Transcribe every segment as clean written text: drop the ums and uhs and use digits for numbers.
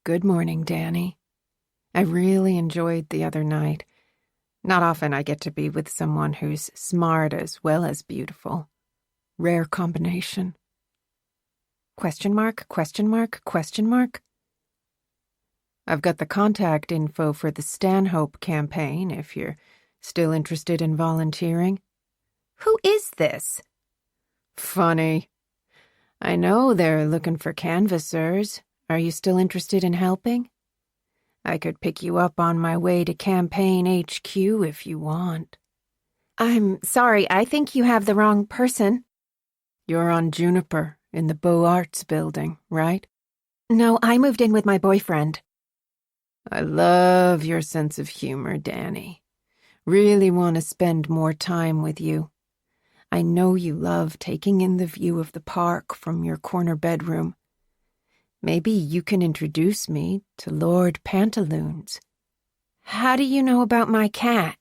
Good morning, Danny. I really enjoyed the other night. Not often I get to be with someone who's smart as well as beautiful. Rare combination. Question mark, question mark, question mark? I've got the contact info for the Stanhope campaign if you're still interested in volunteering. Who is this? Funny. I know they're looking for canvassers. Are you still interested in helping? I could pick you up on my way to campaign HQ if you want. I'm sorry, I think you have the wrong person. You're on Juniper in the Beaux Arts building, right? No, I moved in with my boyfriend. I love your sense of humor, Danny. Really want to spend more time with you. I know you love taking in the view of the park from your corner bedroom. Maybe you can introduce me to Lord Pantaloons. How do you know about my cat?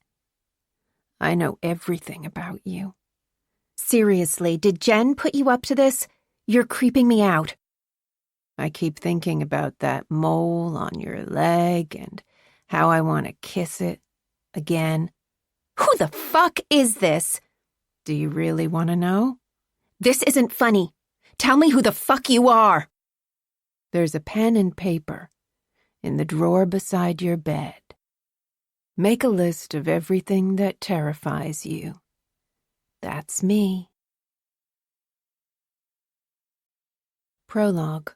I know everything about you. Seriously, did Jen put you up to this? You're creeping me out. I keep thinking about that mole on your leg and how I want to kiss it again. Who the fuck is this? Do you really want to know? This isn't funny. Tell me who the fuck you are. There's a pen and paper in the drawer beside your bed. Make a list of everything that terrifies you. That's me. Prologue.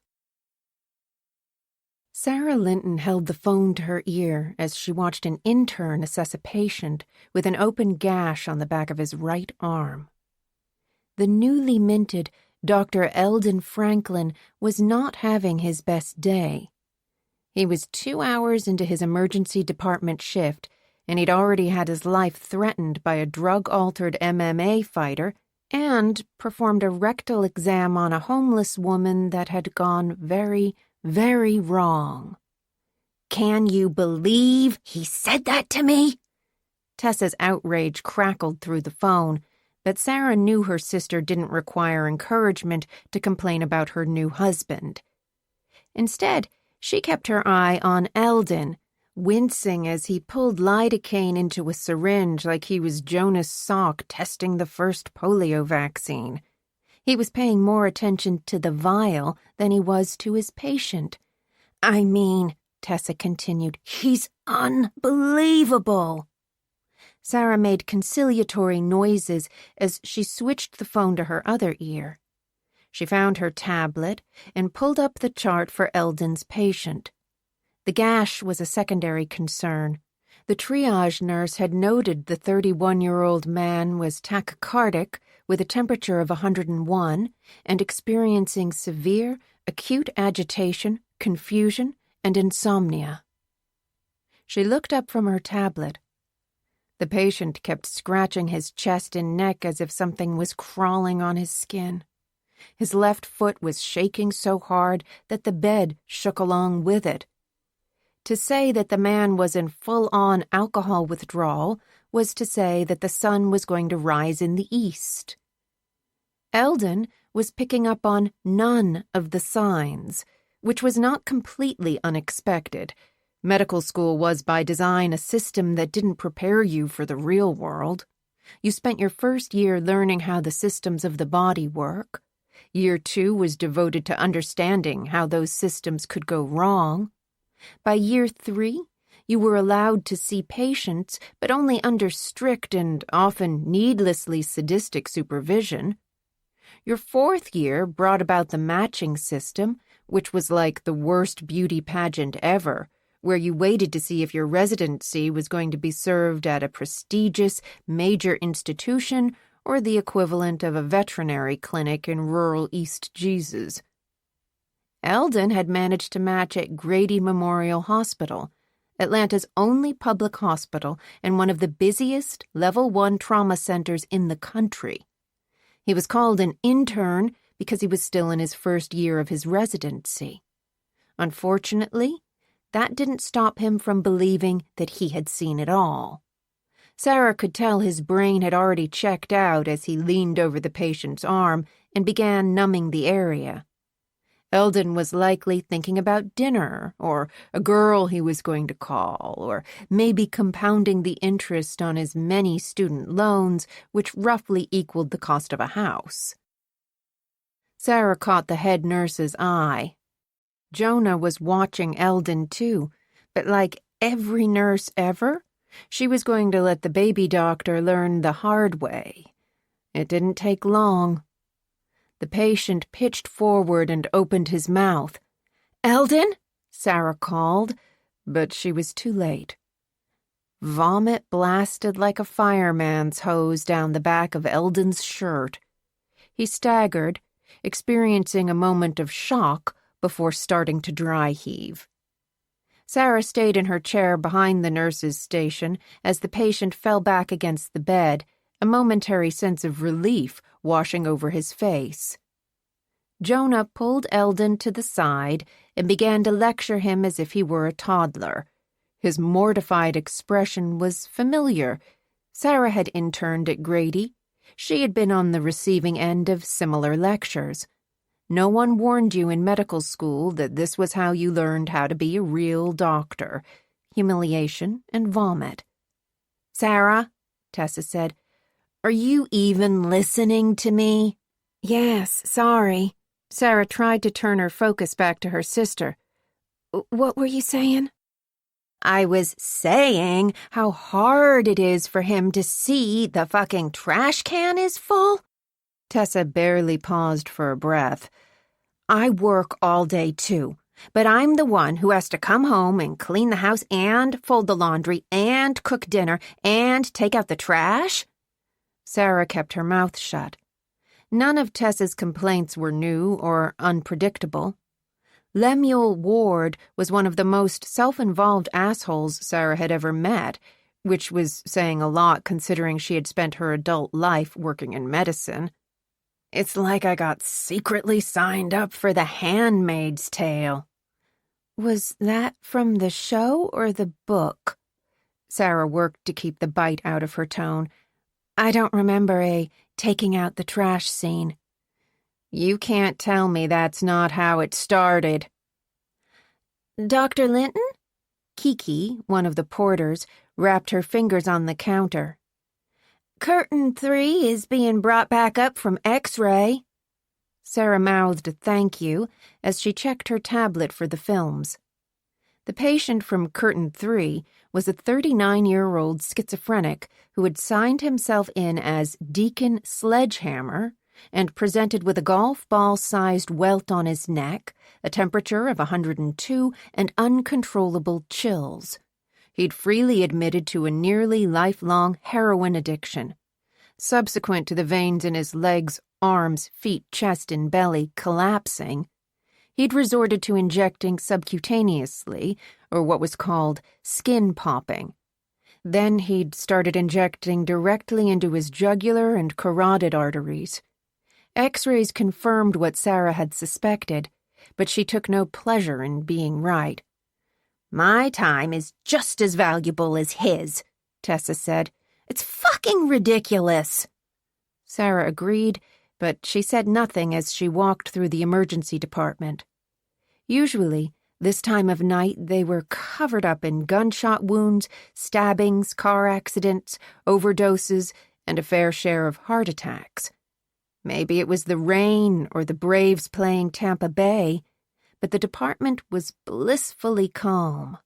Sarah Linton held the phone to her ear as she watched an intern assess a patient with an open gash on the back of his right arm. The newly minted Dr. Eldon Franklin was not having his best day. He was 2 hours into his emergency department shift, and he'd already had his life threatened by a drug-altered MMA fighter and performed a rectal exam on a homeless woman that had gone very, very wrong. Can you believe he said that to me? Tessa's outrage crackled through the phone, but Sarah knew her sister didn't require encouragement to complain about her new husband. Instead, she kept her eye on Eldon, wincing as he pulled lidocaine into a syringe like he was Jonas Salk testing the first polio vaccine. He was paying more attention to the vial than he was to his patient. I mean, Tessa continued, he's unbelievable. Sarah made conciliatory noises as she switched the phone to her other ear. She found her tablet and pulled up the chart for Eldon's patient. The gash was a secondary concern. The triage nurse had noted the 31-year-old man was tachycardic with a temperature of 101 and experiencing severe, acute agitation, confusion, and insomnia. She looked up from her tablet. The patient kept scratching his chest and neck as if something was crawling on his skin. His left foot was shaking so hard that the bed shook along with it. To say that the man was in full-on alcohol withdrawal was to say that the sun was going to rise in the east. Eldon was picking up on none of the signs, which was not completely unexpected. Medical school was by design a system that didn't prepare you for the real world. You spent your first year learning how the systems of the body work. Year 2 was devoted to understanding how those systems could go wrong. By year 3, you were allowed to see patients, but only under strict and often needlessly sadistic supervision. Your 4th year brought about the matching system, which was like the worst beauty pageant ever, where you waited to see if your residency was going to be served at a prestigious, major institution or the equivalent of a veterinary clinic in rural East Jesus. Eldon had managed to match at Grady Memorial Hospital, Atlanta's only public hospital and one of the busiest Level 1 trauma centers in the country. He was called an intern because he was still in his first year of his residency. Unfortunately, that didn't stop him from believing that he had seen it all. Sarah could tell his brain had already checked out as he leaned over the patient's arm and began numbing the area. Eldon was likely thinking about dinner, or a girl he was going to call, or maybe compounding the interest on his many student loans, which roughly equaled the cost of a house. Sarah caught the head nurse's eye. Jonah was watching Eldon too, but like every nurse ever, she was going to let the baby doctor learn the hard way. It didn't take long. The patient pitched forward and opened his mouth. "Eldon?" Sarah called, but she was too late. Vomit blasted like a fireman's hose down the back of Eldon's shirt. He staggered, experiencing a moment of shock before starting to dry heave. Sarah stayed in her chair behind the nurse's station as the patient fell back against the bed, a momentary sense of relief washing over his face. Jonah pulled Eldon to the side and began to lecture him as if he were a toddler. His mortified expression was familiar. Sarah had interned at Grady. She had been on the receiving end of similar lectures. No one warned you in medical school that this was how you learned how to be a real doctor: humiliation and vomit. "Sarah," Tessa said, "are you even listening to me?" "Yes, sorry." Sarah tried to turn her focus back to her sister. "What were you saying?" "I was saying how hard it is for him to see the fucking trash can is full." Tessa barely paused for a breath. "I work all day too, but I'm the one who has to come home and clean the house and fold the laundry and cook dinner and take out the trash." Sarah kept her mouth shut. None of Tessa's complaints were new or unpredictable. Lemuel Ward was one of the most self-involved assholes Sarah had ever met, which was saying a lot considering she had spent her adult life working in medicine. "It's like I got secretly signed up for The Handmaid's Tale." "Was that from the show or the book?" Sarah worked to keep the bite out of her tone. "I don't remember a taking out the trash scene." "You can't tell me that's not how it started." "Dr. Linton?" Kiki, one of the porters, wrapped her fingers on the counter. "Curtain 3 is being brought back up from X-ray." Sarah mouthed a thank you as she checked her tablet for the films. The patient from Curtain 3 was a 39-year-old schizophrenic who had signed himself in as Deacon Sledgehammer and presented with a golf ball-sized welt on his neck, a temperature of 102, and uncontrollable chills. He'd freely admitted to a nearly lifelong heroin addiction. Subsequent to the veins in his legs, arms, feet, chest, and belly collapsing, he'd resorted to injecting subcutaneously, or what was called skin popping. Then he'd started injecting directly into his jugular and carotid arteries. X-rays confirmed what Sarah had suspected, but she took no pleasure in being right. "My time is just as valuable as his," Tessa said. "It's fucking ridiculous." Sarah agreed, but she said nothing as she walked through the emergency department. Usually, this time of night, they were covered up in gunshot wounds, stabbings, car accidents, overdoses, and a fair share of heart attacks. Maybe it was the rain or the Braves playing Tampa Bay, but the department was blissfully calm.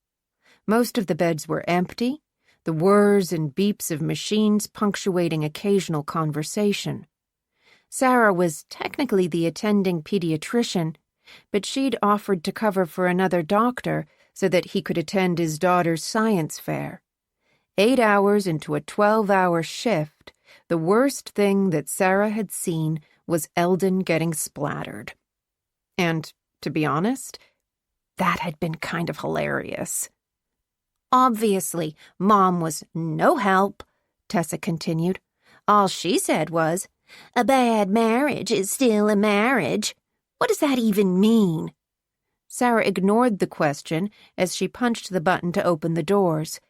Most of the beds were empty, the whirs and beeps of machines punctuating occasional conversation. Sarah was technically the attending pediatrician, but she'd offered to cover for another doctor so that he could attend his daughter's science fair. 8 hours into a 12-hour shift, the worst thing that Sarah had seen was Eldon getting splattered. And, to be honest, that had been kind of hilarious. "Obviously, Mom was no help," Tessa continued. "All she said was, 'A bad marriage is still a marriage.' What does that even mean?" Sarah ignored the question as she punched the button to open the doors.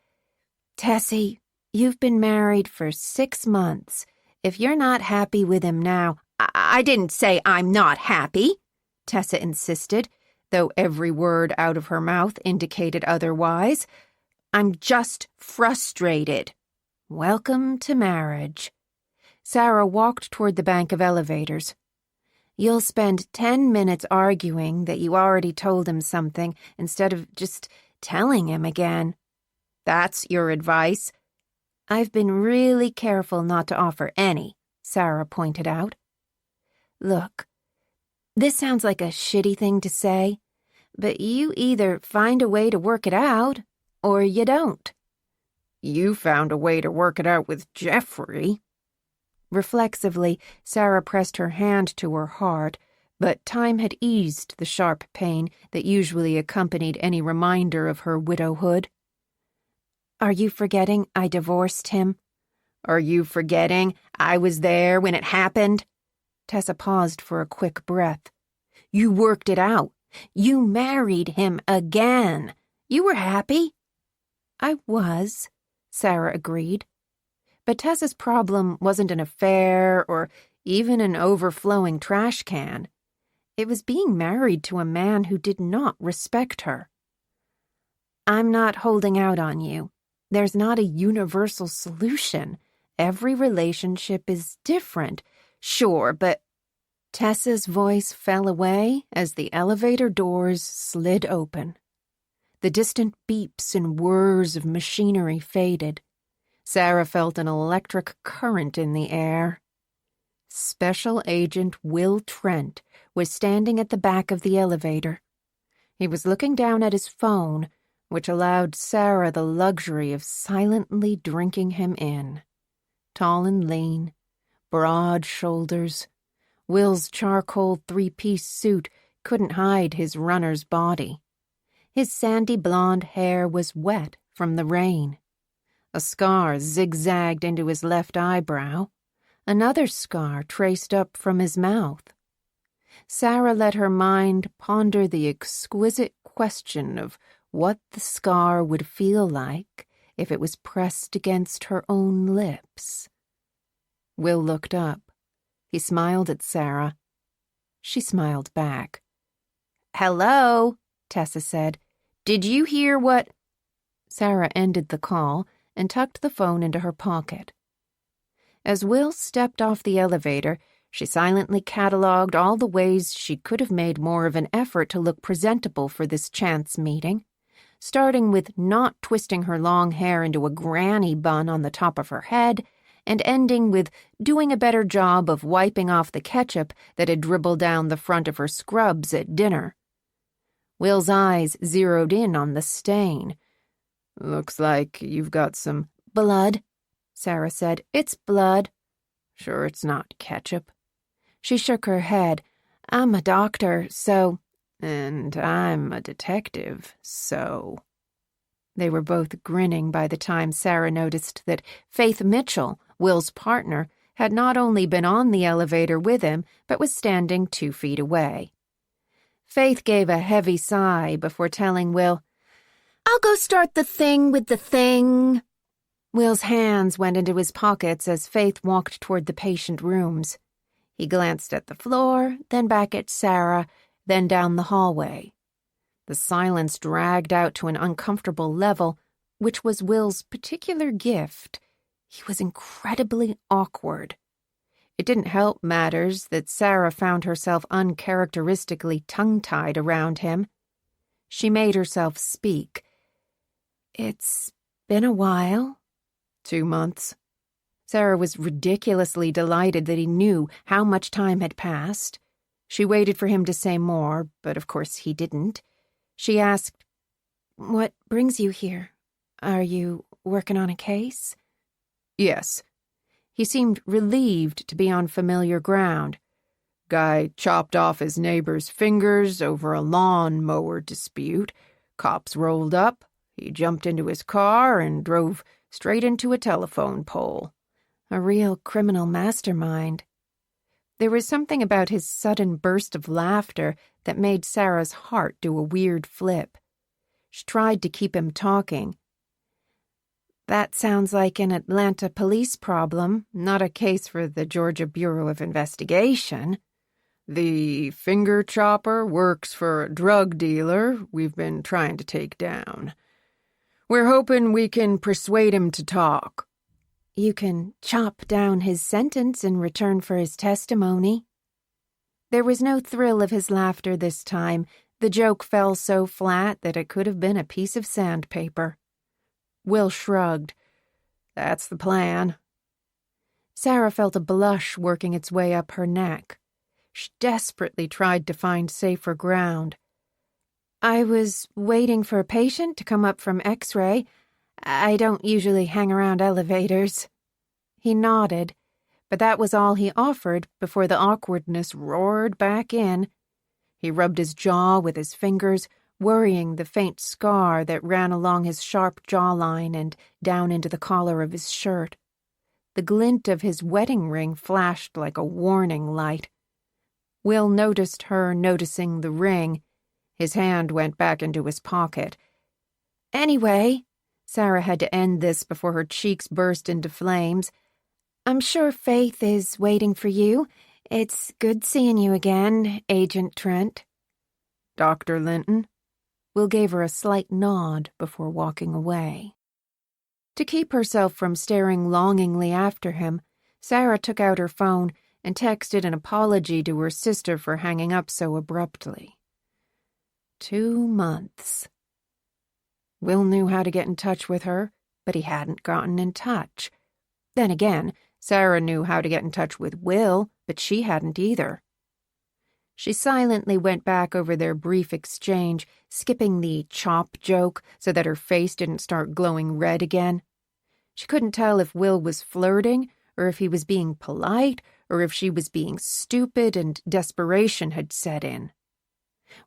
"Tessie, you've been married for 6 months. If you're not happy with him now—" I didn't say I'm not happy," Tessa insisted, though every word out of her mouth indicated otherwise. I'm just frustrated. Welcome to marriage. Sarah walked toward the bank of elevators. You'll spend 10 minutes arguing that you already told him something instead of just telling him again. That's your advice? I've been really careful not to offer any, Sarah pointed out. Look, this sounds like a shitty thing to say, but you either find a way to work it out, or you don't. You found a way to work it out with Jeffrey. Reflexively, Sarah pressed her hand to her heart, but time had eased the sharp pain that usually accompanied any reminder of her widowhood. Are you forgetting I divorced him? Are you forgetting I was there when it happened? Tessa paused for a quick breath. You worked it out. You married him again. You were happy. I was, Sarah agreed. But Tessa's problem wasn't an affair or even an overflowing trash can. It was being married to a man who did not respect her. I'm not holding out on you. There's not a universal solution. Every relationship is different. Sure, but... Tessa's voice fell away as the elevator doors slid open. The distant beeps and whirs of machinery faded. Sarah felt an electric current in the air. Special Agent Will Trent was standing at the back of the elevator. He was looking down at his phone, which allowed Sarah the luxury of silently drinking him in. Tall and lean, broad shoulders. Will's charcoal three-piece suit couldn't hide his runner's body. His sandy blonde hair was wet from the rain. A scar zigzagged into his left eyebrow. Another scar traced up from his mouth. Sarah let her mind ponder the exquisite question of what the scar would feel like if it was pressed against her own lips. Will looked up. He smiled at Sarah. She smiled back. Hello, Tessa said. Did you hear what... Sarah ended the call and tucked the phone into her pocket. As Will stepped off the elevator, she silently catalogued all the ways she could have made more of an effort to look presentable for this chance meeting, starting with not twisting her long hair into a granny bun on the top of her head, and ending with doing a better job of wiping off the ketchup that had dribbled down the front of her scrubs at dinner. Will's eyes zeroed in on the stain. Looks like you've got some blood, Sarah said. It's blood. Sure it's not ketchup. She shook her head. I'm a doctor, so... And I'm a detective, so... They were both grinning by the time Sarah noticed that Faith Mitchell, Will's partner, had not only been on the elevator with him, but was standing 2 feet away. Faith gave a heavy sigh before telling Will, I'll go start the thing with the thing. Will's hands went into his pockets as Faith walked toward the patient rooms. He glanced at the floor, then back at Sarah, then down the hallway. The silence dragged out to an uncomfortable level, which was Will's particular gift. He was incredibly awkward. It didn't help matters that Sarah found herself uncharacteristically tongue-tied around him. She made herself speak. It's been a while. 2 months. Sarah was ridiculously delighted that he knew how much time had passed. She waited for him to say more, but of course he didn't. She asked, What brings you here? Are you working on a case? Yes. He seemed relieved to be on familiar ground. Guy chopped off his neighbor's fingers over a lawn mower dispute. Cops rolled up. He jumped into his car and drove straight into a telephone pole. A real criminal mastermind. There was something about his sudden burst of laughter that made Sarah's heart do a weird flip. She tried to keep him talking. That sounds like an Atlanta police problem, not a case for the Georgia Bureau of Investigation. The finger chopper works for a drug dealer we've been trying to take down. We're hoping we can persuade him to talk." "You can chop down his sentence in return for his testimony." There was no thrill of his laughter this time. The joke fell so flat that it could have been a piece of sandpaper. Will shrugged. "That's the plan." Sarah felt a blush working its way up her neck. She desperately tried to find safer ground. "I was waiting for a patient to come up from X-ray. I don't usually hang around elevators." He nodded, but that was all he offered before the awkwardness roared back in. He rubbed his jaw with his fingers, worrying the faint scar that ran along his sharp jawline and down into the collar of his shirt. The glint of his wedding ring flashed like a warning light. Will noticed her noticing the ring. His hand went back into his pocket. "Anyway," Sarah had to end this before her cheeks burst into flames, "I'm sure Faith is waiting for you. It's good seeing you again, Agent Trent." "Dr. Linton?" Will gave her a slight nod before walking away. To keep herself from staring longingly after him, Sarah took out her phone and texted an apology to her sister for hanging up so abruptly. 2 months. Will knew how to get in touch with her, but he hadn't gotten in touch. Then again, Sarah knew how to get in touch with Will, but she hadn't either. She silently went back over their brief exchange, skipping the chop joke so that her face didn't start glowing red again. She couldn't tell if Will was flirting, or if he was being polite, or if she was being stupid and desperation had set in.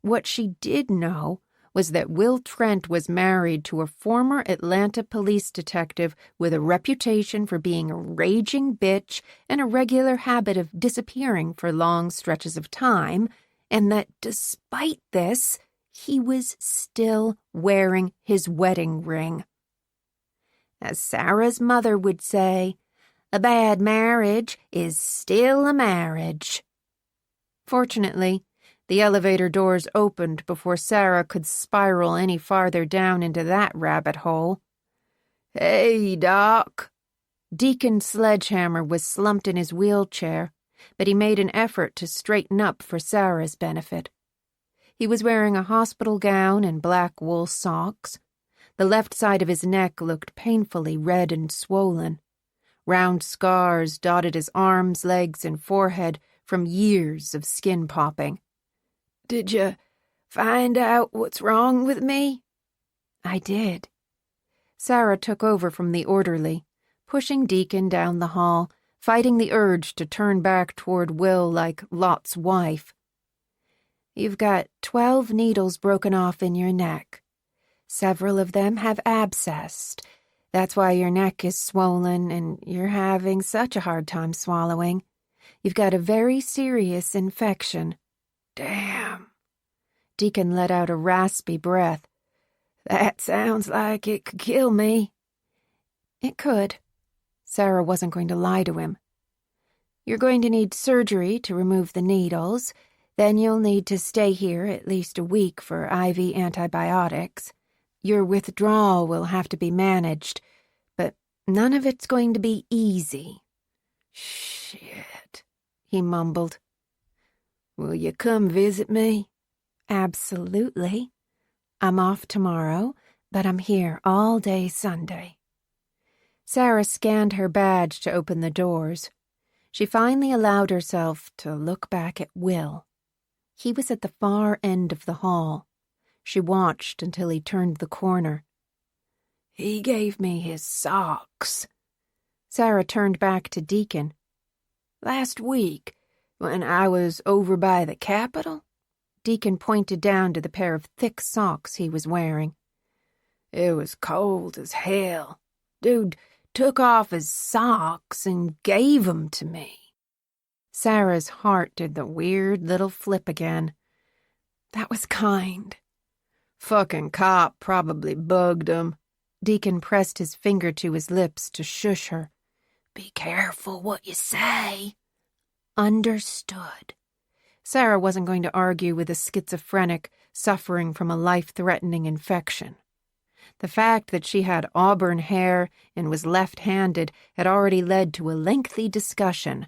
What she did know was that Will Trent was married to a former Atlanta police detective with a reputation for being a raging bitch and a regular habit of disappearing for long stretches of time, and that despite this, he was still wearing his wedding ring. As Sarah's mother would say, a bad marriage is still a marriage. Fortunately, the elevator doors opened before Sarah could spiral any farther down into that rabbit hole. "Hey, Doc." Deacon Sledgehammer was slumped in his wheelchair, but he made an effort to straighten up for Sarah's benefit. He was wearing a hospital gown and black wool socks. The left side of his neck looked painfully red and swollen. Round scars dotted his arms, legs, and forehead from years of skin popping. "Did you find out what's wrong with me?" "I did." Sarah took over from the orderly, pushing Deacon down the hall, fighting the urge to turn back toward Will like Lot's wife. "You've got 12 needles broken off in your neck. Several of them have abscessed. That's why your neck is swollen and you're having such a hard time swallowing. You've got a very serious infection." "Damn." Deacon let out a raspy breath. "That sounds like it could kill me." "It could." Sarah wasn't going to lie to him. "You're going to need surgery to remove the needles. Then you'll need to stay here at least a week for IV antibiotics. Your withdrawal will have to be managed, but none of it's going to be easy." "Shit," he mumbled. "Will you come visit me?" "Absolutely. I'm off tomorrow, but I'm here all day Sunday." Sarah scanned her badge to open the doors. She finally allowed herself to look back at Will. He was at the far end of the hall. She watched until he turned the corner. "He gave me his socks." Sarah turned back to Deacon. "Last week, when I was over by the Capitol." Deacon pointed down to the pair of thick socks he was wearing. "It was cold as hell. Dude took off his socks and gave 'em to me." Sarah's heart did the weird little flip again. That was kind. "Fucking cop probably bugged him." Deacon pressed his finger to his lips to shush her. "Be careful what you say." Understood. Sarah wasn't going to argue with a schizophrenic suffering from a life-threatening infection. The fact that she had auburn hair and was left-handed had already led to a lengthy discussion.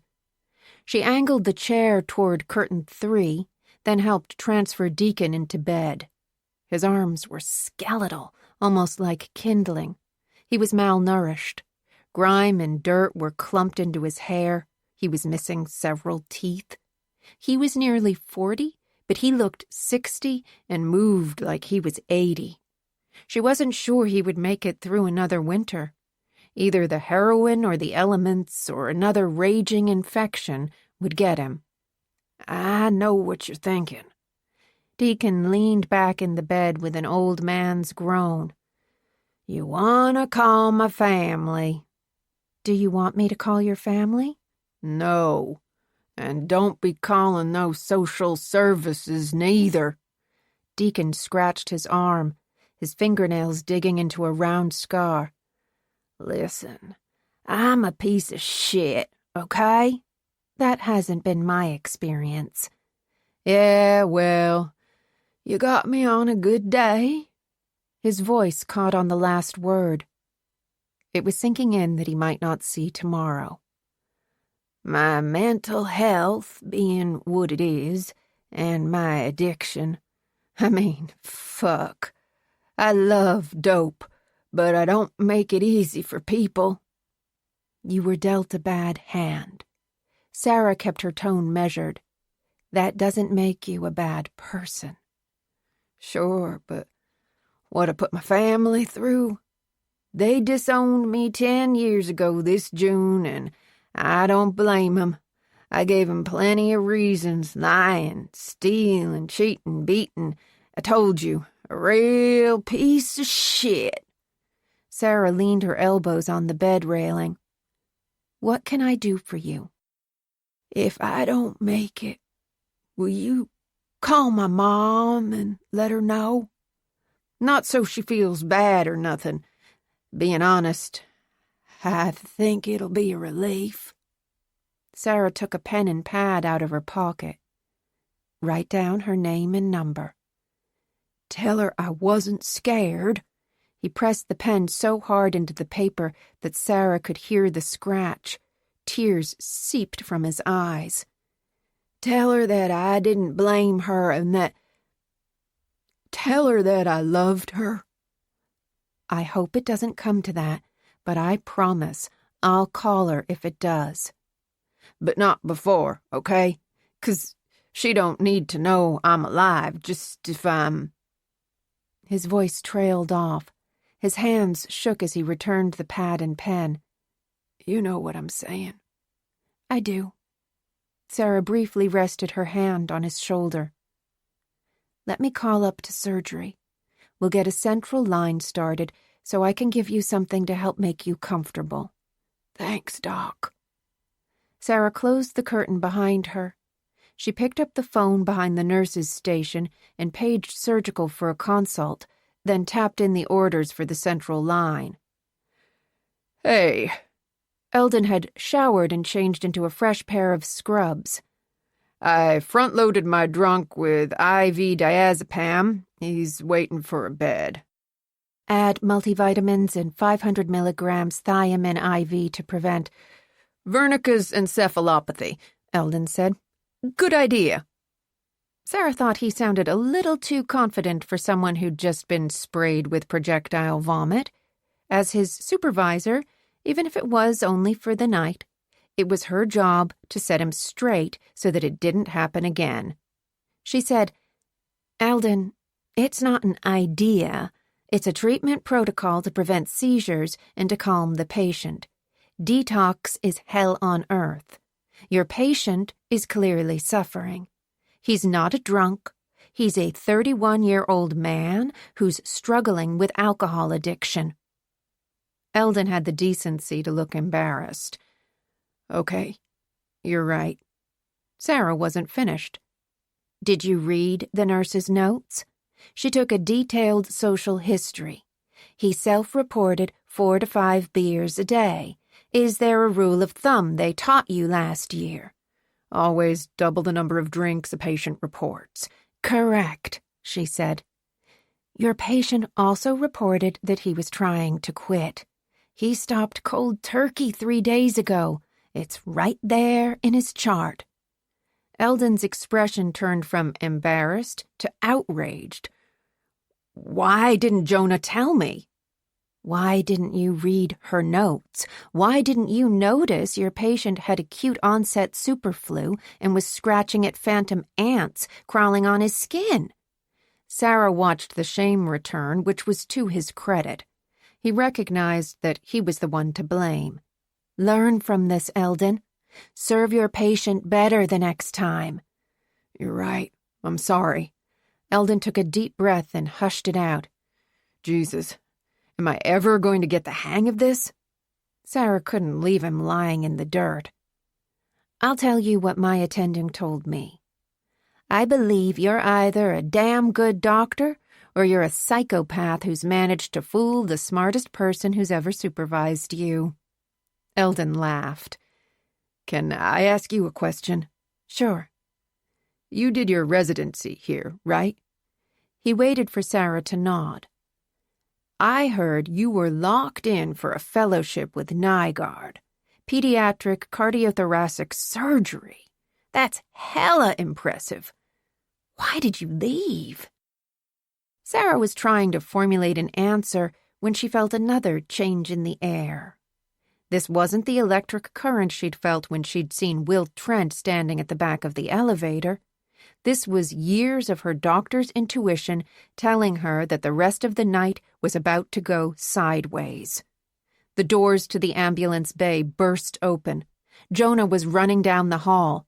She angled the chair toward curtain 3, then helped transfer Deacon into bed. His arms were skeletal, almost like kindling. He was malnourished. Grime and dirt were clumped into his hair. He was missing several teeth. He was nearly 40, but he looked 60 and moved like he was 80. She wasn't sure he would make it through another winter. Either the heroin or the elements or another raging infection would get him. "I know what you're thinking." Deacon leaned back in the bed with an old man's groan. "You want to call my family." Do you want me to call your family? "No. And don't be calling those social services neither." Deacon scratched his arm, his fingernails digging into a round scar. "Listen, I'm a piece of shit, okay?" That hasn't been my experience. "Yeah, well, you got me on a good day." His voice caught on the last word. It was sinking in that he might not see tomorrow. "My mental health being what it is, and my addiction. I mean, fuck. I love dope, but I don't make it easy for people." You were dealt a bad hand. Sarah kept her tone measured. That doesn't make you a bad person. "Sure, but what I put my family through? They disowned me 10 years ago this June, and I don't blame 'em. I gave 'em plenty of reasons, lying, stealing, cheating, beating. I told you, a real piece of shit." Sarah leaned her elbows on the bed railing. "What can I do for you?" "If I don't make it, will you call my mom and let her know? Not so she feels bad or nothing. Being honest, I think it'll be a relief." Sarah took a pen and pad out of her pocket. "Write down her name and number." "Tell her I wasn't scared." He pressed the pen so hard into the paper that Sarah could hear the scratch. Tears seeped from his eyes. "Tell her that I didn't blame her and that... Tell her that I loved her." "I hope it doesn't come to that, but I promise I'll call her if it does." "But not before, okay? 'Cause she don't need to know I'm alive, just if I'm..." His voice trailed off. His hands shook as he returned the pad and pen. "You know what I'm saying." "I do." Sarah briefly rested her hand on his shoulder. "Let me call up to surgery. We'll get a central line started so I can give you something to help make you comfortable." "Thanks, Doc." Sarah closed the curtain behind her. She picked up the phone behind the nurse's station and paged surgical for a consult, then tapped in the orders for the central line. "Hey." Eldon had showered and changed into a fresh pair of scrubs. "I front-loaded my drunk with IV diazepam. He's waiting for a bed." Add multivitamins and 500 milligrams thiamine IV to prevent "Wernicke's encephalopathy," Eldon said. "Good idea." Sarah thought he sounded a little too confident for someone who'd just been sprayed with projectile vomit. As his supervisor, even if it was only for the night, it was her job to set him straight so that it didn't happen again. She said, "Eldon, it's not an idea. It's a treatment protocol to prevent seizures and to calm the patient. Detox is hell on earth. Your patient is clearly suffering. He's not a drunk. He's a 31-year-old man who's struggling with alcohol addiction." Eldon had the decency to look embarrassed. "Okay, you're right." Sarah wasn't finished. "Did you read the nurse's notes?" She took a detailed social history. He self-reported 4 to 5 beers a day. Is there a rule of thumb they taught you last year? Always double the number of drinks a patient reports. Correct, she said. Your patient also reported that he was trying to quit. He stopped cold turkey 3 days ago. It's right there in his chart. Eldon's expression turned from embarrassed to outraged. Why didn't Jonah tell me? Why didn't you read her notes? Why didn't you notice your patient had acute onset superflu and was scratching at phantom ants crawling on his skin? Sarah watched the shame return, which was to his credit. He recognized that he was the one to blame. Learn from this, Eldon. Serve your patient better the next time. You're right. I'm sorry. Eldon took a deep breath and hushed it out. Jesus, am I ever going to get the hang of this? Sarah couldn't leave him lying in the dirt. I'll tell you what my attending told me. I believe you're either a damn good doctor or you're a psychopath who's managed to fool the smartest person who's ever supervised you. Eldon laughed. Can I ask you a question? Sure. You did your residency here, right? He waited for Sarah to nod. I heard you were locked in for a fellowship with Nygaard. Pediatric cardiothoracic surgery. That's hella impressive. Why did you leave? Sarah was trying to formulate an answer when she felt another change in the air. This wasn't the electric current she'd felt when she'd seen Will Trent standing at the back of the elevator. This was years of her doctor's intuition telling her that the rest of the night was about to go sideways. The doors to the ambulance bay burst open. Jonah was running down the hall.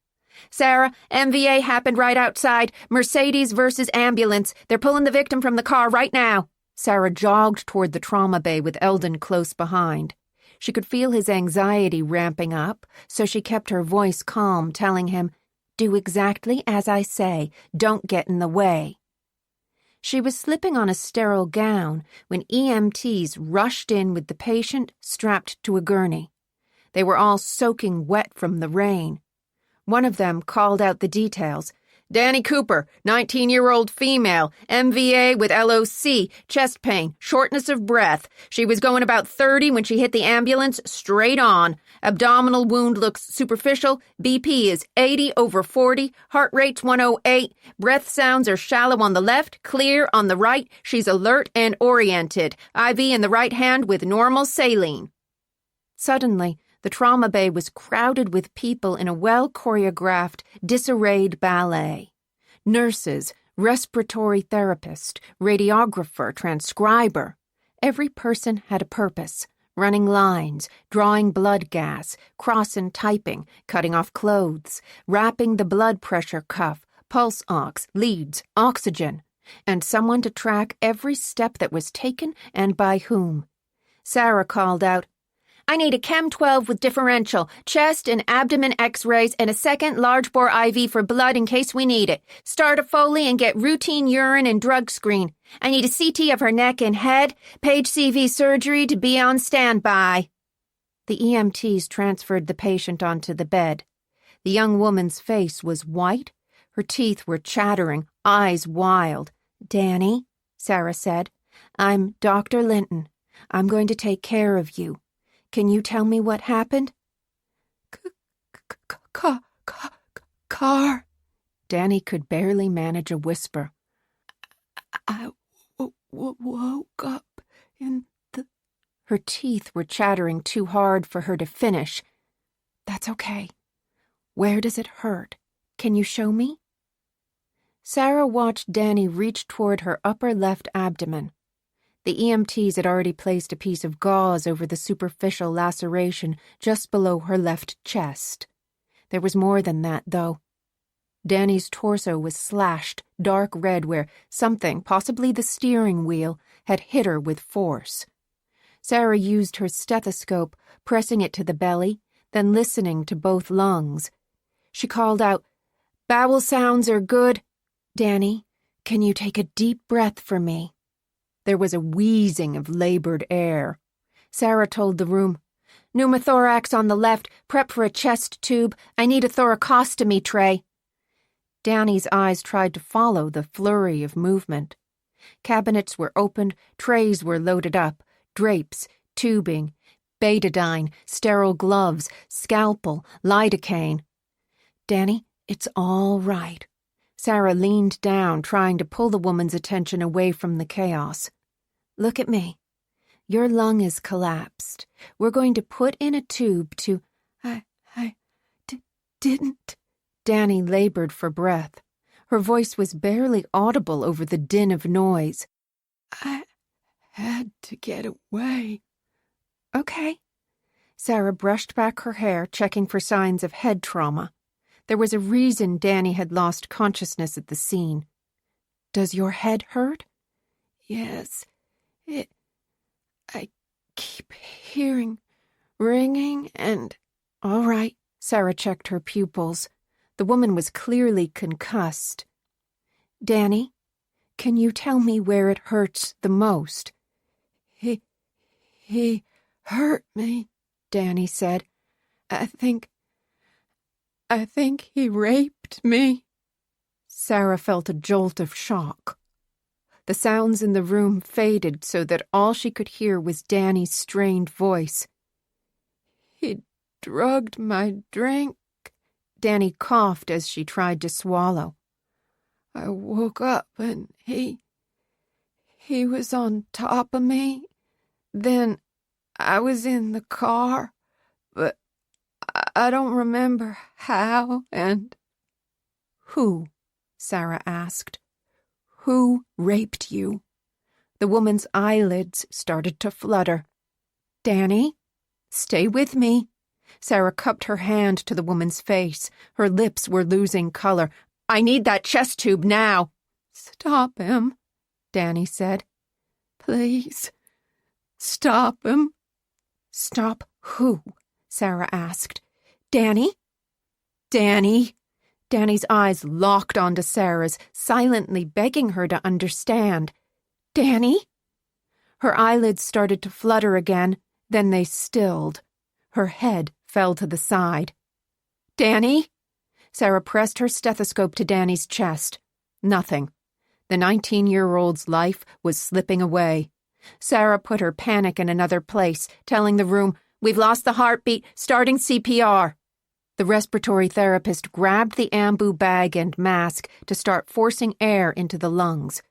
Sarah, MVA happened right outside. Mercedes versus ambulance. They're pulling the victim from the car right now. Sarah jogged toward the trauma bay with Eldon close behind. She could feel his anxiety ramping up, so she kept her voice calm, telling him, "Do exactly as I say. Don't get in the way." She was slipping on a sterile gown when EMTs rushed in with the patient strapped to a gurney. They were all soaking wet from the rain. One of them called out the details. Danny Cooper, 19-year-old female, MVA with LOC, chest pain, shortness of breath. She was going about 30 when she hit the ambulance, straight on. Abdominal wound looks superficial. BP is 80/40. Heart rate's 108. Breath sounds are shallow on the left, clear on the right. She's alert and oriented. IV in the right hand with normal saline. Suddenly, the trauma bay was crowded with people in a well-choreographed, disarrayed ballet. Nurses, respiratory therapist, radiographer, transcriber. Every person had a purpose. Running lines, drawing blood gas, cross and typing, cutting off clothes, wrapping the blood pressure cuff, pulse ox, leads, oxygen, and someone to track every step that was taken and by whom. Sarah called out, I need a Chem 12 with differential, chest and abdomen x-rays, and a second large-bore IV for blood in case we need it. Start a Foley and get routine urine and drug screen. I need a CT of her neck and head, Page CV surgery to be on standby. The EMTs transferred the patient onto the bed. The young woman's face was white. Her teeth were chattering, eyes wild. Danny, Sarah said, I'm Dr. Linton. I'm going to take care of you. Can you tell me what happened? Car. Danny could barely manage a whisper. I woke up in the... Her teeth were chattering too hard for her to finish. That's okay. Where does it hurt? Can you show me? Sarah watched Danny reach toward her upper left abdomen. The EMTs had already placed a piece of gauze over the superficial laceration just below her left chest. There was more than that, though. Danny's torso was slashed, dark red, where something, possibly the steering wheel, had hit her with force. Sarah used her stethoscope, pressing it to the belly, then listening to both lungs. She called out, Bowel sounds are good. Danny, can you take a deep breath for me? There was a wheezing of labored air. Sarah told the room, Pneumothorax on the left, prep for a chest tube. I need a thoracostomy tray. Danny's eyes tried to follow the flurry of movement. Cabinets were opened, trays were loaded up, drapes, tubing, betadine, sterile gloves, scalpel, lidocaine. Danny, it's all right. Sarah leaned down, trying to pull the woman's attention away from the chaos. Look at me. Your lung is collapsed. We're going to put in a tube to... I didn't... Danny labored for breath. Her voice was barely audible over the din of noise. I had to get away. Okay. Sarah brushed back her hair, checking for signs of head trauma. There was a reason Danny had lost consciousness at the scene. Does your head hurt? Yes. I keep hearing ringing and... All right. Sarah checked her pupils. The woman was clearly concussed. Danny, can you tell me where it hurts the most? He hurt me, Danny said. I think he raped me. Sarah felt a jolt of shock. The sounds in the room faded so that all she could hear was Danny's strained voice. He drugged my drink. Danny coughed as she tried to swallow. I woke up and he was on top of me. Then I was in the car, but I don't remember how and... Who? Sarah asked. Who raped you? The woman's eyelids started to flutter. Danny, stay with me. Sarah cupped her hand to the woman's face. Her lips were losing color. I need that chest tube now. Stop him, Danny said. Please, stop him. Stop who? Sarah asked. Danny? Danny? Danny's eyes locked onto Sarah's, silently begging her to understand. Danny? Her eyelids started to flutter again, then they stilled. Her head fell to the side. Danny? Sarah pressed her stethoscope to Danny's chest. Nothing. The 19-year-old's life was slipping away. Sarah put her panic in another place, telling the room, "We've lost the heartbeat, starting CPR." The respiratory therapist grabbed the ambu bag and mask to start forcing air into the lungs.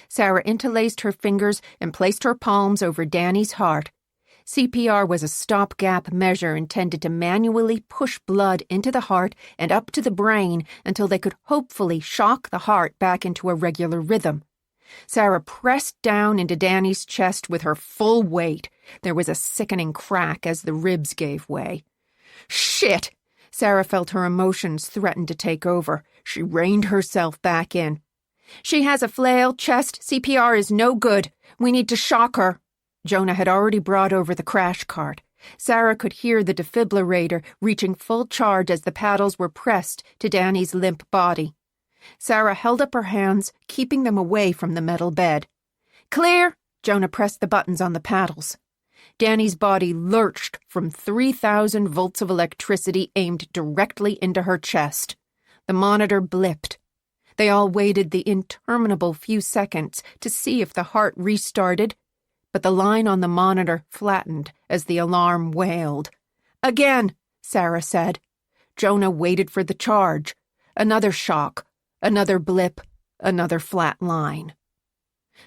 Sarah interlaced her fingers and placed her palms over Danny's heart. CPR was a stopgap measure intended to manually push blood into the heart and up to the brain until they could hopefully shock the heart back into a regular rhythm. Sarah pressed down into Danny's chest with her full weight. There was a sickening crack as the ribs gave way. Shit! Sarah felt her emotions threaten to take over. She reined herself back in. She has a flail, chest, CPR is no good. We need to shock her. Jonah had already brought over the crash cart. Sarah could hear the defibrillator reaching full charge as the paddles were pressed to Danny's limp body. Sarah held up her hands, keeping them away from the metal bed. Clear! Jonah pressed the buttons on the paddles. Danny's body lurched from 3,000 volts of electricity aimed directly into her chest. The monitor blipped. They all waited the interminable few seconds to see if the heart restarted, but the line on the monitor flattened as the alarm wailed. Again, Sarah said. Jonah waited for the charge. Another shock, another blip, another flat line.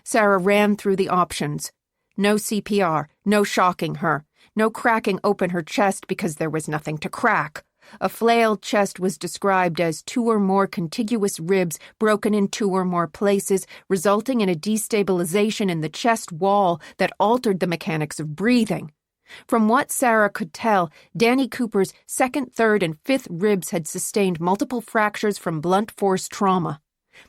Sarah ran through the options. No CPR, no shocking her, no cracking open her chest because there was nothing to crack. A flailed chest was described as 2 or more contiguous ribs broken in 2 or more places, resulting in a destabilization in the chest wall that altered the mechanics of breathing. From what Sarah could tell, Danny Cooper's 2nd, 3rd, and 5th ribs had sustained multiple fractures from blunt force trauma.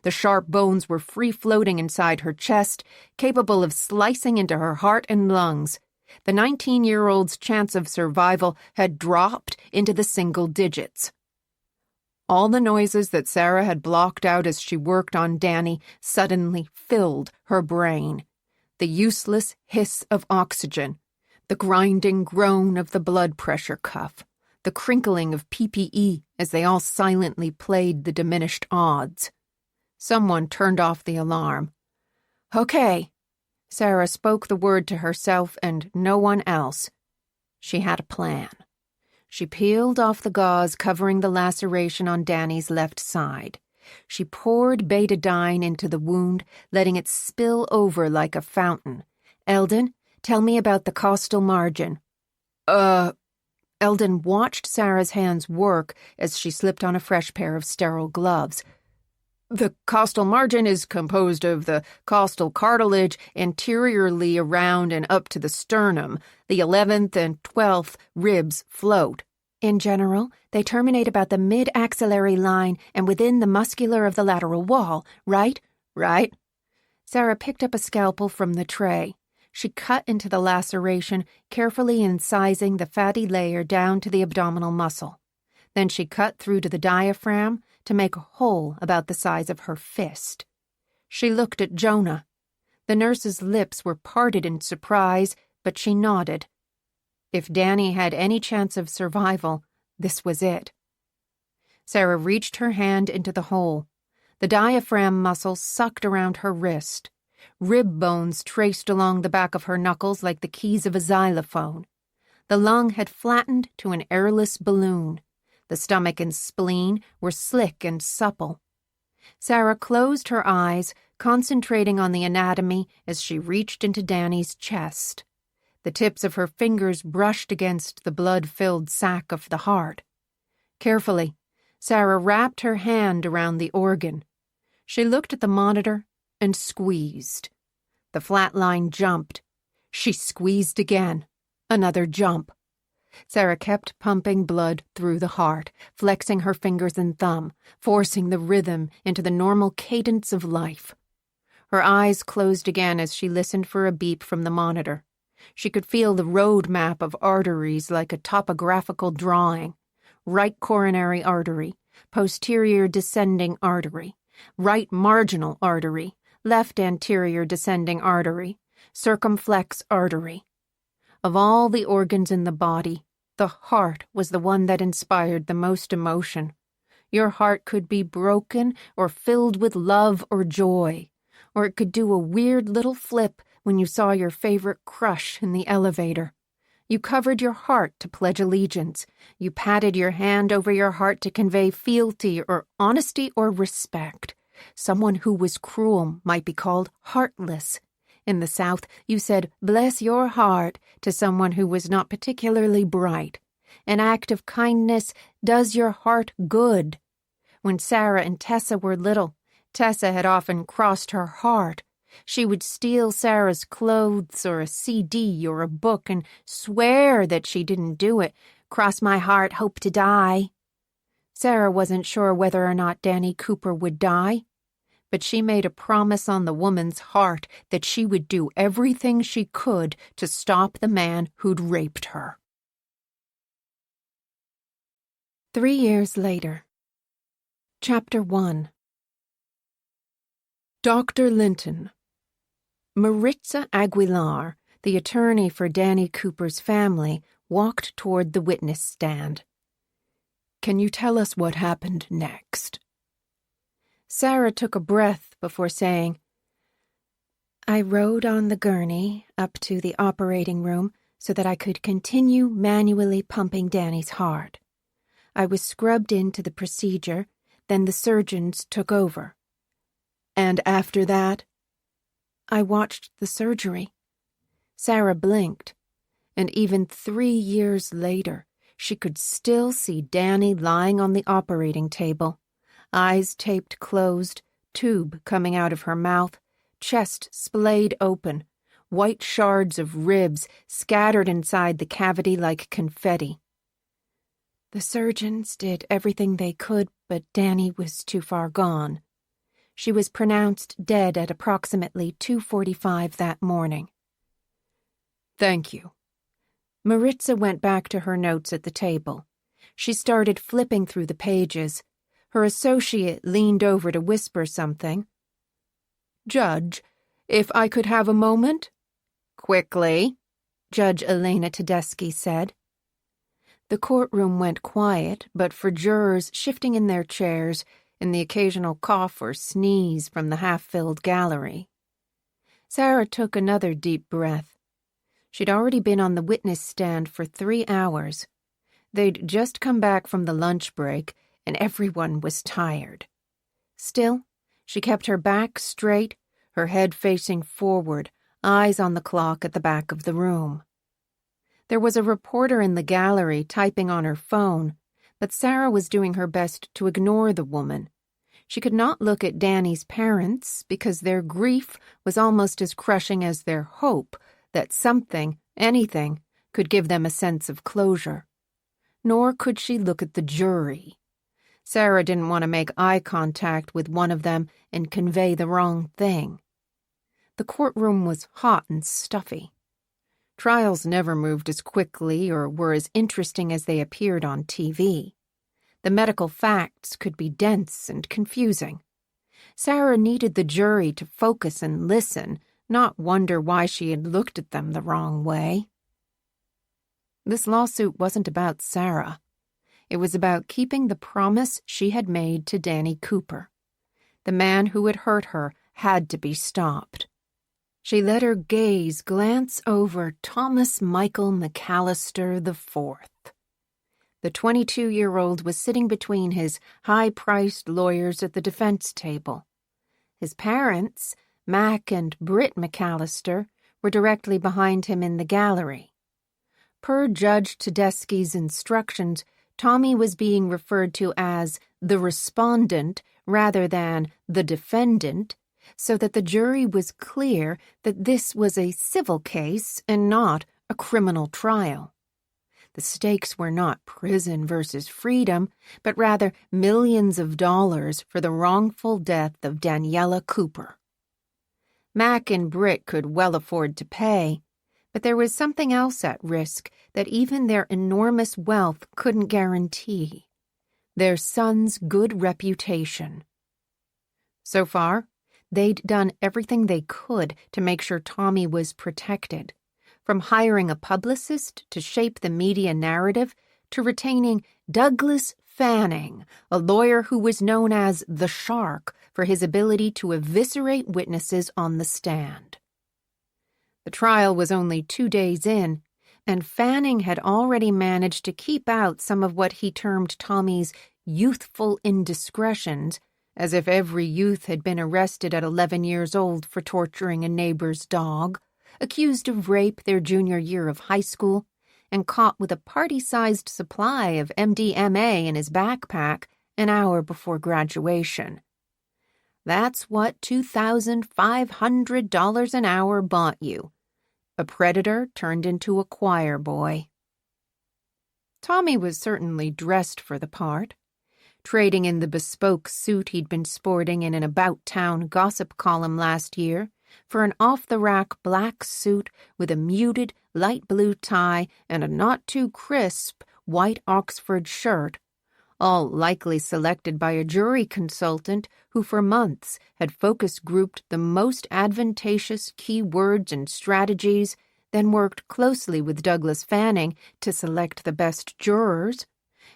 The sharp bones were free-floating inside her chest, capable of slicing into her heart and lungs. The 19-year-old's chance of survival had dropped into the single digits. All the noises that Sarah had blocked out as she worked on Danny suddenly filled her brain. The useless hiss of oxygen, The grinding groan of the blood pressure cuff, the crinkling of PPE as they all silently played the diminished odds. Someone turned off the alarm. "Okay." Sarah spoke the word to herself and no one else. She had a plan. She peeled off the gauze covering the laceration on Danny's left side. She poured betadine into the wound, letting it spill over like a fountain. "Eldon, tell me about the costal margin." Eldon watched Sarah's hands work as she slipped on a fresh pair of sterile gloves. "The costal margin is composed of the costal cartilage anteriorly around and up to the sternum. The 11th and 12th ribs float. In general, they terminate about the mid-axillary line and within the muscular of the lateral wall, right?" "Right." Sarah picked up a scalpel from the tray. She cut into the laceration, carefully incising the fatty layer down to the abdominal muscle. Then she cut through to the diaphragm to make a hole about the size of her fist. She looked at Jonah. The nurse's lips were parted in surprise, but she nodded. If Danny had any chance of survival, this was it. Sarah reached her hand into the hole. The diaphragm muscle sucked around her wrist. Rib bones traced along the back of her knuckles like the keys of a xylophone. The lung had flattened to an airless balloon. The stomach and spleen were slick and supple. Sarah closed her eyes, concentrating on the anatomy as she reached into Danny's chest. The tips of her fingers brushed against the blood-filled sac of the heart. Carefully, Sarah wrapped her hand around the organ. She looked at the monitor and squeezed. The flat line jumped. She squeezed again. Another jump. Sarah kept pumping blood through the heart, flexing her fingers and thumb, forcing the rhythm into the normal cadence of life. Her eyes closed again as she listened for a beep from the monitor. She could feel the road map of arteries like a topographical drawing. Right coronary artery, posterior descending artery, right marginal artery, left anterior descending artery, circumflex artery. Of all the organs in the body, the heart was the one that inspired the most emotion. Your heart could be broken or filled with love or joy, or it could do a weird little flip when you saw your favorite crush in the elevator. You covered your heart to pledge allegiance. You patted your hand over your heart to convey fealty or honesty or respect. Someone who was cruel might be called heartless. In the South, you said, "Bless your heart," to someone who was not particularly bright. An act of kindness does your heart good. When Sarah and Tessa were little, Tessa had often crossed her heart. She would steal Sarah's clothes or a CD or a book and swear that she didn't do it. "Cross my heart, hope to die." Sarah wasn't sure whether or not Danny Cooper would die, but she made a promise on the woman's heart that she would do everything she could to stop the man who'd raped her. 3 years later. Chapter 1. Dr. Linton. Maritza Aguilar, the attorney for Danny Cooper's family, walked toward the witness stand. "Can you tell us what happened next?" Sarah took a breath before saying, "I rode on the gurney up to the operating room so that I could continue manually pumping Danny's heart. I was scrubbed into the procedure, then the surgeons took over. And after that?" "I watched the surgery." Sarah blinked, and even 3 years later, she could still see Danny lying on the operating table, eyes taped closed, tube coming out of her mouth, chest splayed open, white shards of ribs scattered inside the cavity like confetti. The surgeons did everything they could, but Danny was too far gone. She was pronounced dead at approximately 2:45 that morning. "Thank you." Maritza went back to her notes at the table. She started flipping through the pages. Her associate leaned over to whisper something. "Judge, if I could have a moment?" "Quickly." Judge Elena Tedeschi said. The courtroom went quiet, but for jurors shifting in their chairs and the occasional cough or sneeze from the half-filled gallery. Sarah took another deep breath. She'd already been on the witness stand for 3 hours. They'd just come back from the lunch break, and everyone was tired. Still, she kept her back straight, her head facing forward, eyes on the clock at the back of the room. There was a reporter in the gallery typing on her phone, but Sarah was doing her best to ignore the woman. She could not look at Danny's parents because their grief was almost as crushing as their hope that something, anything, could give them a sense of closure. Nor could she look at the jury. Sarah didn't want to make eye contact with one of them and convey the wrong thing. The courtroom was hot and stuffy. Trials never moved as quickly or were as interesting as they appeared on TV. The medical facts could be dense and confusing. Sarah needed the jury to focus and listen, not wonder why she had looked at them the wrong way. This lawsuit wasn't about Sarah. It was about keeping the promise she had made to Danny Cooper. The man who had hurt her had to be stopped. She let her gaze glance over Thomas Michael McAllister IV. The 22-year-old was sitting between his high-priced lawyers at the defense table. His parents, Mac and Britt McAllister, were directly behind him in the gallery. Per Judge Tedeschi's instructions, Tommy was being referred to as the respondent rather than the defendant, so that the jury was clear that this was a civil case and not a criminal trial. The stakes were not prison versus freedom, but rather millions of dollars for the wrongful death of Daniela Cooper. Mac and Britt could well afford to pay, but there was something else at risk that even their enormous wealth couldn't guarantee: their son's good reputation. So far, they'd done everything they could to make sure Tommy was protected, from hiring a publicist to shape the media narrative to retaining Douglas Fanning, a lawyer who was known as the Shark for his ability to eviscerate witnesses on the stand. The trial was only 2 days in, and Fanning had already managed to keep out some of what he termed Tommy's youthful indiscretions, as if every youth had been arrested at 11 years old for torturing a neighbor's dog, accused of rape their junior year of high school, and caught with a party-sized supply of MDMA in his backpack an hour before graduation. That's what $2,500 an hour bought you. A predator turned into a choir boy. Tommy was certainly dressed for the part, trading in the bespoke suit he'd been sporting in an about-town gossip column last year for an off-the-rack black suit with a muted light blue tie and a not-too-crisp white Oxford shirt, all likely selected by a jury consultant who for months had focus-grouped the most advantageous key words and strategies, then worked closely with Douglas Fanning to select the best jurors,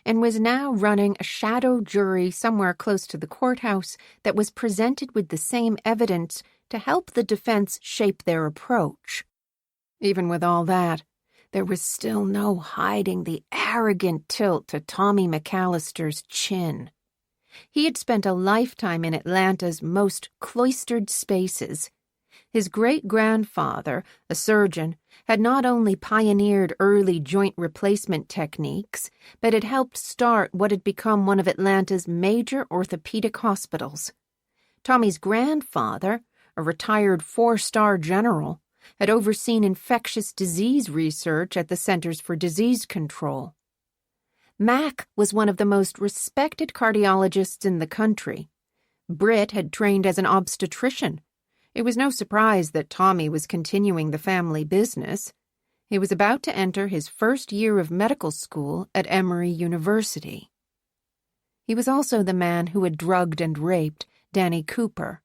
and was now running a shadow jury somewhere close to the courthouse that was presented with the same evidence to help the defense shape their approach. Even with all that, there was still no hiding the arrogant tilt to Tommy McAllister's chin. He had spent a lifetime in Atlanta's most cloistered spaces. His great-grandfather, a surgeon, had not only pioneered early joint replacement techniques, but had helped start what had become one of Atlanta's major orthopedic hospitals. Tommy's grandfather, a retired 4-star general, had overseen infectious disease research at the Centers for Disease Control. Mac was one of the most respected cardiologists in the country. Britt had trained as an obstetrician. It was no surprise that Tommy was continuing the family business. He was about to enter his first year of medical school at Emory University. He was also the man who had drugged and raped Danny Cooper.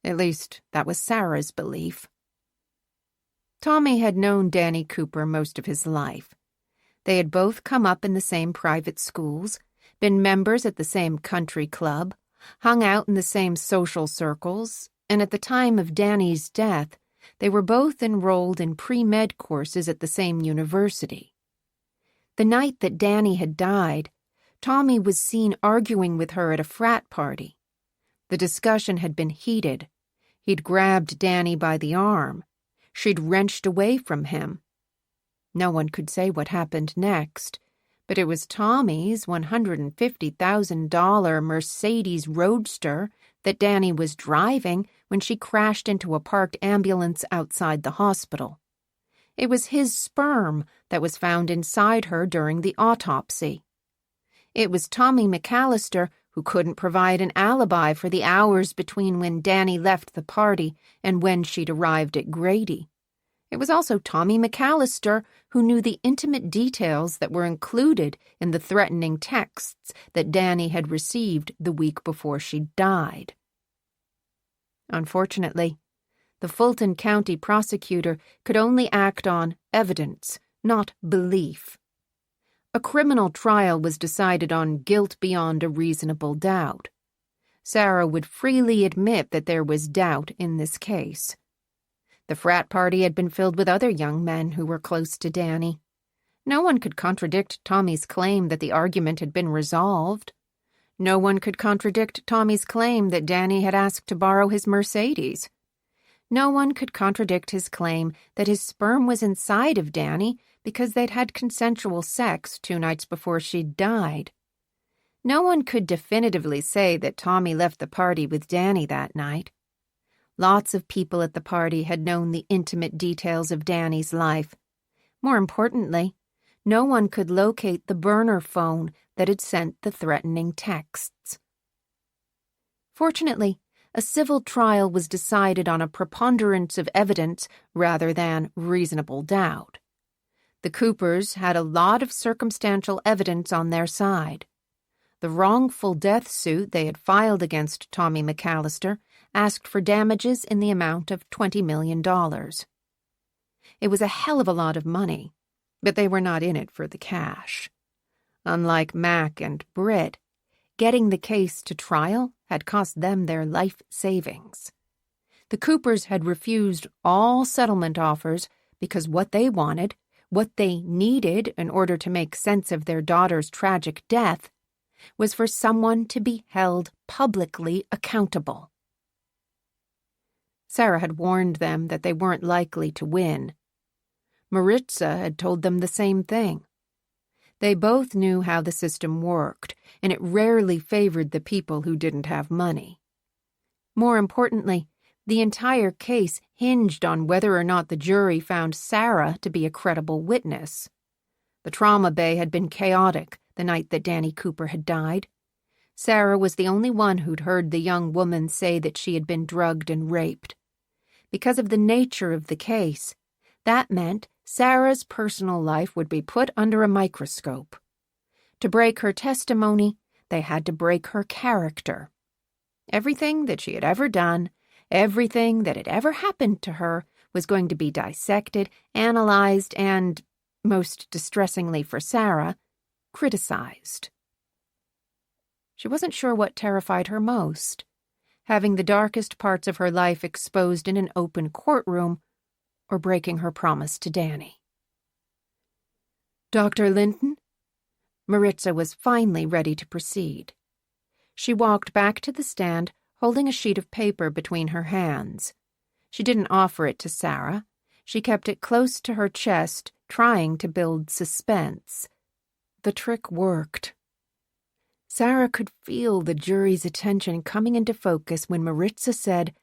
At least, that was Sarah's belief. Tommy had known Danny Cooper most of his life. They had both come up in the same private schools, been members at the same country club, hung out in the same social circles, and at the time of Danny's death, they were both enrolled in pre-med courses at the same university. The night that Danny had died, Tommy was seen arguing with her at a frat party. The discussion had been heated. He'd grabbed Danny by the arm. She'd wrenched away from him. No one could say what happened next, but it was Tommy's $150,000 Mercedes Roadster that Danny was driving when she crashed into a parked ambulance outside the hospital. It was his sperm that was found inside her during the autopsy. It was Tommy McAllister who couldn't provide an alibi for the hours between when Danny left the party and when she'd arrived at Grady. It was also Tommy McAllister who knew the intimate details that were included in the threatening texts that Danny had received the week before she died. Unfortunately, the Fulton County prosecutor could only act on evidence, not belief. A criminal trial was decided on guilt beyond a reasonable doubt. Sarah would freely admit that there was doubt in this case. The frat party had been filled with other young men who were close to Danny. No one could contradict Tommy's claim that the argument had been resolved. No one could contradict Tommy's claim that Danny had asked to borrow his Mercedes. No one could contradict his claim that his sperm was inside of Danny because they'd had consensual sex 2 nights before she'd died. No one could definitively say that Tommy left the party with Danny that night. Lots of people at the party had known the intimate details of Danny's life. More importantly, no one could locate the burner phone that had sent the threatening texts. Fortunately, a civil trial was decided on a preponderance of evidence rather than reasonable doubt. The Coopers had a lot of circumstantial evidence on their side. The wrongful death suit they had filed against Tommy McAllister asked for damages in the amount of $20 million. It was a hell of a lot of money, but they were not in it for the cash. Unlike Mac and Britt, getting the case to trial had cost them their life savings. The Coopers had refused all settlement offers because what they wanted, what they needed in order to make sense of their daughter's tragic death, was for someone to be held publicly accountable. Sarah had warned them that they weren't likely to win. Maritza had told them the same thing. They both knew how the system worked, and it rarely favored the people who didn't have money. More importantly, the entire case hinged on whether or not the jury found Sarah to be a credible witness. The trauma bay had been chaotic the night that Danny Cooper had died. Sarah was the only one who'd heard the young woman say that she had been drugged and raped. Because of the nature of the case, that meant Sarah's personal life would be put under a microscope. To break her testimony, they had to break her character. Everything that she had ever done, everything that had ever happened to her was going to be dissected, analyzed, and, most distressingly for Sarah, criticized. She wasn't sure what terrified her most, having the darkest parts of her life exposed in an open courtroom or breaking her promise to Danny. Dr. Linton? Maritza was finally ready to proceed. She walked back to the stand, holding a sheet of paper between her hands. She didn't offer it to Sarah. She kept it close to her chest, trying to build suspense. The trick worked. Sarah could feel the jury's attention coming into focus when Maritza said,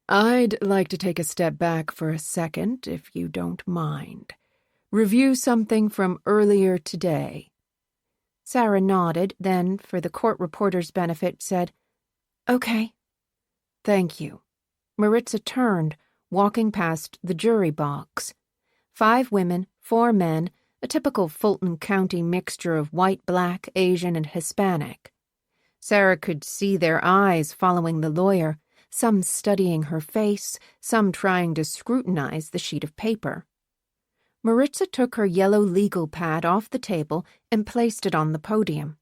"I'd like to take a step back for a second, if you don't mind. Review something from earlier today." Sarah nodded, then, for the court reporter's benefit, said, "Okay." "Thank you." Maritza turned, walking past the jury box. 5 women, 4 men, a typical Fulton County mixture of white, black, Asian, and Hispanic. Sarah could see their eyes following the lawyer, some studying her face, some trying to scrutinize the sheet of paper. Maritza took her yellow legal pad off the table and placed it on the podium.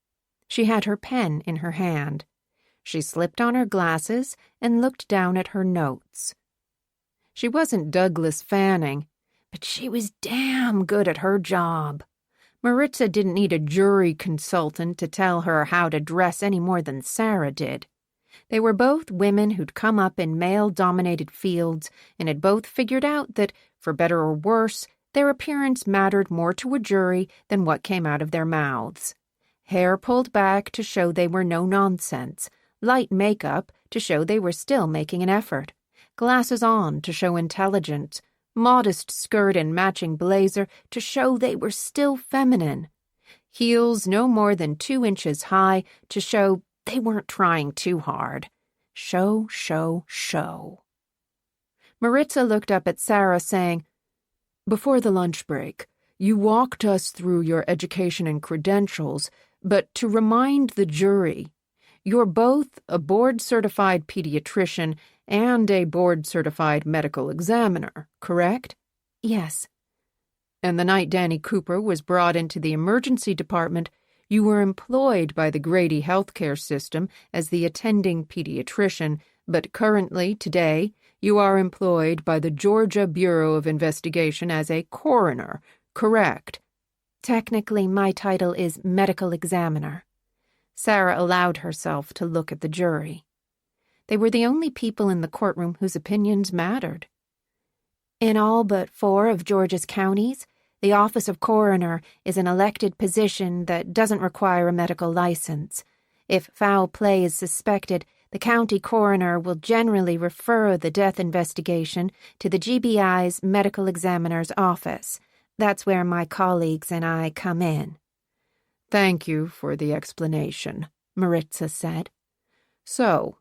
She had her pen in her hand. She slipped on her glasses and looked down at her notes. She wasn't Douglas Fanning, but she was damn good at her job. Maritza didn't need a jury consultant to tell her how to dress any more than Sarah did. They were both women who'd come up in male-dominated fields and had both figured out that, for better or worse, their appearance mattered more to a jury than what came out of their mouths. Hair pulled back to show they were no nonsense, light makeup to show they were still making an effort, glasses on to show intelligence, modest skirt and matching blazer to show they were still feminine, heels no more than 2 inches high to show they weren't trying too hard. Show, show, show. Maritza looked up at Sarah, saying, "Before the lunch break, you walked us through your education and credentials, but to remind the jury, you're both a board-certified pediatrician and a board-certified medical examiner, correct?" "Yes." "And the night Danny Cooper was brought into the emergency department, you were employed by the Grady healthcare system as the attending pediatrician, but currently, today, you are employed by the Georgia Bureau of Investigation as a coroner, correct?" "Technically, my title is medical examiner." Sarah allowed herself to look at the jury. They were the only people in the courtroom whose opinions mattered. "In all but 4 of Georgia's counties, the office of coroner is an elected position that doesn't require a medical license. If foul play is suspected, the county coroner will generally refer the death investigation to the GBI's medical examiner's office. That's where my colleagues and I come in." "Thank you for the explanation," Maritza said. "So,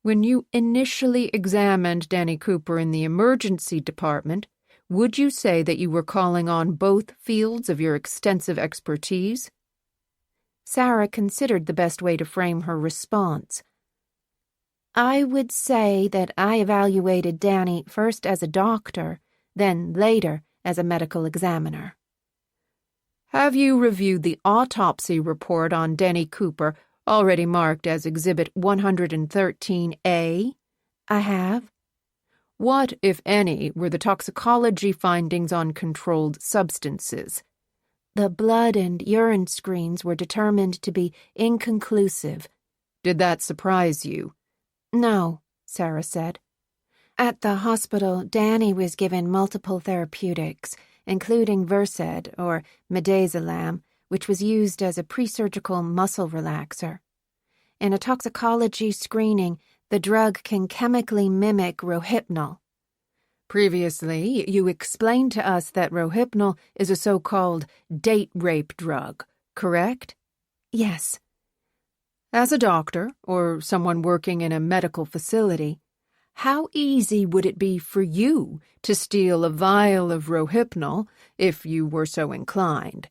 when you initially examined Danny Cooper in the emergency department, would you say that you were calling on both fields of your extensive expertise?" Sarah considered the best way to frame her response. "I would say that I evaluated Danny first as a doctor, then later as a medical examiner." "Have you reviewed the autopsy report on Danny Cooper, already marked as Exhibit 113A? "I have." What, if any, were the toxicology findings on controlled substances? "The blood and urine screens were determined to be inconclusive." Did that surprise you? "No," Sarah said. "At the hospital, Danny was given multiple therapeutics, including Versed, or midazolam, which was used as a pre-surgical muscle relaxer. In a toxicology screening, the drug can chemically mimic Rohypnol." Previously, you explained to us that Rohypnol is a so-called date rape drug, correct? "Yes." As a doctor, or someone working in a medical facility, how easy would it be for you to steal a vial of Rohypnol if you were so inclined?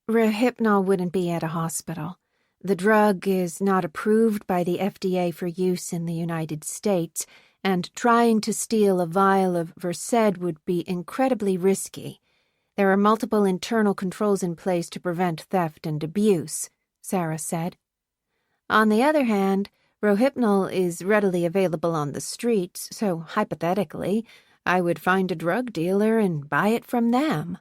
"Rohypnol wouldn't be at a hospital. The drug is not approved by the FDA for use in the United States, and trying to steal a vial of Versed would be incredibly risky. There are multiple internal controls in place to prevent theft and abuse," Sarah said. "On the other hand, Rohypnol is readily available on the streets, so hypothetically, I would find a drug dealer and buy it from them."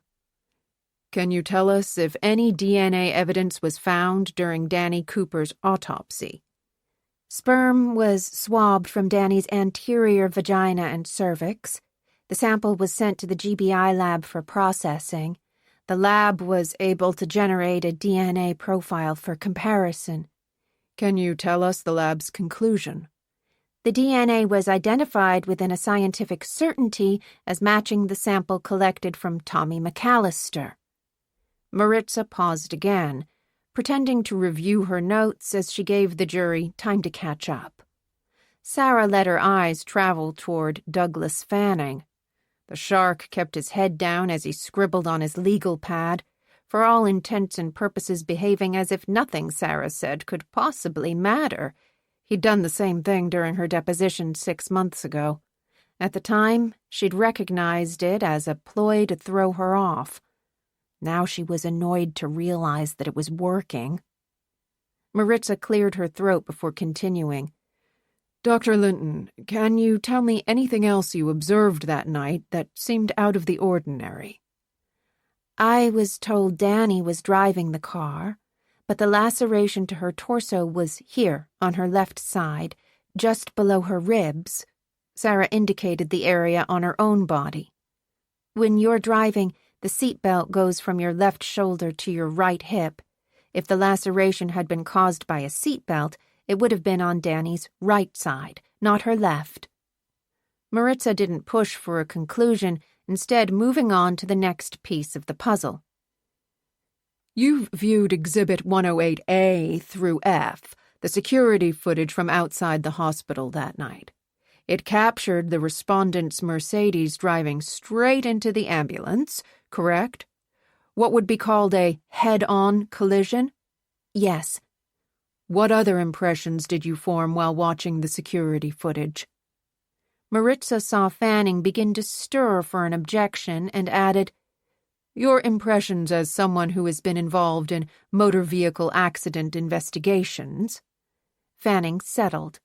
Can you tell us if any DNA evidence was found during Danny Cooper's autopsy? Sperm was swabbed from Danny's anterior vagina and cervix. The sample was sent to the GBI lab for processing. The lab was able to generate a DNA profile for comparison. Can you tell us the lab's conclusion? The DNA was identified within a scientific certainty as matching the sample collected from Tommy McAllister. Maritza paused again, pretending to review her notes as she gave the jury time to catch up. Sarah let her eyes travel toward Douglas Fanning. The shark kept his head down as he scribbled on his legal pad, for all intents and purposes behaving as if nothing Sarah said could possibly matter. He'd done the same thing during her deposition 6 months ago. At the time, she'd recognized it as a ploy to throw her off. Now she was annoyed to realize that it was working. Maritza cleared her throat before continuing. Dr. Linton, can you tell me anything else you observed that night that seemed out of the ordinary? I was told Danny was driving the car, but the laceration to her torso was here, on her left side, just below her ribs. Sarah indicated the area on her own body. When you're driving, the seatbelt goes from your left shoulder to your right hip. If the laceration had been caused by a seatbelt, it would have been on Danny's right side, not her left. Maritza didn't push for a conclusion, instead moving on to the next piece of the puzzle. You've viewed Exhibit 108A through F, the security footage from outside the hospital that night. It captured the respondent's Mercedes driving straight into the ambulance, correct? What would be called a head-on collision? Yes. What other impressions did you form while watching the security footage? Maritza saw Fanning begin to stir for an objection and added, Your impressions as someone who has been involved in motor vehicle accident investigations. Fanning settled.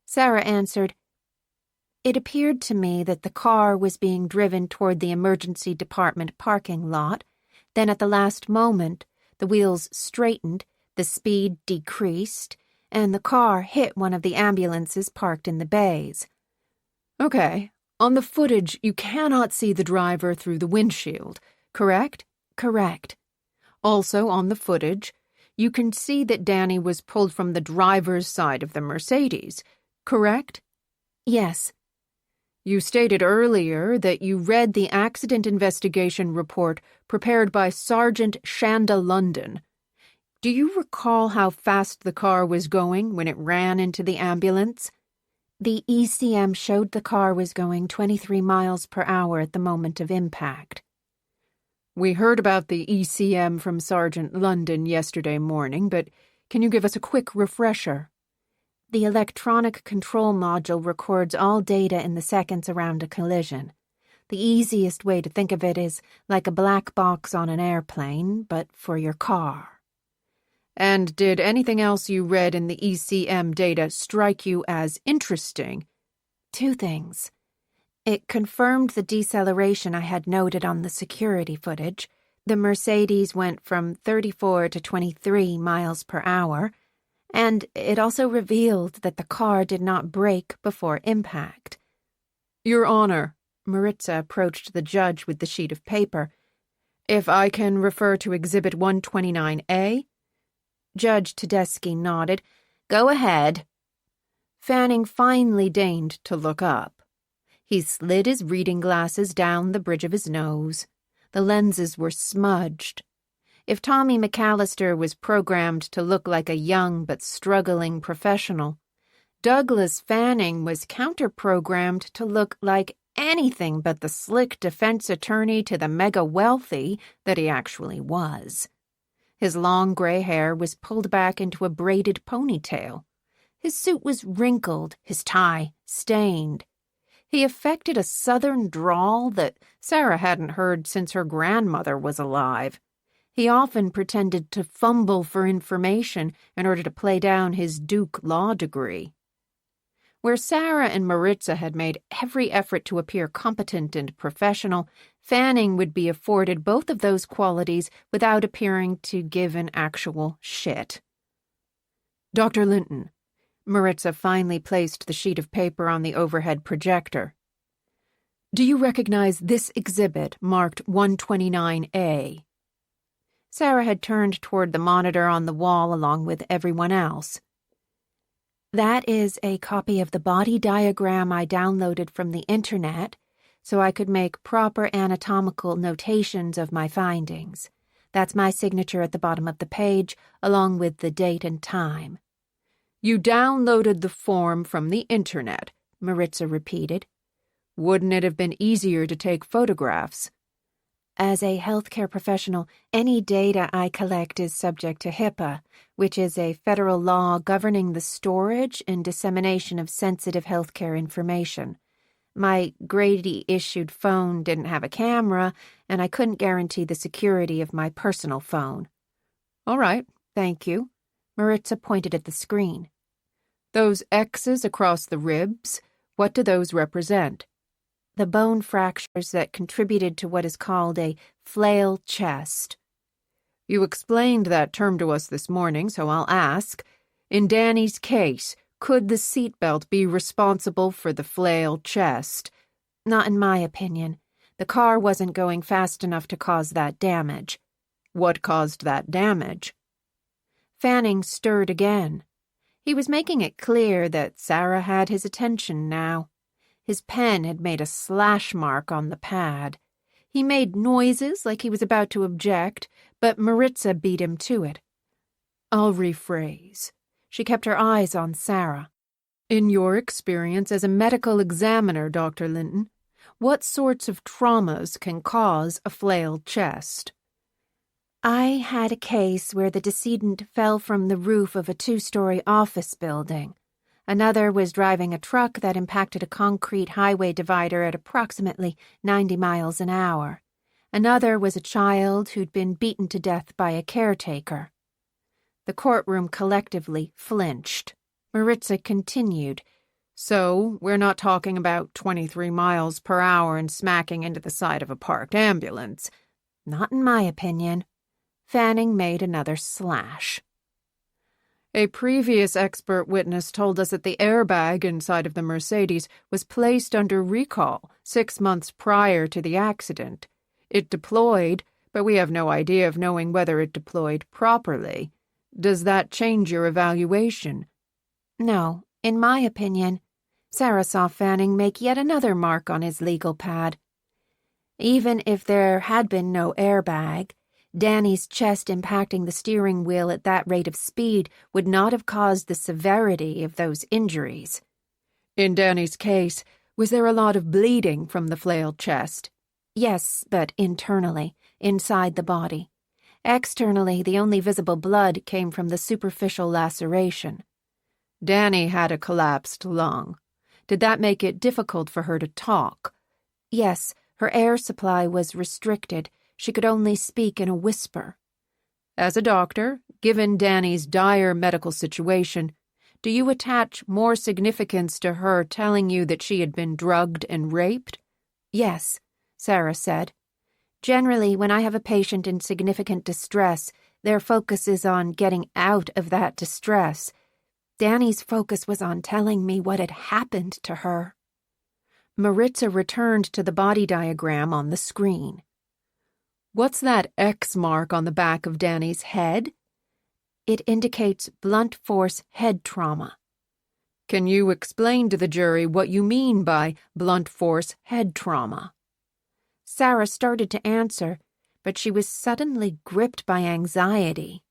Sarah answered, It appeared to me that the car was being driven toward the emergency department parking lot. Then at the last moment, the wheels straightened, the speed decreased, and the car hit one of the ambulances parked in the bays. Okay, on the footage you cannot see the driver through the windshield, correct? Correct. Also on the footage, you can see that Danny was pulled from the driver's side of the Mercedes, correct? Yes. You stated earlier that you read the accident investigation report prepared by Sergeant Shanda London. Do you recall how fast the car was going when it ran into the ambulance? The ECM showed the car was going 23 miles per hour at the moment of impact. We heard about the ECM from Sergeant London yesterday morning, but can you give us a quick refresher? The electronic control module records all data in the seconds around a collision. The easiest way to think of it is like a black box on an airplane, but for your car. And did anything else you read in the ECM data strike you as interesting? 2 things. It confirmed the deceleration I had noted on the security footage. The Mercedes went from 34 to 23 miles per hour, and it also revealed that the car did not brake before impact. Your Honor, Maritza approached the judge with the sheet of paper. If I can refer to Exhibit 129A? Judge Tedeschi nodded. Go ahead. Fanning finally deigned to look up. He slid his reading glasses down the bridge of his nose. The lenses were smudged. If Tommy McAllister was programmed to look like a young but struggling professional, Douglas Fanning was counter-programmed to look like anything but the slick defense attorney to the mega-wealthy that he actually was. His long gray hair was pulled back into a braided ponytail. His suit was wrinkled, his tie stained. He affected a southern drawl that Sarah hadn't heard since her grandmother was alive. He often pretended to fumble for information in order to play down his Duke law degree. Where Sarah and Maritza had made every effort to appear competent and professional, Fanning would be afforded both of those qualities without appearing to give an actual shit. Dr. Linton, Maritza finally placed the sheet of paper on the overhead projector. Do you recognize this exhibit marked 129A? Sarah had turned toward the monitor on the wall along with everyone else. That is a copy of the body diagram I downloaded from the internet so I could make proper anatomical notations of my findings. That's my signature at the bottom of the page, along with the date and time. You downloaded the form from the internet, Maritza repeated. Wouldn't it have been easier to take photographs? As a healthcare professional, any data I collect is subject to HIPAA, which is a federal law governing the storage and dissemination of sensitive healthcare information. My Grady-issued phone didn't have a camera, and I couldn't guarantee the security of my personal phone. All right, thank you. Maritza pointed at the screen. Those X's across the ribs, what do those represent? The bone fractures that contributed to what is called a flail chest. You explained that term to us this morning, so I'll ask. In Danny's case, could the seatbelt be responsible for the flail chest? Not in my opinion. The car wasn't going fast enough to cause that damage. What caused that damage? Fanning stirred again. He was making it clear that Sarah had his attention now. His pen had made a slash mark on the pad. He made noises like he was about to object, but Maritza beat him to it. I'll rephrase. She kept her eyes on Sarah. In your experience as a medical examiner, Dr. Linton, what sorts of traumas can cause a flail chest? I had a case where the decedent fell from the roof of a 2-story office building. Another was driving a truck that impacted a concrete highway divider at approximately 90 miles an hour. Another was a child who'd been beaten to death by a caretaker. The courtroom collectively flinched. Maritza continued. So, we're not talking about 23 miles per hour and smacking into the side of a parked ambulance. Not in my opinion. Fanning made another slash. A previous expert witness told us that the airbag inside of the Mercedes was placed under recall 6 months prior to the accident. It deployed, but we have no idea of knowing whether it deployed properly. Does that change your evaluation? No, in my opinion. Sarah saw Fanning make yet another mark on his legal pad. Even if there had been no airbag, Danny's chest impacting the steering wheel at that rate of speed would not have caused the severity of those injuries. In Danny's case, was there a lot of bleeding from the flailed chest? Yes, but internally, inside the body. Externally, the only visible blood came from the superficial laceration. Danny had a collapsed lung. Did that make it difficult for her to talk? Yes, her air supply was restricted. She could only speak in a whisper. As a doctor, given Danny's dire medical situation, do you attach more significance to her telling you that she had been drugged and raped? Yes, Sarah said. Generally, when I have a patient in significant distress, their focus is on getting out of that distress. Danny's focus was on telling me what had happened to her. Maritza returned to the body diagram on the screen. What's that X mark on the back of Danny's head? It indicates blunt force head trauma. Can you explain to the jury what you mean by blunt force head trauma? Sarah started to answer, but she was suddenly gripped by anxiety.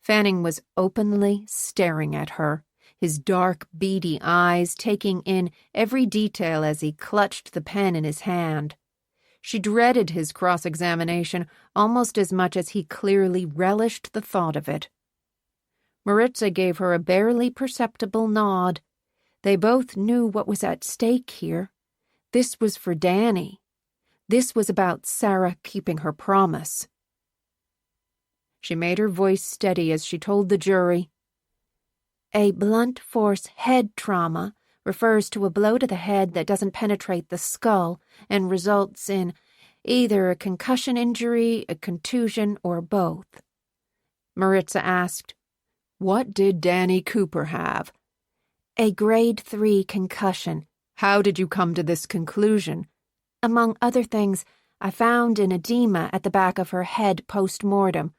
Fanning was openly staring at her, his dark, beady eyes taking in every detail as he clutched the pen in his hand. She dreaded his cross-examination almost as much as he clearly relished the thought of it. Maritza gave her a barely perceptible nod. They both knew what was at stake here. This was for Danny. This was about Sarah keeping her promise. She made her voice steady as she told the jury, A blunt force head trauma refers to a blow to the head that doesn't penetrate the skull and results in either a concussion injury, a contusion, or both. Maritza asked, What did Danny Cooper have? A grade 3 concussion. How did you come to this conclusion? Among other things, I found an edema at the back of her head post-mortem.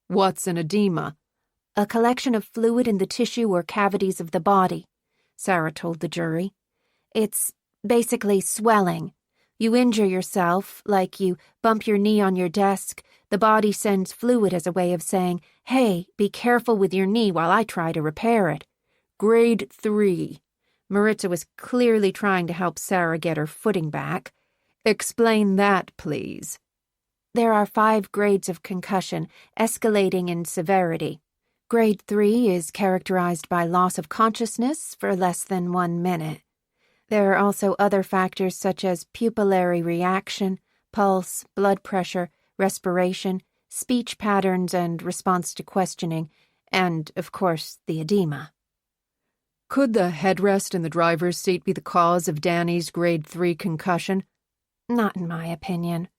What's an edema? A collection of fluid in the tissue or cavities of the body, Sarah told the jury. It's basically swelling. You injure yourself, like you bump your knee on your desk. The body sends fluid as a way of saying, hey, be careful with your knee while I try to repair it. Grade 3. Maritza was clearly trying to help Sarah get her footing back. Explain that, please. There are 5 grades of concussion, escalating in severity. Grade 3 is characterized by loss of consciousness for less than 1 minute. There are also other factors such as pupillary reaction, pulse, blood pressure, respiration, speech patterns and response to questioning, and, of course, the edema. Could the headrest in the driver's seat be the cause of Danny's grade 3 concussion? Not in my opinion.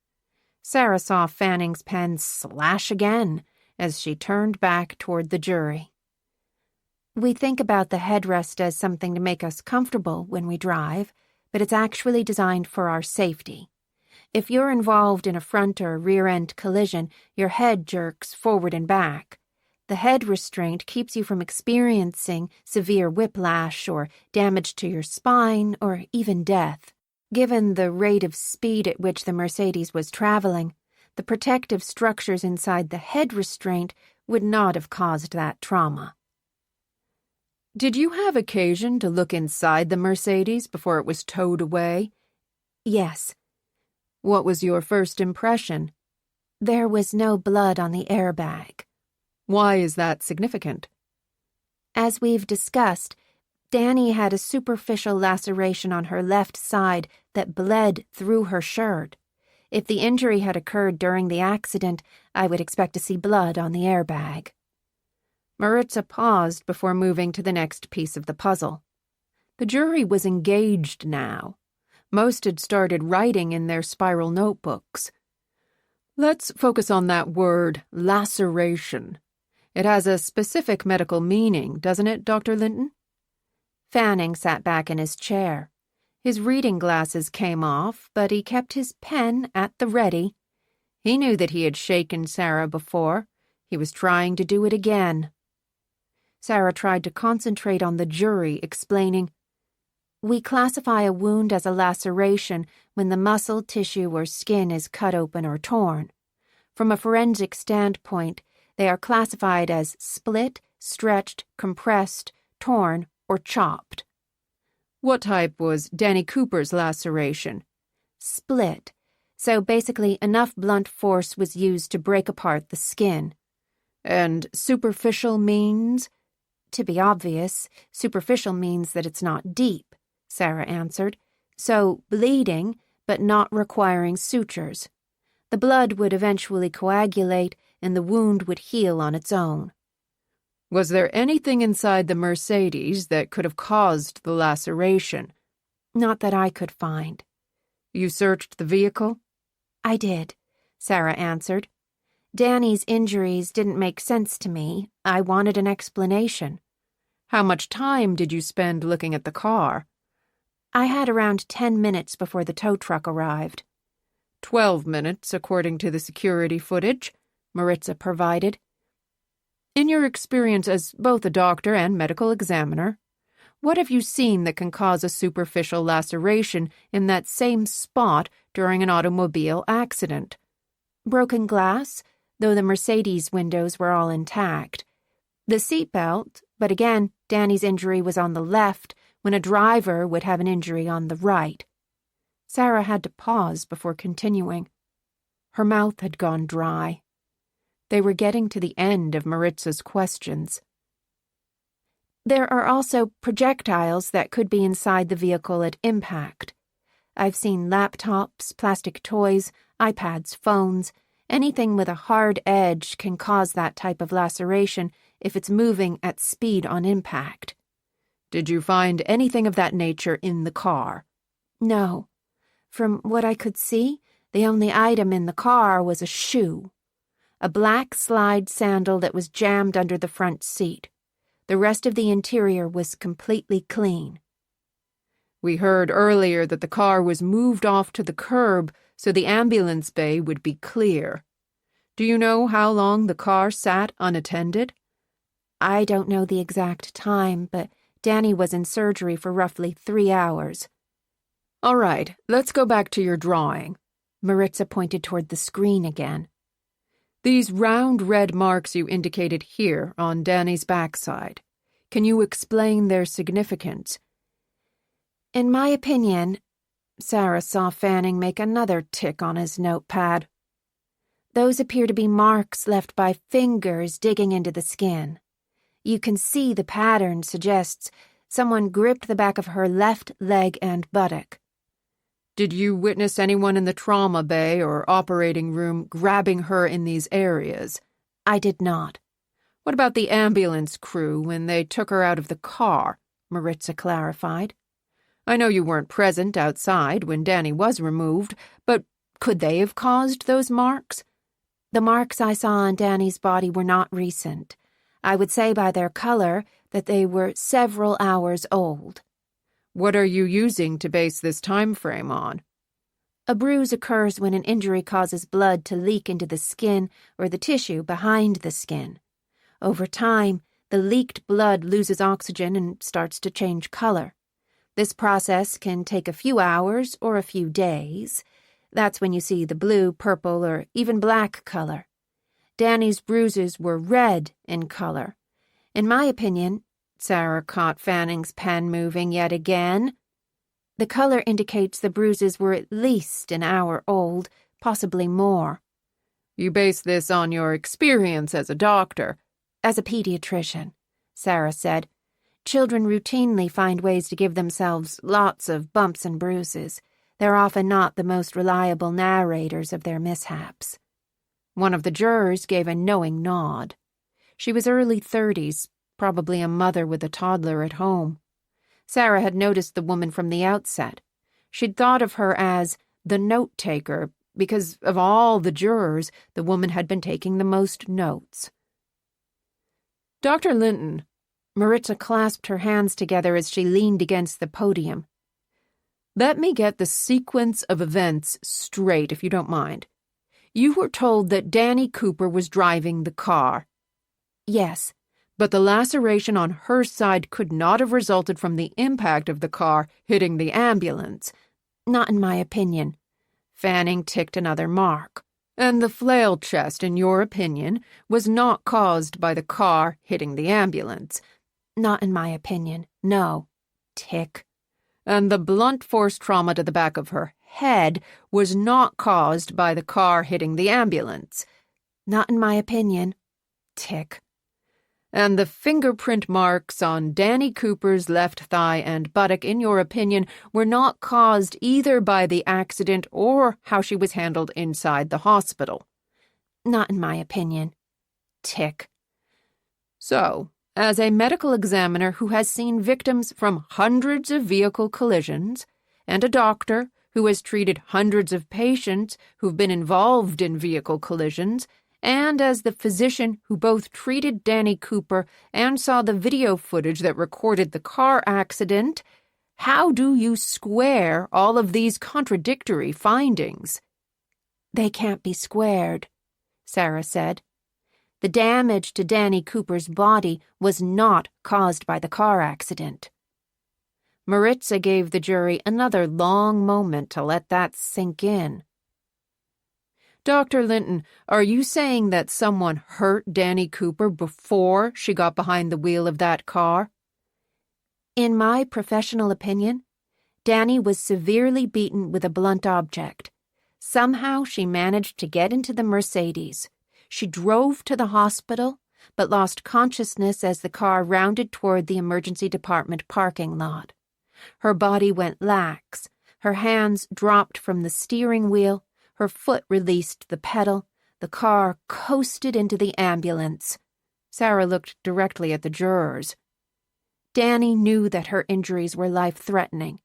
Sarah saw Fanning's pen slash again as she turned back toward the jury. We think about the headrest as something to make us comfortable when we drive, but it's actually designed for our safety. If you're involved in a front or rear-end collision, your head jerks forward and back. The head restraint keeps you from experiencing severe whiplash or damage to your spine or even death. Given the rate of speed at which the Mercedes was traveling, the protective structures inside the head restraint would not have caused that trauma. Did you have occasion to look inside the Mercedes before it was towed away? Yes. What was your first impression? There was no blood on the airbag. Why is that significant? As we've discussed, Danny had a superficial laceration on her left side that bled through her shirt. If the injury had occurred during the accident, I would expect to see blood on the airbag. Maritza paused before moving to the next piece of the puzzle. The jury was engaged now. Most had started writing in their spiral notebooks. Let's focus on that word, laceration. It has a specific medical meaning, doesn't it, Dr. Linton? Fanning sat back in his chair. His reading glasses came off, but he kept his pen at the ready. He knew that he had shaken Sarah before. He was trying to do it again. Sarah tried to concentrate on the jury, explaining, "We classify a wound as a laceration when the muscle, tissue, or skin is cut open or torn. From a forensic standpoint, they are classified as split, stretched, compressed, torn, or chopped." What type was Danny Cooper's laceration? Split. So basically enough blunt force was used to break apart the skin. And superficial means? To be obvious, superficial means that it's not deep, Sarah answered. So bleeding, but not requiring sutures. The blood would eventually coagulate and the wound would heal on its own. Was there anything inside the Mercedes that could have caused the laceration? Not that I could find. You searched the vehicle? I did, Sarah answered. Danny's injuries didn't make sense to me. I wanted an explanation. How much time did you spend looking at the car? I had around 10 minutes before the tow truck arrived. 12 minutes, according to the security footage, Maritza provided. In your experience as both a doctor and medical examiner, what have you seen that can cause a superficial laceration in that same spot during an automobile accident? Broken glass, though the Mercedes windows were all intact. The seatbelt, but again, Danny's injury was on the left when a driver would have an injury on the right. Sarah had to pause before continuing. Her mouth had gone dry. They were getting to the end of Maritza's questions. There are also projectiles that could be inside the vehicle at impact. I've seen laptops, plastic toys, iPads, phones. Anything with a hard edge can cause that type of laceration if it's moving at speed on impact. Did you find anything of that nature in the car? No. From what I could see, the only item in the car was a shoe. A black slide sandal that was jammed under the front seat. The rest of the interior was completely clean. We heard earlier that the car was moved off to the curb so the ambulance bay would be clear. Do you know how long the car sat unattended? I don't know the exact time, but Danny was in surgery for roughly 3 hours. All right, let's go back to your drawing. Maritza pointed toward the screen again. These round red marks you indicated here on Danny's backside. Can you explain their significance? In my opinion, Sarah saw Fanning make another tick on his notepad. Those appear to be marks left by fingers digging into the skin. You can see the pattern suggests someone gripped the back of her left leg and buttock. Did you witness anyone in the trauma bay or operating room grabbing her in these areas? I did not. What about the ambulance crew when they took her out of the car? Maritza clarified. I know you weren't present outside when Danny was removed, but could they have caused those marks? The marks I saw on Danny's body were not recent. I would say by their color that they were several hours old. What are you using to base this time frame on? A bruise occurs when an injury causes blood to leak into the skin or the tissue behind the skin. Over time, the leaked blood loses oxygen and starts to change color. This process can take a few hours or a few days. That's when you see the blue, purple, or even black color. Danny's bruises were red in color. In my opinion, Sarah caught Fanning's pen moving yet again. The color indicates the bruises were at least an hour old, possibly more. You base this on your experience as a doctor. As a pediatrician, Sarah said. Children routinely find ways to give themselves lots of bumps and bruises. They're often not the most reliable narrators of their mishaps. One of the jurors gave a knowing nod. She was early 30s, probably a mother with a toddler at home. Sarah had noticed the woman from the outset. She'd thought of her as the note-taker because, of all the jurors, the woman had been taking the most notes. Dr. Linton. Maritza clasped her hands together as she leaned against the podium. Let me get the sequence of events straight, if you don't mind. You were told that Danny Cooper was driving the car. Yes. But the laceration on her side could not have resulted from the impact of the car hitting the ambulance. Not in my opinion. Fanning ticked another mark. And the flail chest, in your opinion, was not caused by the car hitting the ambulance. Not in my opinion, no. Tick. And the blunt force trauma to the back of her head was not caused by the car hitting the ambulance. Not in my opinion. Tick. And the fingerprint marks on Danny Cooper's left thigh and buttock, in your opinion, were not caused either by the accident or how she was handled inside the hospital. Not in my opinion. Tick. So, as a medical examiner who has seen victims from hundreds of vehicle collisions, and a doctor who has treated hundreds of patients who've been involved in vehicle collisions, and as the physician who both treated Danny Cooper and saw the video footage that recorded the car accident, how do you square all of these contradictory findings? They can't be squared, Sarah said. The damage to Danny Cooper's body was not caused by the car accident. Maritza gave the jury another long moment to let that sink in. Dr. Linton, are you saying that someone hurt Danny Cooper before she got behind the wheel of that car? In my professional opinion, Danny was severely beaten with a blunt object. Somehow she managed to get into the Mercedes. She drove to the hospital, but lost consciousness as the car rounded toward the emergency department parking lot. Her body went lax. Her hands dropped from the steering wheel. Her foot released the pedal. The car coasted into the ambulance. Sarah looked directly at the jurors. Danny knew that her injuries were life-threatening.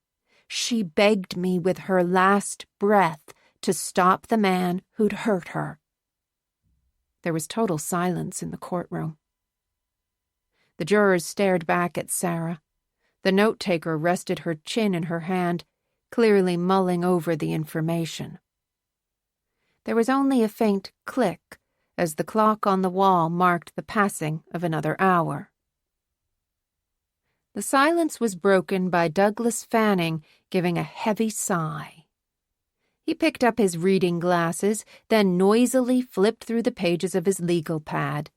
She begged me with her last breath to stop the man who'd hurt her. There was total silence in the courtroom. The jurors stared back at Sarah. The note-taker rested her chin in her hand, clearly mulling over the information. There was only a faint click as the clock on the wall marked the passing of another hour. The silence was broken by Douglas Fanning giving a heavy sigh. He picked up his reading glasses, then noisily flipped through the pages of his legal pad.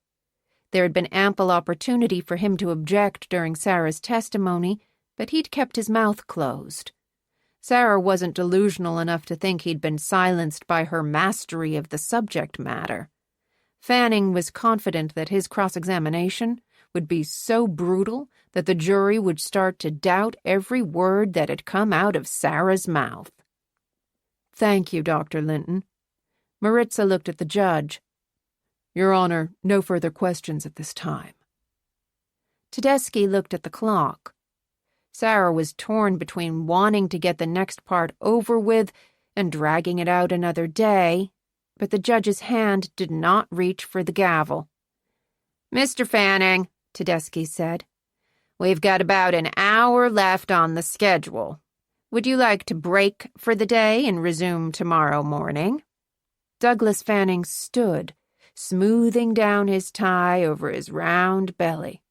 There had been ample opportunity for him to object during Sarah's testimony, but he'd kept his mouth closed. Sarah wasn't delusional enough to think he'd been silenced by her mastery of the subject matter. Fanning was confident that his cross-examination would be so brutal that the jury would start to doubt every word that had come out of Sarah's mouth. "Thank you, Dr. Linton." Maritza looked at the judge. "Your Honor, no further questions at this time." Tedeschi looked at the clock. Sarah was torn between wanting to get the next part over with and dragging it out another day, but the judge's hand did not reach for the gavel. "Mr. Fanning," Tedeschi said, "we've got about an hour left on the schedule. Would you like to break for the day and resume tomorrow morning?" Douglas Fanning stood, smoothing down his tie over his round belly.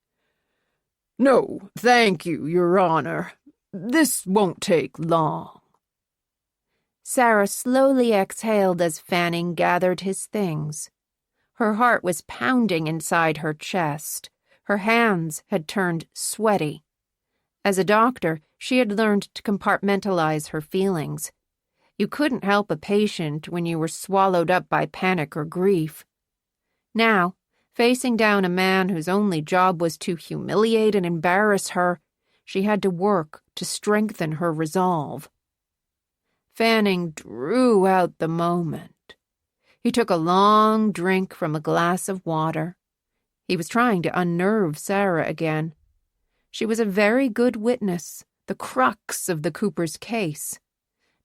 "No, thank you, Your Honor. This won't take long." Sarah slowly exhaled as Fanning gathered his things. Her heart was pounding inside her chest. Her hands had turned sweaty. As a doctor, she had learned to compartmentalize her feelings. You couldn't help a patient when you were swallowed up by panic or grief. Now, facing down a man whose only job was to humiliate and embarrass her, she had to work to strengthen her resolve. Fanning drew out the moment. He took a long drink from a glass of water. He was trying to unnerve Sarah again. She was a very good witness, the crux of the Coopers' case.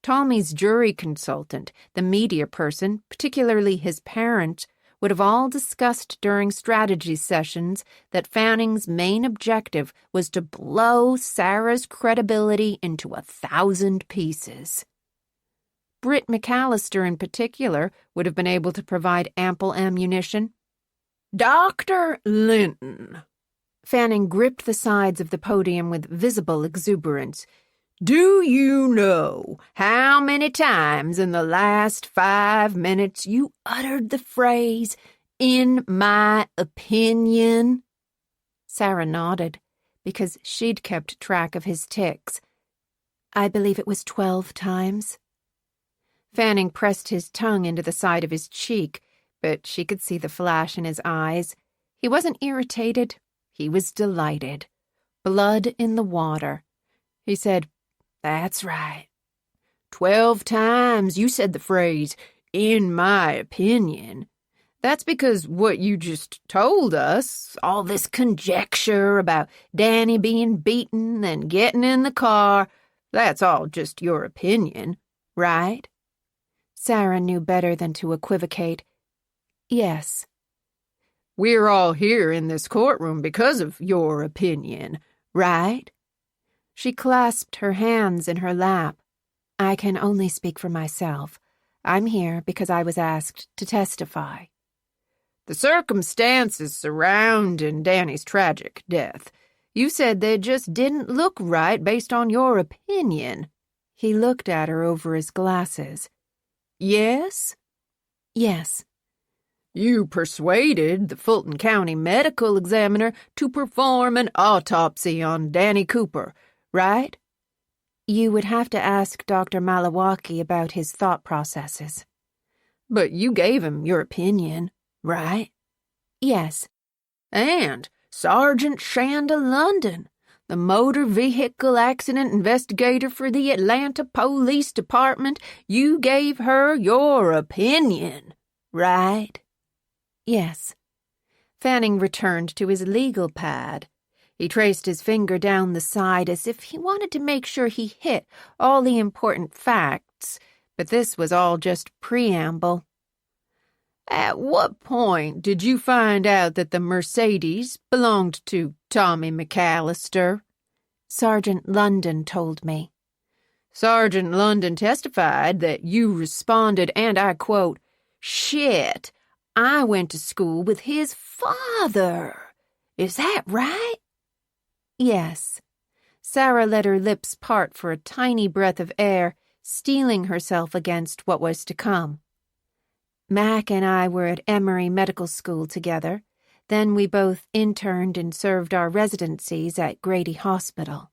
Tommy's jury consultant, the media person, particularly his parent, would have all discussed during strategy sessions that Fanning's main objective was to blow Sarah's credibility into 1,000 pieces. Britt McAllister in particular would have been able to provide ample ammunition. "Dr. Linton," Fanning gripped the sides of the podium with visible exuberance, "do you know how many times in the last 5 minutes you uttered the phrase, 'in my opinion'?" Sarah nodded, because she'd kept track of his tics. "I believe it was 12 times. Fanning pressed his tongue into the side of his cheek, but she could see the flash in his eyes. He wasn't irritated. He was delighted. Blood in the water. He said, "That's right. 12 times you said the phrase, 'in my opinion.' That's because what you just told us, all this conjecture about Danny being beaten and getting in the car, that's all just your opinion, right?" Sarah knew better than to equivocate. "Yes." "We're all here in this courtroom because of your opinion, right?" She clasped her hands in her lap. "I can only speak for myself. I'm here because I was asked to testify." "The circumstances surrounding Danny's tragic death, you said they just didn't look right based on your opinion." He looked at her over his glasses. "Yes?" "Yes." "You persuaded the Fulton County medical examiner to perform an autopsy on Danny Cooper, right?" "You would have to ask Dr. Malawaki about his thought processes." "But you gave him your opinion, right?" "Yes." "And Sergeant Shanda London, the motor vehicle accident investigator for the Atlanta Police Department, you gave her your opinion, right?" "Yes." Fanning returned to his legal pad. He traced his finger down the side as if he wanted to make sure he hit all the important facts, but this was all just preamble. "At what point did you find out that the Mercedes belonged to Tommy McAllister?" "Sergeant London told me." "Sergeant London testified that you responded, and I quote, 'Shit, I went to school with his father.' Is that right?" "Yes." Sarah let her lips part for a tiny breath of air, steeling herself against what was to come. "Mac and I were at Emory Medical School together. Then we both interned and served our residencies at Grady Hospital."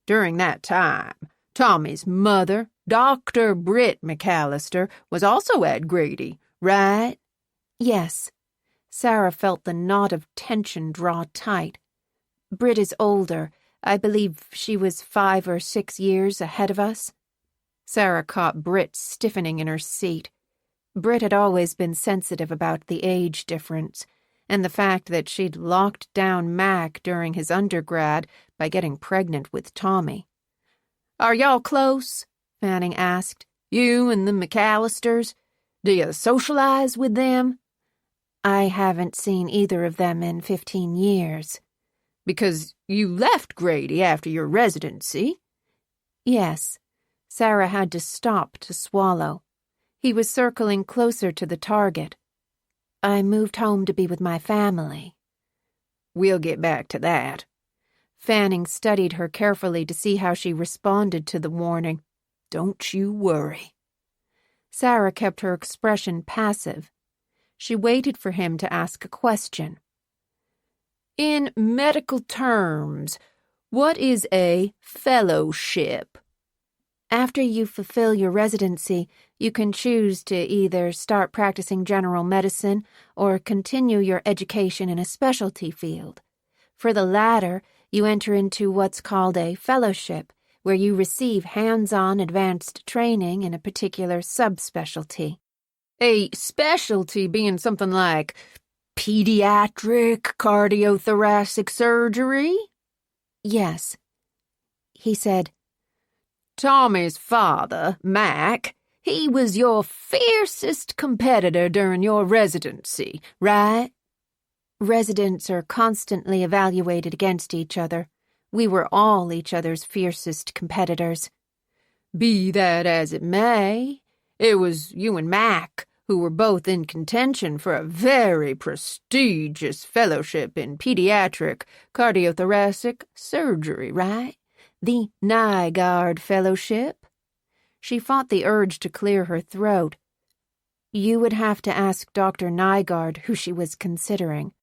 "During that time, Tommy's mother, Dr. Britt McAllister, was also at Grady, right? Yes. Sarah felt the knot of tension draw tight. Britt is older. I believe she was 5 or 6 years ahead of us. Sarah caught Britt stiffening in her seat. Britt had always been sensitive about the age difference, and the fact that she'd locked down Mac during his undergrad by getting pregnant with Tommy. "Are y'all close?" Fanning asked. "You and the McAllisters? Do you socialize with them?" "I haven't seen either of them in 15 years. "Because you left Grady after your residency?" "Yes." Sarah had to stop to swallow. He was circling closer to the target. "I moved home to be with my family." "We'll get back to that." Fanning studied her carefully to see how she responded to the warning. "Don't you worry." Sarah kept her expression passive. She waited for him to ask a question. "In medical terms, what is a fellowship?" "After you fulfill your residency, you can choose to either start practicing general medicine or continue your education in a specialty field. For the latter, you enter into what's called a fellowship, where you receive hands-on advanced training in a particular subspecialty." A specialty being something like pediatric cardiothoracic surgery? "Yes." He said, "Tommy's father, Mac, he was your fiercest competitor during your residency, right?" "Residents are constantly evaluated against each other. We were all each other's fiercest competitors." "Be that as it may, it was you and Mac who were both in contention for a very prestigious fellowship in pediatric cardiothoracic surgery, right? The Nygaard Fellowship?" She fought the urge to clear her throat. "You would have to ask Dr. Nygaard who she was considering."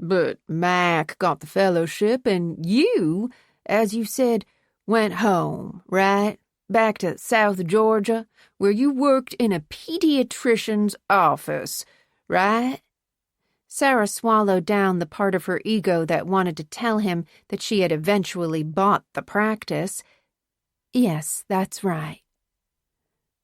"But Mac got the fellowship, and you, as you said, went home, right? Back to South Georgia, where you worked in a pediatrician's office, right?" Sarah swallowed down the part of her ego that wanted to tell him that she had eventually bought the practice. "Yes, that's right."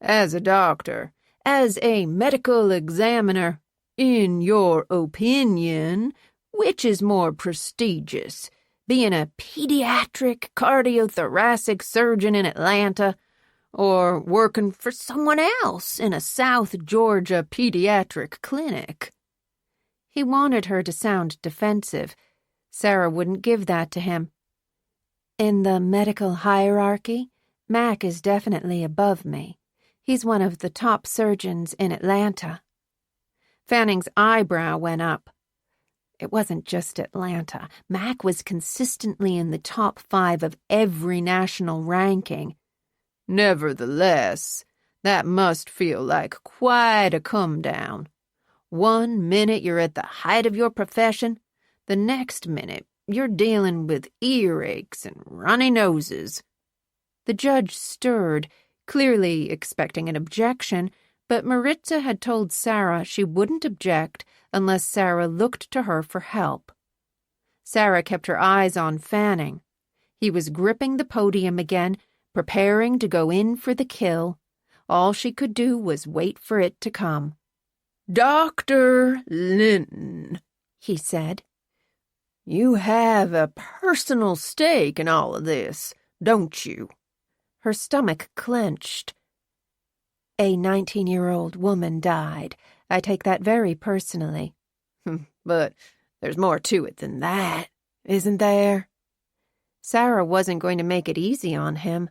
"As a doctor, as a medical examiner, in your opinion, which is more prestigious, being a pediatric cardiothoracic surgeon in Atlanta, or working for someone else in a South Georgia pediatric clinic?" He wanted her to sound defensive. Sarah wouldn't give that to him. "In the medical hierarchy, Mac is definitely above me. He's one of the top surgeons in Atlanta." Fanning's eyebrow went up. It wasn't just Atlanta. Mac was consistently in the top 5 of every national ranking. "Nevertheless, that must feel like quite a come-down. 1 minute you're at the height of your profession, the next minute you're dealing with earaches and runny noses." The judge stirred, clearly expecting an objection, but Maritza had told Sarah she wouldn't object unless Sarah looked to her for help. Sarah kept her eyes on Fanning. He was gripping the podium again, preparing to go in for the kill. All she could do was wait for it to come. "Dr. Linton," he said, "you have a personal stake in all of this, don't you?" Her stomach clenched. "A 19-year-old woman died. I take that very personally." "But there's more to it than that, isn't there?" Sarah wasn't going to make it easy on him.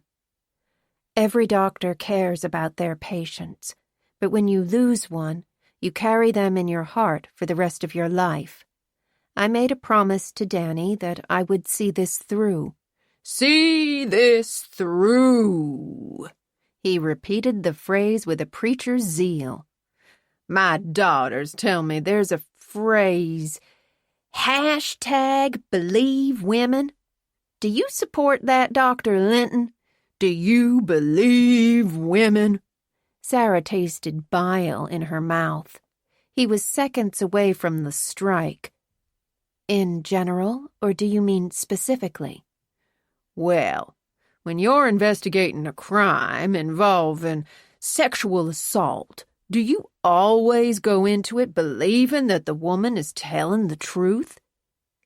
"Every doctor cares about their patients, but when you lose one, you carry them in your heart for the rest of your life. I made a promise to Danny that I would see this through." "See this through." He repeated the phrase with a preacher's zeal. "My daughters tell me there's a phrase, #BelieveWomen. Do you support that, Dr. Linton? Do you believe women?" Sarah tasted bile in her mouth. He was seconds away from the strike. In general, or do you mean specifically? Well, when you're investigating a crime involving sexual assault, do you always go into it believing that the woman is telling the truth?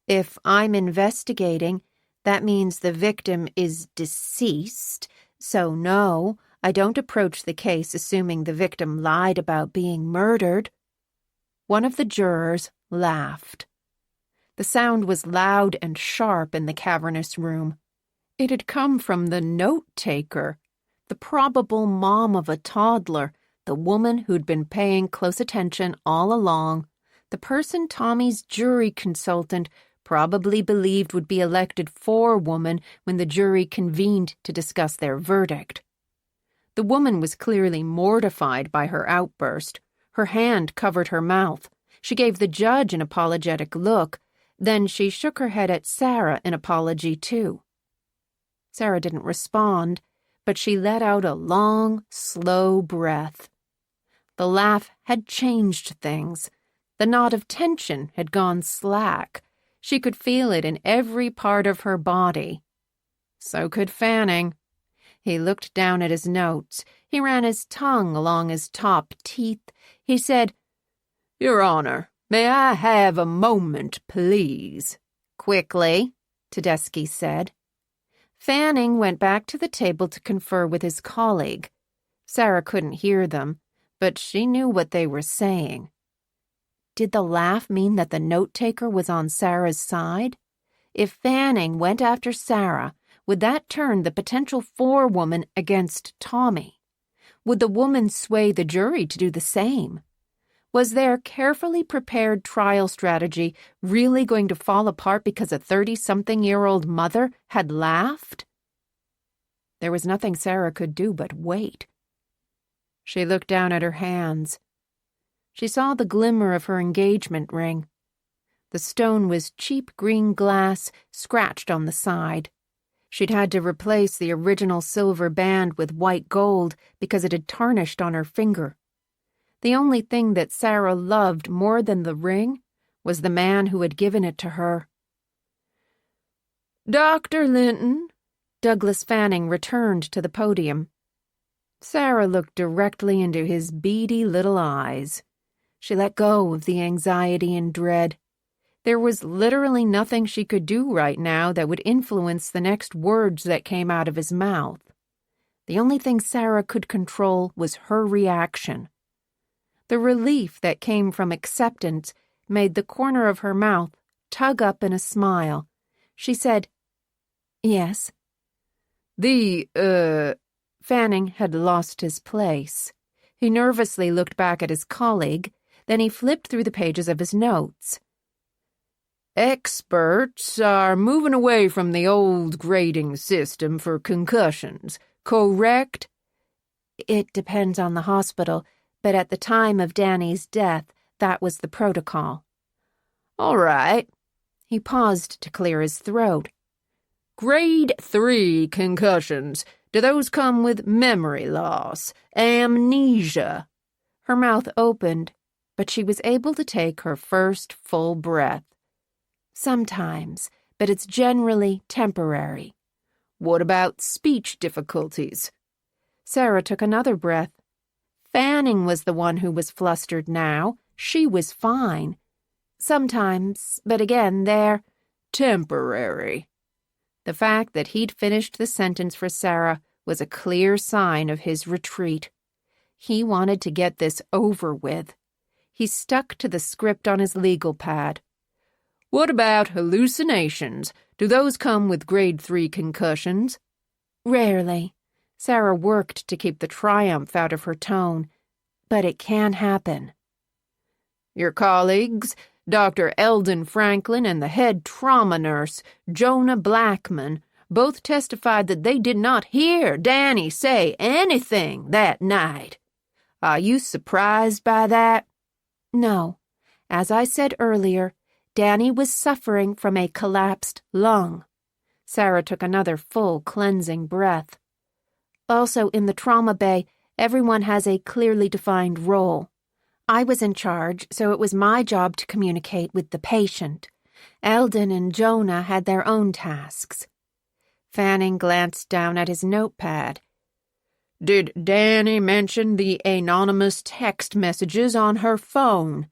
If I'm investigating, that means the victim is deceased, so no, I don't approach the case assuming the victim lied about being murdered. One of the jurors laughed. The sound was loud and sharp in the cavernous room. It had come from the note-taker, the probable mom of a toddler, the woman who'd been paying close attention all along, the person Tommy's jury consultant probably believed would be elected forewoman when the jury convened to discuss their verdict. The woman was clearly mortified by her outburst. Her hand covered her mouth. She gave the judge an apologetic look. Then she shook her head at Sarah in apology, too. Sarah didn't respond, but she let out a long, slow breath. The laugh had changed things. The knot of tension had gone slack. She could feel it in every part of her body. So could Fanning. He looked down at his notes. He ran his tongue along his top teeth. He said, "Your Honor, may I have a moment, please?" "Quickly," Tedeschi said. Fanning went back to the table to confer with his colleague. Sarah couldn't hear them, but she knew what they were saying. Did the laugh mean that the note-taker was on Sarah's side? If Fanning went after Sarah, would that turn the potential forewoman against Tommy? Would the woman sway the jury to do the same? Was their carefully prepared trial strategy really going to fall apart because a 30-something-year-old mother had laughed? There was nothing Sarah could do but wait. She looked down at her hands. She saw the glimmer of her engagement ring. The stone was cheap green glass, scratched on the side. She'd had to replace the original silver band with white gold because it had tarnished on her finger. The only thing that Sarah loved more than the ring was the man who had given it to her. "Dr. Linton," Douglas Fanning returned to the podium. Sarah looked directly into his beady little eyes. She let go of the anxiety and dread. There was literally nothing she could do right now that would influence the next words that came out of his mouth. The only thing Sarah could control was her reaction. The relief that came from acceptance made the corner of her mouth tug up in a smile. She said, "Yes." Fanning had lost his place. He nervously looked back at his colleague, then he flipped through the pages of his notes. "Experts are moving away from the old grading system for concussions, correct?" "It depends on the hospital, but at the time of Danny's death, that was the protocol." "All right." He paused to clear his throat. "Grade 3 concussions. Do those come with memory loss, amnesia?" Her mouth opened, but she was able to take her first full breath. "Sometimes, but it's generally temporary." "What about speech difficulties?" Sarah took another breath. Fanning was the one who was flustered now. She was fine. "Sometimes, but again, they're temporary." The fact that he'd finished the sentence for Sarah was a clear sign of his retreat. He wanted to get this over with. He stuck to the script on his legal pad. "What about hallucinations? Do those come with grade 3 concussions?" "Rarely." Sarah worked to keep the triumph out of her tone. "But it can happen." "Your colleagues, Dr. Eldon Franklin and the head trauma nurse, Jonah Blackman, both testified that they did not hear Danny say anything that night. Are you surprised by that?" "No. As I said earlier, Danny was suffering from a collapsed lung." Sarah took another full, cleansing breath. Also, in the trauma bay, everyone has a clearly defined role. I was in charge, so it was my job to communicate with the patient. Eldon and Jonah had their own tasks. Fanning glanced down at his notepad. Did Danny mention the anonymous text messages on her phone?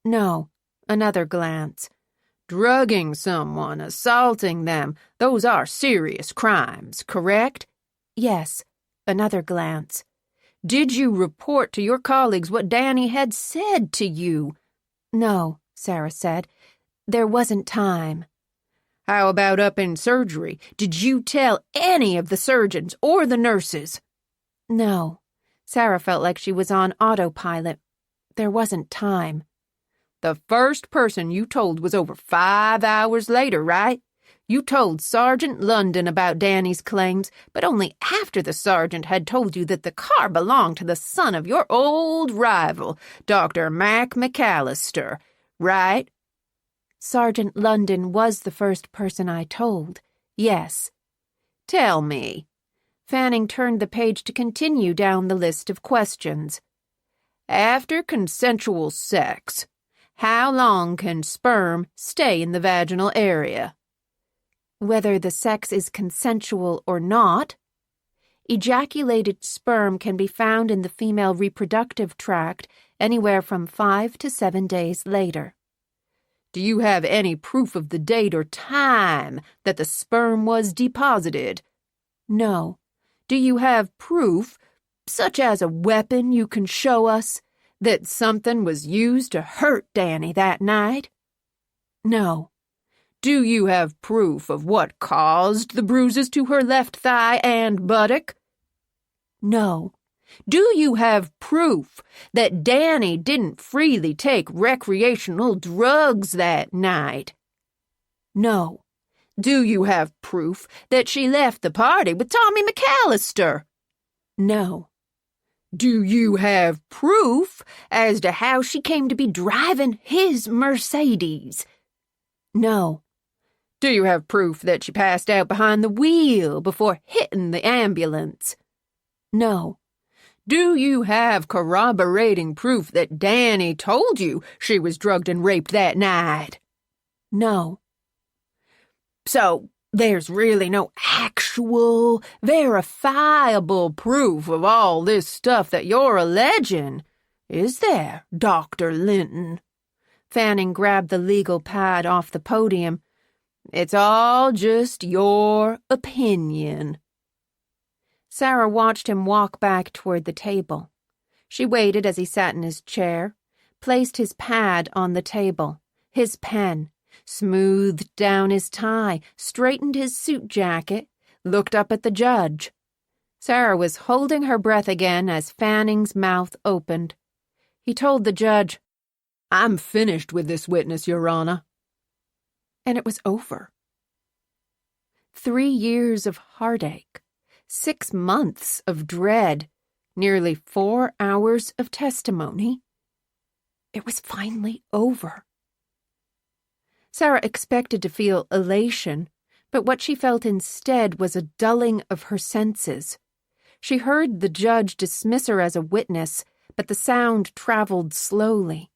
No. Another glance. Drugging someone, assaulting them, those are serious crimes, correct? Yes. Another glance. Did you report to your colleagues what Danny had said to you? No, Sarah said. There wasn't time. How about up in surgery? Did you tell any of the surgeons or the nurses? No. Sarah felt like she was on autopilot. There wasn't time. The first person you told was over 5 hours later, right? You told Sergeant London about Danny's claims, but only after the sergeant had told you that the car belonged to the son of your old rival, Dr. Mac McAllister, right? Sergeant London was the first person I told. Yes. Tell me. Fanning turned the page to continue down the list of questions. After consensual sex, how long can sperm stay in the vaginal area? Whether the sex is consensual or not. Ejaculated sperm can be found in the female reproductive tract anywhere from 5 to 7 days later. Do you have any proof of the date or time that the sperm was deposited? No. Do you have proof, such as a weapon you can show us, that something was used to hurt Danny that night? No. Do you have proof of what caused the bruises to her left thigh and buttock? No. Do you have proof that Danny didn't freely take recreational drugs that night? No. Do you have proof that she left the party with Tommy McAllister? No. Do you have proof as to how she came to be driving his Mercedes? No. Do you have proof that she passed out behind the wheel before hitting the ambulance? No. Do you have corroborating proof that Danny told you she was drugged and raped that night? No. So, there's really no actual, verifiable proof of all this stuff that you're alleging, is there, Dr. Linton? Fanning grabbed the legal pad off the podium. It's all just your opinion. Sarah watched him walk back toward the table. She waited as he sat in his chair, placed his pad on the table, his pen, smoothed down his tie, straightened his suit jacket, looked up at the judge. Sarah was holding her breath again as Fanning's mouth opened. He told the judge, "I'm finished with this witness, Your Honor." And it was over. 3 years of heartache, 6 months of dread, nearly 4 hours of testimony. It was finally over. Sarah expected to feel elation, but what she felt instead was a dulling of her senses. She heard the judge dismiss her as a witness, but the sound traveled slowly.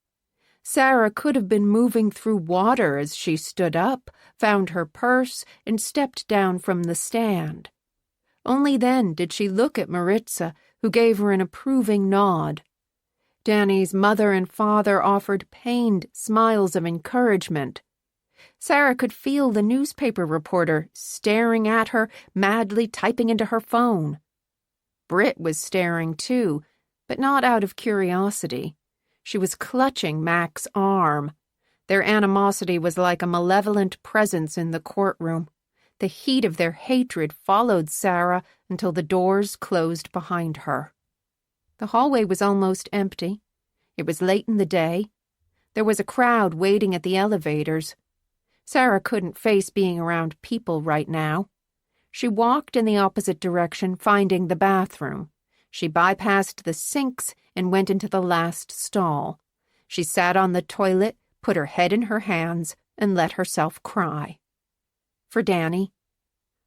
Sarah could have been moving through water as she stood up, found her purse, and stepped down from the stand. Only then did she look at Maritza, who gave her an approving nod. Danny's mother and father offered pained smiles of encouragement. Sarah could feel the newspaper reporter staring at her, madly typing into her phone. Britt was staring too, but not out of curiosity. She was clutching Mac's arm. Their animosity was like a malevolent presence in the courtroom. The heat of their hatred followed Sarah until the doors closed behind her. The hallway was almost empty. It was late in the day. There was a crowd waiting at the elevators. Sarah couldn't face being around people right now. She walked in the opposite direction, finding the bathroom. She bypassed the sinks and went into the last stall. She sat on the toilet, put her head in her hands, and let herself cry. For Danny.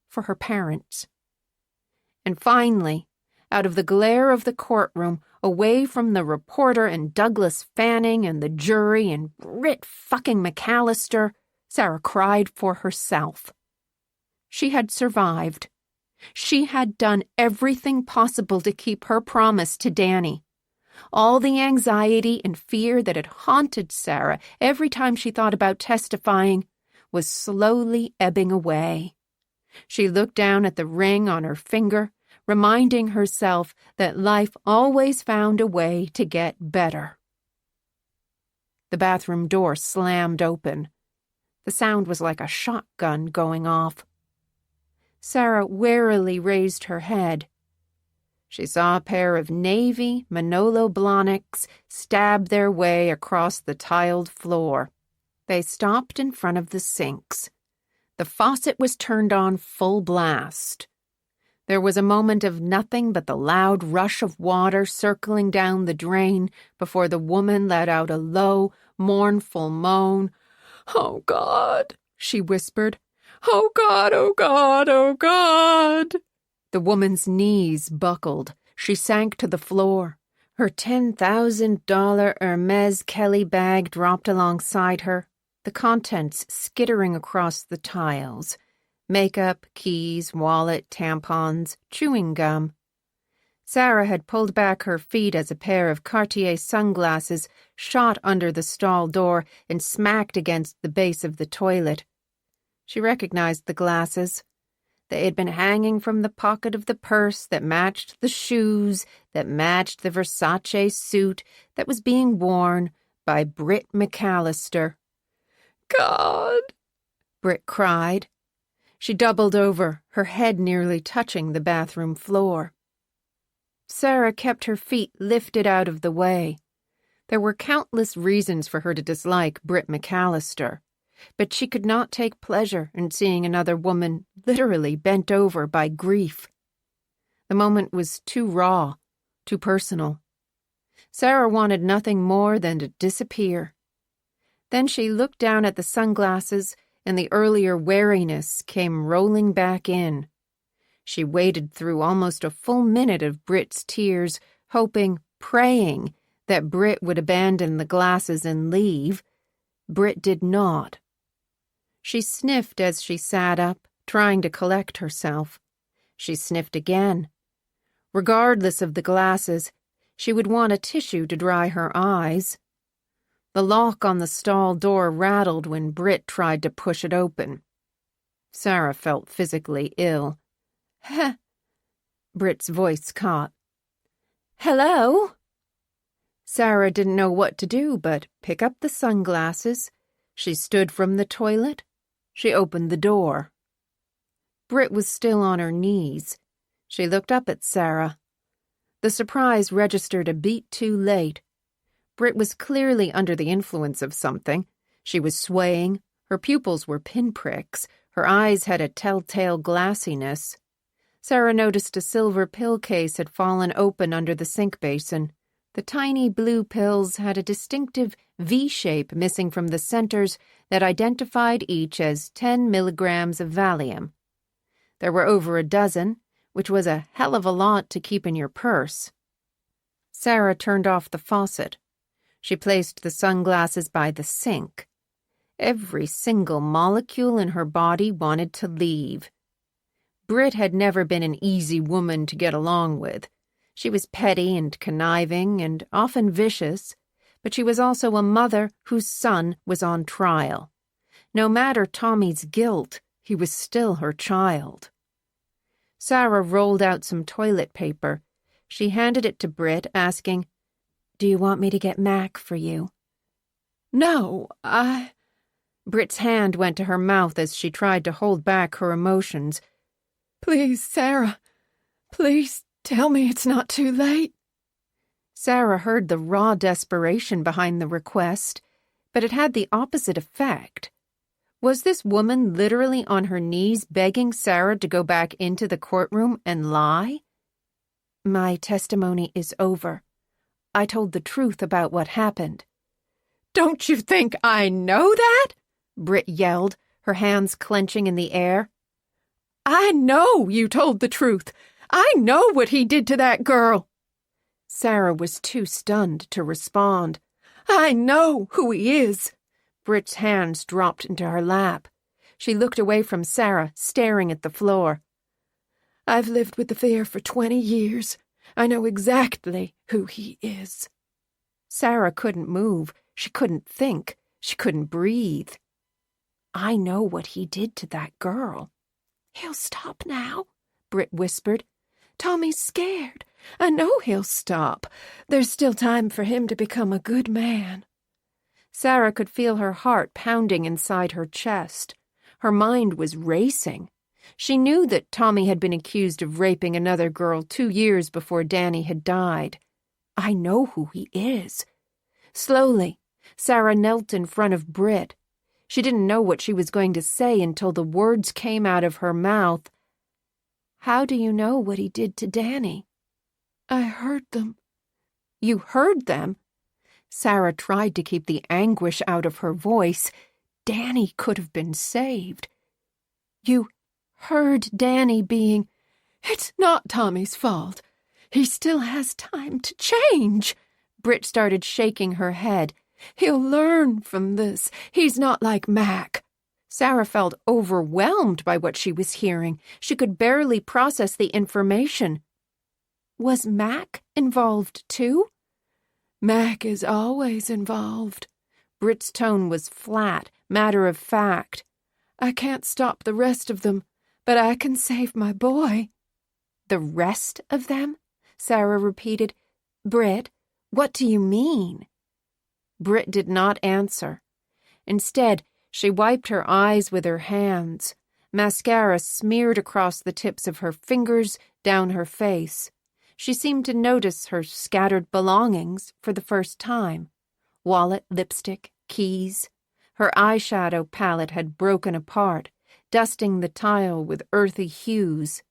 For her parents. And finally, out of the glare of the courtroom, away from the reporter and Douglas Fanning and the jury and Britt fucking McAllister, Sarah cried for herself. She had survived. She had done everything possible to keep her promise to Danny. All the anxiety and fear that had haunted Sarah every time she thought about testifying was slowly ebbing away. She looked down at the ring on her finger, reminding herself that life always found a way to get better. The bathroom door slammed open. The sound was like a shotgun going off. Sarah warily raised her head. She saw a pair of navy Manolo Blahniks stab their way across the tiled floor. They stopped in front of the sinks. The faucet was turned on full blast. There was a moment of nothing but the loud rush of water circling down the drain before the woman let out a low, mournful moan. "Oh, God," she whispered. "Oh, God, oh, God, oh, God." The woman's knees buckled. She sank to the floor. Her $10,000 Hermes Kelly bag dropped alongside her, the contents skittering across the tiles. Makeup, keys, wallet, tampons, chewing gum. Sarah had pulled back her feet as a pair of Cartier sunglasses shot under the stall door and smacked against the base of the toilet. She recognized the glasses. They had been hanging from the pocket of the purse that matched the shoes, that matched the Versace suit that was being worn by Britt McAllister. "God," Britt cried. She doubled over, her head nearly touching the bathroom floor. Sarah kept her feet lifted out of the way. There were countless reasons for her to dislike Britt McAllister, but she could not take pleasure in seeing another woman literally bent over by grief. The moment was too raw, too personal. Sarah wanted nothing more than to disappear. Then she looked down at the sunglasses, and the earlier wariness came rolling back in. She waded through almost a full minute of Britt's tears, hoping, praying, that Britt would abandon the glasses and leave. Britt did not. She sniffed as she sat up, trying to collect herself. She sniffed again. Regardless of the glasses, she would want a tissue to dry her eyes. The lock on the stall door rattled when Britt tried to push it open. Sarah felt physically ill. "Heh," Britt's voice caught. "Hello?" Sarah didn't know what to do but pick up the sunglasses. She stood from the toilet. She opened the door. Britt was still on her knees. She looked up at Sarah. The surprise registered a beat too late. Britt was clearly under the influence of something. She was swaying. Her pupils were pinpricks. Her eyes had a telltale glassiness. Sarah noticed a silver pill case had fallen open under the sink basin. The tiny blue pills had a distinctive V-shape missing from the centers that identified each as 10 milligrams of Valium. There were over a dozen, which was a hell of a lot to keep in your purse. Sarah turned off the faucet. She placed the sunglasses by the sink. Every single molecule in her body wanted to leave. Britt had never been an easy woman to get along with. She was petty and conniving and often vicious, but she was also a mother whose son was on trial. No matter Tommy's guilt, he was still her child. Sarah rolled out some toilet paper. She handed it to Britt, asking, "Do you want me to get Mac for you?" "No, Britt's hand went to her mouth as she tried to hold back her emotions. "Please, Sarah, please tell me it's not too late." Sarah heard the raw desperation behind the request, but it had the opposite effect. Was this woman literally on her knees begging Sarah to go back into the courtroom and lie? "My testimony is over. I told the truth about what happened." "Don't you think I know that?" Britt yelled, her hands clenching in the air. "I know you told the truth. I know what he did to that girl. Sarah was too stunned to respond. I know who he is. Britt's hands dropped into her lap. She looked away from Sarah, staring at the floor. I've lived with the fear for 20 years. I know exactly who he is. Sarah couldn't move. She couldn't think. She couldn't breathe. I know what he did to that girl. He'll stop now, Britt whispered. Tommy's scared. I know he'll stop. There's still time for him to become a good man. Sarah could feel her heart pounding inside her chest. Her mind was racing. She knew that Tommy had been accused of raping another girl 2 years before Danny had died. I know who he is. Slowly, Sarah knelt in front of Britt. She didn't know what she was going to say until the words came out of her mouth. How do you know what he did to Danny? I heard them. You heard them? Sarah tried to keep the anguish out of her voice. Danny could have been saved. You heard Danny being... It's not Tommy's fault. He still has time to change. Britt started shaking her head. He'll learn from this. He's not like Mac. Sarah felt overwhelmed by what she was hearing. She could barely process the information. Was Mac involved too? Mac is always involved. Britt's tone was flat, matter of fact. I can't stop the rest of them, but I can save my boy. The rest of them? Sarah repeated. Britt, what do you mean? Britt did not answer. Instead, she wiped her eyes with her hands. Mascara smeared across the tips of her fingers, down her face. She seemed to notice her scattered belongings for the first time. Wallet, lipstick, keys. Her eyeshadow palette had broken apart, dusting the tile with earthy hues.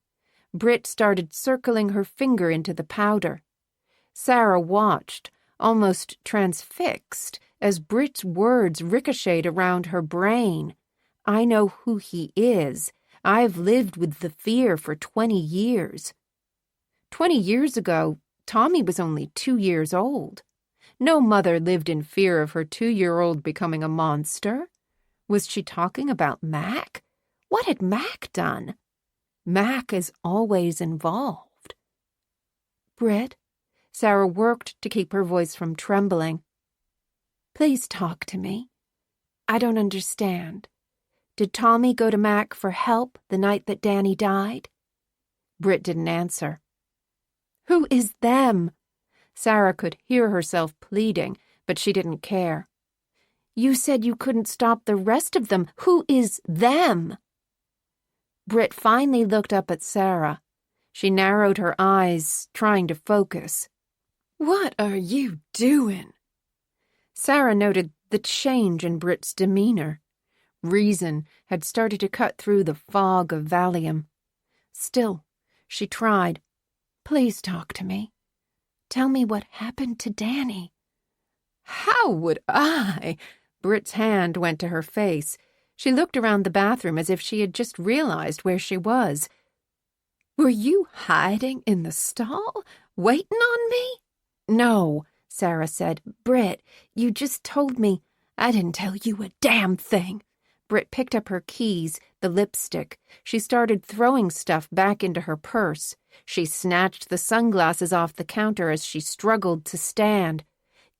Britt started circling her finger into the powder. Sarah watched, almost transfixed, as Britt's words ricocheted around her brain. I know who he is. I've lived with the fear for 20 years. 20 years ago, Tommy was only 2 years old. No mother lived in fear of her 2-year-old becoming a monster. Was she talking about Mac? What had Mac done? Mac is always involved. Britt, Sarah worked to keep her voice from trembling. Please talk to me. I don't understand. Did Tommy go to Mac for help the night that Danny died? Britt didn't answer. Who is them? Sarah could hear herself pleading, but she didn't care. You said you couldn't stop the rest of them. Who is them? Britt finally looked up at Sarah. She narrowed her eyes, trying to focus. What are you doing? Sarah noted the change in Britt's demeanor. Reason had started to cut through the fog of Valium. Still, she tried. Please talk to me. Tell me what happened to Danny. How would I? Britt's hand went to her face. She looked around the bathroom as if she had just realized where she was. Were you hiding in the stall, waiting on me? No, Sarah said. Britt, you just told me. I didn't tell you a damn thing. Britt picked up her keys, the lipstick. She started throwing stuff back into her purse. She snatched the sunglasses off the counter as she struggled to stand.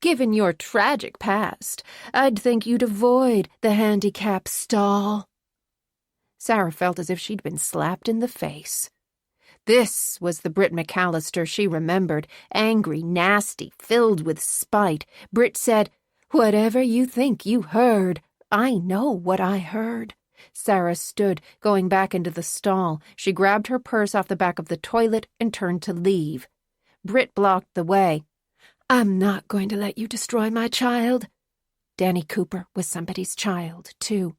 Given your tragic past, I'd think you'd avoid the handicap stall. Sarah felt as if she'd been slapped in the face. This was the Britt McAllister she remembered, angry, nasty, filled with spite. Britt said, Whatever you think you heard, I know what I heard. Sarah stood, going back into the stall. She grabbed her purse off the back of the toilet and turned to leave. Britt blocked the way. I'm not going to let you destroy my child. Danny Cooper was somebody's child, too.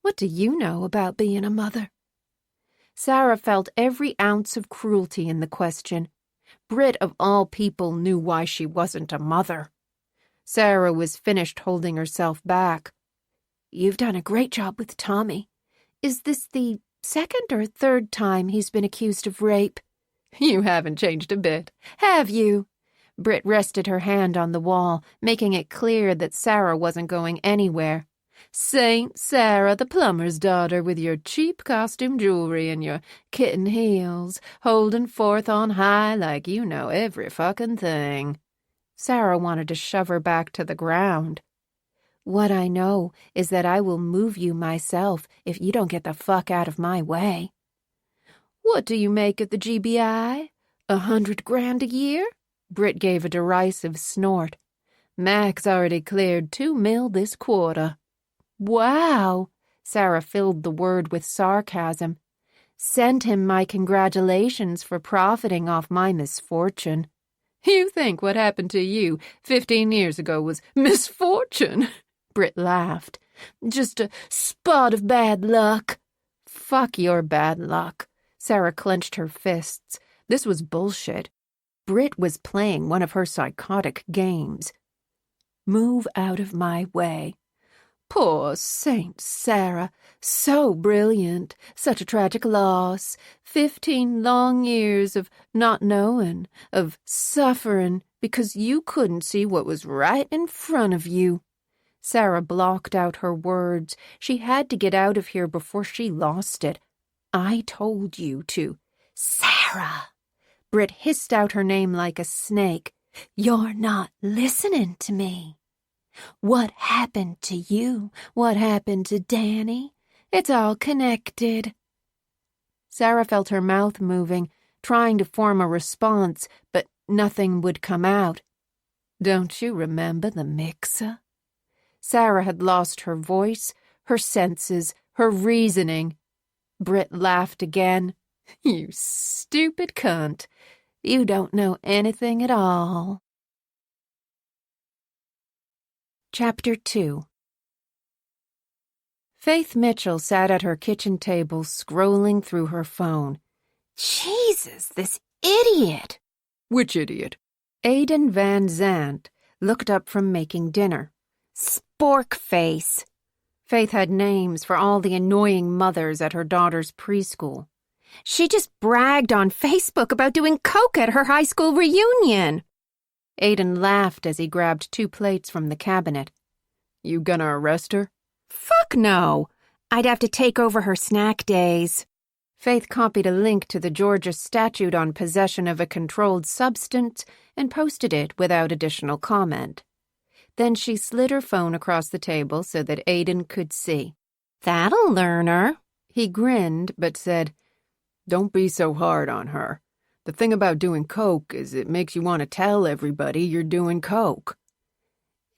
What do you know about being a mother? Sarah felt every ounce of cruelty in the question. Britt, of all people, knew why she wasn't a mother. Sarah was finished holding herself back. You've done a great job with Tommy. Is this the second or third time he's been accused of rape? You haven't changed a bit, have you? Britt rested her hand on the wall, making it clear that Sarah wasn't going anywhere. Saint Sarah, the plumber's daughter, with your cheap costume jewelry and your kitten heels, holding forth on high like you know every fucking thing. Sarah wanted to shove her back to the ground. What I know is that I will move you myself if you don't get the fuck out of my way. What do you make of the GBI? $100,000 a year? Britt gave a derisive snort. Mac's already cleared $2 million this quarter. Wow! Sarah filled the word with sarcasm. Send him my congratulations for profiting off my misfortune. You think what happened to you 15 years ago was misfortune? Britt laughed. Just a spot of bad luck. Fuck your bad luck. Sarah clenched her fists. This was bullshit. Britt was playing one of her psychotic games. Move out of my way. Poor Saint Sarah. So brilliant. Such a tragic loss. 15 long years of not knowing, of suffering, because you couldn't see what was right in front of you. Sarah blocked out her words. She had to get out of here before she lost it. I told you to. Sarah! Britt hissed out her name like a snake. You're not listening to me. What happened to you? What happened to Danny? It's all connected. Sarah felt her mouth moving, trying to form a response, but nothing would come out. Don't you remember the mixer? Sarah had lost her voice, her senses, her reasoning. Britt laughed again. You stupid cunt. You don't know anything at all. Chapter 2. Faith Mitchell sat at her kitchen table scrolling through her phone. Jesus, this idiot! Which idiot? Aiden Van Zandt looked up from making dinner. Spork face. Faith had names for all the annoying mothers at her daughter's preschool. She just bragged on Facebook about doing coke at her high school reunion. Aiden laughed as he grabbed 2 plates from the cabinet. You gonna arrest her? Fuck no. I'd have to take over her snack days. Faith copied a link to the Georgia statute on possession of a controlled substance and posted it without additional comment. Then she slid her phone across the table so that Aiden could see. That'll learn her. He grinned, but said, Don't be so hard on her. The thing about doing coke is it makes you want to tell everybody you're doing coke.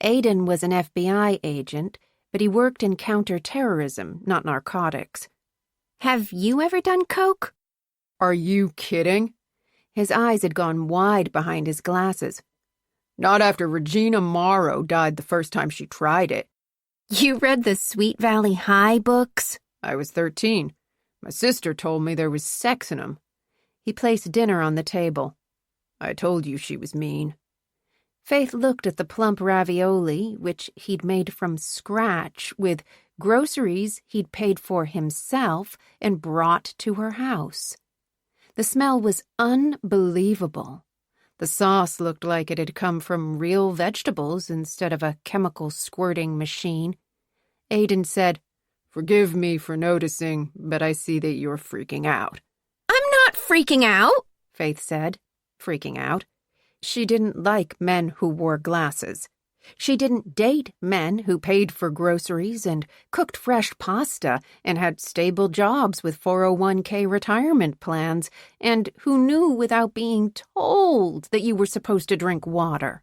Aiden was an FBI agent, but he worked in counterterrorism, not narcotics. Have you ever done coke? Are you kidding? His eyes had gone wide behind his glasses. Not after Regina Morrow died the first time she tried it. You read the Sweet Valley High books? I was 13. My sister told me there was sex in 'em. He placed dinner on the table. I told you she was mean. Faith looked at the plump ravioli, which he'd made from scratch, with groceries he'd paid for himself and brought to her house. The smell was unbelievable. The sauce looked like it had come from real vegetables instead of a chemical squirting machine. Aiden said, Forgive me for noticing, but I see that you're freaking out. I'm not freaking out, Faith said, freaking out. She didn't like men who wore glasses. She didn't date men who paid for groceries and cooked fresh pasta and had stable jobs with 401k retirement plans and who knew without being told that you were supposed to drink water.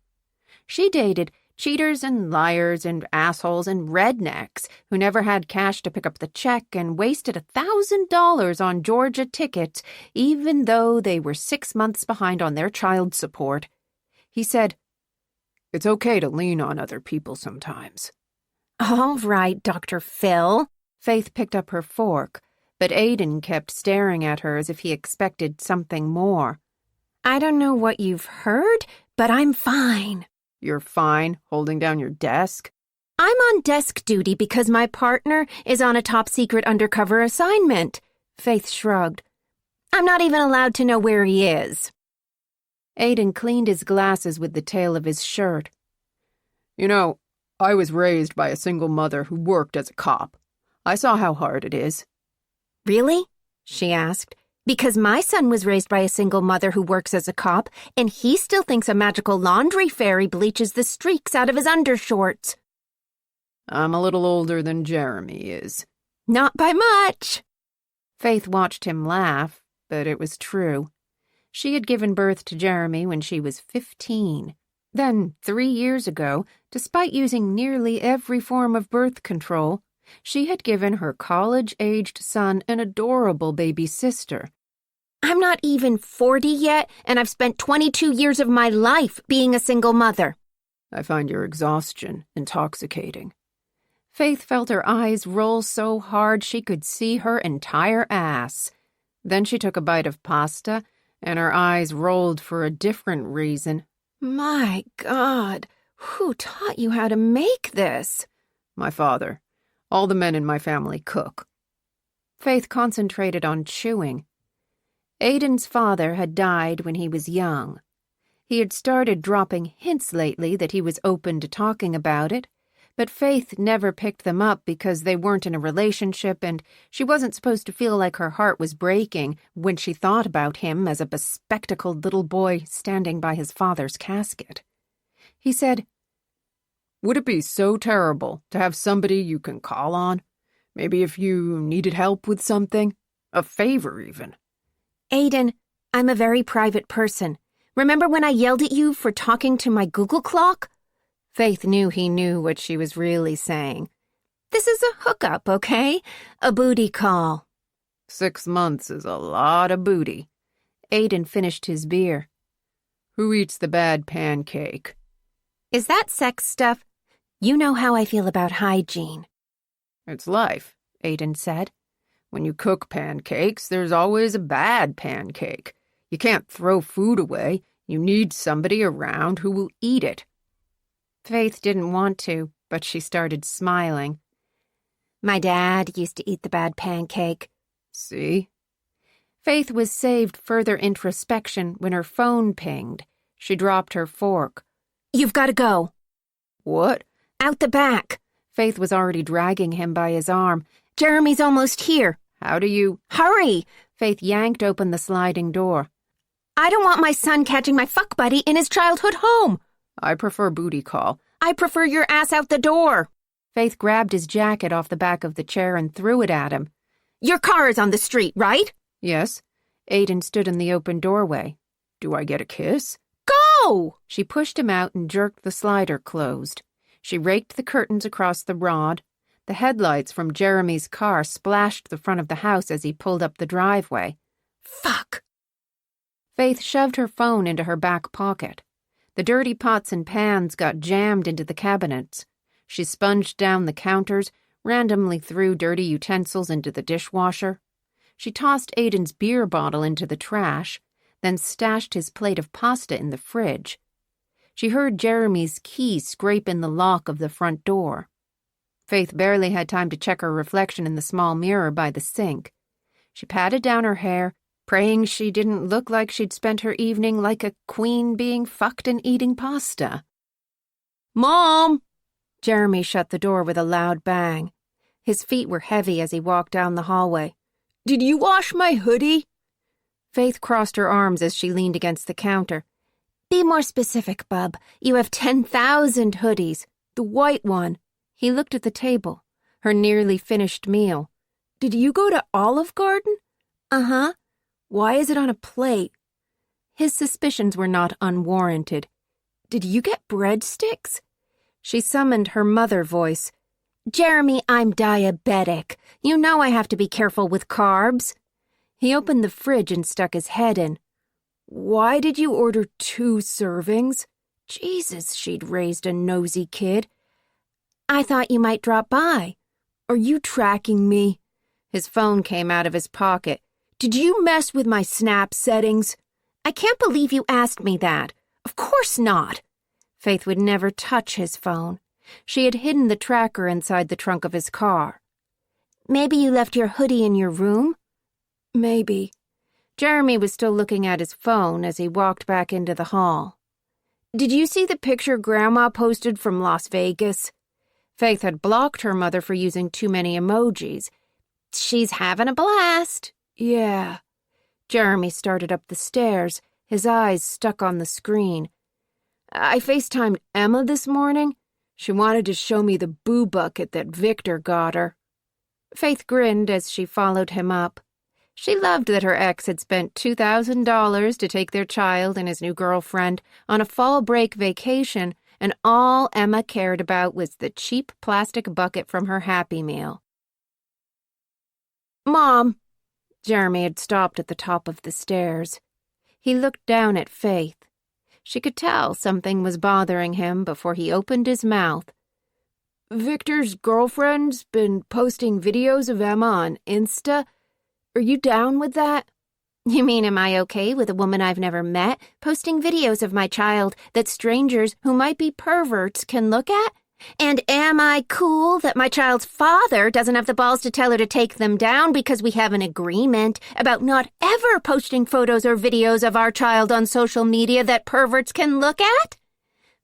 She dated cheaters and liars and assholes and rednecks who never had cash to pick up the check and wasted $1,000 on Georgia tickets even though they were 6 months behind on their child support. He said, It's okay to lean on other people sometimes. All right, Dr. Phil. Faith picked up her fork, but Aiden kept staring at her as if he expected something more. I don't know what you've heard, but I'm fine. You're fine, holding down your desk? I'm on desk duty because my partner is on a top-secret undercover assignment. Faith shrugged. I'm not even allowed to know where he is. Aiden cleaned his glasses with the tail of his shirt. You know, I was raised by a single mother who worked as a cop. I saw how hard it is. Really? She asked. Because my son was raised by a single mother who works as a cop, and he still thinks a magical laundry fairy bleaches the streaks out of his undershorts. I'm a little older than Jeremy is. Not by much. Faith watched him laugh, but it was true. She had given birth to Jeremy when she was 15. Then, 3 years ago, despite using nearly every form of birth control, she had given her college-aged son an adorable baby sister. I'm not even 40 yet, and I've spent 22 years of my life being a single mother. I find your exhaustion intoxicating. Faith felt her eyes roll so hard she could see her entire ass. Then she took a bite of pasta, and her eyes rolled for a different reason. My God, who taught you how to make this? My father. All the men in my family cook. Faith concentrated on chewing. Aiden's father had died when he was young. He had started dropping hints lately that he was open to talking about it, but Faith never picked them up because they weren't in a relationship and she wasn't supposed to feel like her heart was breaking when she thought about him as a bespectacled little boy standing by his father's casket. He said, "Would it be so terrible to have somebody you can call on? Maybe if you needed help with something? A favor, even." Aiden, I'm a very private person. Remember when I yelled at you for talking to my Google clock? Faith knew he knew what she was really saying. This is a hookup, okay? A booty call. 6 months is a lot of booty. Aiden finished his beer. Who eats the bad pancake? Is that sex stuff? You know how I feel about hygiene. It's life, Aiden said. When you cook pancakes, there's always a bad pancake. You can't throw food away. You need somebody around who will eat it. Faith didn't want to, but she started smiling. My dad used to eat the bad pancake. See? Faith was saved further introspection when her phone pinged. She dropped her fork. You've got to go. What? Out the back. Faith was already dragging him by his arm. Jeremy's almost here. How do you... Hurry! Faith yanked open the sliding door. I don't want my son catching my fuck buddy in his childhood home. I prefer booty call. I prefer your ass out the door. Faith grabbed his jacket off the back of the chair and threw it at him. Your car is on the street, right? Yes. Aiden stood in the open doorway. Do I get a kiss? Go! She pushed him out and jerked the slider closed. She raked the curtains across the rod. The headlights from Jeremy's car splashed the front of the house as he pulled up the driveway. Fuck! Faith shoved her phone into her back pocket. The dirty pots and pans got jammed into the cabinets. She sponged down the counters, randomly threw dirty utensils into the dishwasher. She tossed Aiden's beer bottle into the trash, then stashed his plate of pasta in the fridge. She heard Jeremy's key scrape in the lock of the front door. Faith barely had time to check her reflection in the small mirror by the sink. She patted down her hair, praying she didn't look like she'd spent her evening like a queen being fucked and eating pasta. Mom! Jeremy shut the door with a loud bang. His feet were heavy as he walked down the hallway. Did you wash my hoodie? Faith crossed her arms as she leaned against the counter. Be more specific, bub. You have 10,000 hoodies. The white one. He looked at the table, her nearly finished meal. Did you go to Olive Garden? Uh-huh. Why is it on a plate? His suspicions were not unwarranted. Did you get breadsticks? She summoned her mother voice. Jeremy, I'm diabetic. You know I have to be careful with carbs. He opened the fridge and stuck his head in. Why did you order 2 servings? Jesus, she'd raised a nosy kid. I thought you might drop by. Are you tracking me? His phone came out of his pocket. Did you mess with my Snap settings? I can't believe you asked me that. Of course not. Faith would never touch his phone. She had hidden the tracker inside the trunk of his car. Maybe you left your hoodie in your room? Maybe. Jeremy was still looking at his phone as he walked back into the hall. "Did you see the picture Grandma posted from Las Vegas?" Faith had blocked her mother for using too many emojis. "She's having a blast." "Yeah." Jeremy started up the stairs, his eyes stuck on the screen. "I FaceTimed Emma this morning. She wanted to show me the boo bucket that Victor got her." Faith grinned as she followed him up. She loved that her ex had spent $2,000 to take their child and his new girlfriend on a fall break vacation, and all Emma cared about was the cheap plastic bucket from her Happy Meal. "Mom!" Jeremy had stopped at the top of the stairs. He looked down at Faith. She could tell something was bothering him before he opened his mouth. "Victor's girlfriend's been posting videos of Emma on Insta. Are you down with that?" "You mean, am I okay with a woman I've never met posting videos of my child that strangers who might be perverts can look at? And am I cool that my child's father doesn't have the balls to tell her to take them down because we have an agreement about not ever posting photos or videos of our child on social media that perverts can look at?"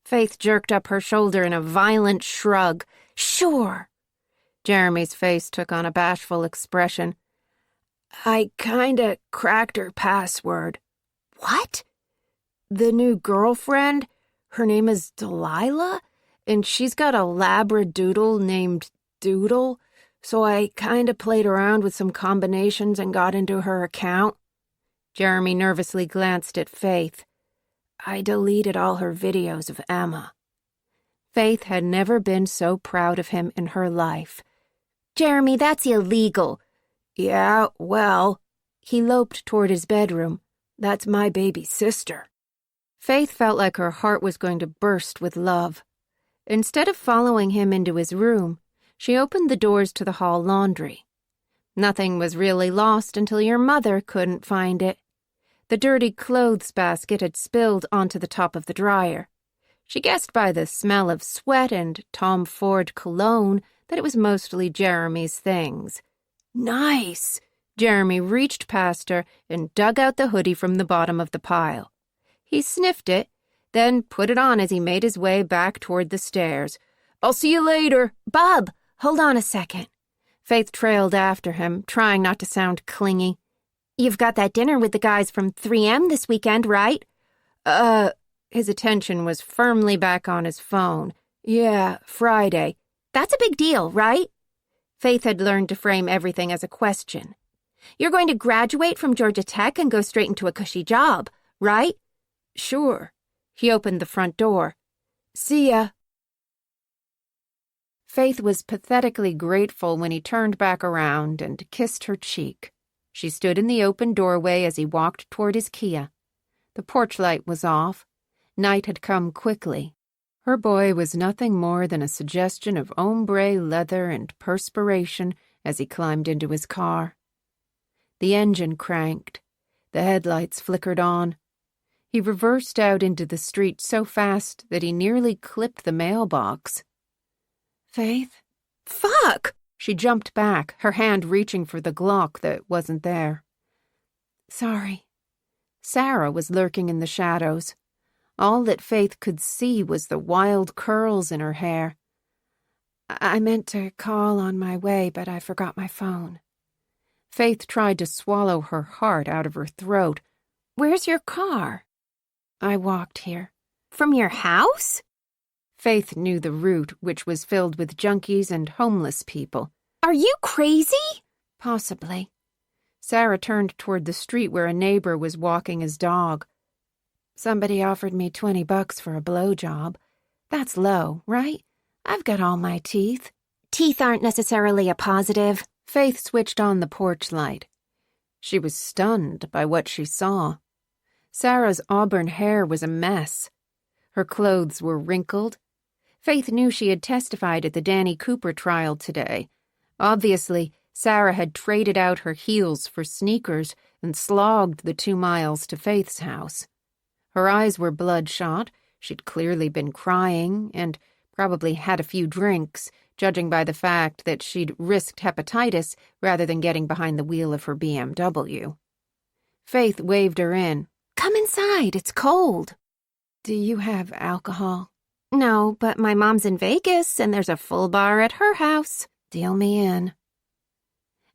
Faith jerked up her shoulder in a violent shrug. "Sure." Jeremy's face took on a bashful expression. "I kinda cracked her password." "What?" "The new girlfriend, her name is Delilah, and she's got a labradoodle named Doodle, so I kinda played around with some combinations and got into her account." Jeremy nervously glanced at Faith. "I deleted all her videos of Emma." Faith had never been so proud of him in her life. "Jeremy, that's illegal." "Yeah, well," he loped toward his bedroom. "That's my baby sister." Faith felt like her heart was going to burst with love. Instead of following him into his room, she opened the doors to the hall laundry. Nothing was really lost until your mother couldn't find it. The dirty clothes basket had spilled onto the top of the dryer. She guessed by the smell of sweat and Tom Ford cologne that it was mostly Jeremy's things. "Nice!" Jeremy reached past her and dug out the hoodie from the bottom of the pile. He sniffed it, then put it on as he made his way back toward the stairs. "I'll see you later." "Bub, hold on a second." Faith trailed after him, trying not to sound clingy. "You've got that dinner with the guys from 3M this weekend, right?" His attention was firmly back on his phone. "Yeah, Friday." "That's a big deal, right?" Faith had learned to frame everything as a question. "You're going to graduate from Georgia Tech and go straight into a cushy job, right?" "Sure." He opened the front door. "See ya." Faith was pathetically grateful when he turned back around and kissed her cheek. She stood in the open doorway as he walked toward his Kia. The porch light was off. Night had come quickly. Her boy was nothing more than a suggestion of ombre leather and perspiration as he climbed into his car. The engine cranked. The headlights flickered on. He reversed out into the street so fast that he nearly clipped the mailbox. "Faith?" "Fuck!" She jumped back, her hand reaching for the Glock that wasn't there. "Sorry." Sarah was lurking in the shadows. All that Faith could see was the wild curls in her hair. I meant to call on my way, but I forgot my phone." Faith tried to swallow her heart out of her throat. "Where's your car?" "I walked here." "From your house?" Faith knew the route, which was filled with junkies and homeless people. "Are you crazy?" "Possibly." Sarah turned toward the street where a neighbor was walking his dog. "Somebody offered me $20 for a blowjob. That's low, right? I've got all my teeth." "Teeth aren't necessarily a positive." Faith switched on the porch light. She was stunned by what she saw. Sarah's auburn hair was a mess. Her clothes were wrinkled. Faith knew she had testified at the Danny Cooper trial today. Obviously, Sarah had traded out her heels for sneakers and slogged the 2 miles to Faith's house. Her eyes were bloodshot. She'd clearly been crying and probably had a few drinks, judging by the fact that she'd risked hepatitis rather than getting behind the wheel of her BMW. Faith waved her in. "Come inside, it's cold." Do you have alcohol? No, but my mom's in Vegas and there's a full bar at her house. Deal me in.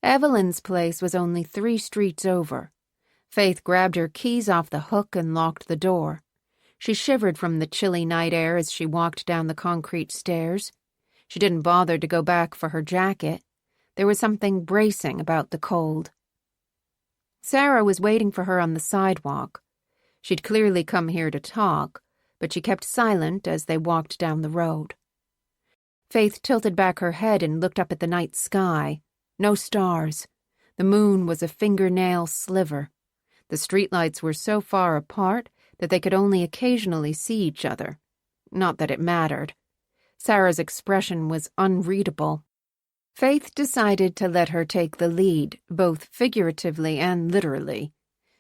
Evelyn's place was only 3 streets over. Faith grabbed her keys off the hook and locked the door. She shivered from the chilly night air as she walked down the concrete stairs. She didn't bother to go back for her jacket. There was something bracing about the cold. Sarah was waiting for her on the sidewalk. She'd clearly come here to talk, but she kept silent as they walked down the road. Faith tilted back her head and looked up at the night sky. No stars. The moon was a fingernail sliver. The streetlights were so far apart that they could only occasionally see each other. Not that it mattered. Sarah's expression was unreadable. Faith decided to let her take the lead, both figuratively and literally.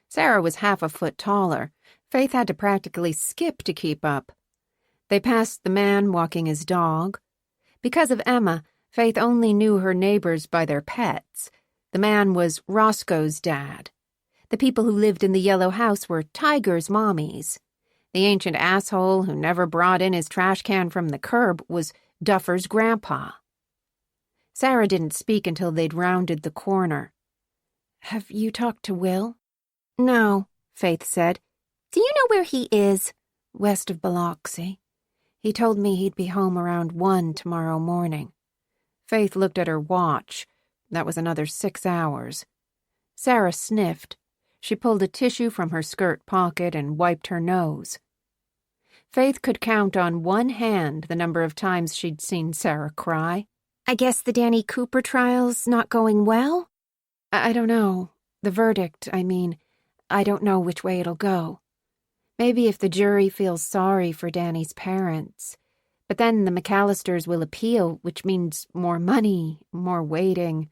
Sarah was half a foot taller. Faith had to practically skip to keep up. They passed the man walking his dog. Because of Emma, Faith only knew her neighbors by their pets. The man was Roscoe's dad. The people who lived in the yellow house were Tiger's mommies. The ancient asshole who never brought in his trash can from the curb was Duffer's grandpa. Sarah didn't speak until they'd rounded the corner. Have you talked to Will? No, Faith said. Do you know where he is? West of Biloxi. He told me he'd be home around 1 tomorrow morning. Faith looked at her watch. That was another 6 hours. Sarah sniffed. She pulled a tissue from her skirt pocket and wiped her nose. Faith could count on one hand the number of times she'd seen Sarah cry. I guess the Danny Cooper trial's not going well? I don't know. The verdict, I mean, I don't know which way it'll go. Maybe if the jury feels sorry for Danny's parents. But then the McAllisters will appeal, which means more money, more waiting.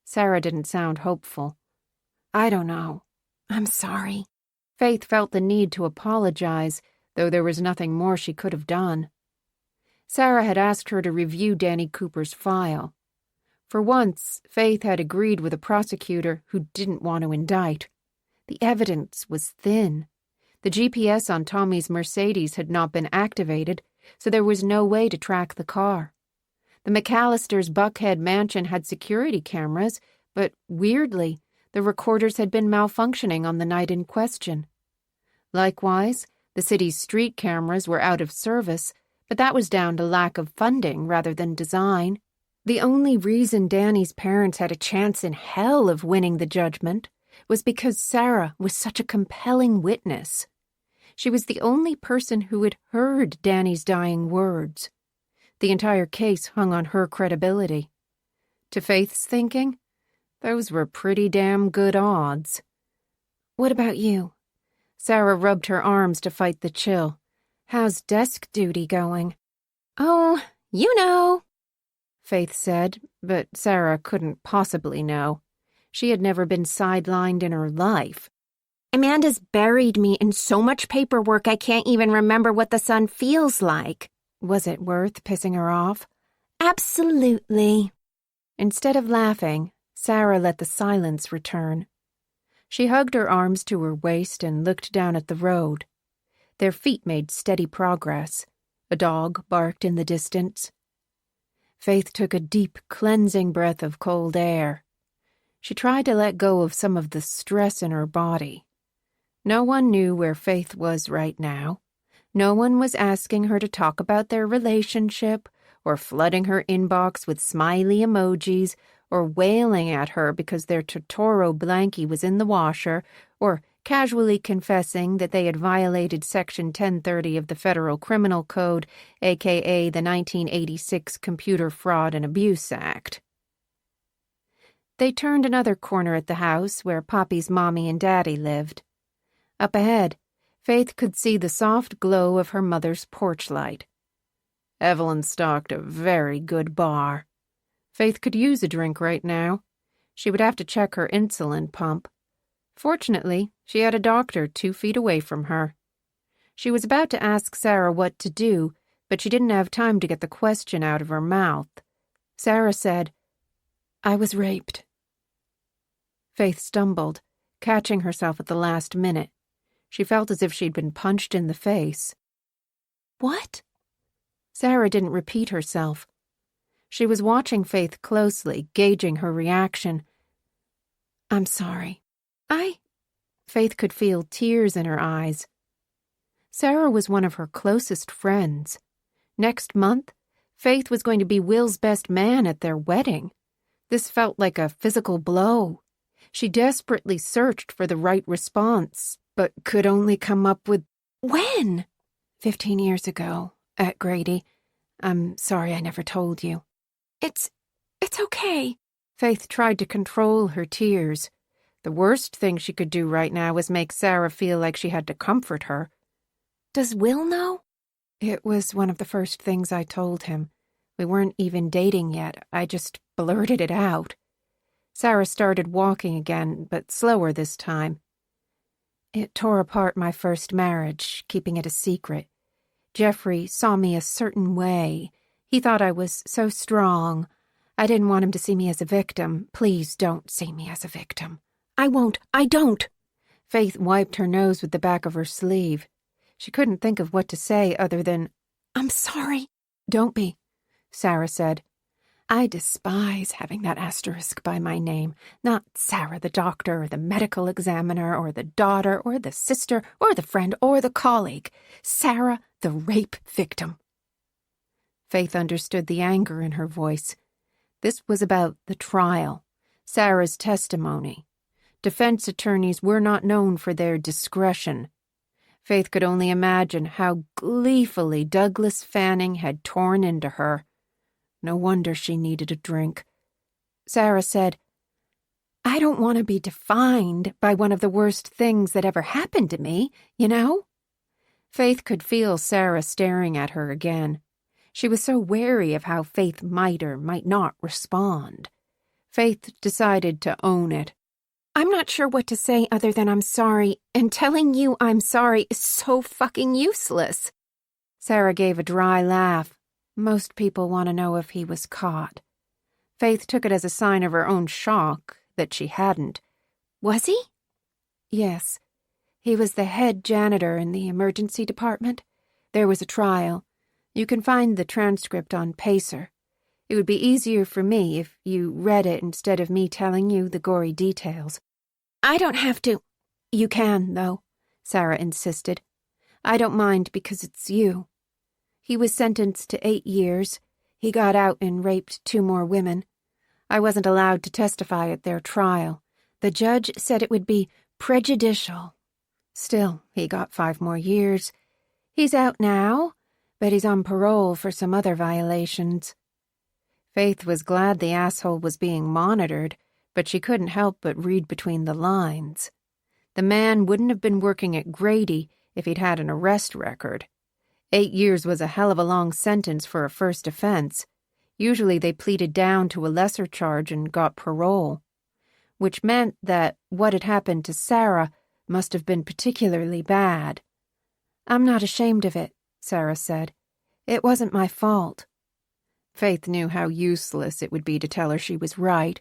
Sarah didn't sound hopeful. I don't know. I'm sorry. Faith felt the need to apologize, though there was nothing more she could have done. Sarah had asked her to review Danny Cooper's file. For once, Faith had agreed with a prosecutor who didn't want to indict. The evidence was thin. The GPS on Tommy's Mercedes had not been activated, so there was no way to track the car. The McAllisters' Buckhead mansion had security cameras, but weirdly, the recorders had been malfunctioning on the night in question. Likewise, the city's street cameras were out of service, but that was down to lack of funding rather than design. The only reason Danny's parents had a chance in hell of winning the judgment was because Sarah was such a compelling witness. She was the only person who had heard Danny's dying words. The entire case hung on her credibility. To Faith's thinking, those were pretty damn good odds. What about you? Sarah rubbed her arms to fight the chill. How's desk duty going? Oh, you know, Faith said, but Sarah couldn't possibly know. She had never been sidelined in her life. Amanda's buried me in so much paperwork I can't even remember what the sun feels like. Was it worth pissing her off? Absolutely. Instead of laughing, Sarah let the silence return. She hugged her arms to her waist and looked down at the road. Their feet made steady progress. A dog barked in the distance. Faith took a deep, cleansing breath of cold air. She tried to let go of some of the stress in her body. No one knew where Faith was right now. No one was asking her to talk about their relationship, or flooding her inbox with smiley emojis, or wailing at her because their Totoro blankie was in the washer, or casually confessing that they had violated Section 1030 of the Federal Criminal Code, aka the 1986 Computer Fraud and Abuse Act. They turned another corner at the house where Poppy's mommy and daddy lived. Up ahead, Faith could see the soft glow of her mother's porch light. Evelyn stocked a very good bar. Faith could use a drink right now. She would have to check her insulin pump. Fortunately, she had a doctor 2 feet away from her. She was about to ask Sarah what to do, but she didn't have time to get the question out of her mouth. Sarah said, "I was raped." Faith stumbled, catching herself at the last minute. She felt as if she'd been punched in the face. What? Sarah didn't repeat herself. She was watching Faith closely, gauging her reaction. I'm sorry. Faith could feel tears in her eyes. Sarah was one of her closest friends. Next month, Faith was going to be Will's best man at their wedding. This felt like a physical blow. She desperately searched for the right response, but could only come up with, When? 15 years ago, at Grady. I'm sorry I never told you. It's okay. Faith tried to control her tears. The worst thing she could do right now was make Sarah feel like she had to comfort her. Does Will know? It was one of the first things I told him. We weren't even dating yet. I just blurted it out. Sarah started walking again, but slower this time. It tore apart my first marriage, keeping it a secret. Jeffrey saw me a certain way. He thought I was so strong. I didn't want him to see me as a victim. Please don't see me as a victim. I won't. I don't. Faith wiped her nose with the back of her sleeve. She couldn't think of what to say other than, I'm sorry. Don't be, Sarah said. I despise having that asterisk by my name. Not Sarah the doctor or the medical examiner or the daughter or the sister or the friend or the colleague. Sarah the rape victim. Faith understood the anger in her voice. This was about the trial, Sarah's testimony. Defense attorneys were not known for their discretion. Faith could only imagine how gleefully Douglas Fanning had torn into her. No wonder she needed a drink. Sarah said, I don't want to be defined by one of the worst things that ever happened to me, you know? Faith could feel Sarah staring at her again. She was so wary of how Faith might or might not respond. Faith decided to own it. I'm not sure what to say other than I'm sorry, and telling you I'm sorry is so fucking useless. Sarah gave a dry laugh. Most people want to know if he was caught. Faith took it as a sign of her own shock that she hadn't. Was he? Yes. He was the head janitor in the emergency department. There was a trial. You can find the transcript on Pacer. It would be easier for me if you read it instead of me telling you the gory details. I don't have to. You can, though, Sarah insisted. I don't mind because it's you. He was sentenced to 8 years. He got out and raped 2 more women. I wasn't allowed to testify at their trial. The judge said it would be prejudicial. Still, he got 5 more years. He's out now, but he's on parole for some other violations. Faith was glad the asshole was being monitored, but she couldn't help but read between the lines. The man wouldn't have been working at Grady if he'd had an arrest record. 8 years was a hell of a long sentence for a first offense. Usually they pleaded down to a lesser charge and got parole, which meant that what had happened to Sarah must have been particularly bad. I'm not ashamed of it, Sarah said. It wasn't my fault. Faith knew how useless it would be to tell her she was right.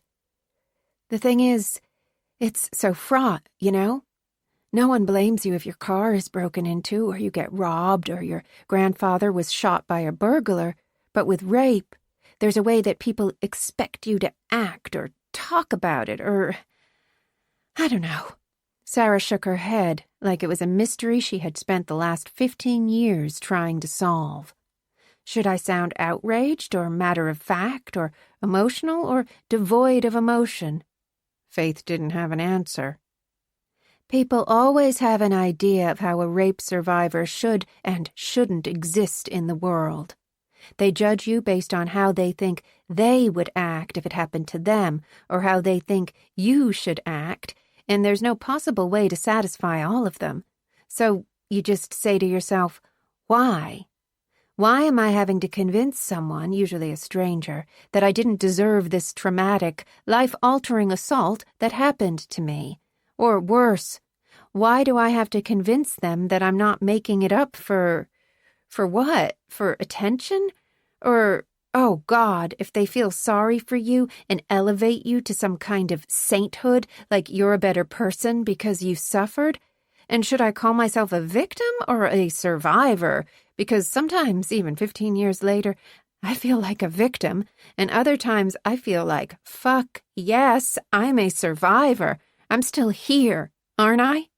The thing is, it's so fraught, you know? No one blames you if your car is broken into or you get robbed or your grandfather was shot by a burglar, but with rape, there's a way that people expect you to act or talk about it or... I don't know. Sarah shook her head like it was a mystery she had spent the last 15 years trying to solve. Should I sound outraged or matter-of-fact or emotional or devoid of emotion? Faith didn't have an answer. People always have an idea of how a rape survivor should and shouldn't exist in the world. They judge you based on how they think they would act if it happened to them, or how they think you should act, and there's no possible way to satisfy all of them. So you just say to yourself, why? Why am I having to convince someone, usually a stranger, that I didn't deserve this traumatic, life-altering assault that happened to me? Or worse, why do I have to convince them that I'm not making it up for what? For attention? Or Oh, God, if they feel sorry for you and elevate you to some kind of sainthood, like you're a better person because you suffered? And should I call myself a victim or a survivor? Because sometimes, even 15 years later, I feel like a victim, and other times I feel like, fuck, yes, I'm a survivor. I'm still here, aren't I?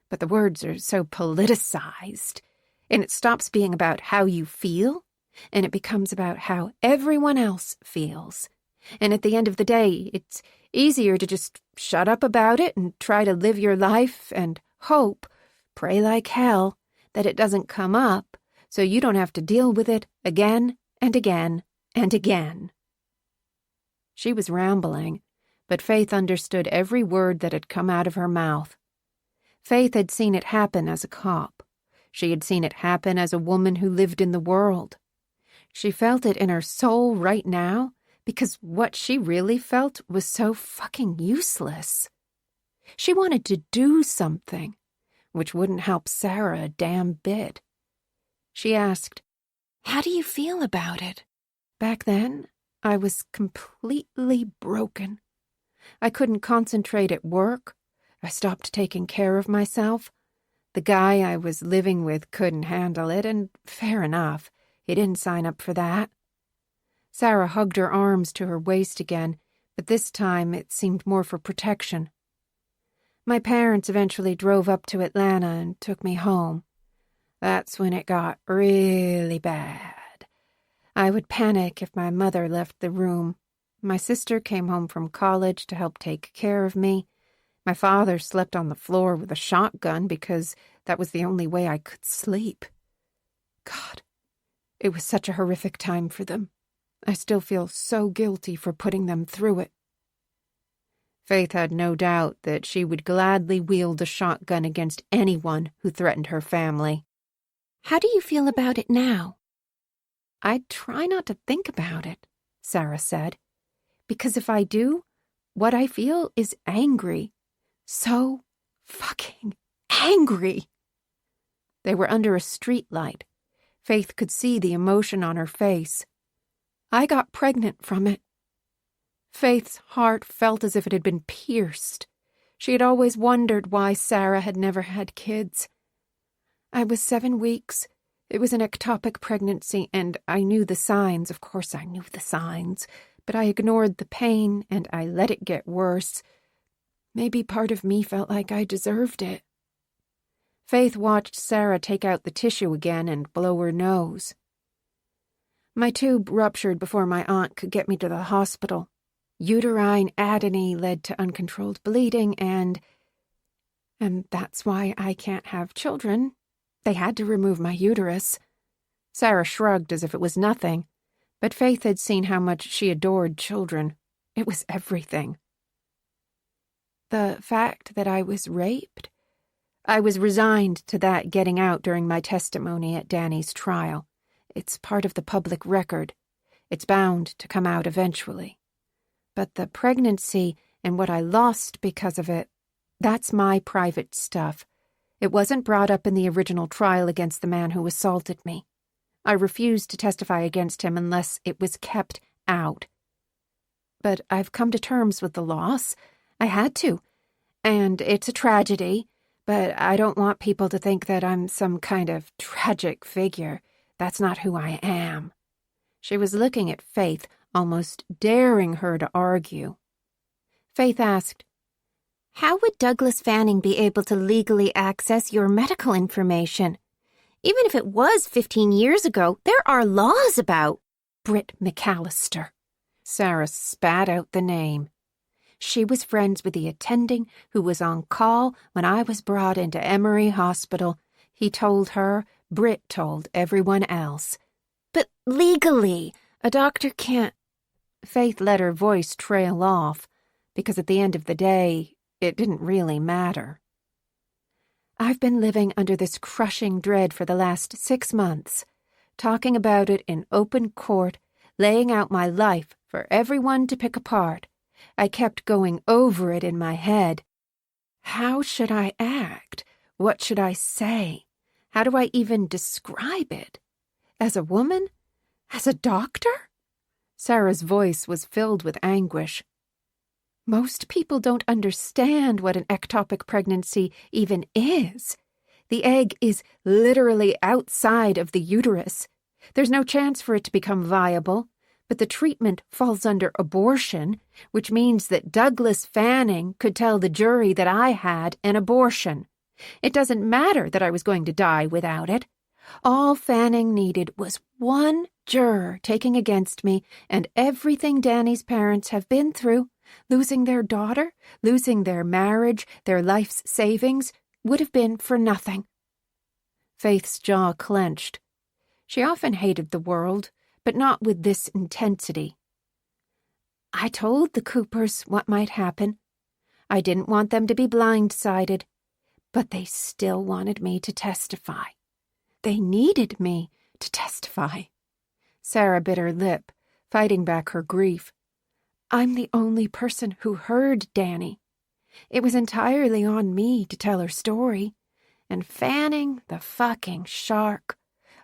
But the words are so politicized, and it stops being about how you feel, and it becomes about how everyone else feels. And at the end of the day, it's easier to just shut up about it and try to live your life and hope, pray like hell, that it doesn't come up so you don't have to deal with it again and again and again. She was rambling, but Faith understood every word that had come out of her mouth. Faith had seen it happen as a cop. She had seen it happen as a woman who lived in the world. She felt it in her soul right now because what she really felt was so fucking useless. She wanted to do something, which wouldn't help Sarah a damn bit. She asked, "How do you feel about it?" Back then, I was completely broken. I couldn't concentrate at work. I stopped taking care of myself. The guy I was living with couldn't handle it, and fair enough. He didn't sign up for that. Sarah hugged her arms to her waist again, but this time it seemed more for protection. My parents eventually drove up to Atlanta and took me home. That's when it got really bad. I would panic if my mother left the room. My sister came home from college to help take care of me. My father slept on the floor with a shotgun because that was the only way I could sleep. God. It was such a horrific time for them. I still feel so guilty for putting them through it. Faith had no doubt that she would gladly wield a shotgun against anyone who threatened her family. "How do you feel about it now?" "I try not to think about it," Sarah said, "because if I do, what I feel is angry. So fucking angry." They were under a streetlight. Faith could see the emotion on her face. "I got pregnant from it." Faith's heart felt as if it had been pierced. She had always wondered why Sarah had never had kids. "I was 7 weeks. It was an ectopic pregnancy, and I knew the signs. Of course I knew the signs. But I ignored the pain, and I let it get worse. Maybe part of me felt like I deserved it." Faith watched Sarah take out the tissue again and blow her nose. "My tube ruptured before my aunt could get me to the hospital. Uterine atony led to uncontrolled bleeding, and that's why I can't have children. They had to remove my uterus." Sarah shrugged as if it was nothing, but Faith had seen how much she adored children. It was everything. "The fact that I was raped? I was resigned to that getting out during my testimony at Danny's trial. It's part of the public record. It's bound to come out eventually. But the pregnancy and what I lost because of it, that's my private stuff. It wasn't brought up in the original trial against the man who assaulted me. I refused to testify against him unless it was kept out. But I've come to terms with the loss. I had to. And it's a tragedy. But I don't want people to think that I'm some kind of tragic figure. That's not who I am." She was looking at Faith, almost daring her to argue. Faith asked, "How would Douglas Fanning be able to legally access your medical information? Even if it was 15 years ago, there are laws about—" "Britt McAllister." Sarah spat out the name. "She was friends with the attending who was on call when I was brought into Emory Hospital. He told her, Britt told everyone else." "But legally, a doctor can't—" Faith let her voice trail off, because at the end of the day, it didn't really matter. "I've been living under this crushing dread for the last 6 months, talking about it in open court, laying out my life for everyone to pick apart. I kept going over it in my head. How should I act? What should I say? How do I even describe it? As a woman, As a doctor? Sarah's voice was filled with anguish. Most people don't understand what an ectopic pregnancy even is. The egg is literally outside of the uterus. There's no chance for it to become viable, but the treatment falls under abortion, which means that Douglas Fanning could tell the jury that I had an abortion. It doesn't matter that I was going to die without it. All Fanning needed was one juror taking against me, and everything Danny's parents have been through, losing their daughter, losing their marriage, their life's savings, would have been for nothing. Faith's jaw clenched. She often hated the world, but not with this intensity. I told the Coopers what might happen. I didn't want them to be blindsided, but they still wanted me to testify. They needed me to testify. Sarah bit her lip, fighting back her grief. I'm the only person who heard Danny. It was entirely on me to tell her story. And Fanning, the fucking shark,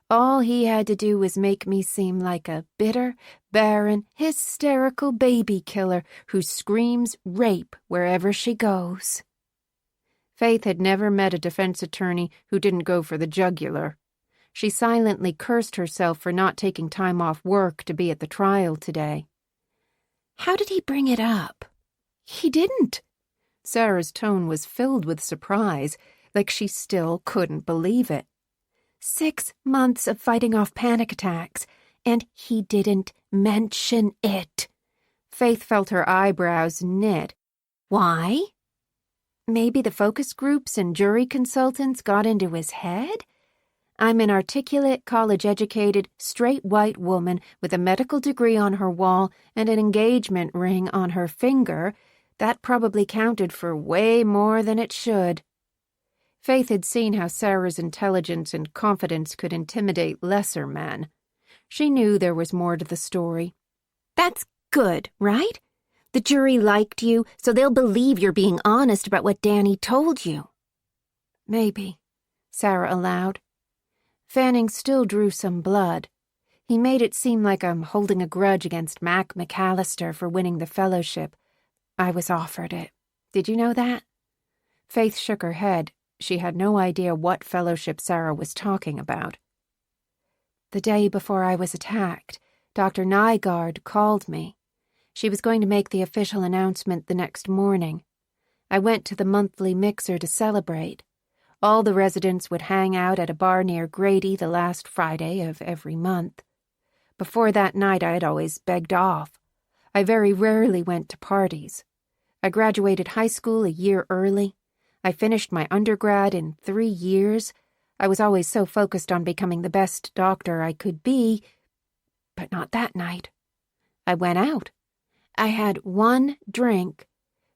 all he had to do was make me seem like a bitter, barren, hysterical baby killer who screams rape wherever she goes. Faith had never met a defense attorney who didn't go for the jugular. She silently cursed herself for not taking time off work to be at the trial today. How did he bring it up? He didn't. Sarah's tone was filled with surprise, like she still couldn't believe it. 6 months of fighting off panic attacks, and he didn't mention it. Faith felt her eyebrows knit. Why? Maybe the focus groups and jury consultants got into his head? I'm an articulate, college-educated, straight white woman with a medical degree on her wall and an engagement ring on her finger. That probably counted for way more than it should. Faith had seen how Sarah's intelligence and confidence could intimidate lesser men. She knew there was more to the story. That's good, right? The jury liked you, so they'll believe you're being honest about what Danny told you. Maybe, Sarah allowed. Fanning still drew some blood. He made it seem like I'm holding a grudge against Mac McAllister for winning the fellowship. I was offered it. Did you know that? Faith shook her head. She had no idea what fellowship Sarah was talking about. The day before I was attacked, Dr. Nygaard called me. She was going to make the official announcement the next morning. I went to the monthly mixer to celebrate. All the residents would hang out at a bar near Grady the last Friday of every month. Before that night, I had always begged off. I very rarely went to parties. I graduated high school a year early. I finished my undergrad in 3 years. I was always so focused on becoming the best doctor I could be, but not that night. I went out. I had 1 drink.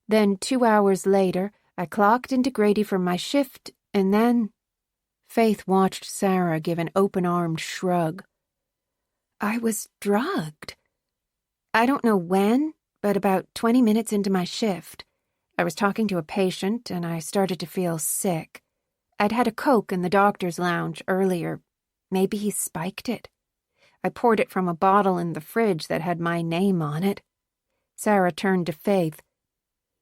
Then 2 hours later, I clocked into Grady for my shift, and then... Faith watched Sarah give an open-armed shrug. I was drugged. I don't know when, but about 20 minutes into my shift. I was talking to a patient, and I started to feel sick. I'd had a Coke in the doctor's lounge earlier. Maybe he spiked it. I poured it from a bottle in the fridge that had my name on it. Sarah turned to Faith.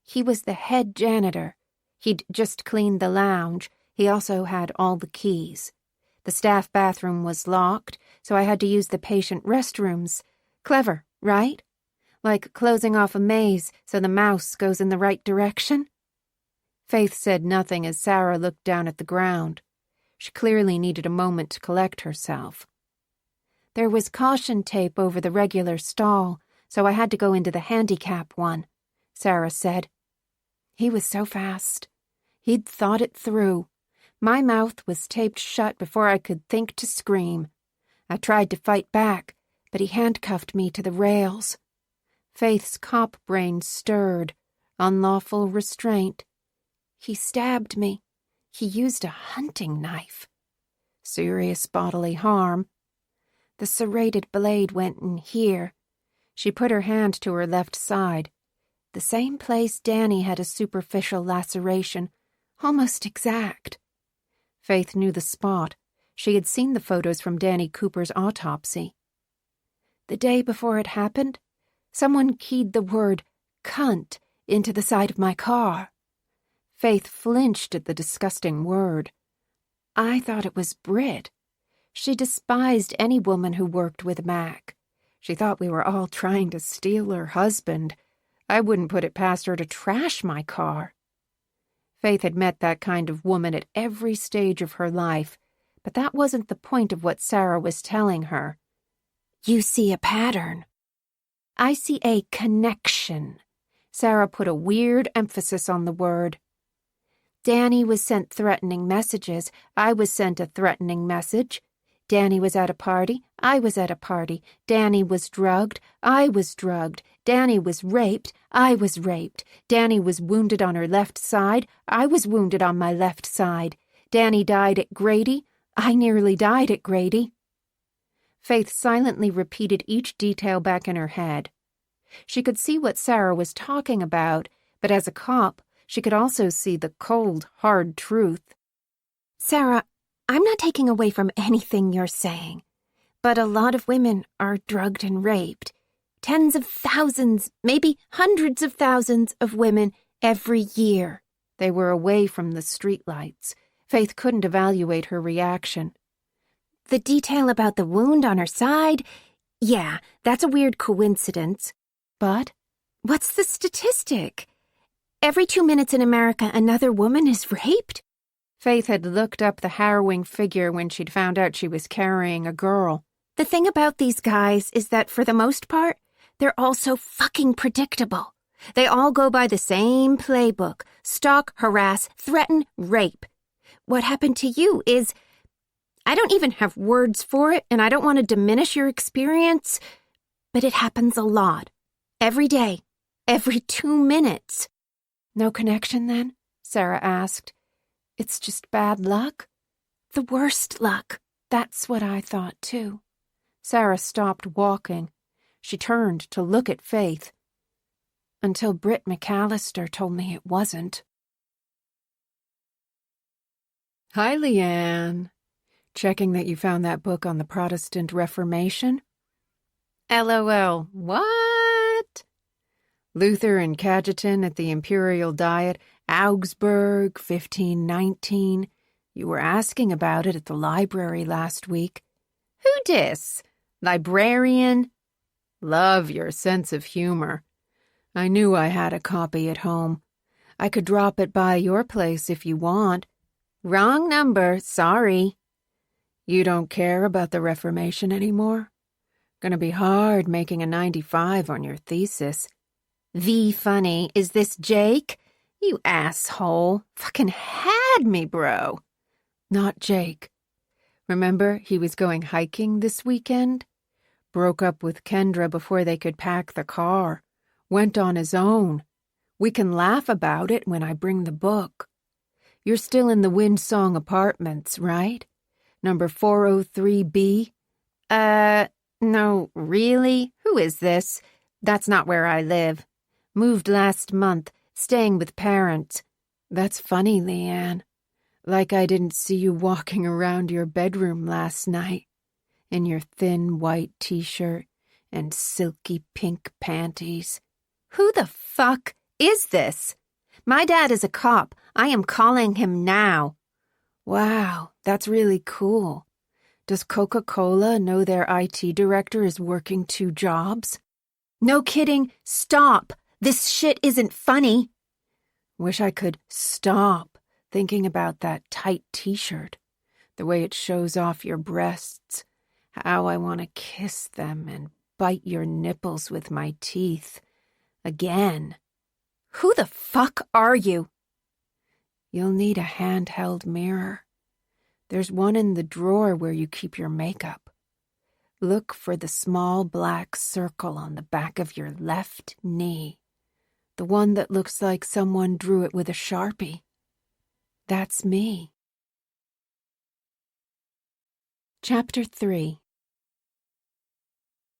He was the head janitor. He'd just cleaned the lounge. He also had all the keys. The staff bathroom was locked, so I had to use the patient restrooms. Clever, right? Like closing off a maze so the mouse goes in the right direction? Faith said nothing as Sarah looked down at the ground. She clearly needed a moment to collect herself. There was caution tape over the regular stall, so I had to go into the handicap one, Sarah said. He was so fast. He'd thought it through. My mouth was taped shut before I could think to scream. I tried to fight back, but he handcuffed me to the rails. Faith's cop brain stirred. Unlawful restraint. He stabbed me. He used a hunting knife. Serious bodily harm. The serrated blade went in here. She put her hand to her left side. The same place Danny had a superficial laceration, almost exact. Faith knew the spot. She had seen the photos from Danny Cooper's autopsy. The day before it happened, someone keyed the word cunt into the side of my car. Faith flinched at the disgusting word. I thought it was Brit. She despised any woman who worked with Mac. She thought we were all trying to steal her husband. I wouldn't put it past her to trash my car. Faith had met that kind of woman at every stage of her life, but that wasn't the point of what Sarah was telling her. You see a pattern. I see a connection. Sarah put a weird emphasis on the word. Danny was sent threatening messages. I was sent a threatening message. Danny was at a party. I was at a party. Danny was drugged. I was drugged. Danny was raped. I was raped. Danny was wounded on her left side. I was wounded on my left side. Danny died at Grady. I nearly died at Grady. Faith silently repeated each detail back in her head. She could see what Sarah was talking about, but as a cop, she could also see the cold, hard truth. Sarah, I'm not taking away from anything you're saying, but a lot of women are drugged and raped. Tens of thousands, maybe hundreds of thousands of women every year. They were away from the streetlights. Faith couldn't evaluate her reaction. The detail about the wound on her side? Yeah, that's a weird coincidence. But what's the statistic? Every 2 minutes in America, another woman is raped? Faith had looked up the harrowing figure when she'd found out she was carrying a girl. The thing about these guys is that for the most part, they're all so fucking predictable. They all go by the same playbook. Stalk, harass, threaten, rape. What happened to you is... I don't even have words for it, and I don't want to diminish your experience, but it happens a lot. Every day. Every 2 minutes. No connection, then? Sarah asked. It's just bad luck? The worst luck. That's what I thought, too. Sarah stopped walking. She turned to look at Faith. Until Britt McAllister told me it wasn't. Hi, Leanne. Checking that you found that book on the Protestant Reformation? LOL. What? Luther and Cajetan at the Imperial Diet, Augsburg, 1519. You were asking about it at the library last week. Who dis? Librarian? Love your sense of humor. I knew I had a copy at home. I could drop it by your place if you want. Wrong number, sorry. You don't care about the Reformation anymore? Gonna be hard making a 95 on your thesis. V funny, is this Jake? You asshole. Fucking had me, bro. Not Jake. Remember he was going hiking this weekend? Broke up with Kendra before they could pack the car. Went on his own. We can laugh about it when I bring the book. You're still in the Windsong Apartments, right? Number 403B? No, really? Who is this? That's not where I live. Moved last month, staying with parents. That's funny, Leanne. Like I didn't see you walking around your bedroom last night. In your thin white t-shirt and silky pink panties. Who the fuck is this? My dad is a cop. I am calling him now. Wow, that's really cool. Does Coca-Cola know their IT director is working 2 jobs? No kidding. Stop. This shit isn't funny. Wish I could stop thinking about that tight t-shirt. The way it shows off your breasts. How I want to kiss them and bite your nipples with my teeth. Again. Who the fuck are you? You'll need a handheld mirror. There's one in the drawer where you keep your makeup. Look for the small black circle on the back of your left knee. The one that looks like someone drew it with a Sharpie. That's me. Chapter 3.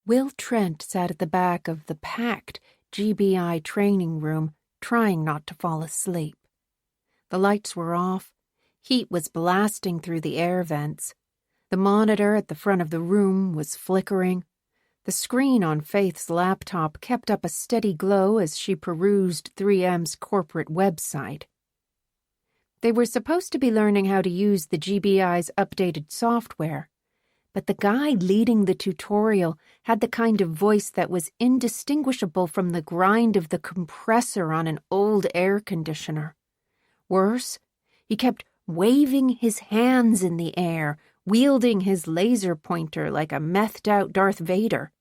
Will Trent sat at the back of the packed GBI training room, trying not to fall asleep. The lights were off. Heat was blasting through the air vents. The monitor at the front of the room was flickering. The screen on Faith's laptop kept up a steady glow as she perused 3M's corporate website. They were supposed to be learning how to use the GBI's updated software, but the guy leading the tutorial had the kind of voice that was indistinguishable from the grind of the compressor on an old air conditioner. Worse, he kept waving his hands in the air, wielding his laser pointer like a methed-out Darth Vader.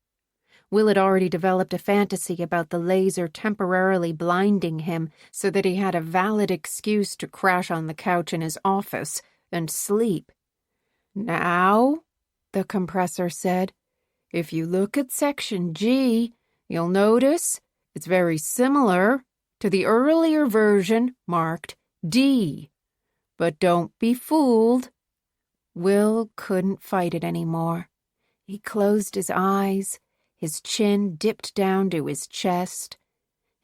Will had already developed a fantasy about the laser temporarily blinding him so that he had a valid excuse to crash on the couch in his office and sleep. "Now," the compressor said, "if you look at section G, you'll notice it's very similar to the earlier version marked D. But don't be fooled." Will couldn't fight it anymore. He closed his eyes, his chin dipped down to his chest.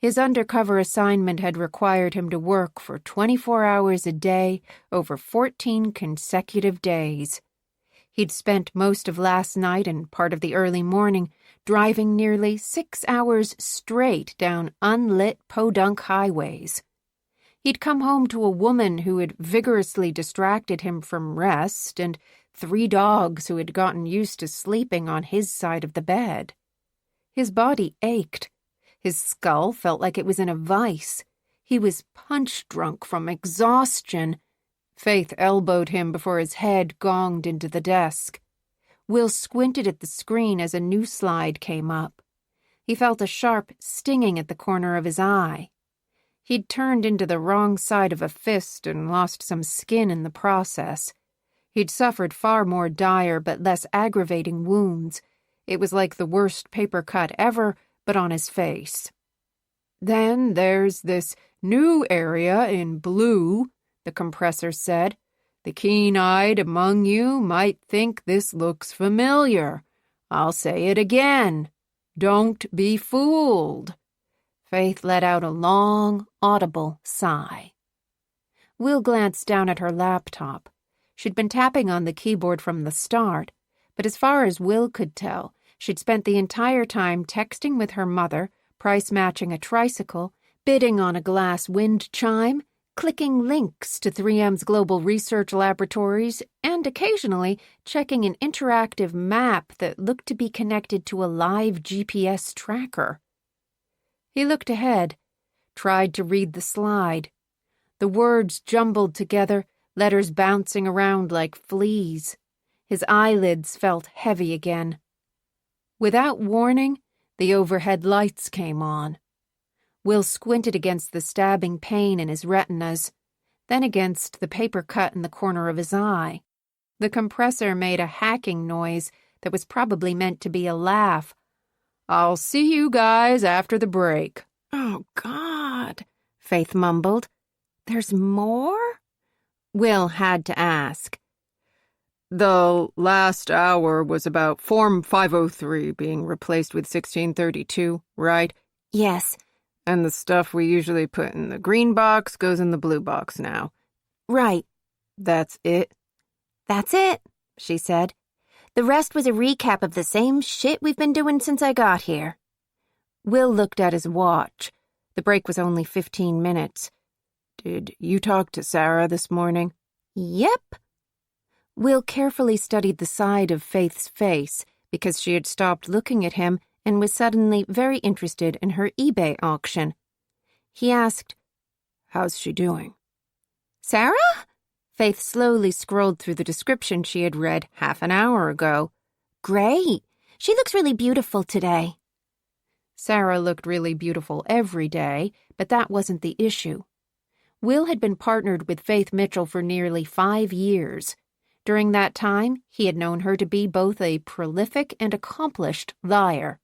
His undercover assignment had required him to work for 24 hours a day over 14 consecutive days. He'd spent most of last night and part of the early morning driving nearly 6 hours straight down unlit podunk highways. He'd come home to a woman who had vigorously distracted him from rest and 3 dogs who had gotten used to sleeping on his side of the bed. His body ached. His skull felt like it was in a vice. He was punch-drunk from exhaustion. Faith elbowed him before his head gonged into the desk. Will squinted at the screen as a new slide came up. He felt a sharp stinging at the corner of his eye. He'd turned into the wrong side of a fist and lost some skin in the process. He'd suffered far more dire but less aggravating wounds. It was like the worst paper cut ever, but on his face. "Then there's this new area in blue," the compressor said. "The keen-eyed among you might think this looks familiar. I'll say it again. Don't be fooled." Faith let out a long, audible sigh. Will glanced down at her laptop. She'd been tapping on the keyboard from the start, but as far as Will could tell, she'd spent the entire time texting with her mother, price-matching a tricycle, bidding on a glass wind chime, clicking links to 3M's global research laboratories, and occasionally checking an interactive map that looked to be connected to a live GPS tracker. He looked ahead, tried to read the slide. The words jumbled together, letters bouncing around like fleas. His eyelids felt heavy again. Without warning, the overhead lights came on. Will squinted against the stabbing pain in his retinas, then against the paper cut in the corner of his eye. The compressor made a hacking noise that was probably meant to be a laugh. "I'll see you guys after the break." "Oh, God," Faith mumbled. "There's more?" Will had to ask. "The last hour was about Form 503 being replaced with 1632, right?" "Yes." "And the stuff we usually put in the green box goes in the blue box now." "Right." "That's it?" "That's it," she said. "The rest was a recap of the same shit we've been doing since I got here." Will looked at his watch. The break was only 15 minutes. "Did you talk to Sarah this morning?" "Yep." Will carefully studied the side of Faith's face because she had stopped looking at him and was suddenly very interested in her eBay auction. He asked, "How's she doing?" "Sarah?" Faith slowly scrolled through the description she had read half an hour ago. "Great. She looks really beautiful today." Sarah looked really beautiful every day, but that wasn't the issue. Will had been partnered with Faith Mitchell for nearly 5 years. During that time, he had known her to be both a prolific and accomplished liar.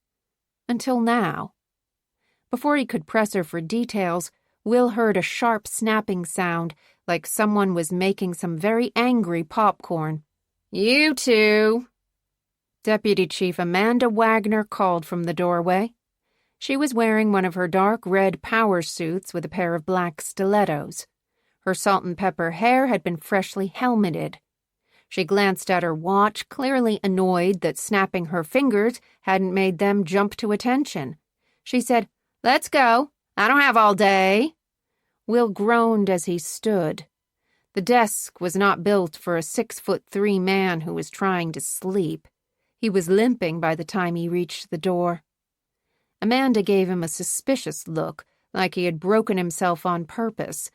Until now. Before he could press her for details, Will heard a sharp snapping sound, like someone was making some very angry popcorn. "You two." Deputy Chief Amanda Wagner called from the doorway. She was wearing one of her dark red power suits with a pair of black stilettos. Her salt and pepper hair had been freshly helmeted. She glanced at her watch, clearly annoyed that snapping her fingers hadn't made them jump to attention. She said, "Let's go. I don't have all day." Will groaned as he stood. The desk was not built for a 6'3" man who was trying to sleep. He was limping by the time he reached the door. Amanda gave him a suspicious look, like he had broken himself on purpose.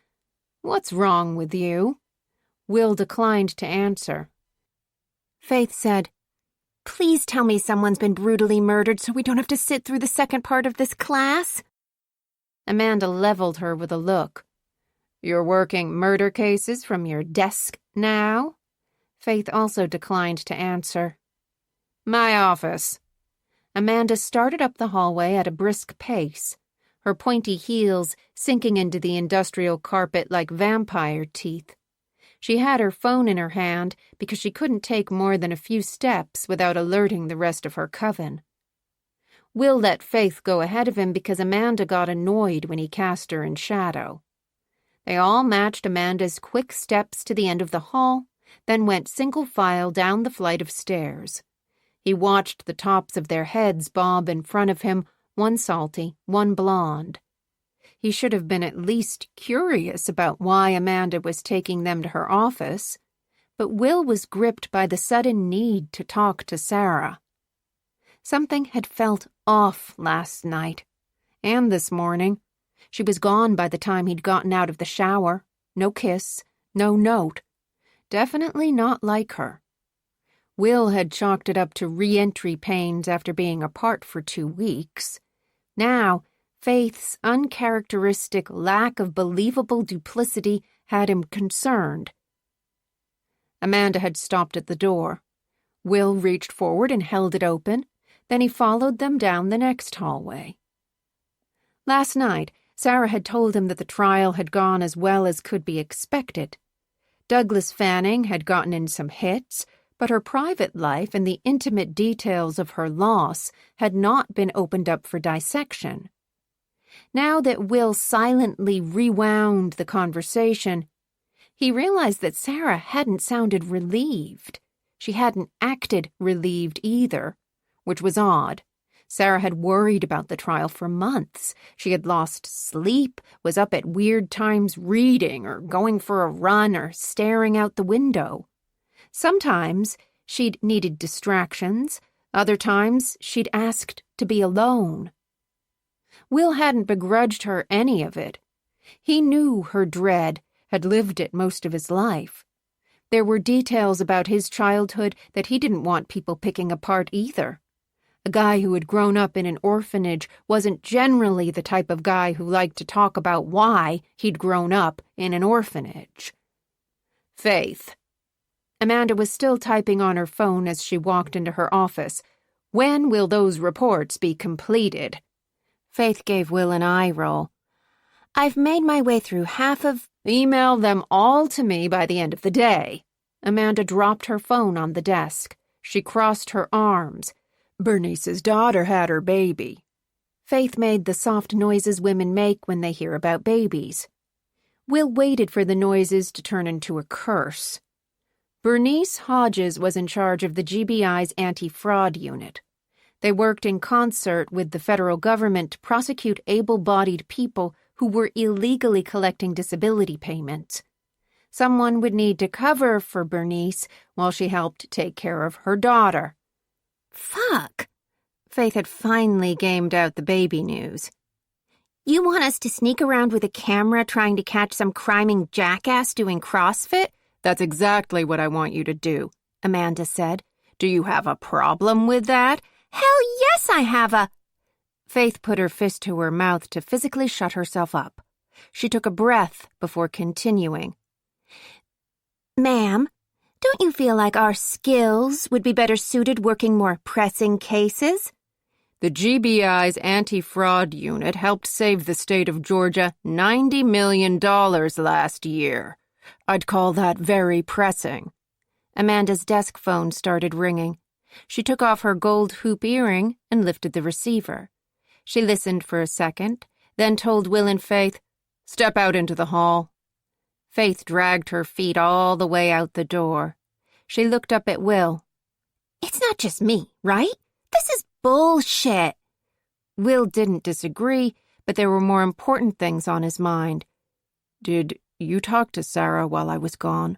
"What's wrong with you?" Will declined to answer. Faith said, "Please tell me someone's been brutally murdered so we don't have to sit through the second part of this class." Amanda leveled her with a look. "You're working murder cases from your desk now?" Faith also declined to answer. "My office." Amanda started up the hallway at a brisk pace, her pointy heels sinking into the industrial carpet like vampire teeth. She had her phone in her hand because she couldn't take more than a few steps without alerting the rest of her coven. Will let Faith go ahead of him because Amanda got annoyed when he cast her in shadow. They all matched Amanda's quick steps to the end of the hall, then went single file down the flight of stairs. He watched the tops of their heads bob in front of him, one salty, one blonde. He should have been at least curious about why Amanda was taking them to her office, but Will was gripped by the sudden need to talk to Sarah. Something had felt off last night, and this morning. She was gone by the time he'd gotten out of the shower. No kiss, no note. Definitely not like her. Will had chalked it up to re-entry pains after being apart for 2 weeks. Now, Faith's uncharacteristic lack of believable duplicity had him concerned. Amanda had stopped at the door. Will reached forward and held it open. Then he followed them down the next hallway. Last night, Sarah had told him that the trial had gone as well as could be expected. Douglas Fanning had gotten in some hits, but her private life and the intimate details of her loss had not been opened up for dissection. Now that Will silently rewound the conversation, he realized that Sarah hadn't sounded relieved. She hadn't acted relieved either, which was odd. Sarah had worried about the trial for months. She had lost sleep, was up at weird times reading or going for a run or staring out the window. Sometimes she'd needed distractions. Other times she'd asked to be alone. Will hadn't begrudged her any of it. He knew her dread, had lived it most of his life. There were details about his childhood that he didn't want people picking apart either. A guy who had grown up in an orphanage wasn't generally the type of guy who liked to talk about why he'd grown up in an orphanage. "Faith." Amanda was still typing on her phone as she walked into her office. "When will those reports be completed?" Faith gave Will an eye roll. "I've made my way through half of—" "Email them all to me by the end of the day." Amanda dropped her phone on the desk. She crossed her arms. "Bernice's daughter had her baby." Faith made the soft noises women make when they hear about babies. Will waited for the noises to turn into a curse. Bernice Hodges was in charge of the GBI's anti-fraud unit. They worked in concert with the federal government to prosecute able-bodied people who were illegally collecting disability payments. Someone would need to cover for Bernice while she helped take care of her daughter. Fuck! Faith had finally gamed out the baby news. "You want us to sneak around with a camera trying to catch some criming jackass doing CrossFit?" "That's exactly what I want you to do," Amanda said. "Do you have a problem with that?" "Hell yes, I have a—" Faith put her fist to her mouth to physically shut herself up. She took a breath before continuing. "Ma'am, don't you feel like our skills would be better suited working more pressing cases?" The GBI's anti-fraud unit helped save the state of Georgia $90 million last year. I'd call that very pressing. Amanda's desk phone started ringing. She took off her gold hoop earring and lifted the receiver. She listened for a second, then told Will and Faith, "Step out into the hall." Faith dragged her feet all the way out the door. She looked up at Will. "It's not just me, right? This is bullshit." Will didn't disagree, but there were more important things on his mind. "Did you talk to Sarah while I was gone?"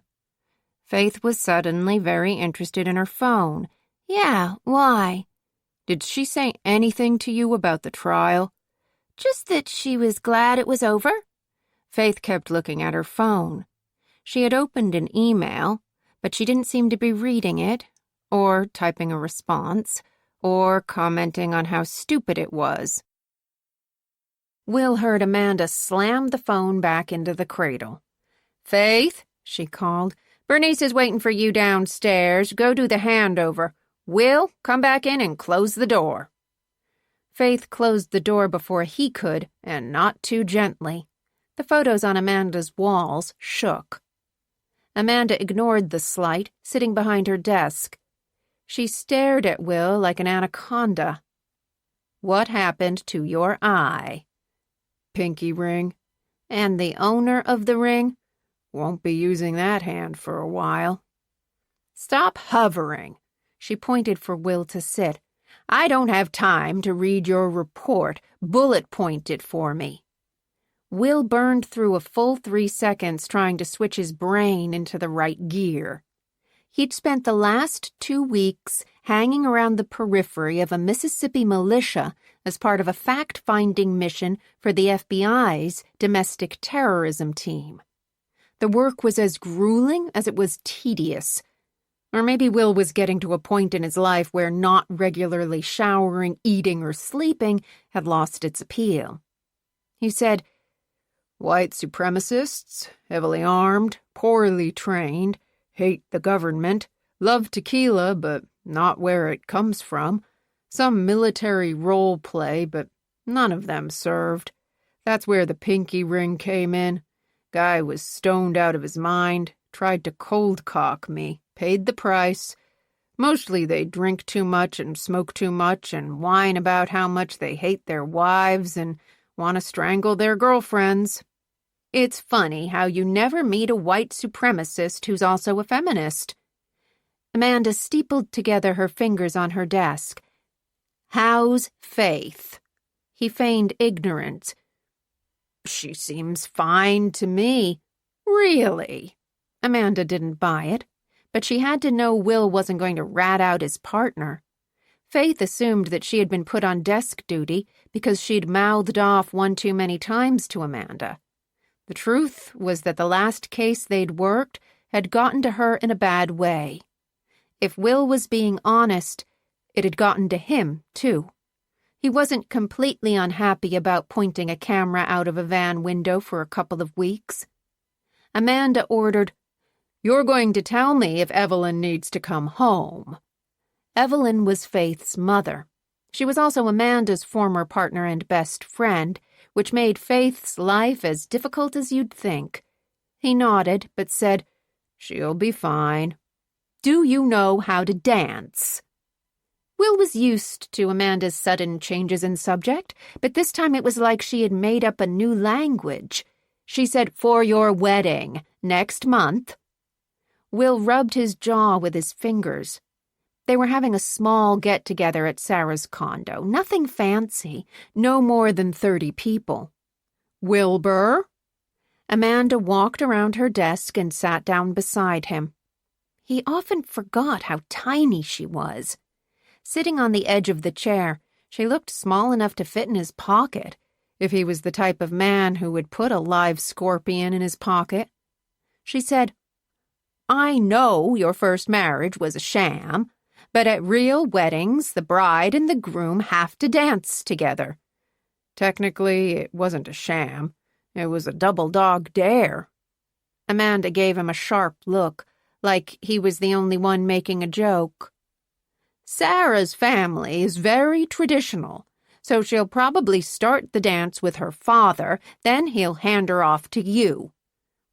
Faith was suddenly very interested in her phone. "Yeah, why?" "Did she say anything to you about the trial?" "Just that she was glad it was over." Faith kept looking at her phone. She had opened an email, but she didn't seem to be reading it, or typing a response, or commenting on how stupid it was. Will heard Amanda slam the phone back into the cradle. "Faith," she called, "Bernice is waiting for you downstairs. Go do the handover. Will, come back in and close the door." Faith closed the door before he could, and not too gently. The photos on Amanda's walls shook. Amanda ignored the slight, sitting behind her desk. She stared at Will like an anaconda. "What happened to your eye?" "Pinky ring." "And the owner of the ring?" "Won't be using that hand for a while." "Stop hovering." She pointed for Will to sit. "I don't have time to read your report. Bullet point it for me." Will burned through a full 3 seconds trying to switch his brain into the right gear. He'd spent the last 2 weeks hanging around the periphery of a Mississippi militia as part of a fact-finding mission for the FBI's domestic terrorism team. The work was as grueling as it was tedious. Or maybe Will was getting to a point in his life where not regularly showering, eating, or sleeping had lost its appeal. He said, "White supremacists, heavily armed, poorly trained, hate the government, love tequila, but not where it comes from, some military role play, but none of them served. That's where the pinky ring came in. Guy was stoned out of his mind, tried to cold cock me, paid the price. Mostly they drink too much and smoke too much and whine about how much they hate their wives and want to strangle their girlfriends. It's funny how you never meet a white supremacist who's also a feminist." Amanda steepled together her fingers on her desk. "How's Faith?" He feigned ignorance. "She seems fine to me." "Really?" Amanda didn't buy it, but she had to know Will wasn't going to rat out his partner. Faith assumed that she had been put on desk duty because she'd mouthed off one too many times to Amanda. The truth was that the last case they'd worked had gotten to her in a bad way. If Will was being honest, it had gotten to him, too. He wasn't completely unhappy about pointing a camera out of a van window for a couple of weeks. Amanda ordered, "You're going to tell me if Evelyn needs to come home." Evelyn was Faith's mother. She was also Amanda's former partner and best friend, which made Faith's life as difficult as you'd think. He nodded, but said, "She'll be fine." "Do you know how to dance?" Will was used to Amanda's sudden changes in subject, but this time it was like she had made up a new language. She said, "For your wedding, next month." Will rubbed his jaw with his fingers. They were having a small get-together at Sarah's condo, nothing fancy, no more than 30 people. "Wilbur?" Amanda walked around her desk and sat down beside him. He often forgot how tiny she was. Sitting on the edge of the chair, she looked small enough to fit in his pocket, if he was the type of man who would put a live scorpion in his pocket. She said, "I know your first marriage was a sham, but at real weddings, the bride and the groom have to dance together." "Technically, it wasn't a sham. It was a double-dog dare." Amanda gave him a sharp look, like he was the only one making a joke. "Sarah's family is very traditional, so she'll probably start the dance with her father, then he'll hand her off to you."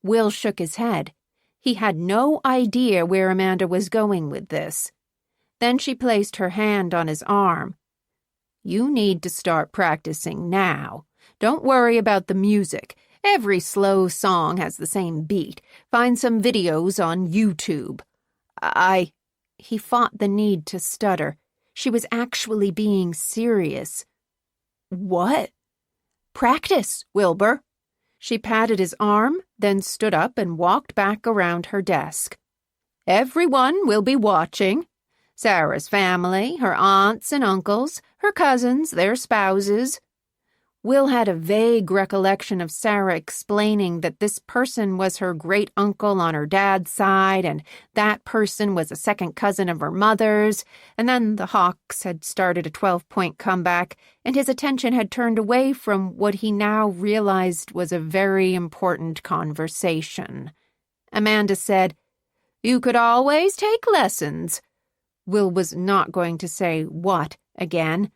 Will shook his head. He had no idea where Amanda was going with this. Then she placed her hand on his arm. "You need to start practicing now. Don't worry about the music. Every slow song has the same beat. Find some videos on YouTube. He fought the need to stutter. She was actually being serious. What? Practice, Wilbur. She patted his arm, then stood up and walked back around her desk. Everyone will be watching. Sarah's family, her aunts and uncles, her cousins, their spouses. Will had a vague recollection of Sarah explaining that this person was her great-uncle on her dad's side, and that person was a second cousin of her mother's, and then the Hawks had started a 12-point comeback, and his attention had turned away from what he now realized was a very important conversation. Amanda said, "You could always take lessons." Will was not going to say what again.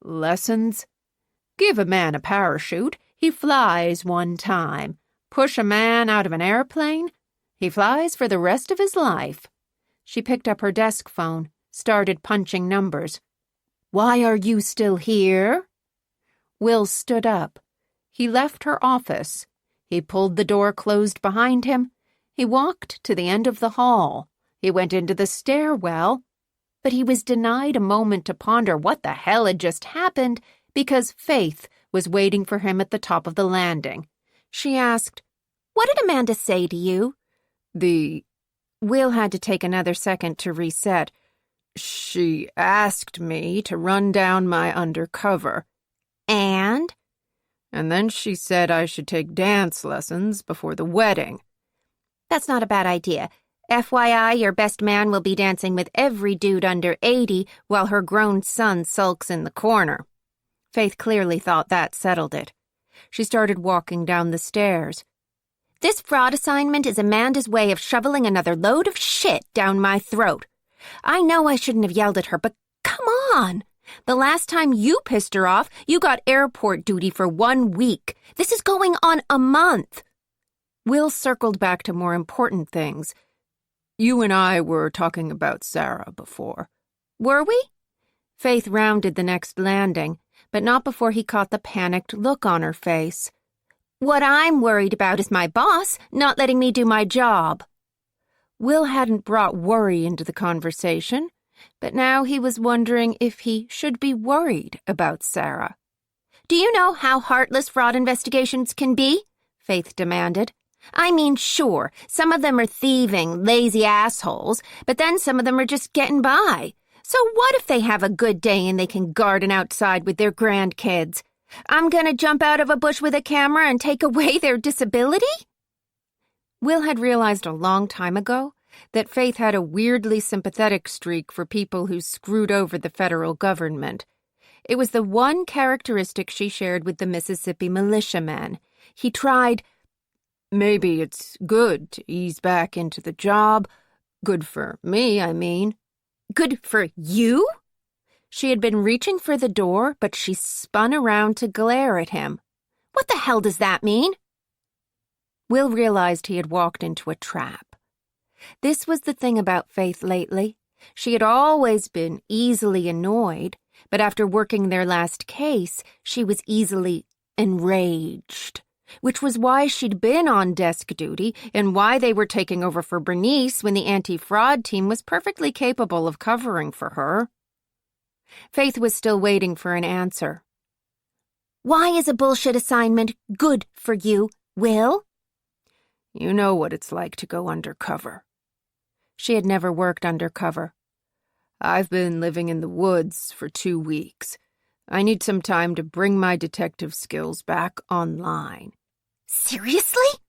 Lessons? Give a man a parachute, he flies one time. Push a man out of an airplane, he flies for the rest of his life. She picked up her desk phone, started punching numbers. Why are you still here? Will stood up. He left her office. He pulled the door closed behind him. He walked to the end of the hall. He went into the stairwell. But he was denied a moment to ponder what the hell had just happened because Faith was waiting for him at the top of the landing. She asked, "What did Amanda say to you?" Will had to take another second to reset. She asked me to run down my undercover. And? And then she said I should take dance lessons before the wedding. That's not a bad idea. FYI, your best man will be dancing with every dude under 80 while her grown son sulks in the corner. Faith clearly thought that settled it. She started walking down the stairs. This fraud assignment is Amanda's way of shoveling another load of shit down my throat. I know I shouldn't have yelled at her, but come on. The last time you pissed her off, you got airport duty for 1 week. This is going on a month. Will circled back to more important things. You and I were talking about Sarah before. Were we? Faith rounded the next landing, but not before he caught the panicked look on her face. What I'm worried about is my boss not letting me do my job. Will hadn't brought worry into the conversation, but now he was wondering if he should be worried about Sarah. Do you know how heartless fraud investigations can be? Faith demanded. I mean, sure, some of them are thieving, lazy assholes, but then some of them are just getting by. So what if they have a good day and they can garden outside with their grandkids? I'm gonna jump out of a bush with a camera and take away their disability? Will had realized a long time ago that Faith had a weirdly sympathetic streak for people who screwed over the federal government. It was the one characteristic she shared with the Mississippi militiamen. He tried... Maybe it's good to ease back into the job. Good for me, I mean. Good for you? She had been reaching for the door, but she spun around to glare at him. What the hell does that mean? Will realized he had walked into a trap. This was the thing about Faith lately. She had always been easily annoyed, but after working their last case, she was easily enraged. Which was why she'd been on desk duty and why they were taking over for Bernice when the anti-fraud team was perfectly capable of covering for her. Faith was still waiting for an answer. Why is a bullshit assignment good for you, Will? You know what it's like to go undercover. She had never worked undercover. I've been living in the woods for 2 weeks. I need some time to bring my detective skills back online. Seriously?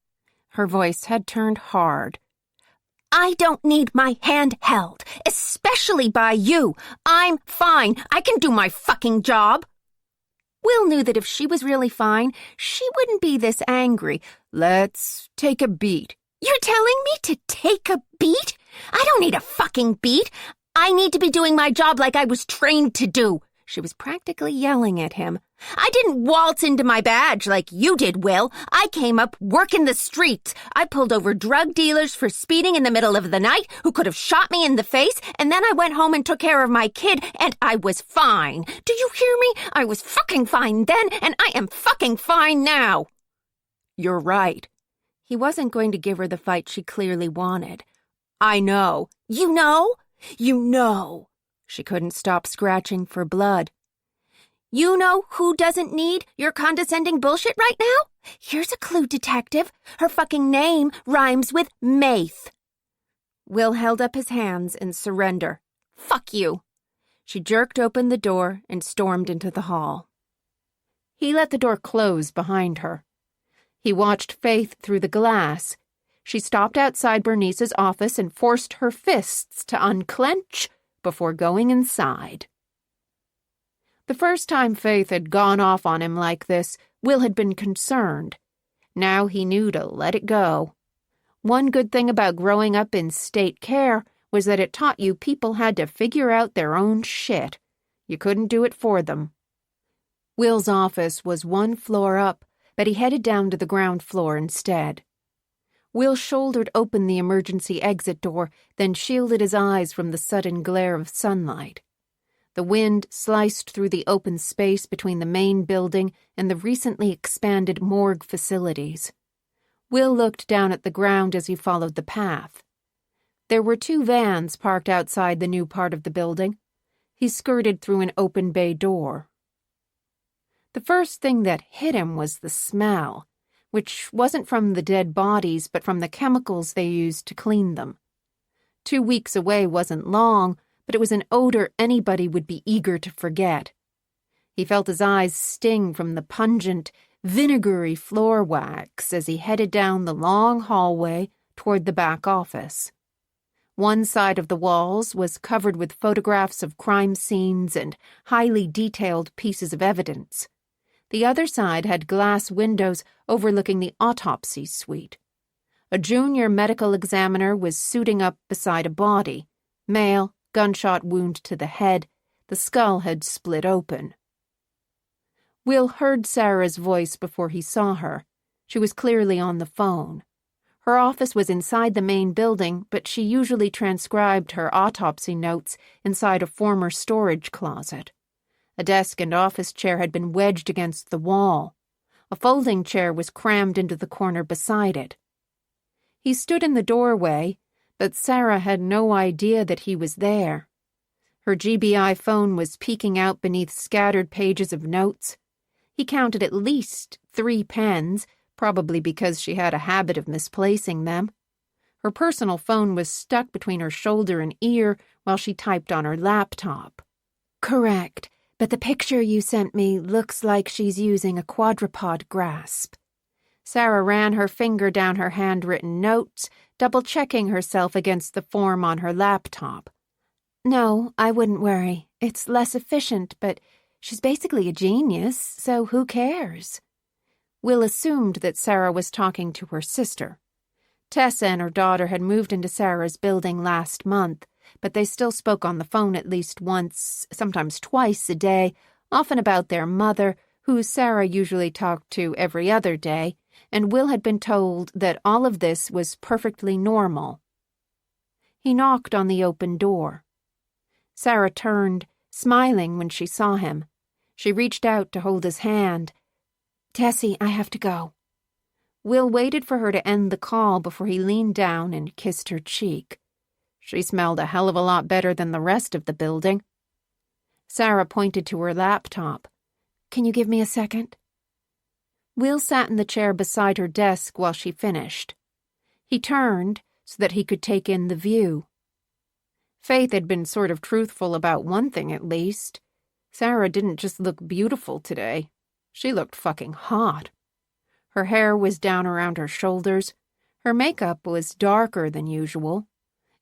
Her voice had turned hard. I don't need my hand held, especially by you. I'm fine. I can do my fucking job. Will knew that if she was really fine, she wouldn't be this angry. Let's take a beat. You're telling me to take a beat? I don't need a fucking beat. I need to be doing my job like I was trained to do. She was practically yelling at him. I didn't waltz into my badge like you did, Will. I came up working the streets. I pulled over drug dealers for speeding in the middle of the night who could have shot me in the face, and then I went home and took care of my kid, and I was fine. Do you hear me? I was fucking fine then, and I am fucking fine now. You're right. He wasn't going to give her the fight she clearly wanted. I know. You know? You know. She couldn't stop scratching for blood. You know who doesn't need your condescending bullshit right now? Here's a clue, detective. Her fucking name rhymes with Maith. Will held up his hands in surrender. Fuck you. She jerked open the door and stormed into the hall. He let the door close behind her. He watched Faith through the glass. She stopped outside Bernice's office and forced her fists to unclench before going inside. The first time Faith had gone off on him like this, Will had been concerned. Now he knew to let it go. One good thing about growing up in state care was that it taught you people had to figure out their own shit. You couldn't do it for them. Will's office was one floor up, but he headed down to the ground floor instead. Will shouldered open the emergency exit door, then shielded his eyes from the sudden glare of sunlight. The wind sliced through the open space between the main building and the recently expanded morgue facilities. Will looked down at the ground as he followed the path. There were 2 vans parked outside the new part of the building. He skirted through an open bay door. The first thing that hit him was the smell, which wasn't from the dead bodies but from the chemicals they used to clean them. 2 weeks away wasn't long, but it was an odor anybody would be eager to forget. He felt his eyes sting from the pungent, vinegary floor wax as he headed down the long hallway toward the back office. One side of the walls was covered with photographs of crime scenes and highly detailed pieces of evidence. The other side had glass windows overlooking the autopsy suite. A junior medical examiner was suiting up beside a body, male, gunshot wound to the head. The skull had split open. Will heard Sarah's voice before he saw her. She was clearly on the phone. Her office was inside the main building, but she usually transcribed her autopsy notes inside a former storage closet. A desk and office chair had been wedged against the wall. A folding chair was crammed into the corner beside it. He stood in the doorway, but Sarah had no idea that he was there. Her GBI phone was peeking out beneath scattered pages of notes. He counted at least 3 pens, probably because she had a habit of misplacing them. Her personal phone was stuck between her shoulder and ear while she typed on her laptop. Correct, but the picture you sent me looks like she's using a quadruped grasp. Sarah ran her finger down her handwritten notes, double-checking herself against the form on her laptop. No, I wouldn't worry. It's less efficient, but she's basically a genius, so who cares? Will assumed that Sarah was talking to her sister. Tessa and her daughter had moved into Sarah's building last month, but they still spoke on the phone at least once, sometimes twice a day, often about their mother, who Sarah usually talked to every other day, and Will had been told that all of this was perfectly normal. He knocked on the open door. Sarah turned, smiling when she saw him. She reached out to hold his hand. Tessie, I have to go. Will waited for her to end the call before he leaned down and kissed her cheek. She smelled a hell of a lot better than the rest of the building. Sarah pointed to her laptop. Can you give me a second? Will sat in the chair beside her desk while she finished. He turned so that he could take in the view. Faith had been sort of truthful about one thing at least. Sarah didn't just look beautiful today. She looked fucking hot. Her hair was down around her shoulders. Her makeup was darker than usual.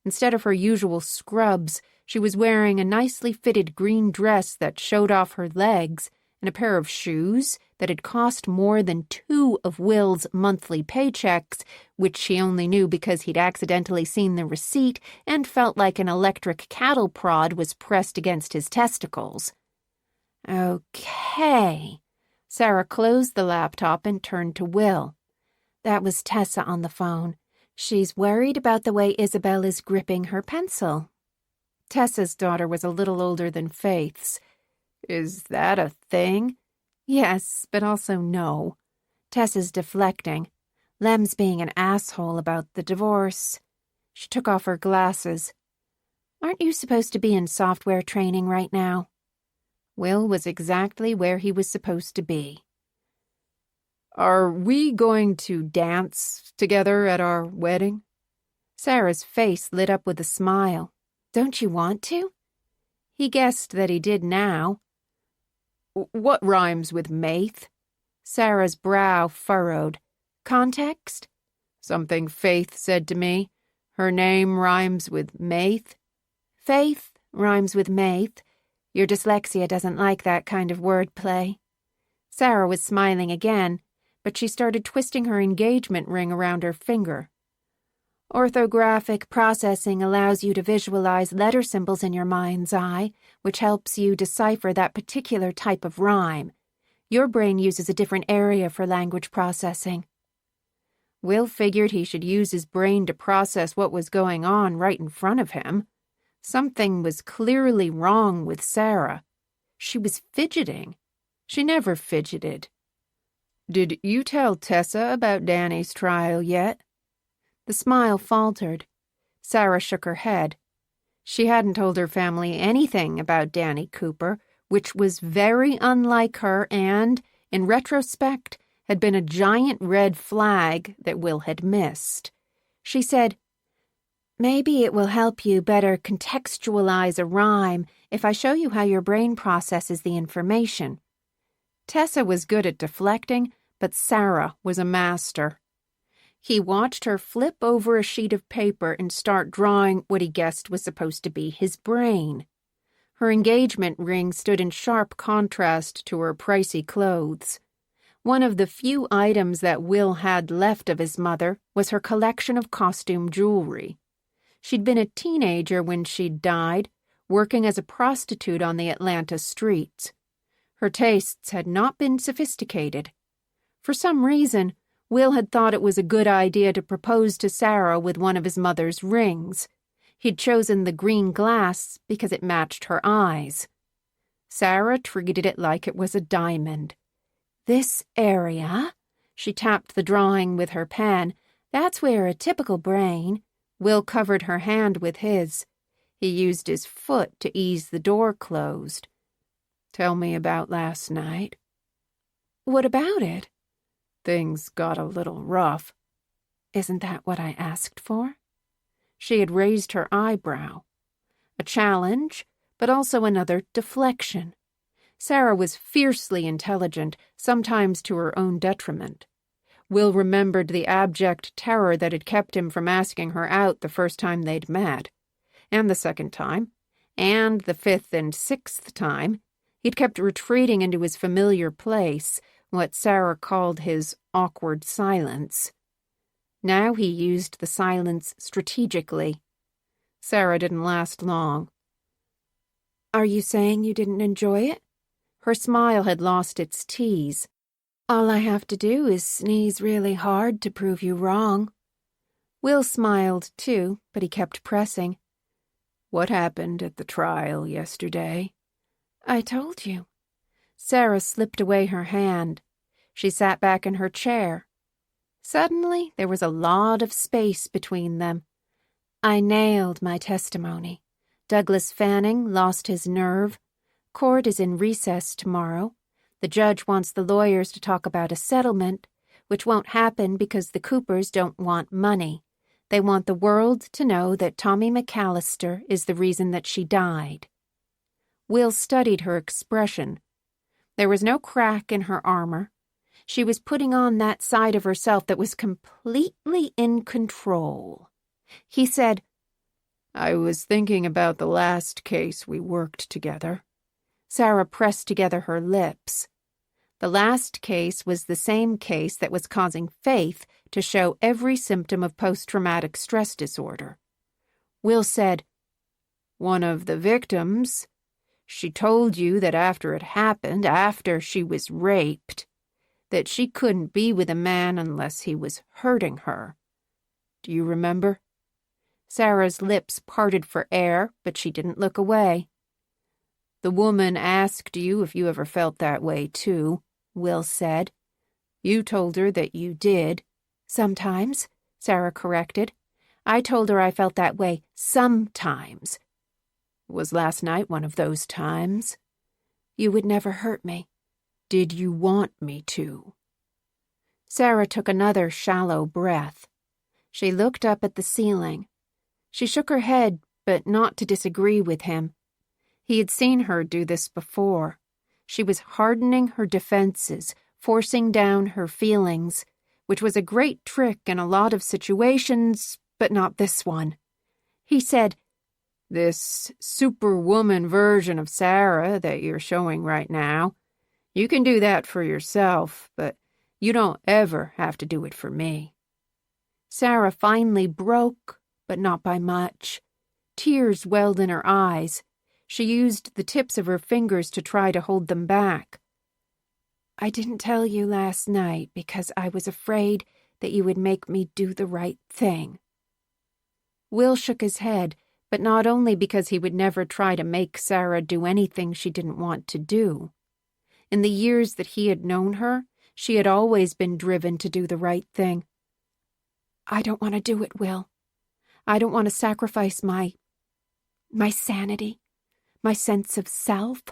Instead of her usual scrubs, she was wearing a nicely fitted green dress that showed off her legs and a pair of shoes that had cost more than 2 of Will's monthly paychecks, which she only knew because he'd accidentally seen the receipt and felt like an electric cattle prod was pressed against his testicles. Okay. Sarah closed the laptop and turned to Will. That was Tessa on the phone. She's worried about the way Isabel is gripping her pencil. Tessa's daughter was a little older than Faith's. Is that a thing? Yes, but also no. Tessa's deflecting. Lem's being an asshole about the divorce. She took off her glasses. Aren't you supposed to be in software training right now? Will was exactly where he was supposed to be. Are we going to dance together at our wedding? Sarah's face lit up with a smile. Don't you want to? He guessed that he did now. What rhymes with Maith? Sarah's brow furrowed. Context? Something Faith said to me. Her name rhymes with Maith. Faith rhymes with Maith. Your dyslexia doesn't like that kind of wordplay. Sarah was smiling again, but she started twisting her engagement ring around her finger. Orthographic processing allows you to visualize letter symbols in your mind's eye, which helps you decipher that particular type of rhyme. Your brain uses a different area for language processing. Will figured he should use his brain to process what was going on right in front of him. Something was clearly wrong with Sarah. She was fidgeting. She never fidgeted. Did you tell Tessa about Danny's trial yet? The smile faltered. Sarah shook her head. She hadn't told her family anything about Danny Cooper, which was very unlike her and, in retrospect, had been a giant red flag that Will had missed. She said, "Maybe it will help you better contextualize a rhyme if I show you how your brain processes the information." Tessa was good at deflecting, but Sarah was a master. He watched her flip over a sheet of paper and start drawing what he guessed was supposed to be his brain. Her engagement ring stood in sharp contrast to her pricey clothes. One of the few items that Will had left of his mother was her collection of costume jewelry. She'd been a teenager when she'd died, working as a prostitute on the Atlanta streets. Her tastes had not been sophisticated. For some reason, Will had thought it was a good idea to propose to Sarah with one of his mother's rings. He'd chosen the green glass because it matched her eyes. Sarah treated it like it was a diamond. "This area," she tapped the drawing with her pen, "that's where a typical brain—" Will covered her hand with his. He used his foot to ease the door closed. "Tell me about last night." "What about it?" "Things got a little rough." "Isn't that what I asked for?" She had raised her eyebrow. A challenge, but also another deflection. Sarah was fiercely intelligent, sometimes to her own detriment. Will remembered the abject terror that had kept him from asking her out the first time they'd met. And the second time, and the fifth and sixth time, he'd kept retreating into his familiar place, what Sarah called his awkward silence. Now he used the silence strategically. Sarah didn't last long. "Are you saying you didn't enjoy it?" Her smile had lost its tease. "All I have to do is sneeze really hard to prove you wrong." Will smiled, too, but he kept pressing. "What happened at the trial yesterday?" "I told you." Sarah slipped away her hand. She sat back in her chair. Suddenly, there was a lot of space between them. "I nailed my testimony. Douglas Fanning lost his nerve. Court is in recess tomorrow. The judge wants the lawyers to talk about a settlement, which won't happen because the Coopers don't want money. They want the world to know that Tommy McAllister is the reason that she died." Will studied her expression. There was no crack in her armor. She was putting on that side of herself that was completely in control. He said, "I was thinking about the last case we worked together." Sarah pressed together her lips. The last case was the same case that was causing Faith to show every symptom of post-traumatic stress disorder. Will said, "One of the victims, she told you that after it happened, after she was raped, that she couldn't be with a man unless he was hurting her. Do you remember?" Sarah's lips parted for air, but she didn't look away. "The woman asked you if you ever felt that way, too," Will said. "You told her that you did." "Sometimes," Sarah corrected. I told her I felt that way sometimes. Was last night one of those times? You would never hurt me. Did you want me to? Sarah took another shallow breath. She looked up at the ceiling. She shook her head, but not to disagree with him. He had seen her do this before. She was hardening her defenses, forcing down her feelings, which was a great trick in a lot of situations, but not this one. He said, "This superwoman version of Sarah that you're showing right now, you can do that for yourself, but you don't ever have to do it for me." Sarah finally broke, but not by much. Tears welled in her eyes. She used the tips of her fingers to try to hold them back. I didn't tell you last night because I was afraid that you would make me do the right thing. Will shook his head, but not only because he would never try to make Sarah do anything she didn't want to do. In the years that he had known her, she had always been driven to do the right thing. I don't want to do it, Will. I don't want to sacrifice my sanity, my sense of self.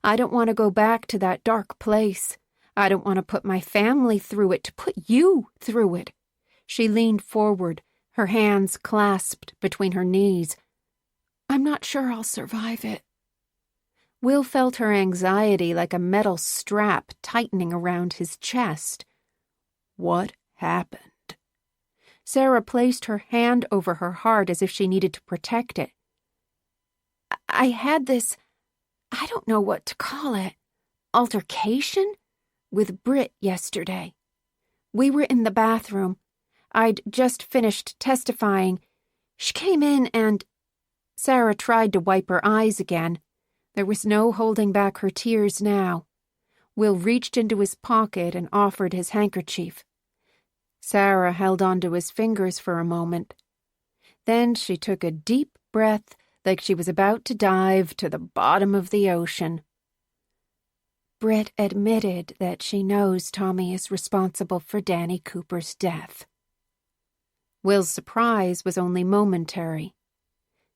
I don't want to go back to that dark place. I don't want to put my family through it, to put you through it. She leaned forward, her hands clasped between her knees. I'm not sure I'll survive it. Will felt her anxiety like a metal strap tightening around his chest. What happened? Sarah placed her hand over her heart as if she needed to protect it. I had this, I don't know what to call it, altercation with Britt yesterday. We were in the bathroom. I'd just finished testifying. She came in and... Sarah tried to wipe her eyes again. There was no holding back her tears now. Will reached into his pocket and offered his handkerchief. Sarah held onto his fingers for a moment. Then she took a deep breath like she was about to dive to the bottom of the ocean. Britt admitted that she knows Tommy is responsible for Danny Cooper's death. Will's surprise was only momentary.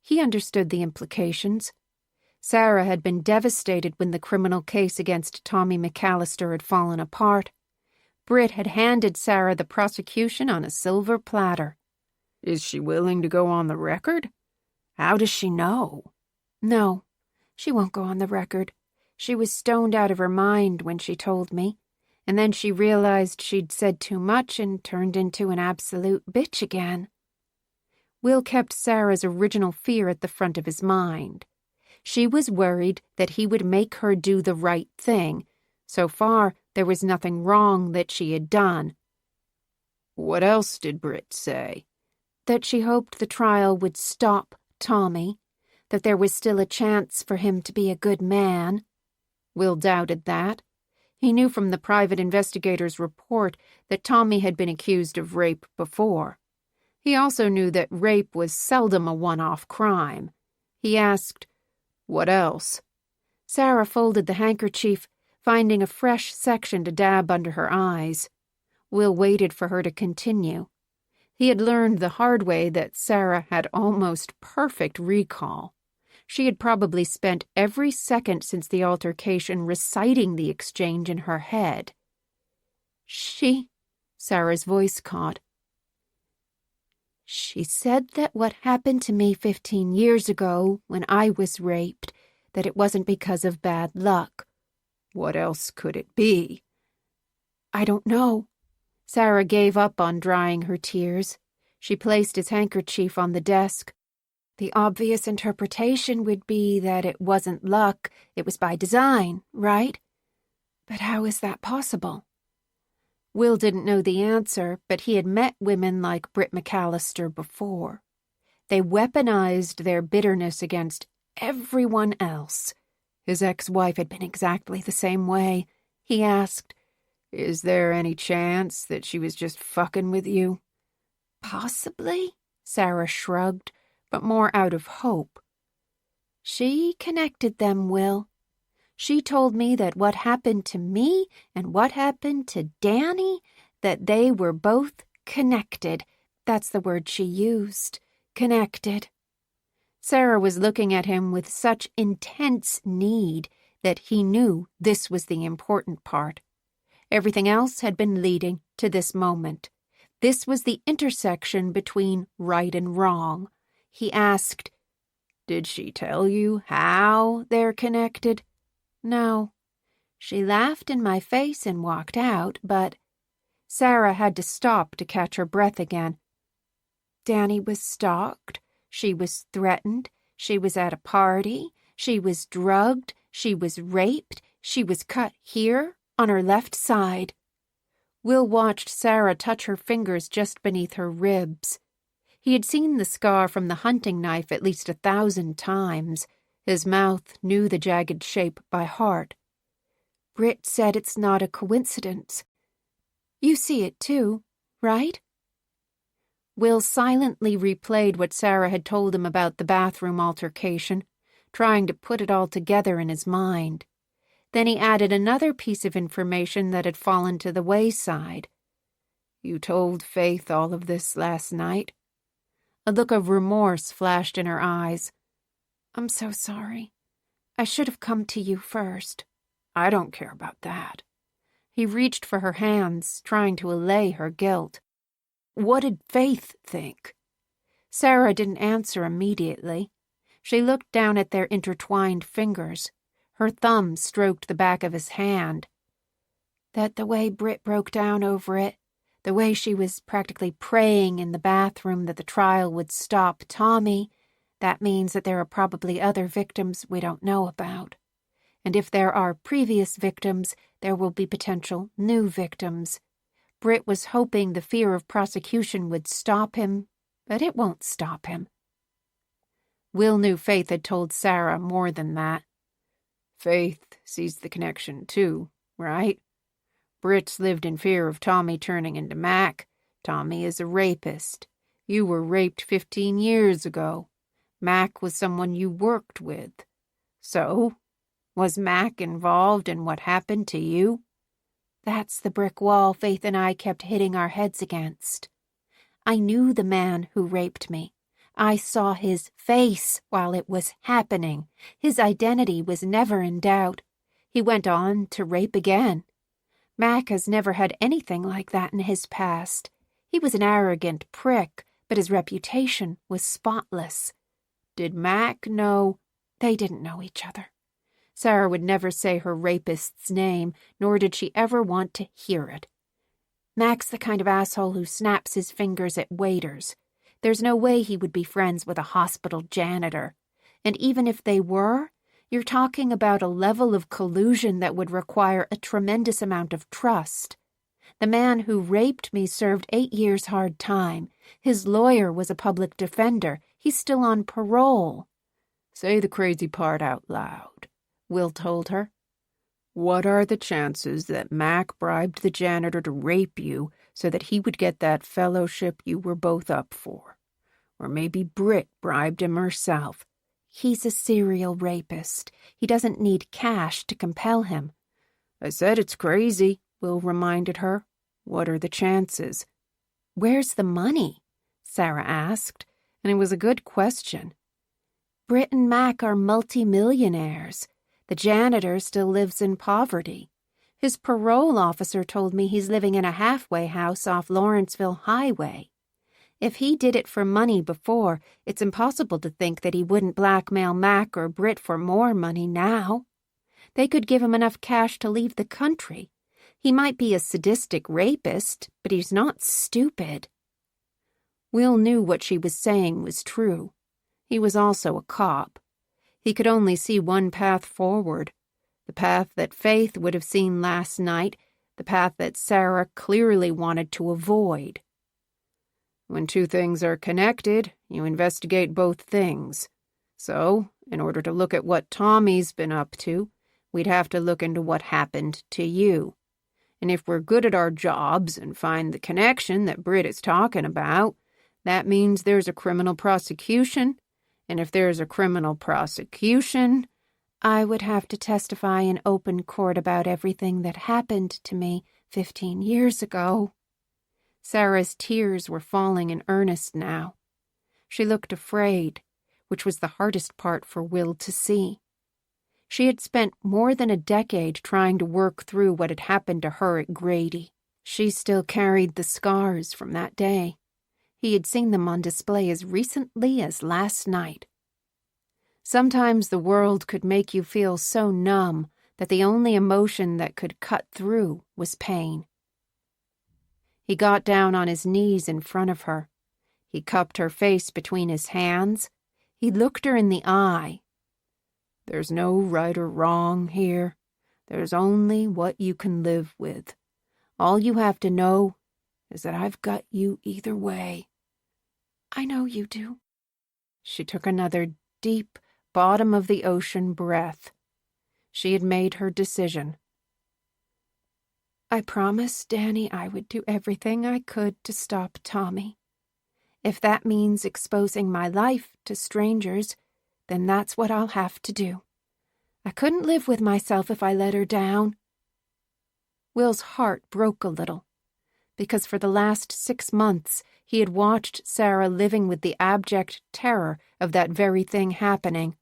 He understood the implications. Sarah had been devastated when the criminal case against Tommy McAllister had fallen apart. Britt had handed Sarah the prosecution on a silver platter. Is she willing to go on the record? How does she know? No, she won't go on the record. She was stoned out of her mind when she told me, and then she realized she'd said too much and turned into an absolute bitch again. Will kept Sarah's original fear at the front of his mind. She was worried that he would make her do the right thing. So far, there was nothing wrong that she had done. What else did Britt say? That she hoped the trial would stop Tommy, that there was still a chance for him to be a good man. Will doubted that. He knew from the private investigator's report that Tommy had been accused of rape before. He also knew that rape was seldom a one-off crime. He asked, "What else?" Sarah folded the handkerchief, finding a fresh section to dab under her eyes. Will waited for her to continue. He had learned the hard way that Sarah had almost perfect recall. She had probably spent every second since the altercation reciting the exchange in her head. Sarah's voice caught. She said that what happened to me 15 years ago when I was raped, that it wasn't because of bad luck. What else could it be? I don't know. Sarah gave up on drying her tears. She placed his handkerchief on the desk. The obvious interpretation would be that it wasn't luck, it was by design, right? But how is that possible? Will didn't know the answer, but he had met women like Britt McAllister before. They weaponized their bitterness against everyone else. His ex-wife had been exactly the same way. He asked, "Is there any chance that she was just fucking with you?" Possibly, Sarah shrugged, but more out of hope. She connected them, Will. She told me that what happened to me and what happened to Danny, that they were both connected, That's the word she used. Connected. Sarah was looking at him with such intense need that he knew this was the important part. Everything else had been leading to this moment. This was the intersection between right and wrong. He asked, "Did she tell you how they're connected?" "No. She laughed in my face and walked out, but—" Sarah had to stop to catch her breath again. Danny was stalked. She was threatened. She was at a party. She was drugged. She was raped. She was cut here, on her left side. Will watched Sarah touch her fingers just beneath her ribs. He had seen the scar from the hunting knife at least 1,000 times. His mouth knew the jagged shape by heart. Britt said it's not a coincidence. You see it too, right? Will silently replayed what Sarah had told him about the bathroom altercation, trying to put it all together in his mind. Then he added another piece of information that had fallen to the wayside. "You told Faith all of this last night?" A look of remorse flashed in her eyes. "I'm so sorry. I should have come to you first." "I don't care about that." He reached for her hands, trying to allay her guilt. "What did Faith think?" Sarah didn't answer immediately. She looked down at their intertwined fingers. Her thumb stroked the back of his hand. "That the way Britt broke down over it, the way she was practically praying in the bathroom that the trial would stop Tommy, that means that there are probably other victims we don't know about. And if there are previous victims, there will be potential new victims. Britt was hoping the fear of prosecution would stop him, but it won't stop him." Will knew Faith had told Sarah more than that. "Faith sees the connection too, right? Britt's lived in fear of Tommy turning into Mac. Tommy is a rapist. You were raped 15 years ago. Mac was someone you worked with. So, was Mac involved in what happened to you?" That's the brick wall Faith and I kept hitting our heads against. I knew the man who raped me. I saw his face while it was happening. His identity was never in doubt. He went on to rape again. Mac has never had anything like that in his past. He was an arrogant prick, but his reputation was spotless. Did Mac know? They didn't know each other. Sarah would never say her rapist's name, nor did she ever want to hear it. Mac's the kind of asshole who snaps his fingers at waiters. There's no way he would be friends with a hospital janitor. And even if they were, you're talking about a level of collusion that would require a tremendous amount of trust. The man who raped me served 8 years hard time. His lawyer was a public defender. He's still on parole. "Say the crazy part out loud," Will told her. "What are the chances that Mac bribed the janitor to rape you so that he would get that fellowship you were both up for? Or maybe Britt bribed him herself." "He's a serial rapist. He doesn't need cash to compel him." "I said it's crazy," Will reminded her. "What are the chances?" "Where's the money?" Sarah asked, and it was a good question. Britt and Mac are multimillionaires. The janitor still lives in poverty. His parole officer told me he's living in a halfway house off Lawrenceville Highway. If he did it for money before, it's impossible to think that he wouldn't blackmail Mac or Britt for more money now. They could give him enough cash to leave the country. He might be a sadistic rapist, but he's not stupid. Will knew what she was saying was true. He was also a cop. He could only see one path forward, the path that Faith would have seen last night, the path that Sarah clearly wanted to avoid. When two things are connected, you investigate both things. So, in order to look at what Tommy's been up to, we'd have to look into what happened to you. And if we're good at our jobs and find the connection that Britt is talking about, that means there's a criminal prosecution. And if there's a criminal prosecution, I would have to testify in open court about everything that happened to me 15 years ago. Sarah's tears were falling in earnest now. She looked afraid, which was the hardest part for Will to see. She had spent more than a decade trying to work through what had happened to her at Grady. She still carried the scars from that day. He had seen them on display as recently as last night. Sometimes the world could make you feel so numb that the only emotion that could cut through was pain. He got down on his knees in front of her. He cupped her face between his hands. He looked her in the eye. There's no right or wrong here. There's only what you can live with. All you have to know is that I've got you either way. I know you do. She took another deep, bottom-of-the-ocean breath. She had made her decision. I promised Danny I would do everything I could to stop Tommy. If that means exposing my life to strangers, then that's what I'll have to do. I couldn't live with myself if I let her down. Will's heart broke a little, because for the last 6 months he had watched Sarah living with the abject terror of that very thing happening.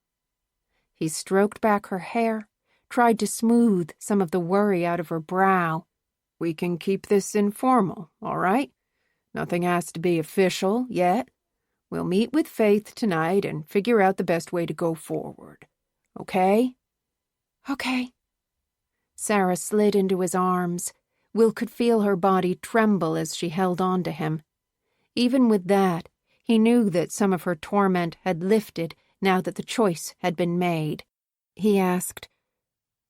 He stroked back her hair, tried to smooth some of the worry out of her brow. We can keep this informal, all right? Nothing has to be official yet. We'll meet with Faith tonight and figure out the best way to go forward. Okay? Okay. Sarah slid into his arms. Will could feel her body tremble as she held on to him. Even with that, he knew that some of her torment had lifted now that the choice had been made. He asked,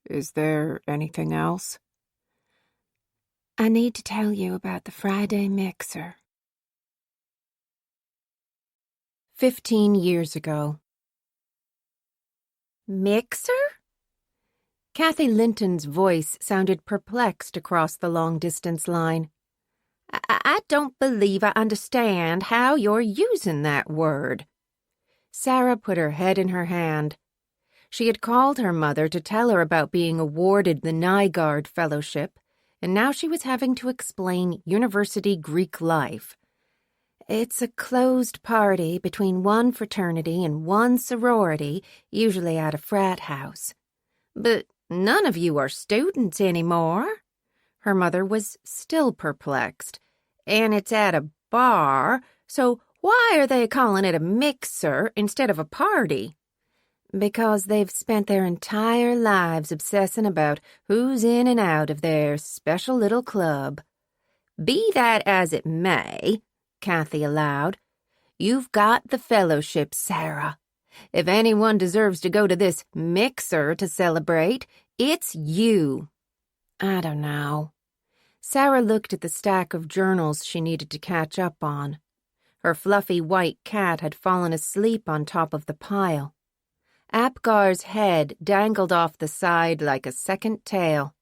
"Is there anything else?" I need to tell you about the Friday mixer. 15 years ago. Mixer? Kathy Linton's voice sounded perplexed across the long-distance line. I don't believe I understand how you're using that word. Sarah put her head in her hand. She had called her mother to tell her about being awarded the Nygaard Fellowship, and now she was having to explain university Greek life. It's a closed party between one fraternity and one sorority, usually at a frat house. But none of you are students anymore. Her mother was still perplexed. And it's at a bar, so why are they calling it a mixer instead of a party? Because they've spent their entire lives obsessing about who's in and out of their special little club. Be that as it may, Kathy allowed, you've got the fellowship, Sarah. If anyone deserves to go to this mixer to celebrate, it's you. I don't know. Sarah looked at the stack of journals she needed to catch up on. Her fluffy white cat had fallen asleep on top of the pile. Apgar's head dangled off the side like a second tail.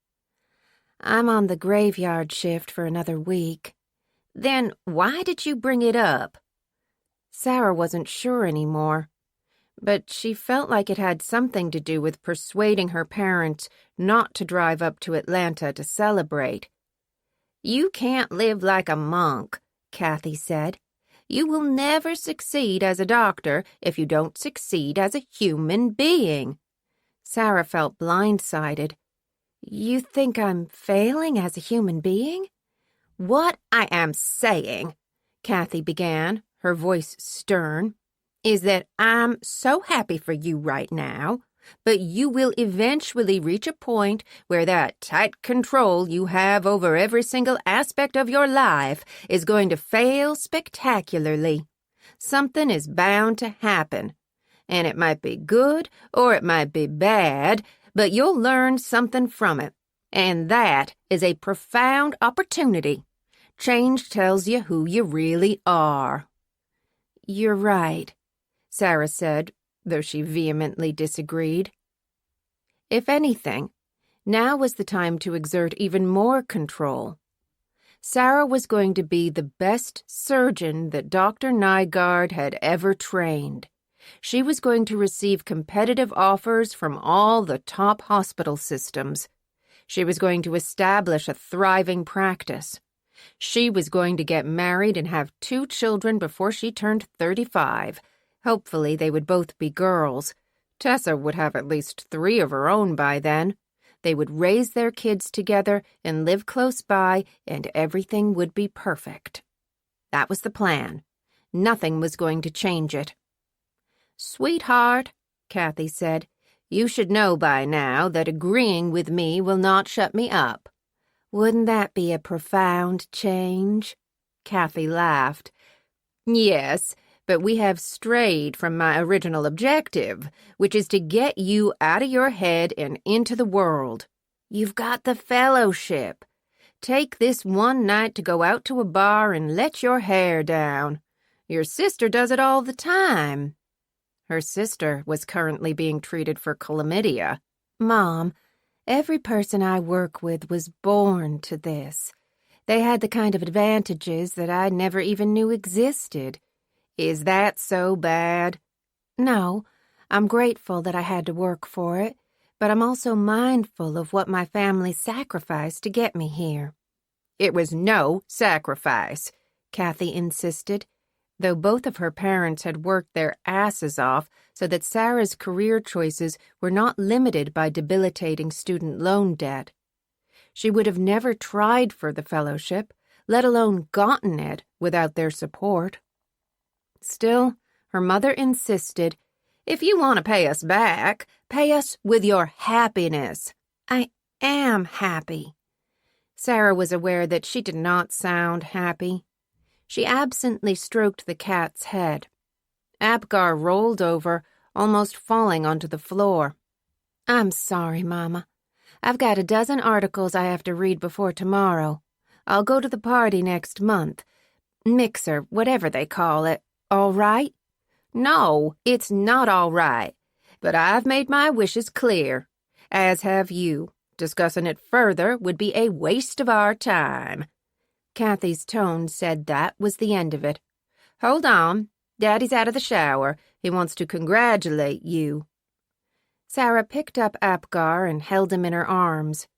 I'm on the graveyard shift for another week. Then why did you bring it up? Sarah wasn't sure anymore, but she felt like it had something to do with persuading her parents not to drive up to Atlanta to celebrate. You can't live like a monk, Kathy said. You will never succeed as a doctor if you don't succeed as a human being. Sarah felt blindsided. You think I'm failing as a human being? What I am saying, Kathy began, her voice stern, is that I'm so happy for you right now, but you will eventually reach a point where that tight control you have over every single aspect of your life is going to fail spectacularly. Something is bound to happen, and it might be good or it might be bad, but you'll learn something from it, and that is a profound opportunity. Change tells you who you really are. You're right, Sarah said, though she vehemently disagreed. If anything, now was the time to exert even more control. Sarah was going to be the best surgeon that Dr. Nygaard had ever trained. She was going to receive competitive offers from all the top hospital systems. She was going to establish a thriving practice. She was going to get married and have 2 children before she turned 35. Hopefully they would both be girls. Tessa would have at least 3 of her own by then. They would raise their kids together and live close by, and everything would be perfect. That was the plan. Nothing was going to change it. "Sweetheart," Kathy said, "you should know by now that agreeing with me will not shut me up." "Wouldn't that be a profound change?" Kathy laughed. "Yes, but we have strayed from my original objective, which is to get you out of your head and into the world. You've got the fellowship. Take this one night to go out to a bar and let your hair down. Your sister does it all the time." Her sister was currently being treated for chlamydia. "Mom, every person I work with was born to this. They had the kind of advantages that I never even knew existed." "Is that so bad?" "No, I'm grateful that I had to work for it, but I'm also mindful of what my family sacrificed to get me here." "It was no sacrifice," Kathy insisted, though both of her parents had worked their asses off so that Sarah's career choices were not limited by debilitating student loan debt. She would have never tried for the fellowship, let alone gotten it, without their support. Still, her mother insisted, "If you want to pay us back, pay us with your happiness." "I am happy." Sarah was aware that she did not sound happy. She absently stroked the cat's head. Apgar rolled over, almost falling onto the floor. "I'm sorry, Mama. I've got a dozen articles I have to read before tomorrow. I'll go to the party next month. Mixer, whatever they call it. All right?" "No, it's not all right. But I've made my wishes clear, as have you. Discussing it further would be a waste of our time." Kathy's tone said that was the end of it. "Hold on. Daddy's out of the shower. He wants to congratulate you." Sarah picked up Apgar and held him in her arms.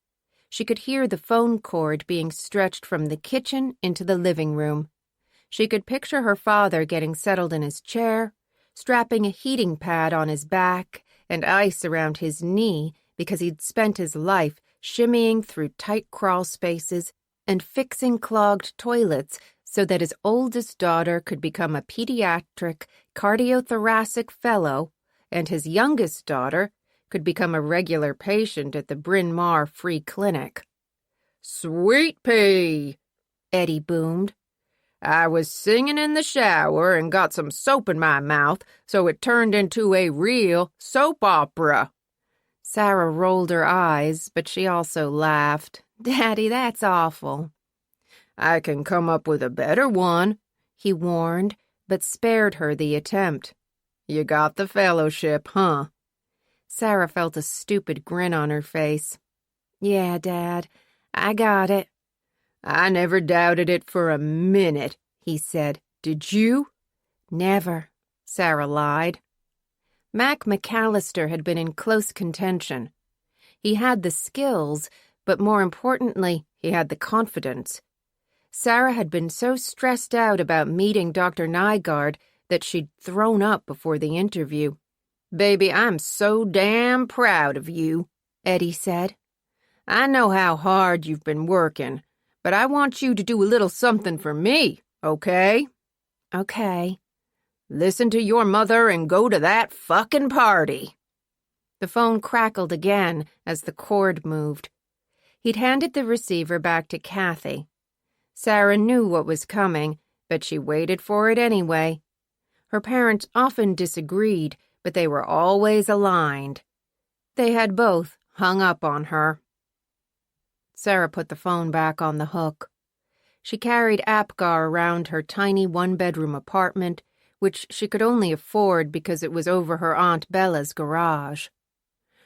She could hear the phone cord being stretched from the kitchen into the living room. She could picture her father getting settled in his chair, strapping a heating pad on his back and ice around his knee because he'd spent his life shimmying through tight crawl spaces and fixing clogged toilets so that his oldest daughter could become a pediatric cardiothoracic fellow and his youngest daughter could become a regular patient at the Bryn Mawr Free Clinic. "Sweet pea," Eddie boomed. "I was singing in the shower and got some soap in my mouth, so it turned into a real soap opera." Sarah rolled her eyes, but she also laughed. "Daddy, that's awful." "I can come up with a better one," he warned, but spared her the attempt. "You got the fellowship, huh?" Sarah felt a stupid grin on her face. "Yeah, Dad, I got it." "I never doubted it for a minute," he said. "Did you?" "Never," Sarah lied. Mac McAllister had been in close contention. He had the skills, but more importantly, he had the confidence. Sarah had been so stressed out about meeting Dr. Nygaard that she'd thrown up before the interview. "Baby, I'm so damn proud of you," Eddie said. "I know how hard you've been working, but I want you to do a little something for me, okay?" "Okay." "Listen to your mother and go to that fucking party." The phone crackled again as the cord moved. He'd handed the receiver back to Kathy. Sarah knew what was coming, but she waited for it anyway. Her parents often disagreed, but they were always aligned. They had both hung up on her. Sarah put the phone back on the hook. She carried Apgar around her tiny one-bedroom apartment, which she could only afford because it was over her Aunt Bella's garage.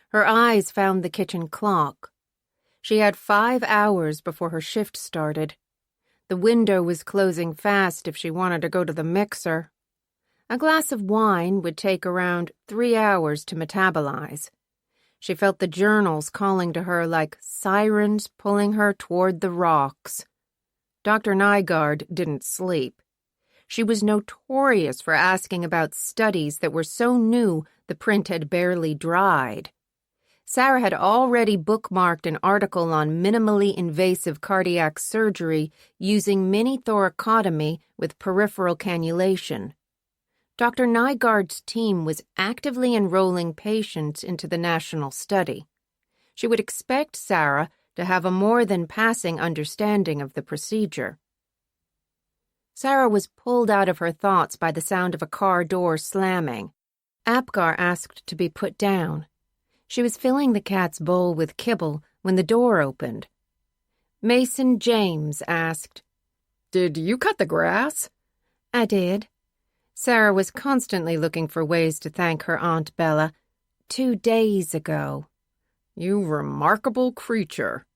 Her eyes found the kitchen clock. She had 5 hours before her shift started. The window was closing fast if she wanted to go to the mixer. A glass of wine would take around 3 hours to metabolize. She felt the journals calling to her like sirens pulling her toward the rocks. Dr. Nygaard didn't sleep. She was notorious for asking about studies that were so new the print had barely dried. Sarah had already bookmarked an article on minimally invasive cardiac surgery using mini-thoracotomy with peripheral cannulation. Dr. Nygaard's team was actively enrolling patients into the national study. She would expect Sarah to have a more than passing understanding of the procedure. Sarah was pulled out of her thoughts by the sound of a car door slamming. Apgar asked to be put down. She was filling the cat's bowl with kibble when the door opened. Mason James asked, "Did you cut the grass?" "I did." Sarah was constantly looking for ways to thank her Aunt Bella. 2 days ago. "You remarkable creature."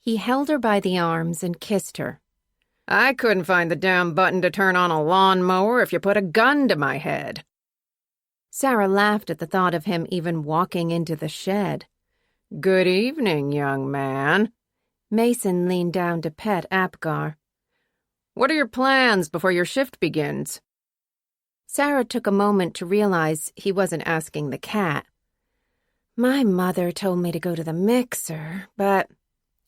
He held her by the arms and kissed her. "I couldn't find the damn button to turn on a lawnmower if you put a gun to my head." Sarah laughed at the thought of him even walking into the shed. "Good evening, young man." Mason leaned down to pet Apgar. "What are your plans before your shift begins?" Sarah took a moment to realize he wasn't asking the cat. "My mother told me to go to the mixer, but—"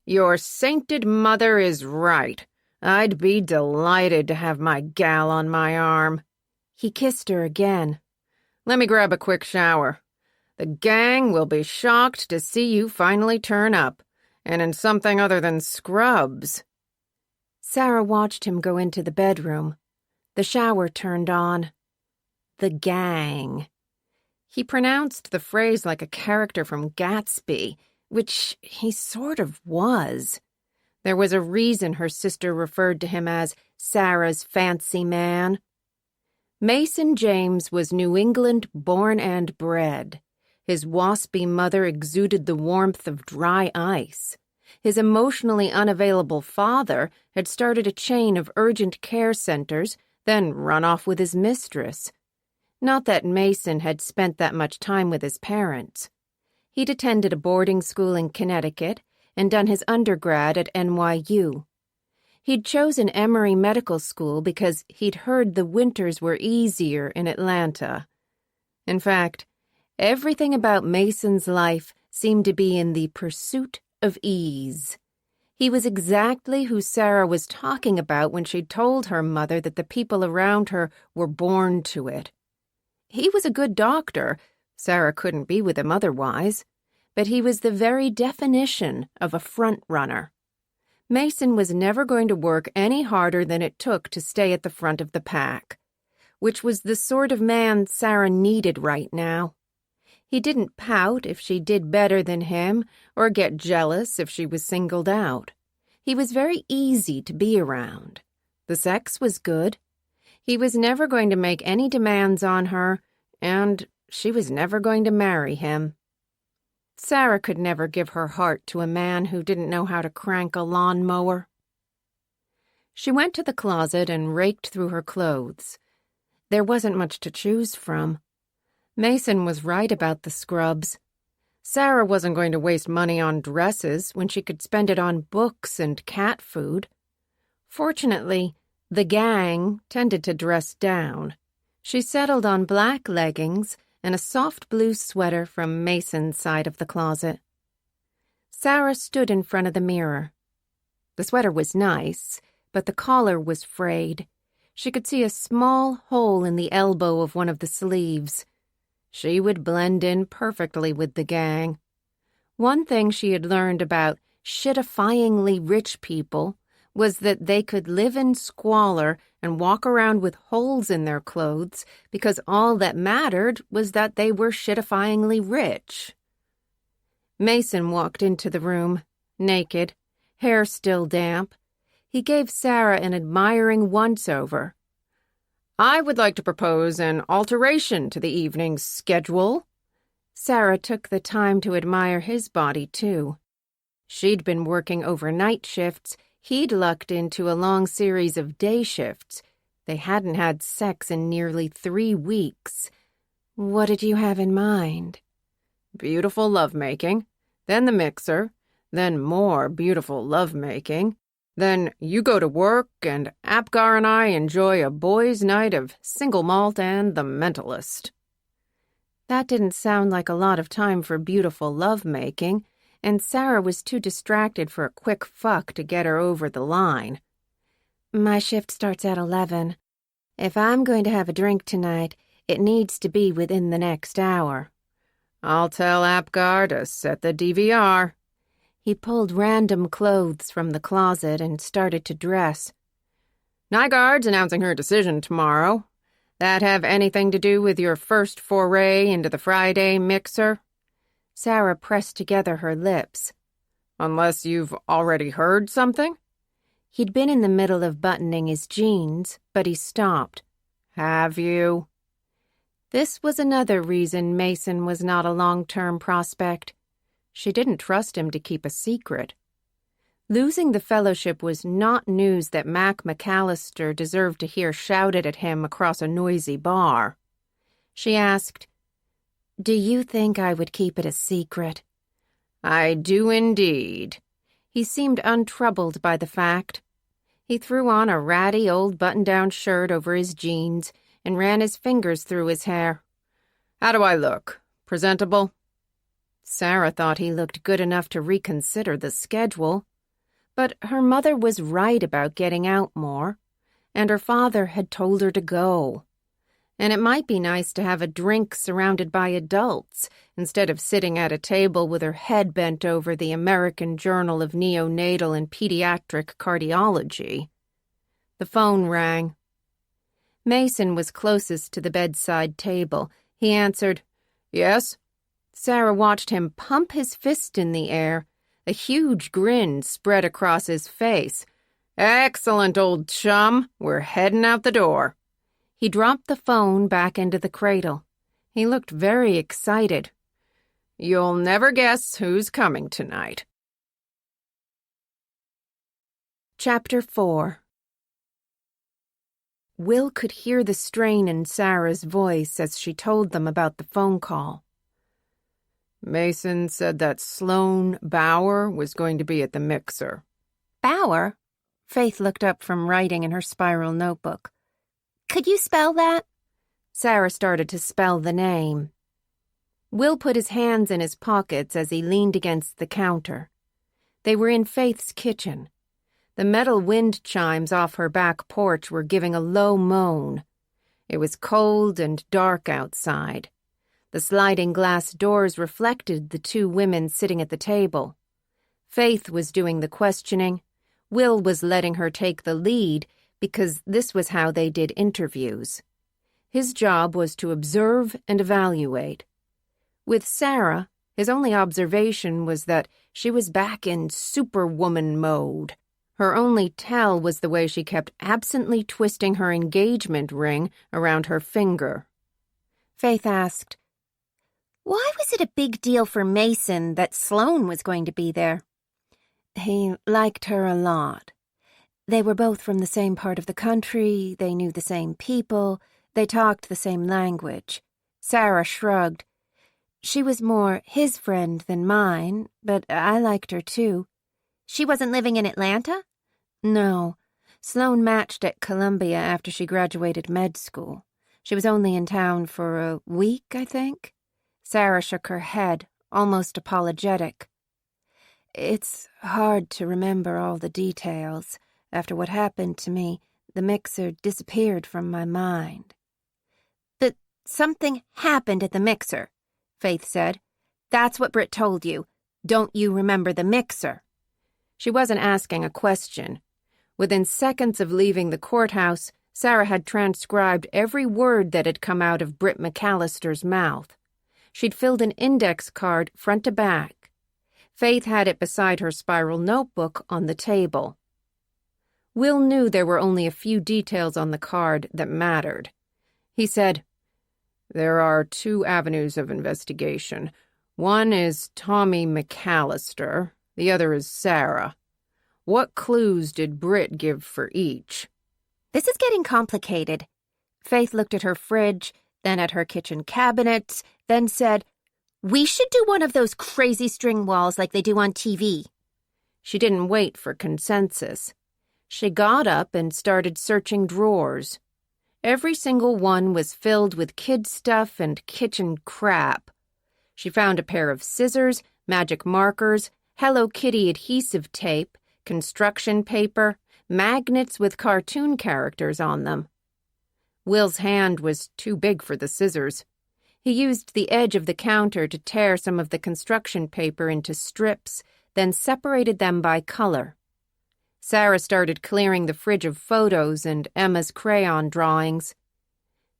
"Your sainted mother is right. I'd be delighted to have my gal on my arm." He kissed her again. "Let me grab a quick shower. The gang will be shocked to see you finally turn up, and in something other than scrubs." Sarah watched him go into the bedroom. The shower turned on. The gang. He pronounced the phrase like a character from Gatsby, which he sort of was. There was a reason her sister referred to him as Sarah's fancy man. Mason James was New England born and bred. His waspy mother exuded the warmth of dry ice. His emotionally unavailable father had started a chain of urgent care centers, then run off with his mistress. Not that Mason had spent that much time with his parents. He'd attended a boarding school in Connecticut and done his undergrad at NYU. He'd chosen Emory Medical School because he'd heard the winters were easier in Atlanta. In fact, everything about Mason's life seemed to be in the pursuit of ease. He was exactly who Sarah was talking about when she told her mother that the people around her were born to it. He was a good doctor. Sarah couldn't be with him otherwise. But he was the very definition of a front-runner. Mason was never going to work any harder than it took to stay at the front of the pack, which was the sort of man Sarah needed right now. He didn't pout if she did better than him or get jealous if she was singled out. He was very easy to be around. The sex was good. He was never going to make any demands on her, and she was never going to marry him. Sarah could never give her heart to a man who didn't know how to crank a lawnmower. She went to the closet and raked through her clothes. There wasn't much to choose from. Mason was right about the scrubs. Sarah wasn't going to waste money on dresses when she could spend it on books and cat food. Fortunately, the gang tended to dress down. She settled on black leggings and a soft blue sweater from Mason's side of the closet. Sarah stood in front of the mirror. The sweater was nice, but the collar was frayed. She could see a small hole in the elbow of one of the sleeves. She would blend in perfectly with the gang. One thing she had learned about shitifyingly rich people was that they could live in squalor and walk around with holes in their clothes because all that mattered was that they were shitifyingly rich. Mason walked into the room, naked, hair still damp. He gave Sarah an admiring once-over. "I would like to propose an alteration to the evening's schedule." Sarah took the time to admire his body, too. She'd been working overnight shifts. He'd lucked into a long series of day shifts. They hadn't had sex in nearly 3 weeks. "What did you have in mind?" "Beautiful lovemaking, then the mixer, then more beautiful lovemaking." Then you go to work, and Apgar and I enjoy a boys' night of single malt and The Mentalist." That didn't sound like a lot of time for beautiful lovemaking, and Sarah was too distracted for a quick fuck to get her over the line. "My shift starts at 11. If I'm going to have a drink tonight, it needs to be within the next hour." "I'll tell Apgar to set the DVR." He pulled random clothes from the closet and started to dress. "Nygaard's announcing her decision tomorrow. That have anything to do with your first foray into the Friday mixer?" Sarah pressed together her lips. "Unless you've already heard something?" He'd been in the middle of buttoning his jeans, but he stopped. "Have you?" This was another reason Mason was not a long-term prospect. She didn't trust him to keep a secret. Losing the fellowship was not news that Mac McAllister deserved to hear shouted at him across a noisy bar. She asked, "Do you think I would keep it a secret?" "I do indeed." He seemed untroubled by the fact. He threw on a ratty old button-down shirt over his jeans and ran his fingers through his hair. "How do I look? Presentable?" Sarah thought he looked good enough to reconsider the schedule. But her mother was right about getting out more, and her father had told her to go. And it might be nice to have a drink surrounded by adults instead of sitting at a table with her head bent over the American Journal of Neonatal and Pediatric Cardiology. The phone rang. Mason was closest to the bedside table. He answered, "Yes?" Sarah watched him pump his fist in the air. A huge grin spread across his face. "Excellent, old chum. We're heading out the door." He dropped the phone back into the cradle. He looked very excited. "You'll never guess who's coming tonight." Chapter 4. Will could hear the strain in Sarah's voice as she told them about the phone call. "Mason said that Sloane Bauer was going to be at the mixer." "Bauer?" Faith looked up from writing in her spiral notebook. "Could you spell that?" Sarah started to spell the name. Will put his hands in his pockets as he leaned against the counter. They were in Faith's kitchen. The metal wind chimes off her back porch were giving a low moan. It was cold and dark outside. The sliding glass doors reflected the two women sitting at the table. Faith was doing the questioning. Will was letting her take the lead because this was how they did interviews. His job was to observe and evaluate. With Sarah, his only observation was that she was back in superwoman mode. Her only tell was the way she kept absently twisting her engagement ring around her finger. Faith asked, "Why was it a big deal for Mason that Sloane was going to be there?" "He liked her a lot. They were both from the same part of the country, they knew the same people, they talked the same language." Sarah shrugged. "She was more his friend than mine, but I liked her too." "She wasn't living in Atlanta?" "No. Sloane matched at Columbia after she graduated med school. She was only in town for a week, I think." Sarah shook her head, almost apologetic. "It's hard to remember all the details. After what happened to me, the mixer disappeared from my mind." "But something happened at the mixer," Faith said. "That's what Britt told you. Don't you remember the mixer?" She wasn't asking a question. Within seconds of leaving the courthouse, Sarah had transcribed every word that had come out of Britt McAllister's mouth. She'd filled an index card front to back. Faith had it beside her spiral notebook on the table. Will knew there were only a few details on the card that mattered. He said, "There are 2 avenues of investigation. One is Tommy McAllister, the other is Sarah. What clues did Britt give for each?" "This is getting complicated." Faith looked at her fridge, then at her kitchen cabinets, then said, "We should do one of those crazy string walls like they do on TV." She didn't wait for consensus. She got up and started searching drawers. Every single one was filled with kid stuff and kitchen crap. She found a pair of scissors, magic markers, Hello Kitty adhesive tape, construction paper, magnets with cartoon characters on them. Will's hand was too big for the scissors. He used the edge of the counter to tear some of the construction paper into strips, then separated them by color. Sarah started clearing the fridge of photos and Emma's crayon drawings.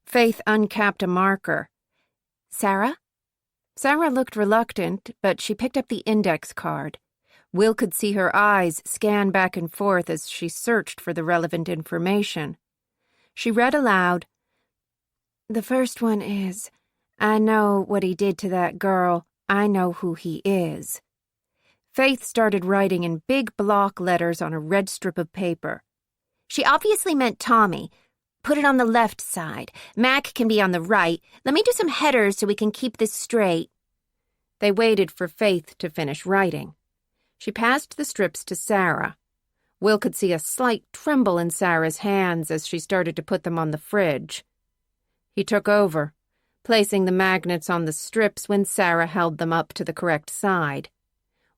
Faith uncapped a marker. "Sarah?" Sarah looked reluctant, but she picked up the index card. Will could see her eyes scan back and forth as she searched for the relevant information. She read aloud, "The first one is, I know what he did to that girl. I know who he is." Faith started writing in big block letters on a red strip of paper. "She obviously meant Tommy. Put it on the left side. Mac can be on the right. Let me do some headers so we can keep this straight." They waited for Faith to finish writing. She passed the strips to Sarah. Will could see a slight tremble in Sarah's hands as she started to put them on the fridge. He took over, placing the magnets on the strips when Sarah held them up to the correct side.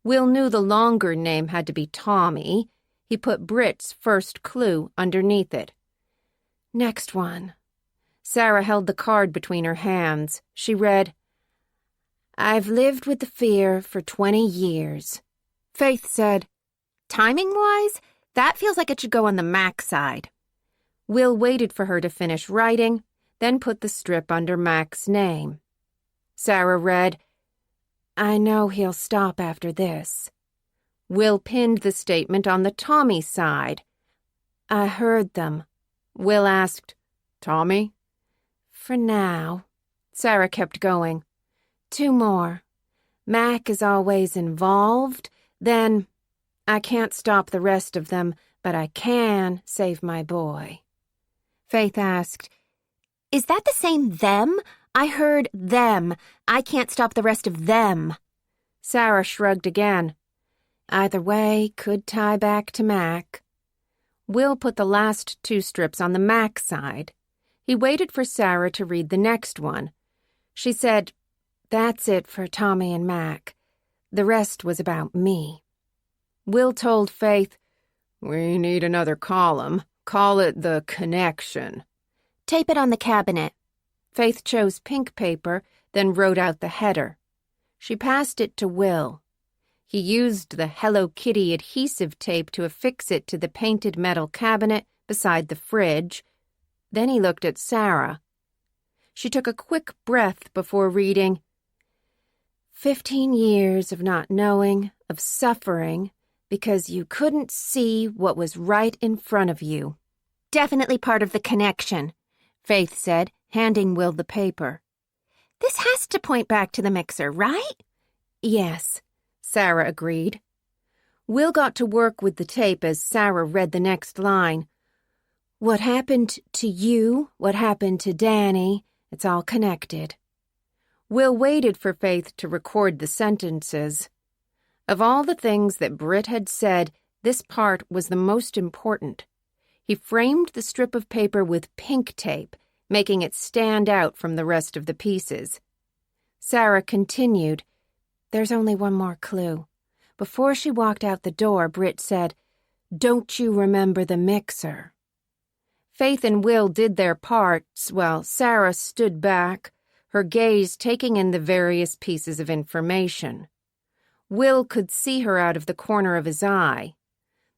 Will knew the longer name had to be Tommy. He put Britt's first clue underneath it. "Next one." Sarah held the card between her hands. She read, "I've lived with the fear for 20 years. Faith said, "Timing-wise, that feels like it should go on the Mac side." Will waited for her to finish writing, then put the strip under Mac's name. Sarah read, "I know he'll stop after this." Will pinned the statement on the Tommy side. "I heard them." Will asked, "Tommy?" "For now." Sarah kept going. "Two more. Mac is always involved. Then, I can't stop the rest of them, but I can save my boy." Faith asked, "Is that the same them? I heard them. I can't stop the rest of them." Sarah shrugged again. "Either way could tie back to Mac." Will put the last two strips on the Mac side. He waited for Sarah to read the next one. She said, "That's it for Tommy and Mac. The rest was about me." Will told Faith, "We need another column. Call it the connection." "Tape it on the cabinet." Faith chose pink paper, then wrote out the header. She passed it to Will. He used the Hello Kitty adhesive tape to affix it to the painted metal cabinet beside the fridge. Then he looked at Sarah. She took a quick breath before reading, 15 years of not knowing, of suffering, because you couldn't see what was right in front of you." "Definitely part of the connection," Faith said, handing Will the paper. "This has to point back to the mixer, right?" "Yes," Sarah agreed. Will got to work with the tape as Sarah read the next line. "What happened to you, what happened to Danny, it's all connected." Will waited for Faith to record the sentences. Of all the things that Britt had said, this part was the most important. He framed the strip of paper with pink tape, making it stand out from the rest of the pieces. Sarah continued, "There's only one more clue. Before she walked out the door, Britt said, 'Don't you remember the mixer?'" Faith and Will did their parts while Sarah stood back, her gaze taking in the various pieces of information. Will could see her out of the corner of his eye.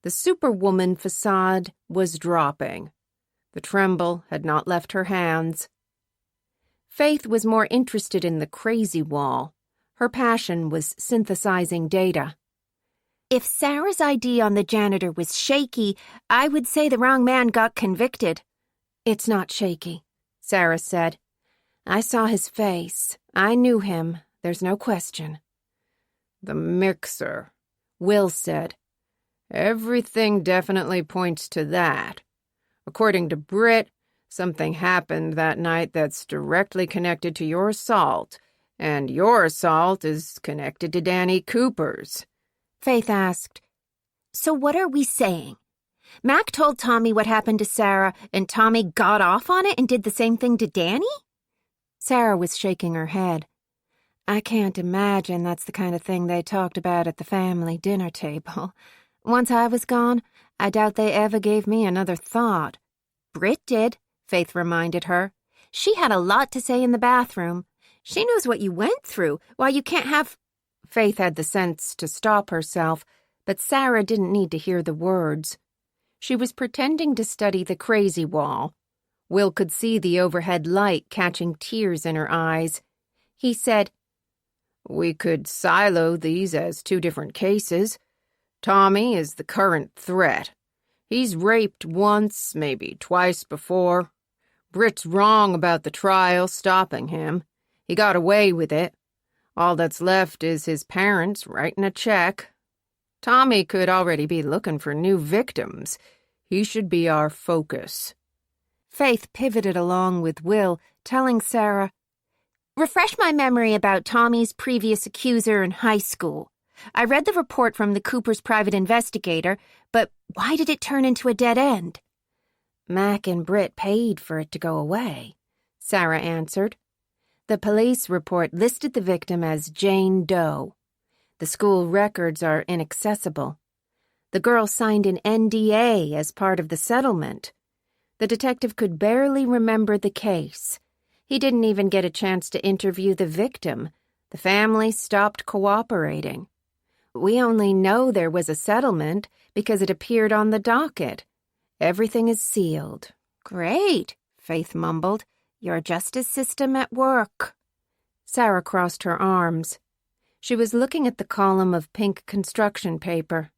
The superwoman facade was dropping. The tremble had not left her hands. Faith was more interested in the crazy wall. Her passion was synthesizing data. "If Sarah's ID on the janitor was shaky, I would say the wrong man got convicted." "It's not shaky," Sarah said. "I saw his face. I knew him. There's no question." "The mixer," Will said. "Everything definitely points to that. According to Britt, something happened that night that's directly connected to your assault, and your assault is connected to Danny Cooper's." Faith asked, "So what are we saying? Mac told Tommy what happened to Sarah, and Tommy got off on it and did the same thing to Danny? Sarah was shaking her head. I can't imagine that's the kind of thing they talked about at the family dinner table. Once I was gone, I doubt they ever gave me another thought. Britt did, Faith reminded her. She had a lot to say in the bathroom. She knows what you went through, why you can't have... Faith had the sense to stop herself, but Sarah didn't need to hear the words. She was pretending to study the crazy wall. Will could see the overhead light catching tears in her eyes. He said, "We could silo these as two different cases. Tommy is the current threat. He's raped once, maybe twice before. Britt's wrong about the trial stopping him. He got away with it. All that's left is his parents writing a check. Tommy could already be looking for new victims. He should be our focus." Faith pivoted along with Will, telling Sarah, "Refresh my memory about Tommy's previous accuser in high school. I read the report from the Cooper's private investigator, but why did it turn into a dead end?" Mac and Britt paid for it to go away, Sarah answered. The police report listed the victim as Jane Doe. The school records are inaccessible. The girl signed an NDA as part of the settlement. The detective could barely remember the case. He didn't even get a chance to interview the victim. The family stopped cooperating. We only know there was a settlement because it appeared on the docket. Everything is sealed. "Great," Faith mumbled. "Your justice system at work." Sarah crossed her arms. She was looking at the column of pink construction paper.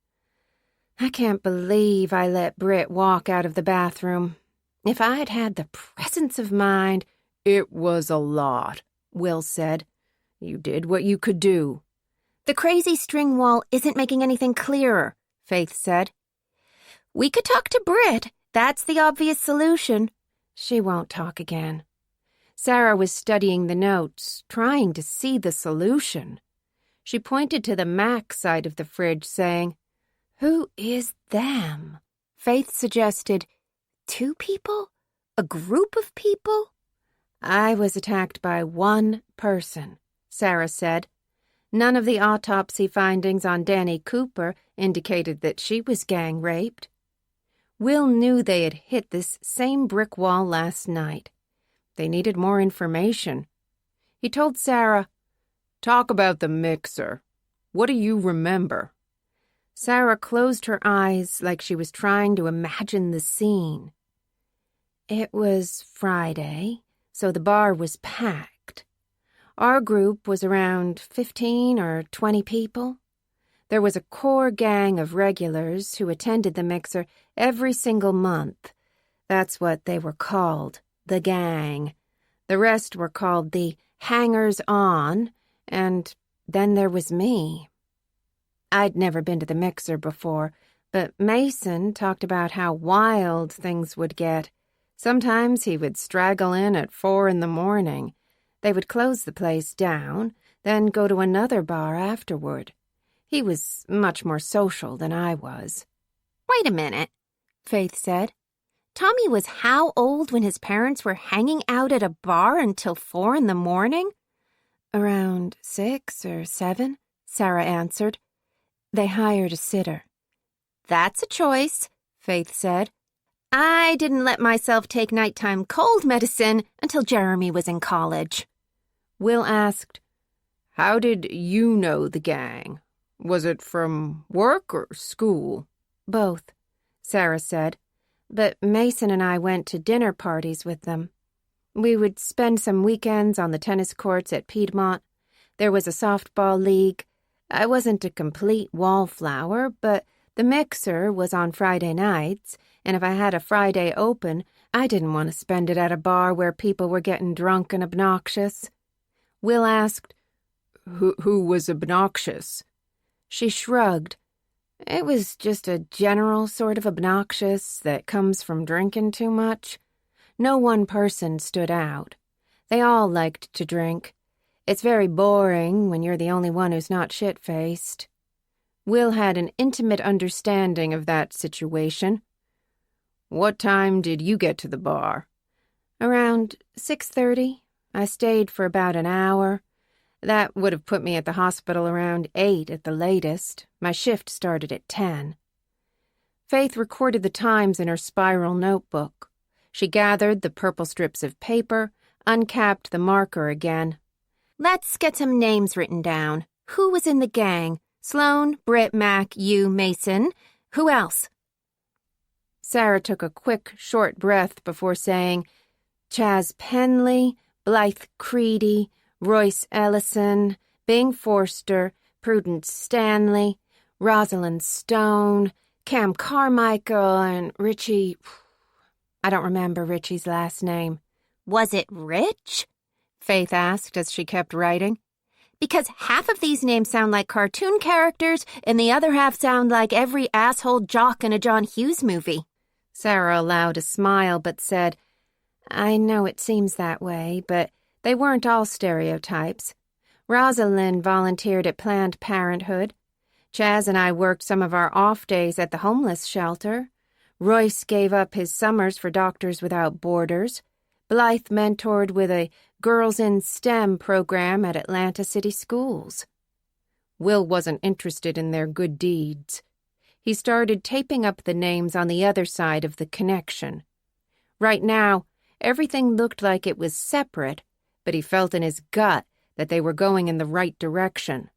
I can't believe I let Britt walk out of the bathroom. If I'd had the presence of mind... It was a lot, Will said. You did what you could do. "The crazy string wall isn't making anything clearer," Faith said. "We could talk to Britt. That's the obvious solution." She won't talk again. Sarah was studying the notes, trying to see the solution. She pointed to the Mac side of the fridge, saying, "Who is them?" Faith suggested, 2 people? A group of people? "I was attacked by one person," Sarah said. None of the autopsy findings on Danny Cooper indicated that she was gang raped. Will knew they had hit this same brick wall last night. They needed more information. He told Sarah, "Talk about the mixer. What do you remember?" Sarah closed her eyes like she was trying to imagine the scene. It was Friday, so the bar was packed. Our group was around 15 or 20 people. There was a core gang of regulars who attended the mixer every single month. That's what they were called, the gang. The rest were called the hangers-on, and then there was me. I'd never been to the mixer before, but Mason talked about how wild things would get. Sometimes he would straggle in at 4 a.m. They would close the place down, then go to another bar afterward. He was much more social than I was. "Wait a minute," Faith said. "Tommy was how old when his parents were hanging out at a bar until 4 a.m? Around 6 or 7, Sarah answered. They hired a sitter. "That's a choice," Faith said. "I didn't let myself take nighttime cold medicine until Jeremy was in college." Will asked, "How did you know the gang? Was it from work or school?" "Both," Sarah said. "But Mason and I went to dinner parties with them. We would spend some weekends on the tennis courts at Piedmont. There was a softball league. I wasn't a complete wallflower, but the mixer was on Friday nights, and if I had a Friday open, I didn't want to spend it at a bar where people were getting drunk and obnoxious." Will asked, Who was obnoxious?" She shrugged. "It was just a general sort of obnoxious that comes from drinking too much. No one person stood out. They all liked to drink. It's very boring when you're the only one who's not shit-faced." Will had an intimate understanding of that situation. What time did you get to the bar? Around 6:30. I stayed for about an hour. That would have put me at the hospital around 8 at the latest. My shift started at 10. Faith recorded the times in her spiral notebook. She gathered the purple strips of paper, uncapped the marker again. Let's get some names written down. Who was in the gang? Sloan, Britt, Mac, you, Mason. Who else? Sarah took a quick, short breath before saying, Chaz Penley, Blythe Creedy, Royce Ellison, Bing Forster, Prudence Stanley, Rosalind Stone, Cam Carmichael, and Richie... I don't remember Richie's last name. Was it Rich? Faith asked as she kept writing. Because half of these names sound like cartoon characters, and the other half sound like every asshole jock in a John Hughes movie. Sarah allowed a smile but said, I know it seems that way, but they weren't all stereotypes. Rosalind volunteered at Planned Parenthood. Chaz and I worked some of our off days at the homeless shelter. Royce gave up his summers for Doctors Without Borders. Blythe mentored with a Girls in STEM program at Atlanta City Schools. Will wasn't interested in their good deeds. He started taping up the names on the other side of the connection. Right now, everything looked like it was separate, but he felt in his gut that they were going in the right direction.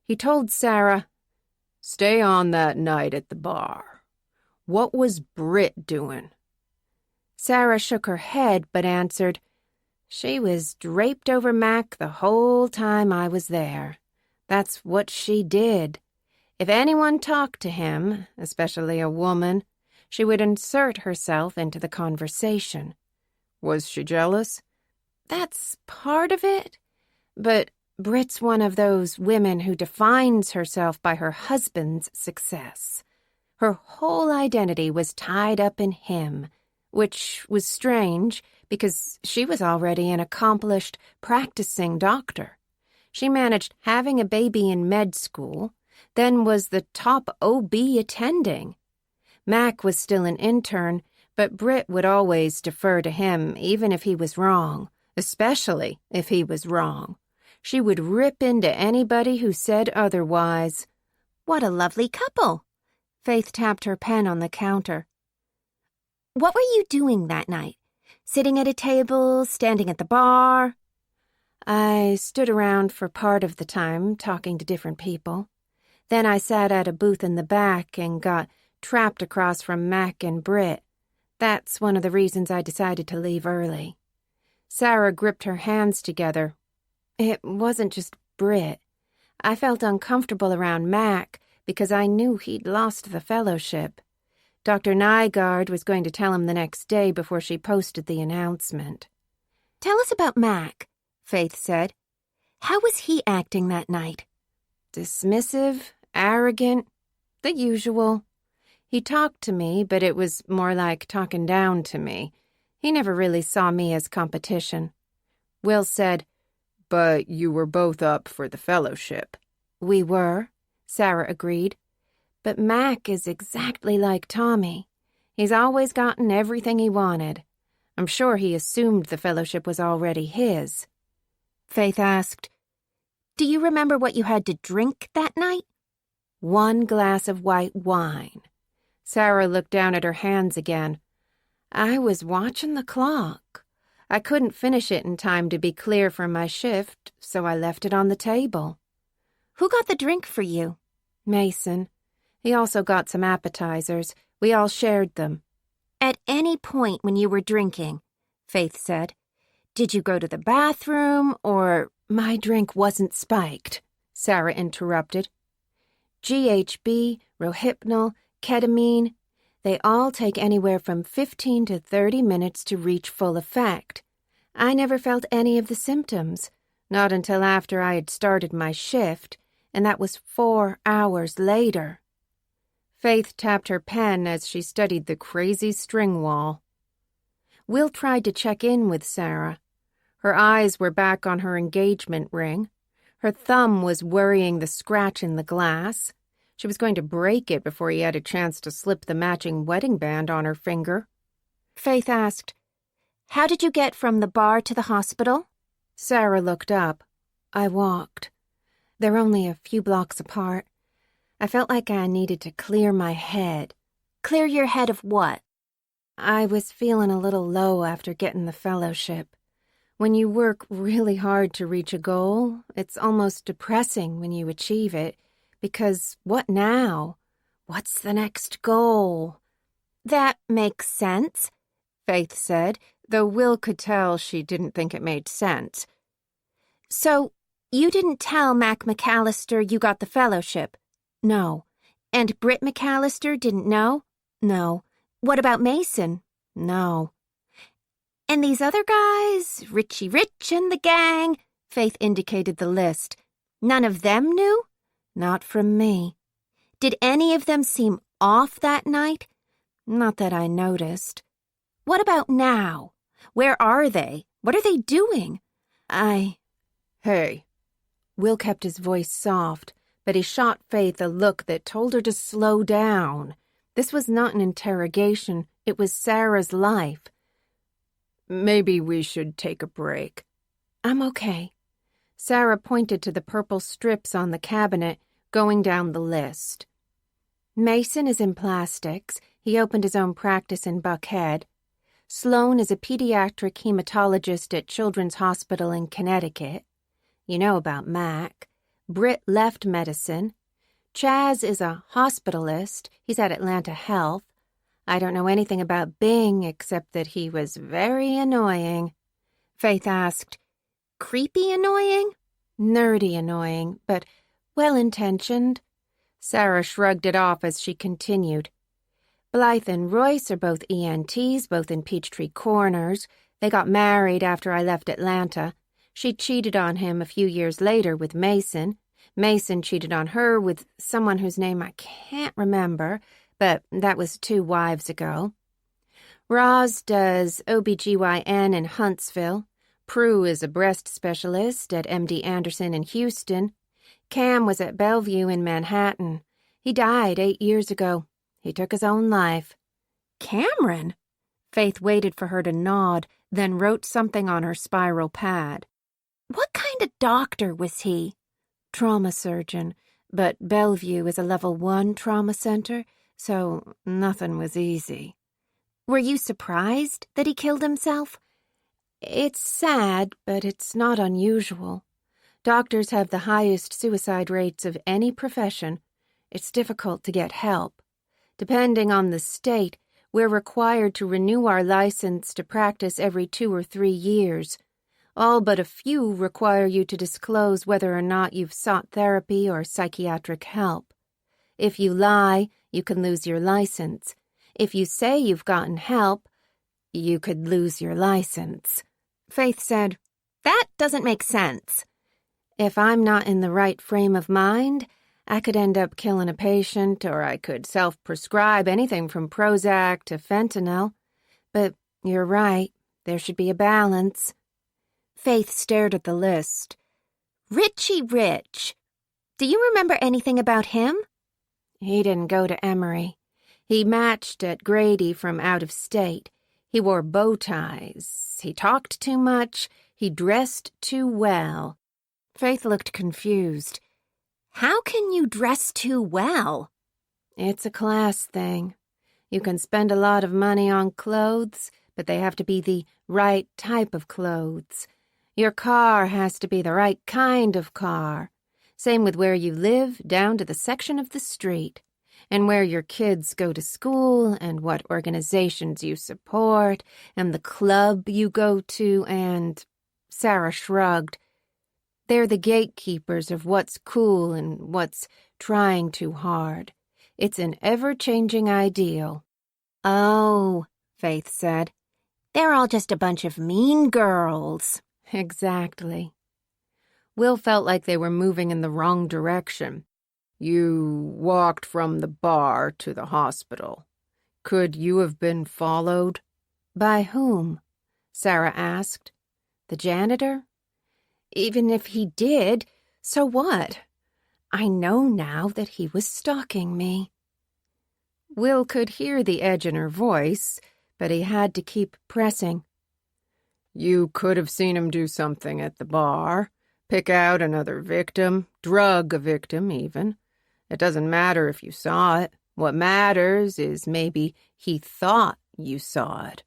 He told Sarah, Stay on that night at the bar. What was Britt doing? Sarah shook her head but answered, She was draped over Mac the whole time I was there. That's what she did. If anyone talked to him, especially a woman, she would insert herself into the conversation. Was she jealous? That's part of it. But Britt's one of those women who defines herself by her husband's success. Her whole identity was tied up in him, which was strange because she was already an accomplished, practicing doctor. She managed having a baby in med school, then was the top OB attending. Mac was still an intern, but Britt would always defer to him even if he was wrong, especially if he was wrong. She would rip into anybody who said otherwise. What a lovely couple. Faith tapped her pen on the counter. What were you doing that night? Sitting at a table, standing at the bar? I stood around for part of the time, talking to different people. Then I sat at a booth in the back and got trapped across from Mac and Britt. That's one of the reasons I decided to leave early. Sarah gripped her hands together. It wasn't just Britt. I felt uncomfortable around Mac because I knew he'd lost the fellowship. Dr. Nygaard was going to tell him the next day before she posted the announcement. Tell us about Mac, Faith said. How was he acting that night? Dismissive, arrogant, the usual. He talked to me, but it was more like talking down to me. He never really saw me as competition. Will said, But you were both up for the fellowship. We were, Sarah agreed. But Mac is exactly like Tommy. He's always gotten everything he wanted. I'm sure he assumed the fellowship was already his. Faith asked, Do you remember what you had to drink that night? 1 glass of white wine. Sarah looked down at her hands again. I was watching the clock. I couldn't finish it in time to be clear for my shift, so I left it on the table. Who got the drink for you? Mason. He also got some appetizers. We all shared them. At any point when you were drinking, Faith said, did you go to the bathroom or... My drink wasn't spiked, Sarah interrupted. GHB, Rohypnol, ketamine, they all take anywhere from 15 to 30 minutes to reach full effect. I never felt any of the symptoms, not until after I had started my shift, and that was 4 hours later. Faith tapped her pen as she studied the crazy string wall. Will tried to check in with Sarah. Her eyes were back on her engagement ring. Her thumb was worrying the scratch in the glass. She was going to break it before he had a chance to slip the matching wedding band on her finger. Faith asked, "How did you get from the bar to the hospital?" Sarah looked up. "I walked. They're only a few blocks apart. I felt like I needed to clear my head." "Clear your head of what?" "I was feeling a little low after getting the fellowship. When you work really hard to reach a goal, it's almost depressing when you achieve it, because what now? What's the next goal?" "That makes sense," Faith said, though Will could tell she didn't think it made sense. "So, you didn't tell Mac McAllister you got the fellowship?" "No." "And Britt McAllister didn't know?" "No." "What about Mason?" "No." "And these other guys, Richie Rich and the gang," Faith indicated the list. "None of them knew?" "Not from me." "Did any of them seem off that night?" "Not that I noticed." "What about now? Where are they? What are they doing?" Hey." Will kept his voice soft, but he shot Faith a look that told her to slow down. This was not an interrogation, it was Sarah's life. "Maybe we should take a break." "I'm okay." Sarah pointed to the purple strips on the cabinet, going down the list. "Mason is in plastics. He opened his own practice in Buckhead. Sloan is a pediatric hematologist at Children's Hospital in Connecticut. You know about Mac. Britt left medicine. Chaz is a hospitalist. He's at Atlanta Health. I don't know anything about Bing except that he was very annoying." Faith asked, "Creepy annoying?" "Nerdy annoying, but well-intentioned." Sarah shrugged it off as she continued. "Blythe and Royce are both ENTs, both in Peachtree Corners. They got married after I left Atlanta. She cheated on him a few years later with Mason. Mason cheated on her with someone whose name I can't remember, but that was 2 wives ago. Roz does OBGYN in Huntsville. Prue is a breast specialist at MD Anderson in Houston. Cam was at Bellevue in Manhattan. He died 8 years ago. He took his own life." "Cameron?" Faith waited for her to nod, then wrote something on her spiral pad. "What kind of doctor was he?" "Trauma surgeon, but Bellevue is a level 1 trauma center, so nothing was easy." "Were you surprised that he killed himself?" "It's sad, but it's not unusual. Doctors have the highest suicide rates of any profession. It's difficult to get help. Depending on the state, we're required to renew our license to practice every 2 or 3 years. All but a few require you to disclose whether or not you've sought therapy or psychiatric help. If you lie, you can lose your license. If you say you've gotten help, you could lose your license." Faith said, "That doesn't make sense." "If I'm not in the right frame of mind, I could end up killing a patient, or I could self-prescribe anything from Prozac to fentanyl. But you're right, there should be a balance." Faith stared at the list. "Richie Rich. Do you remember anything about him?" "He didn't go to Emory. He matched at Grady from out of state. He wore bow ties. He talked too much. He dressed too well." Faith looked confused. "How can you dress too well?" "It's a class thing. You can spend a lot of money on clothes, but they have to be the right type of clothes. Your car has to be the right kind of car. Same with where you live, down to the section of the street. And where your kids go to school, and what organizations you support, and the club you go to, and..." Sarah shrugged. "They're the gatekeepers of what's cool and what's trying too hard. It's an ever-changing ideal." "Oh," Faith said. "They're all just a bunch of mean girls." "Exactly." Will felt like they were moving in the wrong direction. "You walked from the bar to the hospital. Could you have been followed?" "By whom?" Sarah asked. "The janitor?" "Even if he did, so what? I know now that he was stalking me." Will could hear the edge in her voice, but he had to keep pressing. "You could have seen him do something at the bar, pick out another victim, drug a victim even. It doesn't matter if you saw it. What matters is maybe he thought you saw it."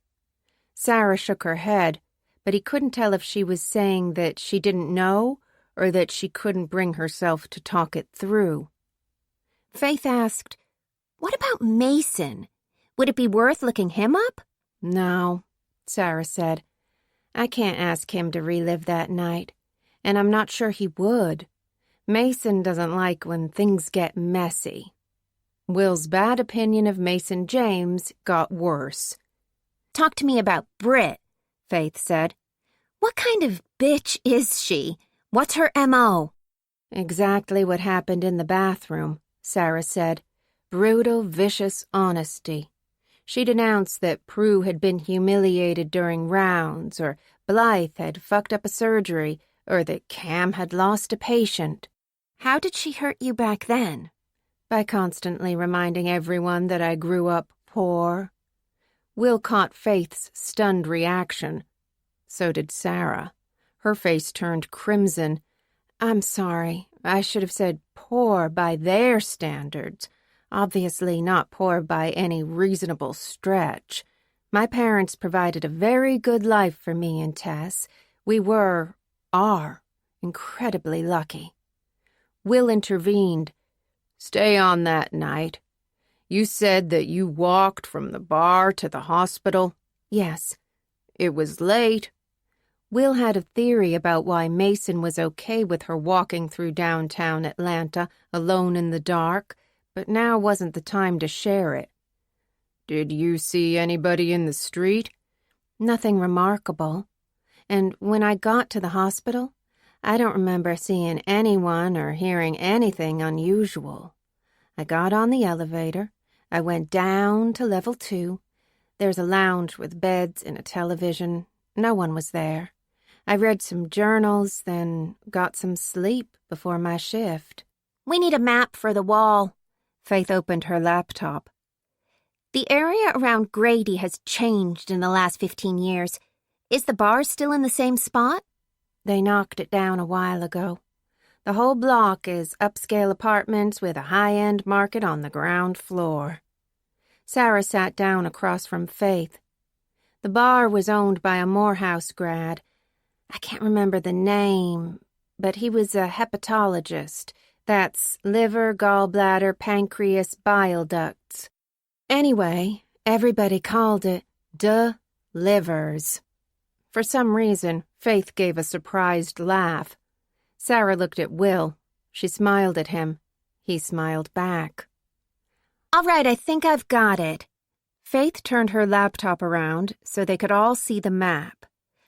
Sarah shook her head, but he couldn't tell if she was saying that she didn't know or that she couldn't bring herself to talk it through. Faith asked, "What about Mason? Would it be worth looking him up?" "No," Sarah said. "I can't ask him to relive that night, and I'm not sure he would. Mason doesn't like when things get messy." Will's bad opinion of Mason James got worse. "Talk to me about Britt," Faith said. "What kind of bitch is she? What's her M.O.? "Exactly what happened in the bathroom," Sarah said. "Brutal, vicious honesty. She'd announced that Prue had been humiliated during rounds, or Blythe had fucked up a surgery, or that Cam had lost a patient." "How did she hurt you back then?" "By constantly reminding everyone that I grew up poor." Will caught Faith's stunned reaction. So did Sarah. Her face turned crimson. "I'm sorry. I should have said poor by their standards. Obviously not poor by any reasonable stretch. My parents provided a very good life for me and Tess. We are, incredibly lucky." Will intervened. "Stay on that night. You said that you walked from the bar to the hospital?" "Yes." "It was late." Will had a theory about why Mason was okay with her walking through downtown Atlanta alone in the dark, but now wasn't the time to share it. "Did you see anybody in the street?" "Nothing remarkable. And when I got to the hospital, I don't remember seeing anyone or hearing anything unusual. I got on the elevator. I went down to level 2. There's a lounge with beds and a television. No one was there. I read some journals, then got some sleep before my shift." "We need a map for the wall." Faith opened her laptop. "The area around Grady has changed in the last 15 years. Is the bar still in the same spot?" "They knocked it down a while ago. The whole block is upscale apartments with a high-end market on the ground floor." Sarah sat down across from Faith. The bar was owned by a Morehouse grad. I can't remember the name, but he was a hepatologist. That's liver, gallbladder, pancreas, bile ducts. Anyway, everybody called it Livers. For some reason, Faith gave a surprised laugh. Sarah looked at Will. She smiled at him. He smiled back. "All right, I think I've got it." Faith turned her laptop around so they could all see the map.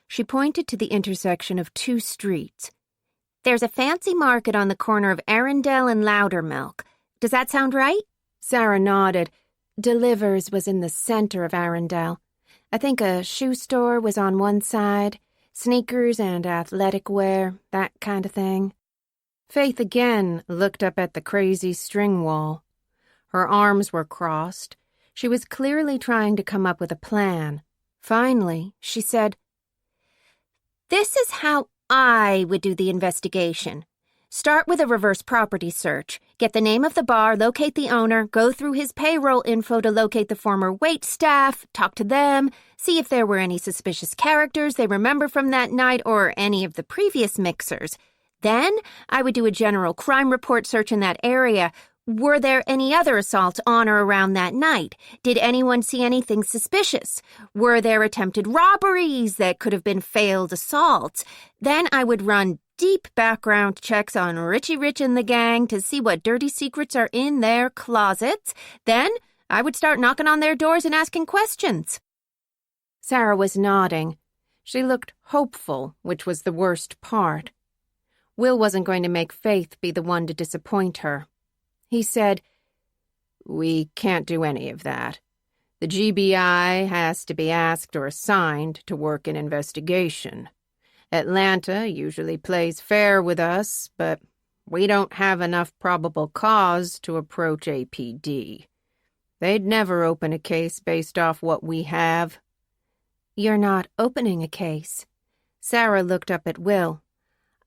She pointed to the intersection of 2 streets. "There's a fancy market on the corner of Arundel and Loudermilk. Does that sound right?" Sarah nodded. Delivers was in the center of Arundel. I think a shoe store was on one side, sneakers and athletic wear, that kind of thing. Faith again looked up at the crazy string wall. Her arms were crossed. She was clearly trying to come up with a plan. Finally, she said, "This is how I would do the investigation. Start with a reverse property search. Get the name of the bar, locate the owner, go through his payroll info to locate the former wait staff, talk to them, see if there were any suspicious characters they remember from that night or any of the previous mixers. Then I would do a general crime report search in that area. Were there any other assaults on or around that night? Did anyone see anything suspicious? Were there attempted robberies that could have been failed assaults? Then I would run deep background checks on Richie Rich and the gang to see what dirty secrets are in their closets. Then I would start knocking on their doors and asking questions." Sarah was nodding. She looked hopeful, which was the worst part. Will wasn't going to make Faith be the one to disappoint her. He said, "We can't do any of that. The GBI has to be asked or assigned to work an investigation. Atlanta usually plays fair with us, but We don't have enough probable cause to approach APD. They'd never open a case based off what we have." "You're not opening a case." Sarah looked up at Will.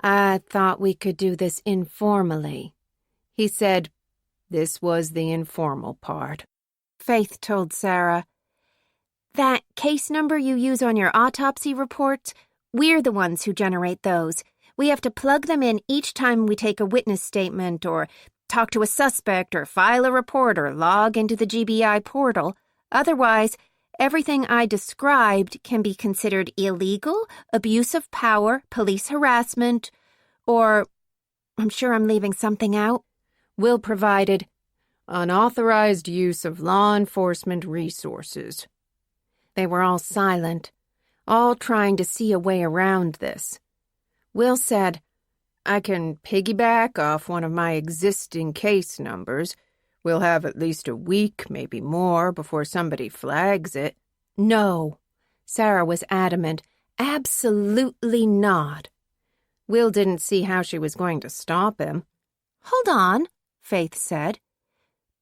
"I thought we could do this informally." He said, "This was the informal part." Faith told Sarah, "That case number you use on your autopsy reports, we're the ones who generate those. We have to plug them in each time we take a witness statement or talk to a suspect or file a report or log into the GBI portal. Otherwise, everything I described can be considered illegal, abuse of power, police harassment, or I'm sure I'm leaving something out." Will provided unauthorized use of law enforcement resources. They were all silent, all trying to see a way around this. Will said, "I can piggyback off one of my existing case numbers. We'll have at least a week, maybe more, before somebody flags it." "No." Sarah was adamant. "Absolutely not." Will didn't see how she was going to stop him. "Hold on," Faith said.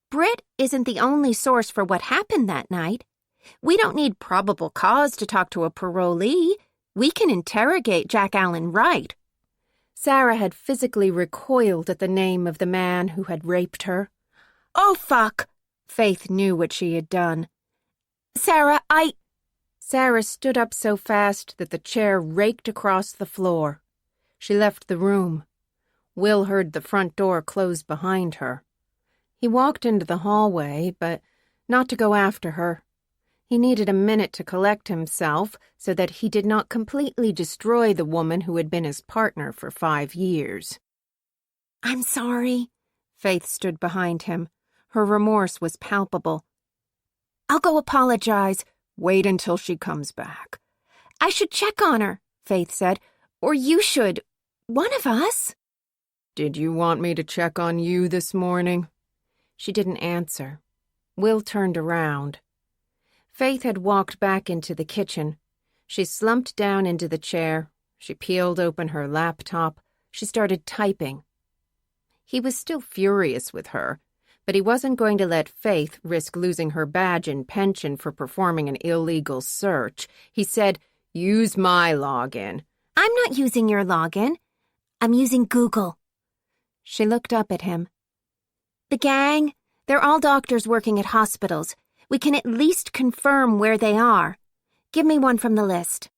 "Britt isn't the only source for what happened that night. We don't need probable cause to talk to a parolee. We can interrogate Jack Allen Wright." Sarah had physically recoiled at the name of the man who had raped her. "Oh, fuck!" Faith knew what she had done. "Sarah, Sarah stood up so fast that the chair raked across the floor. She left the room. Will heard the front door close behind her. He walked into the hallway, but not to go after her. He needed a minute to collect himself so that he did not completely destroy the woman who had been his partner for 5 years. "I'm sorry." Faith stood behind him. Her remorse was palpable. "I'll go apologize." "Wait until she comes back." "I should check on her," Faith said. "Or you should. One of us." "Did you want me to check on you this morning?" She didn't answer. Will turned around. Faith had walked back into the kitchen. She slumped down into the chair. She peeled open her laptop. She started typing. He was still furious with her, but he wasn't going to let Faith risk losing her badge and pension for performing an illegal search. He said, "Use my login." "I'm not using your login. I'm using Google." She looked up at him. "The gang, they're all doctors working at hospitals. We can at least confirm where they are. Give me one from the list."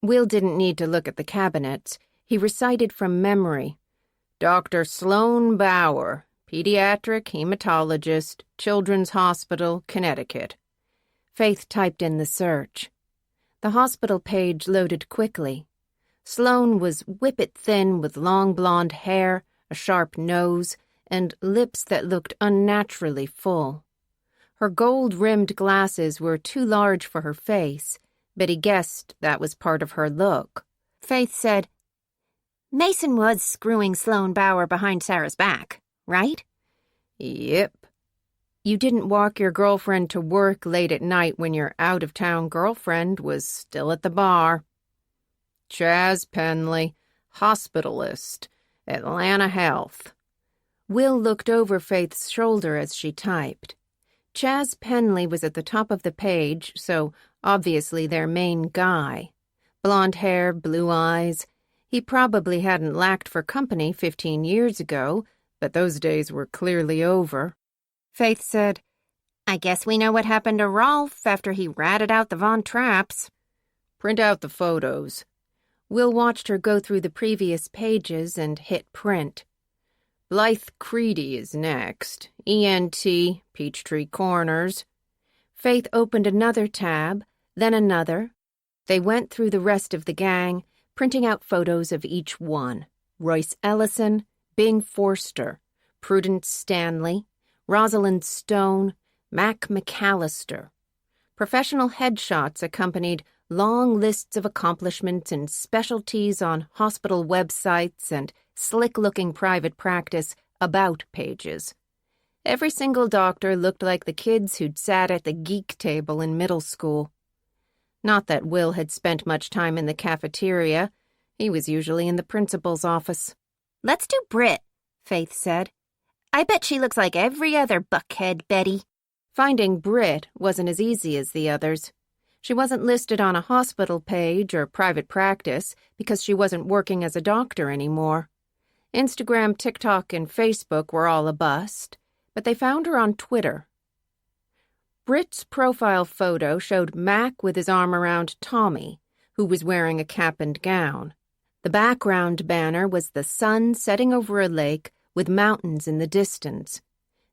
Will didn't need to look at the cabinets. He recited from memory. Dr. Sloan Bauer, pediatric hematologist, Children's Hospital, Connecticut. Faith typed in the search. The hospital page loaded quickly. Sloan was whippet thin with long blonde hair, a sharp nose, and lips that looked unnaturally full. Her gold-rimmed glasses were too large for her face, but he guessed that was part of her look. Faith said, "Mason was screwing Sloan Bauer behind Sarah's back, right?" "Yep." "You didn't walk your girlfriend to work late at night when your out-of-town girlfriend was still at the bar." "Chaz Penley, hospitalist, Atlanta Health." Will looked over Faith's shoulder as she typed. Chaz Penley was at the top of the page, so obviously their main guy. Blonde hair, blue eyes. He probably hadn't lacked for company 15 years ago, but those days were clearly over. Faith said, "I guess we know what happened to Rolf after he ratted out the Von Trapps." "Print out the photos." Will watched her go through the previous pages and hit print. Blythe Creedy is next. ENT, Peachtree Corners. Faith opened another tab, then another. They went through the rest of the gang, printing out photos of each one. Royce Ellison, Bing Forster, Prudence Stanley, Rosalind Stone, Mac McAllister. Professional headshots accompanied long lists of accomplishments and specialties on hospital websites and slick-looking private practice about pages. Every single doctor looked like the kids who'd sat at the geek table in middle school. Not that Will had spent much time in the cafeteria. He was usually in the principal's office. "Let's do Britt," Faith said. I bet she looks like every other buckhead, Betty. Finding Britt wasn't as easy as the others. She wasn't listed on a hospital page or private practice because she wasn't working as a doctor anymore. Instagram, TikTok, and Facebook were all a bust, but they found her on Twitter. Britt's profile photo showed Mac with his arm around Tommy, who was wearing a cap and gown. The background banner was the sun setting over a lake with mountains in the distance.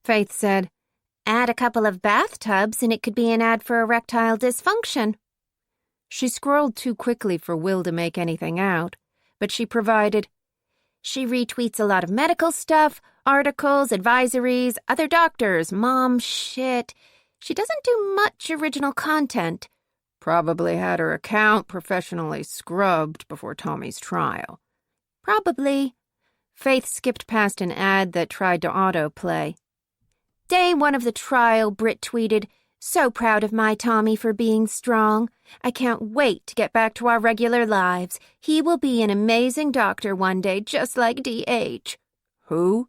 Faith said, Add a couple of bathtubs and it could be an ad for erectile dysfunction. She scrolled too quickly for Will to make anything out, but she provided, She retweets a lot of medical stuff, articles, advisories, other doctors, mom shit. She doesn't do much original content. Probably had her account professionally scrubbed before Tommy's trial. Probably. Faith skipped past an ad that tried to autoplay. Day 1 of the trial, Britt tweeted, So proud of my Tommy for being strong. I can't wait to get back to our regular lives. He will be an amazing doctor one day, just like DH. Who?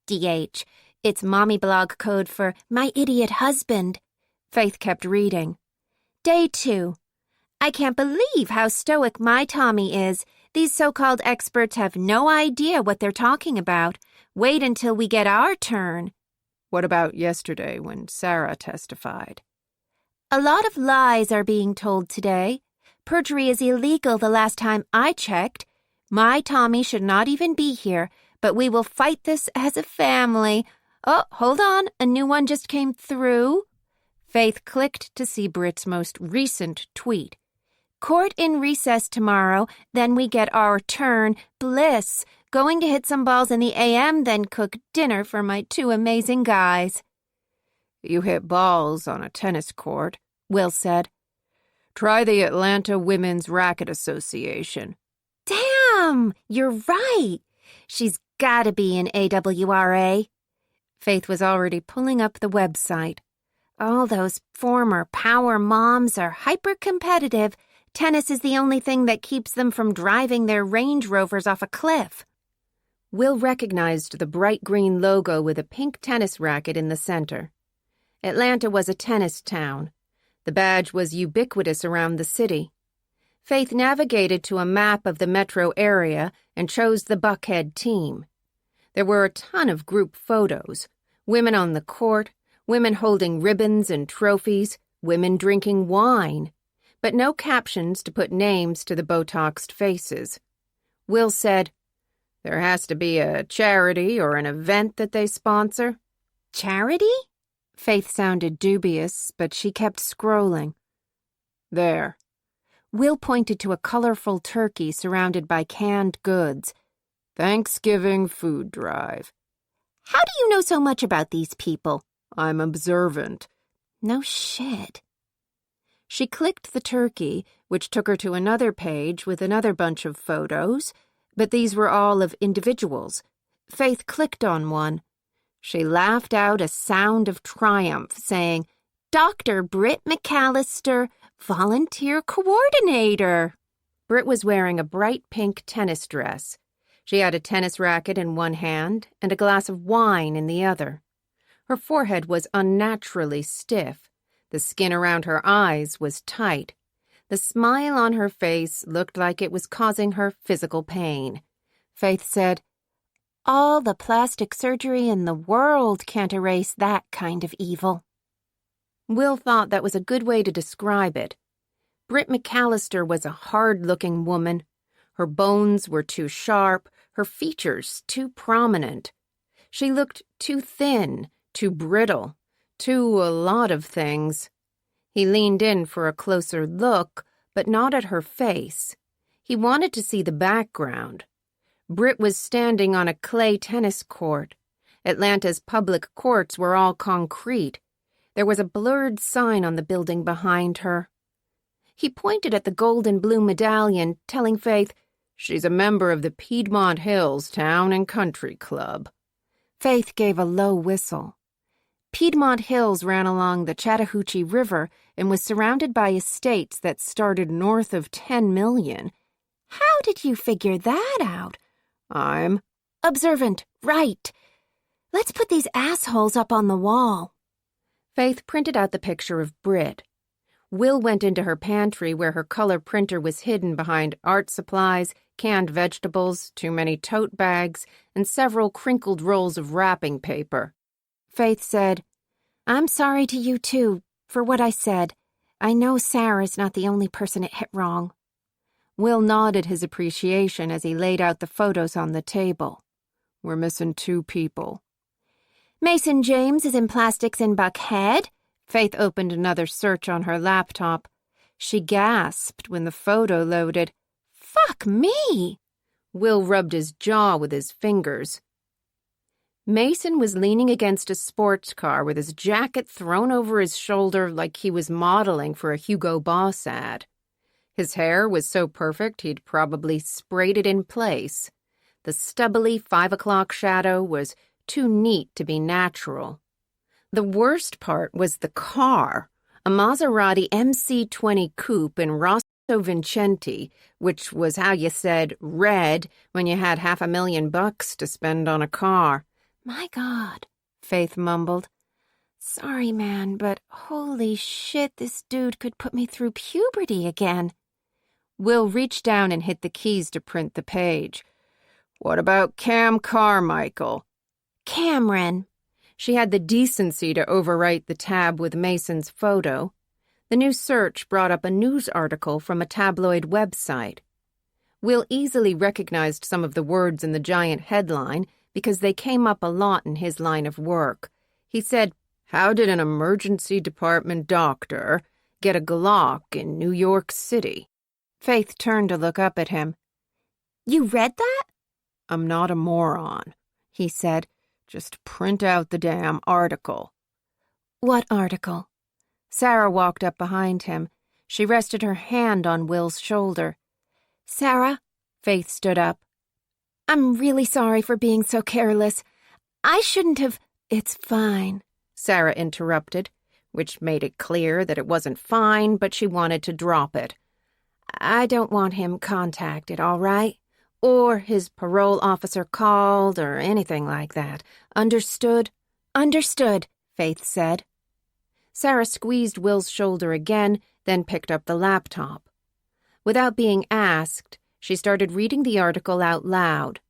DH. It's mommy blog code for my idiot husband. Faith kept reading. Day 2. I can't believe how stoic my Tommy is. These so-called experts have no idea what they're talking about. Wait until we get our turn. What about yesterday when Sarah testified? A lot of lies are being told today. Perjury is illegal the last time I checked. My Tommy should not even be here, but we will fight this as a family. Oh, hold on, a new one just came through. Faith clicked to see Britt's most recent tweet. Court in recess tomorrow, then we get our turn. Bliss. Going to hit some balls in the AM, then cook dinner for my 2 amazing guys. You hit balls on a tennis court, Will said. Try the Atlanta Women's Racket Association. Damn, you're right. She's gotta be in AWRA. Faith was already pulling up the website. All those former power moms are hyper-competitive. Tennis is the only thing that keeps them from driving their Range Rovers off a cliff. Will recognized the bright green logo with a pink tennis racket in the center. Atlanta was a tennis town. The badge was ubiquitous around the city. Faith navigated to a map of the metro area and chose the Buckhead team. There were a ton of group photos, women on the court, women holding ribbons and trophies, women drinking wine, but no captions to put names to the Botoxed faces. Will said, There has to be a charity or an event that they sponsor. Charity? Faith sounded dubious, but she kept scrolling. There. Will pointed to a colorful turkey surrounded by canned goods. Thanksgiving food drive. How do you know so much about these people? I'm observant. No shit. She clicked the turkey, which took her to another page with another bunch of photos, but these were all of individuals. Faith clicked on one. She laughed out a sound of triumph, saying, Dr. Britt McAllister, volunteer coordinator. Britt was wearing a bright pink tennis dress. She had a tennis racket in one hand and a glass of wine in the other. Her forehead was unnaturally stiff. The skin around her eyes was tight. The smile on her face looked like it was causing her physical pain. Faith said, All the plastic surgery in the world can't erase that kind of evil. Will thought that was a good way to describe it. Britt McAllister was a hard-looking woman. Her bones were too sharp, her features too prominent. She looked too thin, too brittle, too a lot of things. He leaned in for a closer look, but not at her face. He wanted to see the background. Britt was standing on a clay tennis court. Atlanta's public courts were all concrete. There was a blurred sign on the building behind her. He pointed at the gold and blue medallion, telling Faith, She's a member of the Piedmont Hills Town and Country Club. Faith gave a low whistle. Piedmont Hills ran along the Chattahoochee River and was surrounded by estates that started north of 10 million. How did you figure that out? I'm Observant, right. Let's put these assholes up on the wall. Faith printed out the picture of Britt. Will went into her pantry where her color printer was hidden behind art supplies, canned vegetables, too many tote bags, and several crinkled rolls of wrapping paper. Faith said, I'm sorry to you too, for what I said. I know Sarah's not the only person it hit wrong. Will nodded his appreciation as he laid out the photos on the table. We're missing 2 people. Mason James is in plastics in Buckhead. Faith opened another search on her laptop. She gasped when the photo loaded. Fuck me! Will rubbed his jaw with his fingers. Mason was leaning against a sports car with his jacket thrown over his shoulder like he was modeling for a Hugo Boss ad. His hair was so perfect he'd probably sprayed it in place. The stubbly 5 o'clock shadow was too neat to be natural. The worst part was the car, a Maserati MC20 coupe in Rosso Vincenti, which was how you said red when you had $500,000 to spend on a car. My God, Faith mumbled. Sorry, man, but holy shit, this dude could put me through puberty again. Will reached down and hit the keys to print the page. What about Cam Carmichael? Cameron. She had the decency to overwrite the tab with Mason's photo. The new search brought up a news article from a tabloid website. Will easily recognized some of the words in the giant headline because they came up a lot in his line of work. He said, How did an emergency department doctor get a Glock in New York City? Faith turned to look up at him. You read that? I'm not a moron, he said. Just print out the damn article. What article? Sarah walked up behind him. She rested her hand on Will's shoulder. Sarah, Faith stood up. I'm really sorry for being so careless. I shouldn't have... It's fine, Sarah interrupted, which made it clear that it wasn't fine, but she wanted to drop it. I don't want him contacted, all right? Or his parole officer called or anything like that. Understood? Understood, Faith said. Sarah squeezed Will's shoulder again, then picked up the laptop. Without being asked, she started reading the article out loud.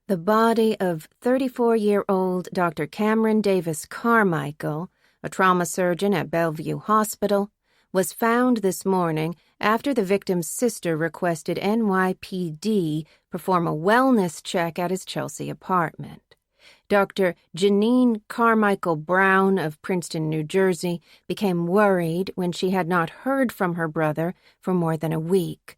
The body of 34-year-old Dr. Cameron Davis Carmichael, a trauma surgeon at Bellevue Hospital, was found this morning after the victim's sister requested NYPD perform a wellness check at his Chelsea apartment. Dr. Janine Carmichael Brown of Princeton, New Jersey, became worried when she had not heard from her brother for more than a week.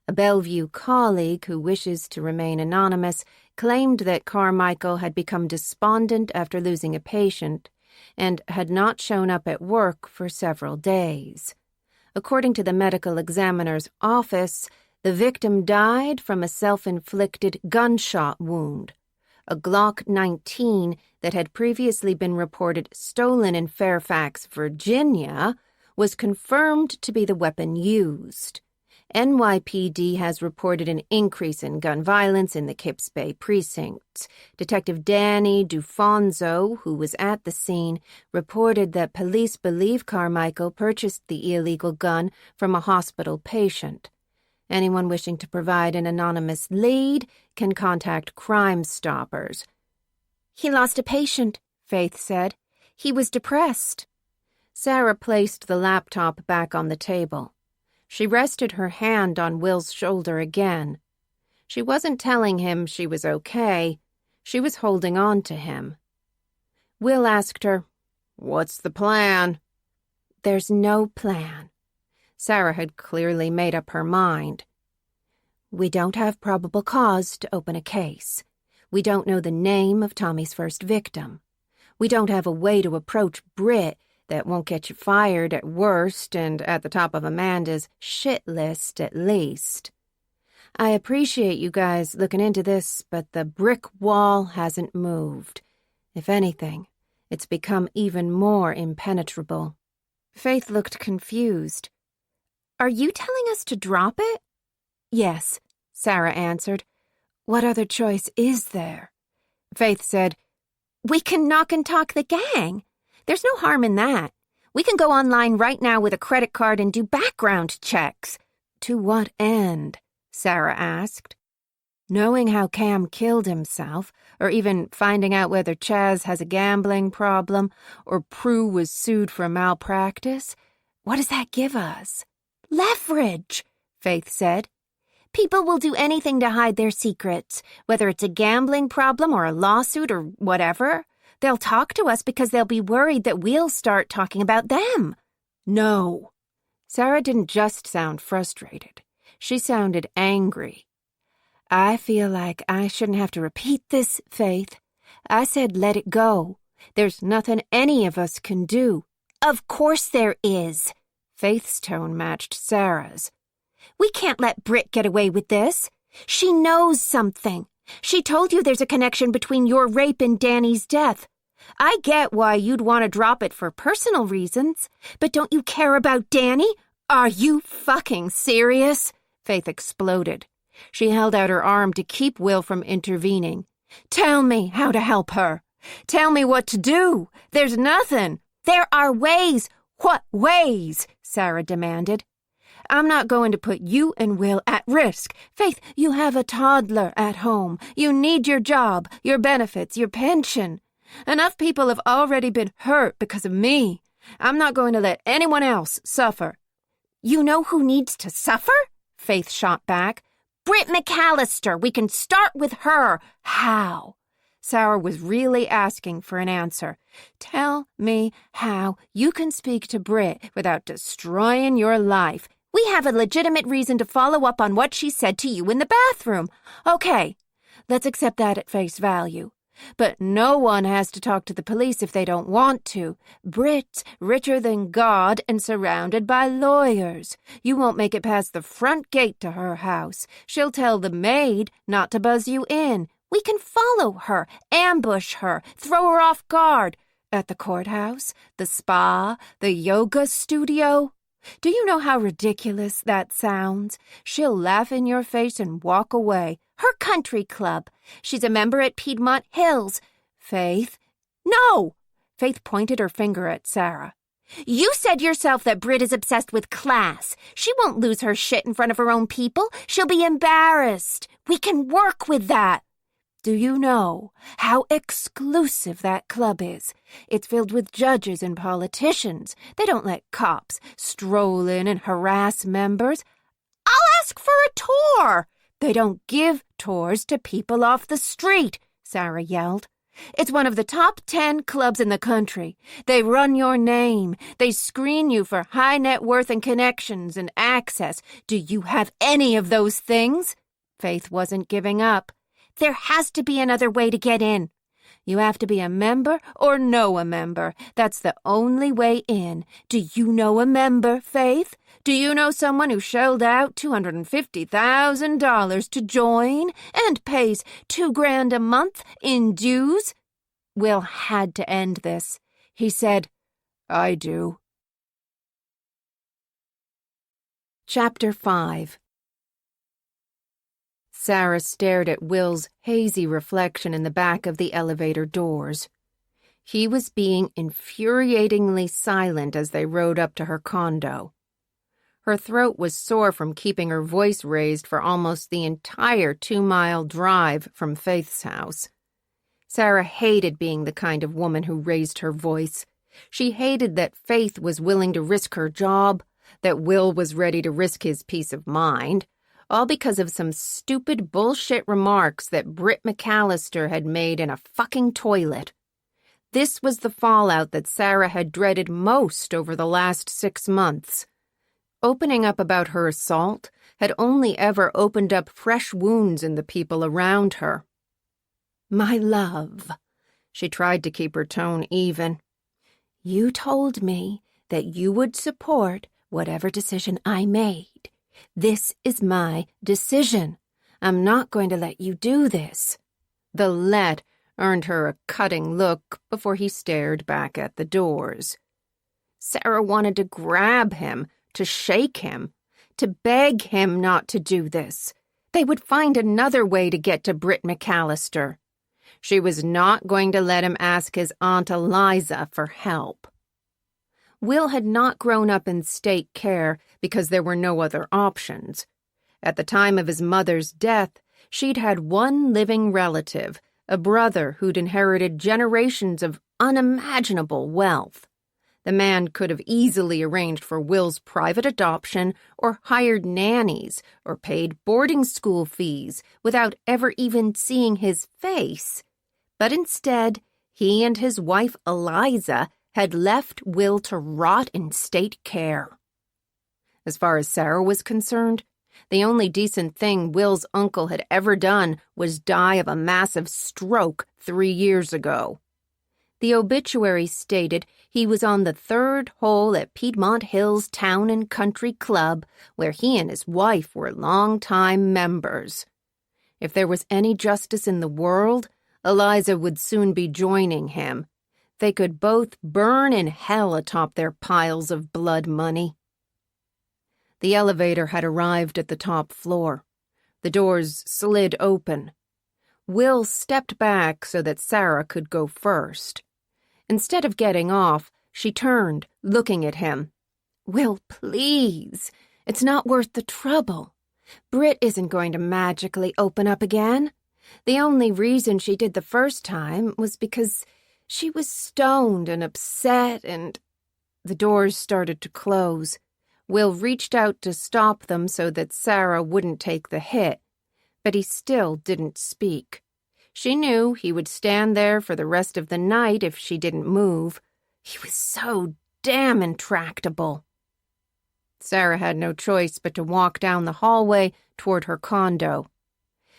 A Bellevue colleague who wishes to remain anonymous claimed that Carmichael had become despondent after losing a patient and had not shown up at work for several days. According to the medical examiner's office, the victim died from a self-inflicted gunshot wound. A Glock 19 that had previously been reported stolen in Fairfax, Virginia, was confirmed to be the weapon used. NYPD has reported an increase in gun violence in the Kips Bay precincts. Detective Danny Dufonzo, who was at the scene, reported that police believe Carmichael purchased the illegal gun from a hospital patient. Anyone wishing to provide an anonymous lead can contact Crime Stoppers. He lost a patient, Faith said. He was depressed. Sarah placed the laptop back on the table. She rested her hand on Will's shoulder again. She wasn't telling him she was okay. She was holding on to him. Will asked her, "What's the plan?" "There's no plan." Sarah had clearly made up her mind. "We don't have probable cause to open a case. We don't know the name of Tommy's first victim. We don't have a way to approach Britt that won't get you fired at worst and at the top of Amanda's shit list at least. I appreciate you guys looking into this, but the brick wall hasn't moved. If anything, it's become even more impenetrable." Faith looked confused. "Are you telling us to drop it?" "Yes," Sarah answered. What other choice is there? Faith said, We can knock and talk the gang. There's no harm in that. We can go online right now with a credit card and do background checks. To what end? Sarah asked. Knowing how Cam killed himself, or even finding out whether Chaz has a gambling problem, or Prue was sued for malpractice, what does that give us? Leverage, Faith said. People will do anything to hide their secrets, whether it's a gambling problem or a lawsuit or whatever. They'll talk to us because they'll be worried that we'll start talking about them. No. Sarah didn't just sound frustrated. She sounded angry. I feel like I shouldn't have to repeat this, Faith. I said let it go. There's nothing any of us can do. Of course there is. Faith's tone matched Sarah's. We can't let Britt get away with this. She knows something. She told you there's a connection between your rape and Danny's death. I get why you'd want to drop it for personal reasons, but don't you care about Danny? Are you fucking serious? Faith exploded. She held out her arm to keep Will from intervening. Tell me how to help her. Tell me what to do. There's nothing. There are ways. What ways? Sarah demanded. I'm not going to put you and Will at risk. Faith, you have a toddler at home. You need your job, your benefits, your pension. Enough people have already been hurt because of me. I'm not going to let anyone else suffer. You know who needs to suffer? Faith shot back. Britt McAllister. We can start with her. How? Sarah was really asking for an answer. Tell me how you can speak to Britt without destroying your life. We have a legitimate reason to follow up on what she said to you in the bathroom. Okay, let's accept that at face value. But no one has to talk to the police if they don't want to. Britt's richer than God and surrounded by lawyers. You won't make it past the front gate to her house. She'll tell the maid not to buzz you in. We can follow her, ambush her, throw her off guard. At the courthouse, the spa, the yoga studio. Do you know how ridiculous that sounds? She'll laugh in your face and walk away. Her country club. She's a member at Piedmont Hills. Faith? No! Faith pointed her finger at Sarah. You said yourself that Britt is obsessed with class. She won't lose her shit in front of her own people. She'll be embarrassed. We can work with that. Do you know how exclusive that club is? It's filled with judges and politicians. They don't let cops stroll in and harass members. I'll ask for a tour. They don't give tours to people off the street, Sarah yelled. It's one of the top 10 clubs in the country. They run your name. They screen you for high net worth and connections and access. Do you have any of those things? Faith wasn't giving up. There has to be another way to get in. You have to be a member or know a member. That's the only way in. Do you know a member, Faith? Do you know someone who shelled out $250,000 to join and pays $2,000 a month in dues? Will had to end this. He said, I do. Chapter 5. Sarah stared at Will's hazy reflection in the back of the elevator doors. He was being infuriatingly silent as they rode up to her condo. Her throat was sore from keeping her voice raised for almost the entire 2-mile drive from Faith's house. Sarah hated being the kind of woman who raised her voice. She hated that Faith was willing to risk her job, that Will was ready to risk his peace of mind, all because of some stupid bullshit remarks that Britt McAllister had made in a fucking toilet. This was the fallout that Sarah had dreaded most over the last 6 months. Opening up about her assault had only ever opened up fresh wounds in the people around her. My love, she tried to keep her tone even. You told me that you would support whatever decision I made. This is my decision. I'm not going to let you do this. The let earned her a cutting look before he stared back at the doors. Sarah wanted to grab him, to shake him, to beg him not to do this. They would find another way to get to Britt McAllister. She was not going to let him ask his Aunt Eliza for help. Will had not grown up in state care because there were no other options. At the time of his mother's death, she'd had one living relative, a brother who'd inherited generations of unimaginable wealth. The man could have easily arranged for Will's private adoption or hired nannies or paid boarding school fees without ever even seeing his face. But instead, he and his wife Eliza had left Will to rot in state care. As far as Sarah was concerned, the only decent thing Will's uncle had ever done was die of a massive stroke 3 years ago. The obituary stated he was on the 3rd hole at Piedmont Hills Town and Country Club, where he and his wife were longtime members. If there was any justice in the world, Eliza would soon be joining him. They could both burn in hell atop their piles of blood money. The elevator had arrived at the top floor. The doors slid open. Will stepped back so that Sarah could go first. Instead of getting off, she turned, looking at him. "Will, please. It's not worth the trouble. Britt isn't going to magically open up again. The only reason she did the first time was because she was stoned and upset and—" The doors started to close. Will reached out to stop them so that Sarah wouldn't take the hit, but he still didn't speak. She knew he would stand there for the rest of the night if she didn't move. He was so damn intractable. Sarah had no choice but to walk down the hallway toward her condo.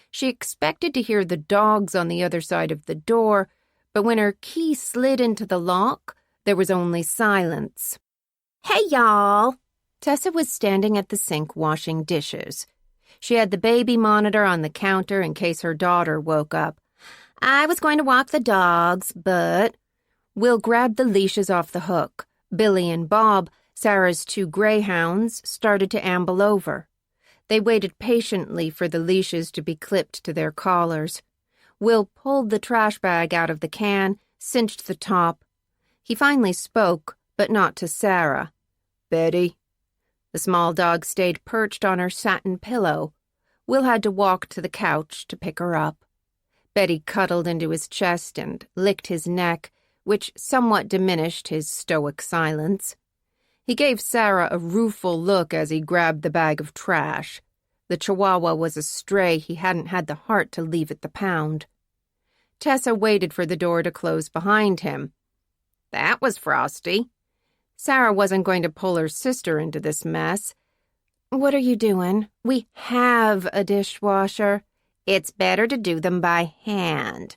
She expected to hear the dogs on the other side of the door, but when her key slid into the lock, there was only silence. "Hey, y'all!" Tessa was standing at the sink washing dishes. She had the baby monitor on the counter in case her daughter woke up. "I was going to walk the dogs, but—" Will grabbed the leashes off the hook. Billy and Bob, Sarah's 2 greyhounds, started to amble over. They waited patiently for the leashes to be clipped to their collars. Will pulled the trash bag out of the can, cinched the top. He finally spoke, but not to Sarah. "Betty." The small dog stayed perched on her satin pillow. Will had to walk to the couch to pick her up. Betty cuddled into his chest and licked his neck, which somewhat diminished his stoic silence. He gave Sarah a rueful look as he grabbed the bag of trash. The Chihuahua was a stray he hadn't had the heart to leave at the pound. Tessa waited for the door to close behind him. That was frosty. Sarah wasn't going to pull her sister into this mess. "What are you doing? We have a dishwasher. It's better to do them by hand."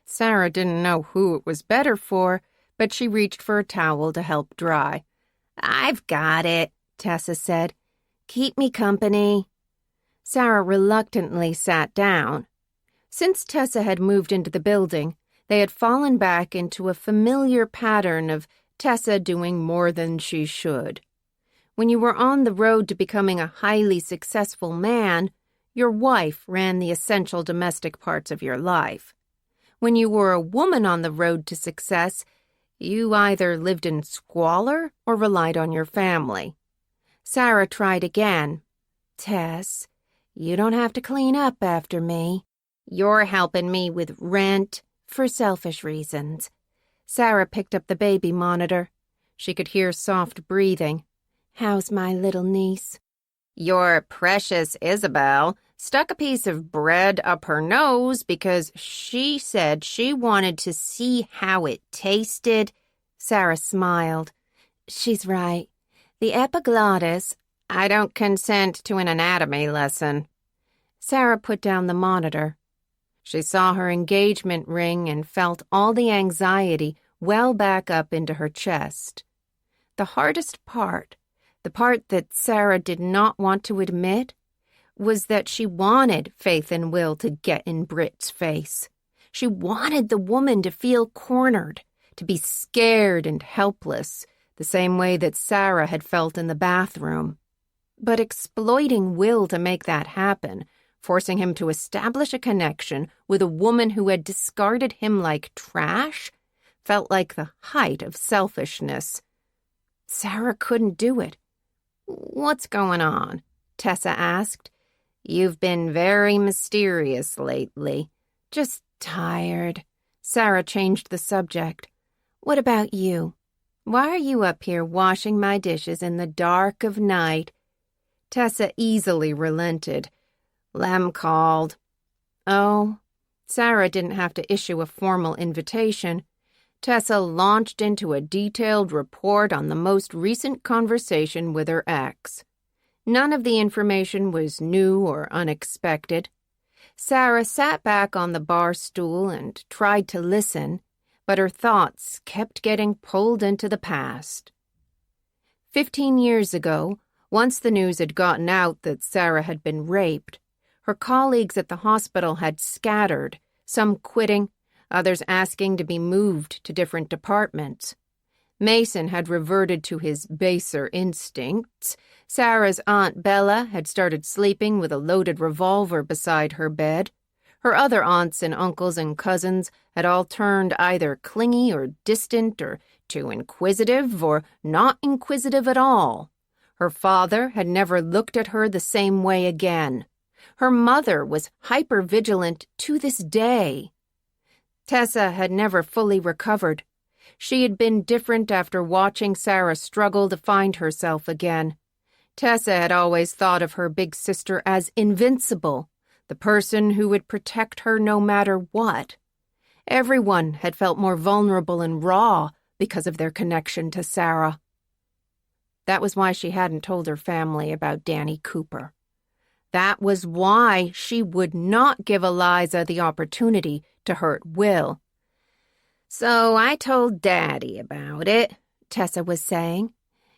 Sarah didn't know who it was better for, but she reached for a towel to help dry. "I've got it," Tessa said. "Keep me company." Sarah reluctantly sat down. Since Tessa had moved into the building, they had fallen back into a familiar pattern of Tessa doing more than she should. When you were on the road to becoming a highly successful man, your wife ran the essential domestic parts of your life. When you were a woman on the road to success, you either lived in squalor or relied on your family. Sarah tried again. "Tess, you don't have to clean up after me. You're helping me with rent for selfish reasons." Sarah picked up the baby monitor. She could hear soft breathing. "How's my little niece?" "Your precious Isabel stuck a piece of bread up her nose because she said she wanted to see how it tasted." Sarah smiled. "She's right. The epiglottis—" "I don't consent to an anatomy lesson." Sarah put down the monitor. She saw her engagement ring and felt all the anxiety well back up into her chest. The hardest part, the part that Sarah did not want to admit, was that she wanted Faith and Will to get in Britt's face. She wanted the woman to feel cornered, to be scared and helpless, the same way that Sarah had felt in the bathroom. But exploiting Will to make that happen forcing him to establish a connection with a woman who had discarded him like trash, felt like the height of selfishness. Sarah couldn't do it. "What's going on?" Tessa asked. "You've been very mysterious lately." "Just tired." Sarah changed the subject. "What about you? Why are you up here washing my dishes in the dark of night?" Tessa easily relented. "Lem called." "Oh." Sarah didn't have to issue a formal invitation. Tessa launched into a detailed report on the most recent conversation with her ex. None of the information was new or unexpected. Sarah sat back on the bar stool and tried to listen, but her thoughts kept getting pulled into the past. 15 years ago, once the news had gotten out that Sarah had been raped, her colleagues at the hospital had scattered, some quitting, others asking to be moved to different departments. Mason had reverted to his baser instincts. Sarah's Aunt Bella had started sleeping with a loaded revolver beside her bed. Her other aunts and uncles and cousins had all turned either clingy or distant or too inquisitive or not inquisitive at all. Her father had never looked at her the same way again. Her mother was hypervigilant to this day. Tessa had never fully recovered. She had been different after watching Sarah struggle to find herself again. Tessa had always thought of her big sister as invincible, the person who would protect her no matter what. Everyone had felt more vulnerable and raw because of their connection to Sarah. That was why she hadn't told her family about Danny Cooper. That was why she would not give Eliza the opportunity to hurt Will. "So I told Daddy about it," Tessa was saying,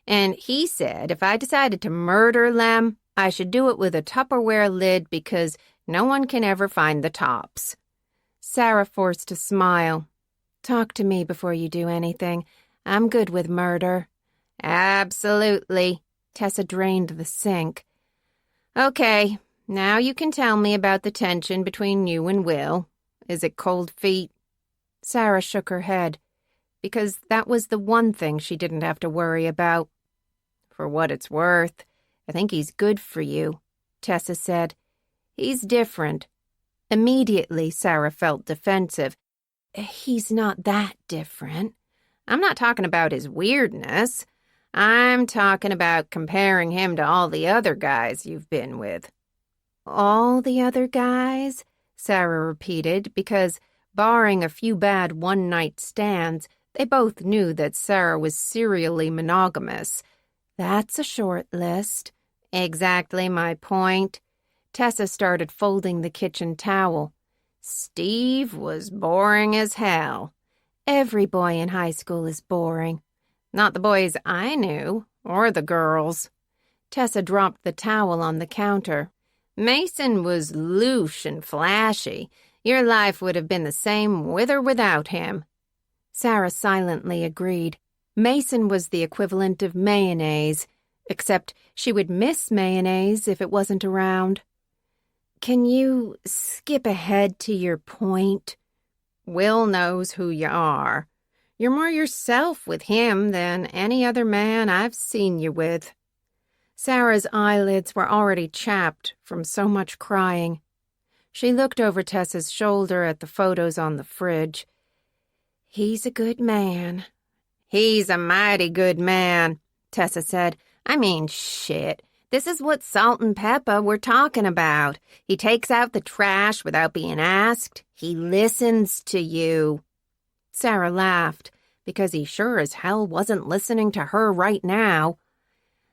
"and he said if I decided to murder Lem, I should do it with a Tupperware lid because no one can ever find the tops." Sarah forced a smile. "Talk to me before you do anything. I'm good with murder." "Absolutely." Tessa drained the sink. "Okay, now you can tell me about the tension between you and Will. Is it cold feet?" Sarah shook her head, because that was the one thing she didn't have to worry about. "For what it's worth, I think he's good for you," Tessa said. "He's different." Immediately, Sarah felt defensive. "He's not that different." "I'm not talking about his weirdness. I'm talking about comparing him to all the other guys you've been with." "All the other guys?" Sarah repeated, because, barring a few bad one-night stands, they both knew that Sarah was serially monogamous. "That's a short list." "Exactly my point." Tessa started folding the kitchen towel. "Steve was boring as hell." "Every boy in high school is boring." "Not the boys I knew, or the girls." Tessa dropped the towel on the counter. "Mason was louche and flashy. Your life would have been the same with or without him." Sarah silently agreed. Mason was the equivalent of mayonnaise, except she would miss mayonnaise if it wasn't around. "Can you skip ahead to your point?" "Will knows who you are. You're more yourself with him than any other man I've seen you with." Sarah's eyelids were already chapped from so much crying. She looked over Tessa's shoulder at the photos on the fridge. "He's a good man." "He's a mighty good man," Tessa said. "I mean, shit. This is what Salt and Pepper were talking about. He takes out the trash without being asked. He listens to you." Sarah laughed, because he sure as hell wasn't listening to her right now.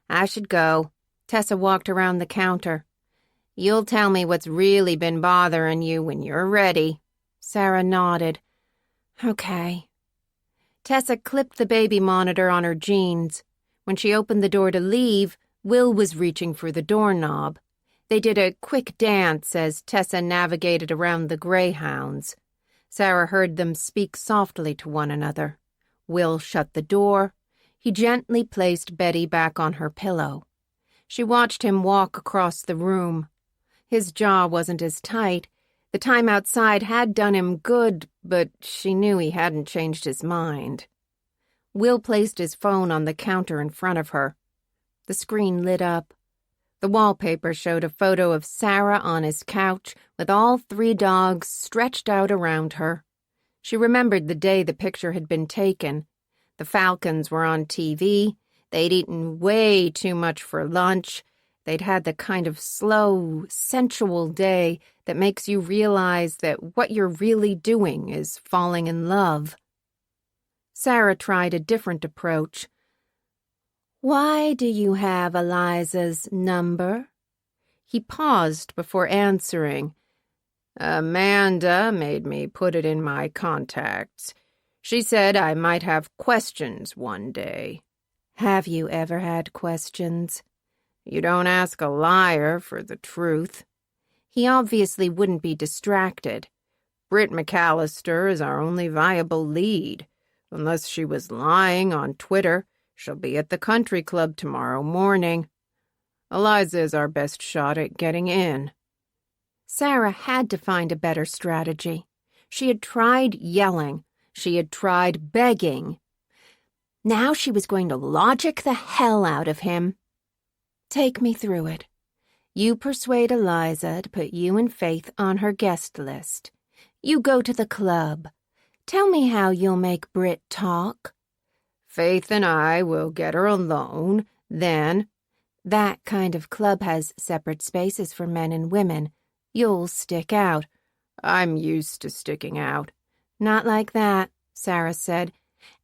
"I should go." Tessa walked around the counter. "You'll tell me what's really been bothering you when you're ready." Sarah nodded. "Okay." Tessa clipped the baby monitor on her jeans. When she opened the door to leave, Will was reaching for the doorknob. They did a quick dance as Tessa navigated around the greyhounds. Sarah heard them speak softly to one another. Will shut the door. He gently placed Betty back on her pillow. She watched him walk across the room. His jaw wasn't as tight. The time outside had done him good, but she knew he hadn't changed his mind. Will placed his phone on the counter in front of her. The screen lit up. The wallpaper showed a photo of Sarah on his couch with all 3 dogs stretched out around her. She remembered the day the picture had been taken. The Falcons were on TV. They'd eaten way too much for lunch. They'd had the kind of slow, sensual day that makes you realize that what you're really doing is falling in love. Sarah tried a different approach. "Why do you have Eliza's number?" He paused before answering. "Amanda made me put it in my contacts. She said I might have questions one day." "Have you ever had questions?" "You don't ask a liar for the truth." He obviously wouldn't be distracted. "Britt McAllister is our only viable lead. Unless she was lying on Twitter, she'll be at the country club tomorrow morning. Eliza is our best shot at getting in." Sarah had to find a better strategy. She had tried yelling. She had tried begging. Now she was going to logic the hell out of him. "Take me through it. You persuade Eliza to put you and Faith on her guest list. You go to the club. Tell me how you'll make Britt talk." "Faith and I will get her alone, then—" "That kind of club has separate spaces for men and women. You'll stick out." "I'm used to sticking out." "Not like that," Sarah said.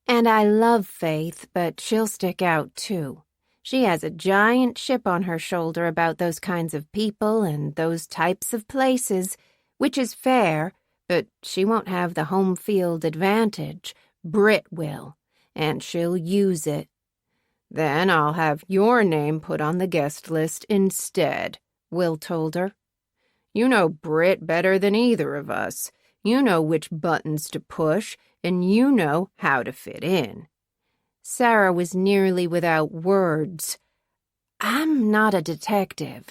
"And I love Faith, but she'll stick out too. She has a giant chip on her shoulder about those kinds of people and those types of places, which is fair, but she won't have the home field advantage. Britt will, and she'll use it." "Then I'll have your name put on the guest list instead," Will told her. "You know Britt better than either of us. You know which buttons to push, and you know how to fit in." Sarah was nearly without words. "I'm not a detective.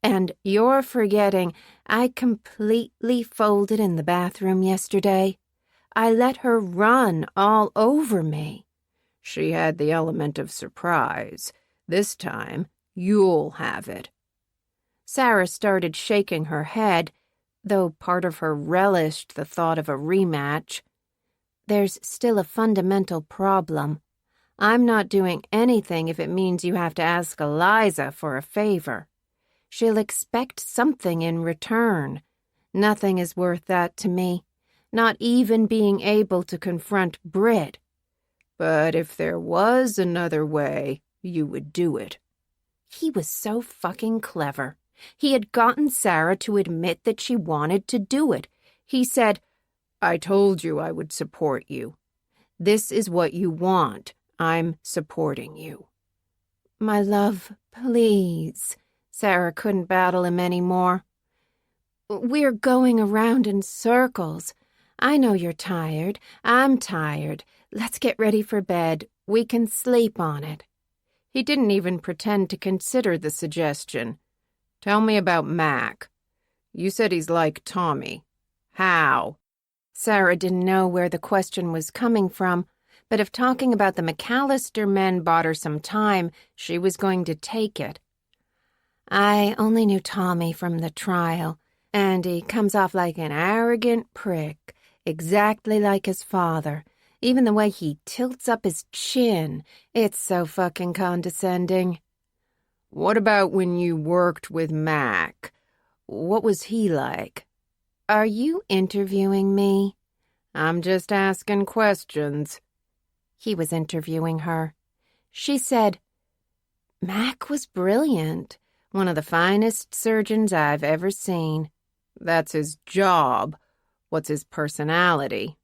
And you're forgetting I completely folded in the bathroom yesterday. I let her run all over me." "She had the element of surprise. This time, you'll have it." Sarah started shaking her head, though part of her relished the thought of a rematch. "There's still a fundamental problem. I'm not doing anything if it means you have to ask Eliza for a favor. She'll expect something in return. Nothing is worth that to me, not even being able to confront Britt." "But if there was another way, you would do it." He was so fucking clever. He had gotten Sarah to admit that she wanted to do it. He said, "I told you I would support you. This is what you want. I'm supporting you." "My love, please." Sarah couldn't battle him anymore. "We're going around in circles. I know you're tired. I'm tired. Let's get ready for bed. We can sleep on it." He didn't even pretend to consider the suggestion. "Tell me about Mac. You said he's like Tommy. How?" Sarah didn't know where the question was coming from, but if talking about the McAllister men bought her some time, she was going to take it. "I only knew Tommy from the trial, and he comes off like an arrogant prick, exactly like his father. Even the way he tilts up his chin, it's so fucking condescending." "What about when you worked with Mac? What was he like?" "Are you interviewing me?" "I'm just asking questions." He was interviewing her. She said, "Mac was brilliant. One of the finest surgeons I've ever seen." "That's his job. What's his personality?"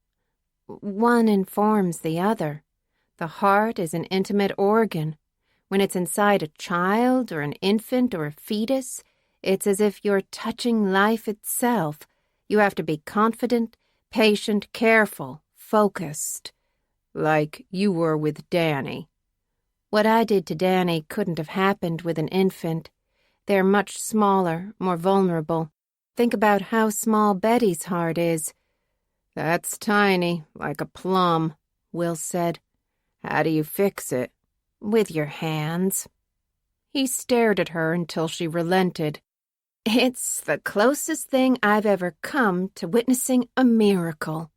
"One informs the other. The heart is an intimate organ. When it's inside a child or an infant or a fetus, it's as if you're touching life itself. You have to be confident, patient, careful, focused." "Like you were with Danny." "What I did to Danny couldn't have happened with an infant. They're much smaller, more vulnerable. Think about how small Betty's heart is. That's tiny, like a plum, Will said. How do you fix it? With your hands. He stared at her until she relented. It's the closest thing I've ever come to witnessing a miracle.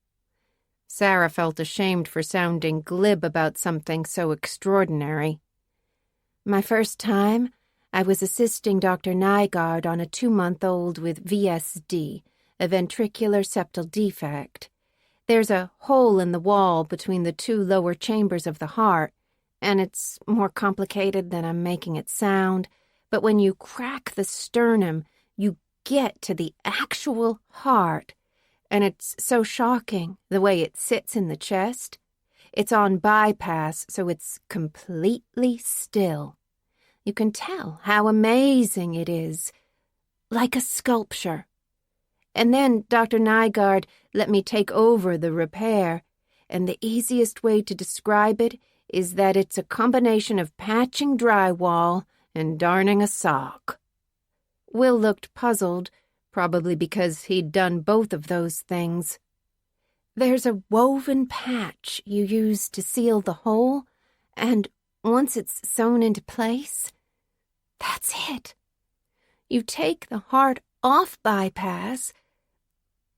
Sarah felt ashamed for sounding glib about something so extraordinary. My first time, I was assisting Dr. Nygaard on a 2-month-old with VSD, a ventricular septal defect. There's a hole in the wall between the 2 lower chambers of the heart, and it's more complicated than I'm making it sound, but when you crack the sternum, you get to the actual heart, and it's so shocking the way it sits in the chest. It's on bypass, so it's completely still. You can tell how amazing it is, like a sculpture. And then Dr. Nygaard let me take over the repair, and the easiest way to describe it is that it's a combination of patching drywall and darning a sock. Will looked puzzled, probably because he'd done both of those things. There's a woven patch you use to seal the hole, and once it's sewn into place, that's it. You take the heart off bypass.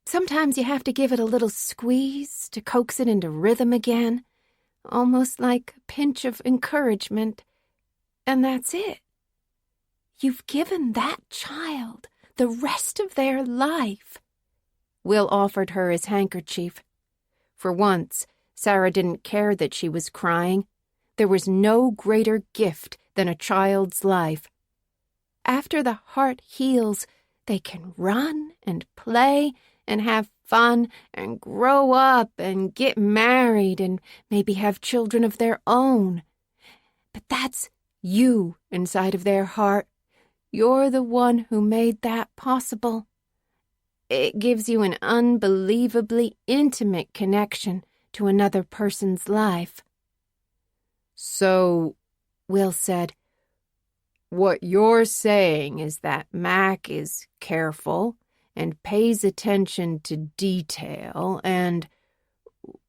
Sometimes you have to give it a little squeeze to coax it into rhythm again, almost like a pinch of encouragement, and that's it. You've given that child the rest of their life. Will offered her his handkerchief. For once, Sarah didn't care that she was crying. There was no greater gift than a child's life. After the heart heals, they can run and play and have fun and grow up and get married and maybe have children of their own. But that's you inside of their heart. You're the one who made that possible. It gives you an unbelievably intimate connection to another person's life. So, Will said, what you're saying is that Mac is careful and pays attention to detail, and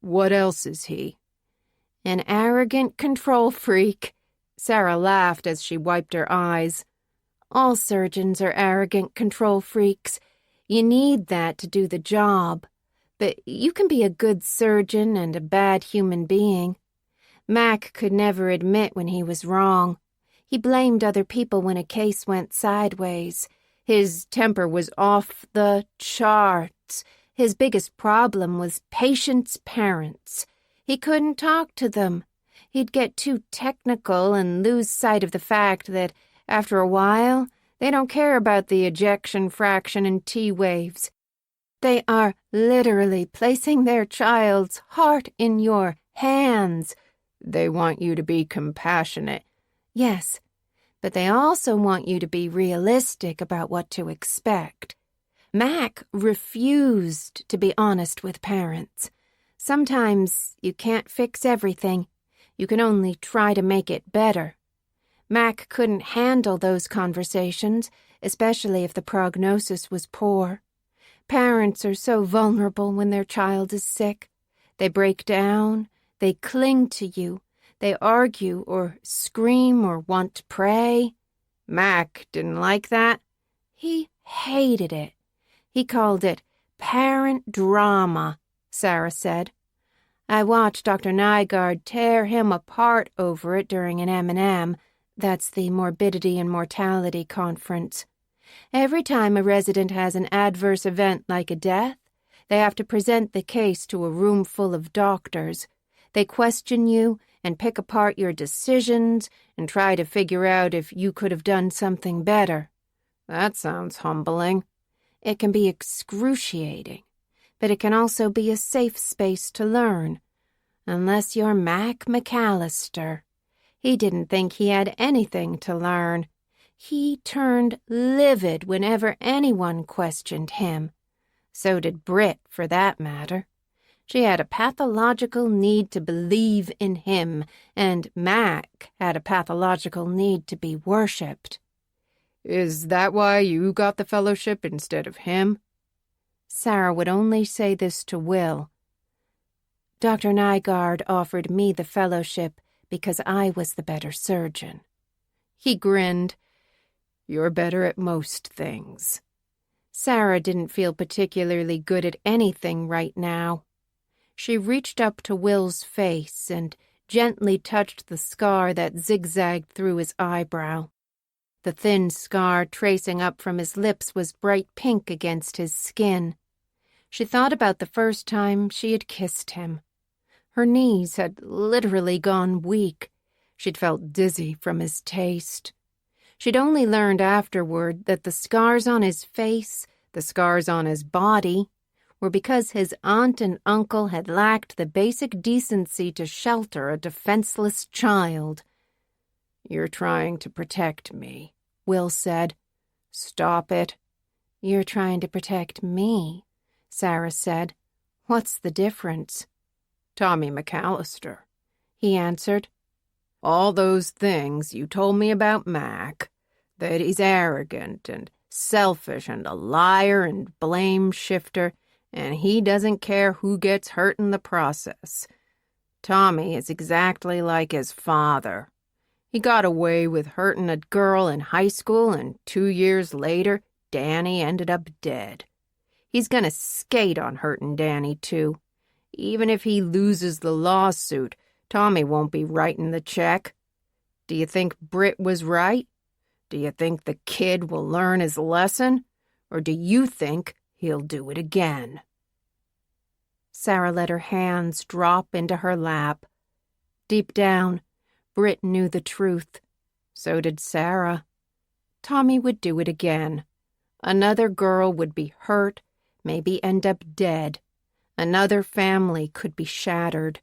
what else is he? An arrogant control freak. Sarah laughed as she wiped her eyes. All surgeons are arrogant control freaks. You need that to do the job. But you can be a good surgeon and a bad human being. Mac could never admit when he was wrong. He blamed other people when a case went sideways. His temper was off the charts. His biggest problem was patients' parents. He couldn't talk to them. He'd get too technical and lose sight of the fact that, after a while, they don't care about the ejection fraction and T waves. They are literally placing their child's heart in your hands. They want you to be compassionate. Yes, but they also want you to be realistic about what to expect. Mac refused to be honest with parents. Sometimes you can't fix everything. You can only try to make it better. Mac couldn't handle those conversations, especially if the prognosis was poor. Parents are so vulnerable when their child is sick. They break down, they cling to you, they argue or scream or want to pray. Mac didn't like that. He hated it. He called it parent drama, Sarah said. I watched Dr. Nygaard tear him apart over it during an M&M. That's the Morbidity and Mortality Conference. Every time a resident has an adverse event like a death, they have to present the case to a room full of doctors. They question you and pick apart your decisions and try to figure out if you could have done something better. That sounds humbling. It can be excruciating, but it can also be a safe space to learn. Unless you're Mac McAllister. He didn't think he had anything to learn. He turned livid whenever anyone questioned him. So did Britt, for that matter. She had a pathological need to believe in him, and Mac had a pathological need to be worshipped. Is that why you got the fellowship instead of him? Sarah would only say this to Will. Dr. Nygaard offered me the fellowship because I was the better surgeon. He grinned. You're better at most things. Sarah didn't feel particularly good at anything right now. She reached up to Will's face and gently touched the scar that zigzagged through his eyebrow. The thin scar tracing up from his lips was bright pink against his skin. She thought about the first time she had kissed him. Her knees had literally gone weak. She'd felt dizzy from his taste. She'd only learned afterward that the scars on his face, the scars on his body, were because his aunt and uncle had lacked the basic decency to shelter a defenseless child. You're trying to protect me, Will said. Stop it. You're trying to protect me, Sarah said. What's the difference? Tommy McAllister, he answered. All those things you told me about Mac, that he's arrogant and selfish and a liar and blame shifter, and he doesn't care who gets hurt in the process. Tommy is exactly like his father. He got away with hurting a girl in high school, and 2 years later, Danny ended up dead. He's gonna skate on hurting Danny, too. Even if he loses the lawsuit, Tommy won't be writing the check. Do you think Britt was right? Do you think the kid will learn his lesson? Or do you think he'll do it again? Sarah let her hands drop into her lap. Deep down, Britt knew the truth. So did Sarah. Tommy would do it again. Another girl would be hurt, maybe end up dead. Another family could be shattered.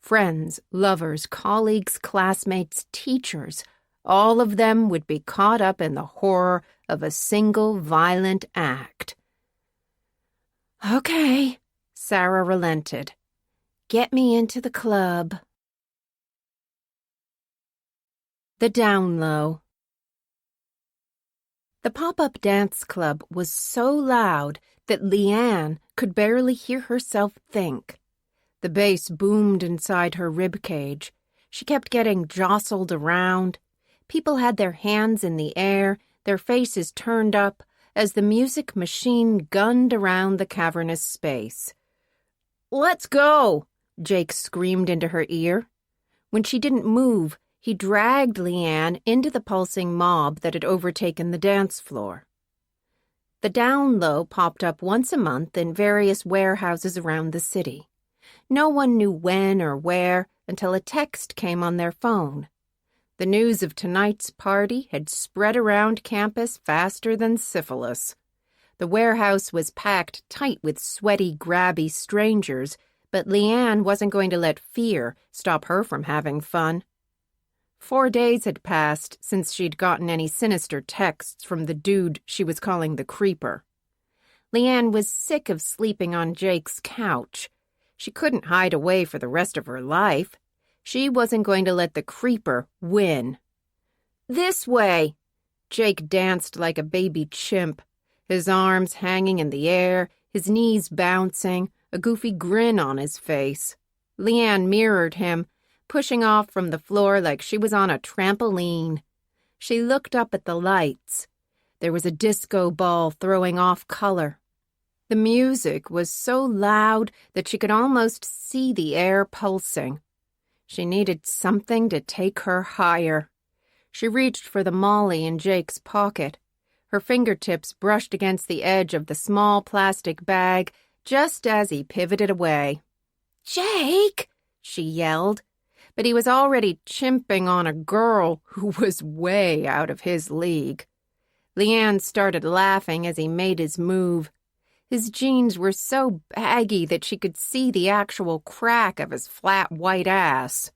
Friends, lovers, colleagues, classmates, teachers, all of them would be caught up in the horror of a single violent act. Okay, Sarah relented. Get me into the club. The Down Low. The pop-up dance club was so loud that Leanne could barely hear herself think. The bass boomed inside her ribcage. She kept getting jostled around. People had their hands in the air, their faces turned up, as the music machine gunned around the cavernous space. "Let's go!" Jake screamed into her ear. When she didn't move, he dragged Leanne into the pulsing mob that had overtaken the dance floor. The Down Low popped up once a month in various warehouses around the city. No one knew when or where until a text came on their phone. The news of tonight's party had spread around campus faster than syphilis. The warehouse was packed tight with sweaty, grabby strangers, but Leanne wasn't going to let fear stop her from having fun. 4 days had passed since she'd gotten any sinister texts from the dude she was calling the Creeper. Leanne was sick of sleeping on Jake's couch. She couldn't hide away for the rest of her life. She wasn't going to let the Creeper win. "This way!" Jake danced like a baby chimp, his arms hanging in the air, his knees bouncing, a goofy grin on his face. Leanne mirrored him, pushing off from the floor like she was on a trampoline. She looked up at the lights. There was a disco ball throwing off color. The music was so loud that she could almost see the air pulsing. She needed something to take her higher. She reached for the Molly in Jake's pocket. Her fingertips brushed against the edge of the small plastic bag just as he pivoted away. "Jake!" she yelled. But he was already chimping on a girl who was way out of his league. Leanne started laughing as he made his move. His jeans were so baggy that she could see the actual crack of his flat white ass.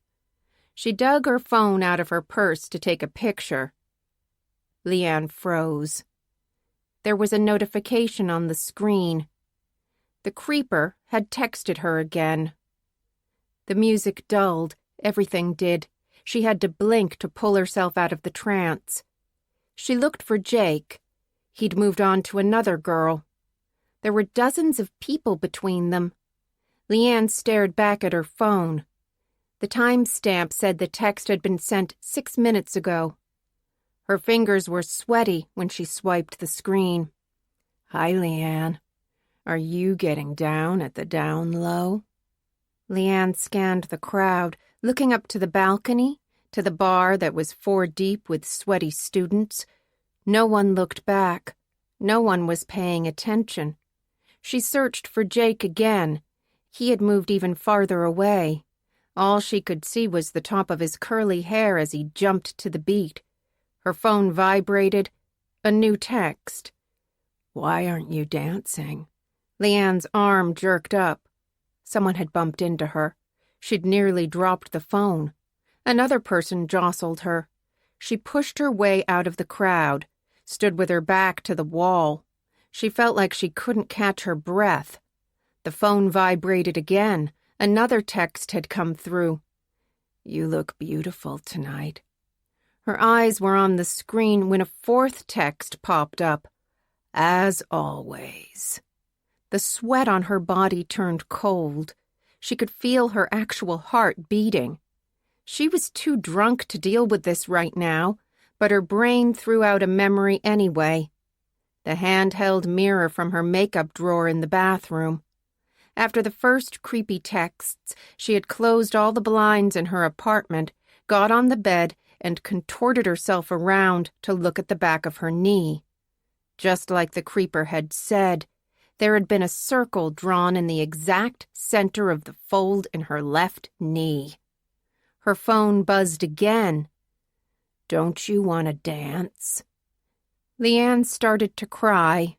She dug her phone out of her purse to take a picture. Leanne froze. There was a notification on the screen. The Creeper had texted her again. The music dulled. Everything did. She had to blink to pull herself out of the trance. She looked for Jake. He'd moved on to another girl. There were dozens of people between them. Leanne stared back at her phone. The timestamp said the text had been sent 6 minutes ago. Her fingers were sweaty when she swiped the screen. Hi, Leanne. Are you getting down at the down low? Leanne scanned the crowd, looking up to the balcony, to the bar that was 4 deep with sweaty students. No one looked back. No one was paying attention. She searched for Jake again. He had moved even farther away. All she could see was the top of his curly hair as he jumped to the beat. Her phone vibrated. A new text. Why aren't you dancing? Leanne's arm jerked up. Someone had bumped into her. She'd nearly dropped the phone. Another person jostled her. She pushed her way out of the crowd, stood with her back to the wall. She felt like she couldn't catch her breath. The phone vibrated again. Another text had come through. You look beautiful tonight. Her eyes were on the screen when a 4th text popped up. As always. The sweat on her body turned cold. She could feel her actual heart beating. She was too drunk to deal with this right now, but her brain threw out a memory anyway. The handheld mirror from her makeup drawer in the bathroom. After the first creepy texts, she had closed all the blinds in her apartment, got on the bed, and contorted herself around to look at the back of her knee. Just like the creeper had said, there had been a circle drawn in the exact center of the fold in her left knee. Her phone buzzed again. Don't you want to dance? Leanne started to cry.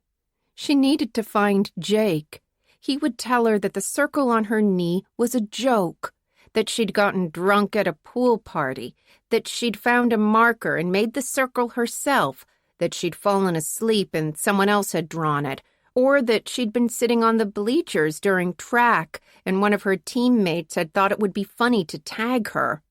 She needed to find Jake. He would tell her that the circle on her knee was a joke, that she'd gotten drunk at a pool party, that she'd found a marker and made the circle herself, that she'd fallen asleep and someone else had drawn it, or that she'd been sitting on the bleachers during track and one of her teammates had thought it would be funny to tag her.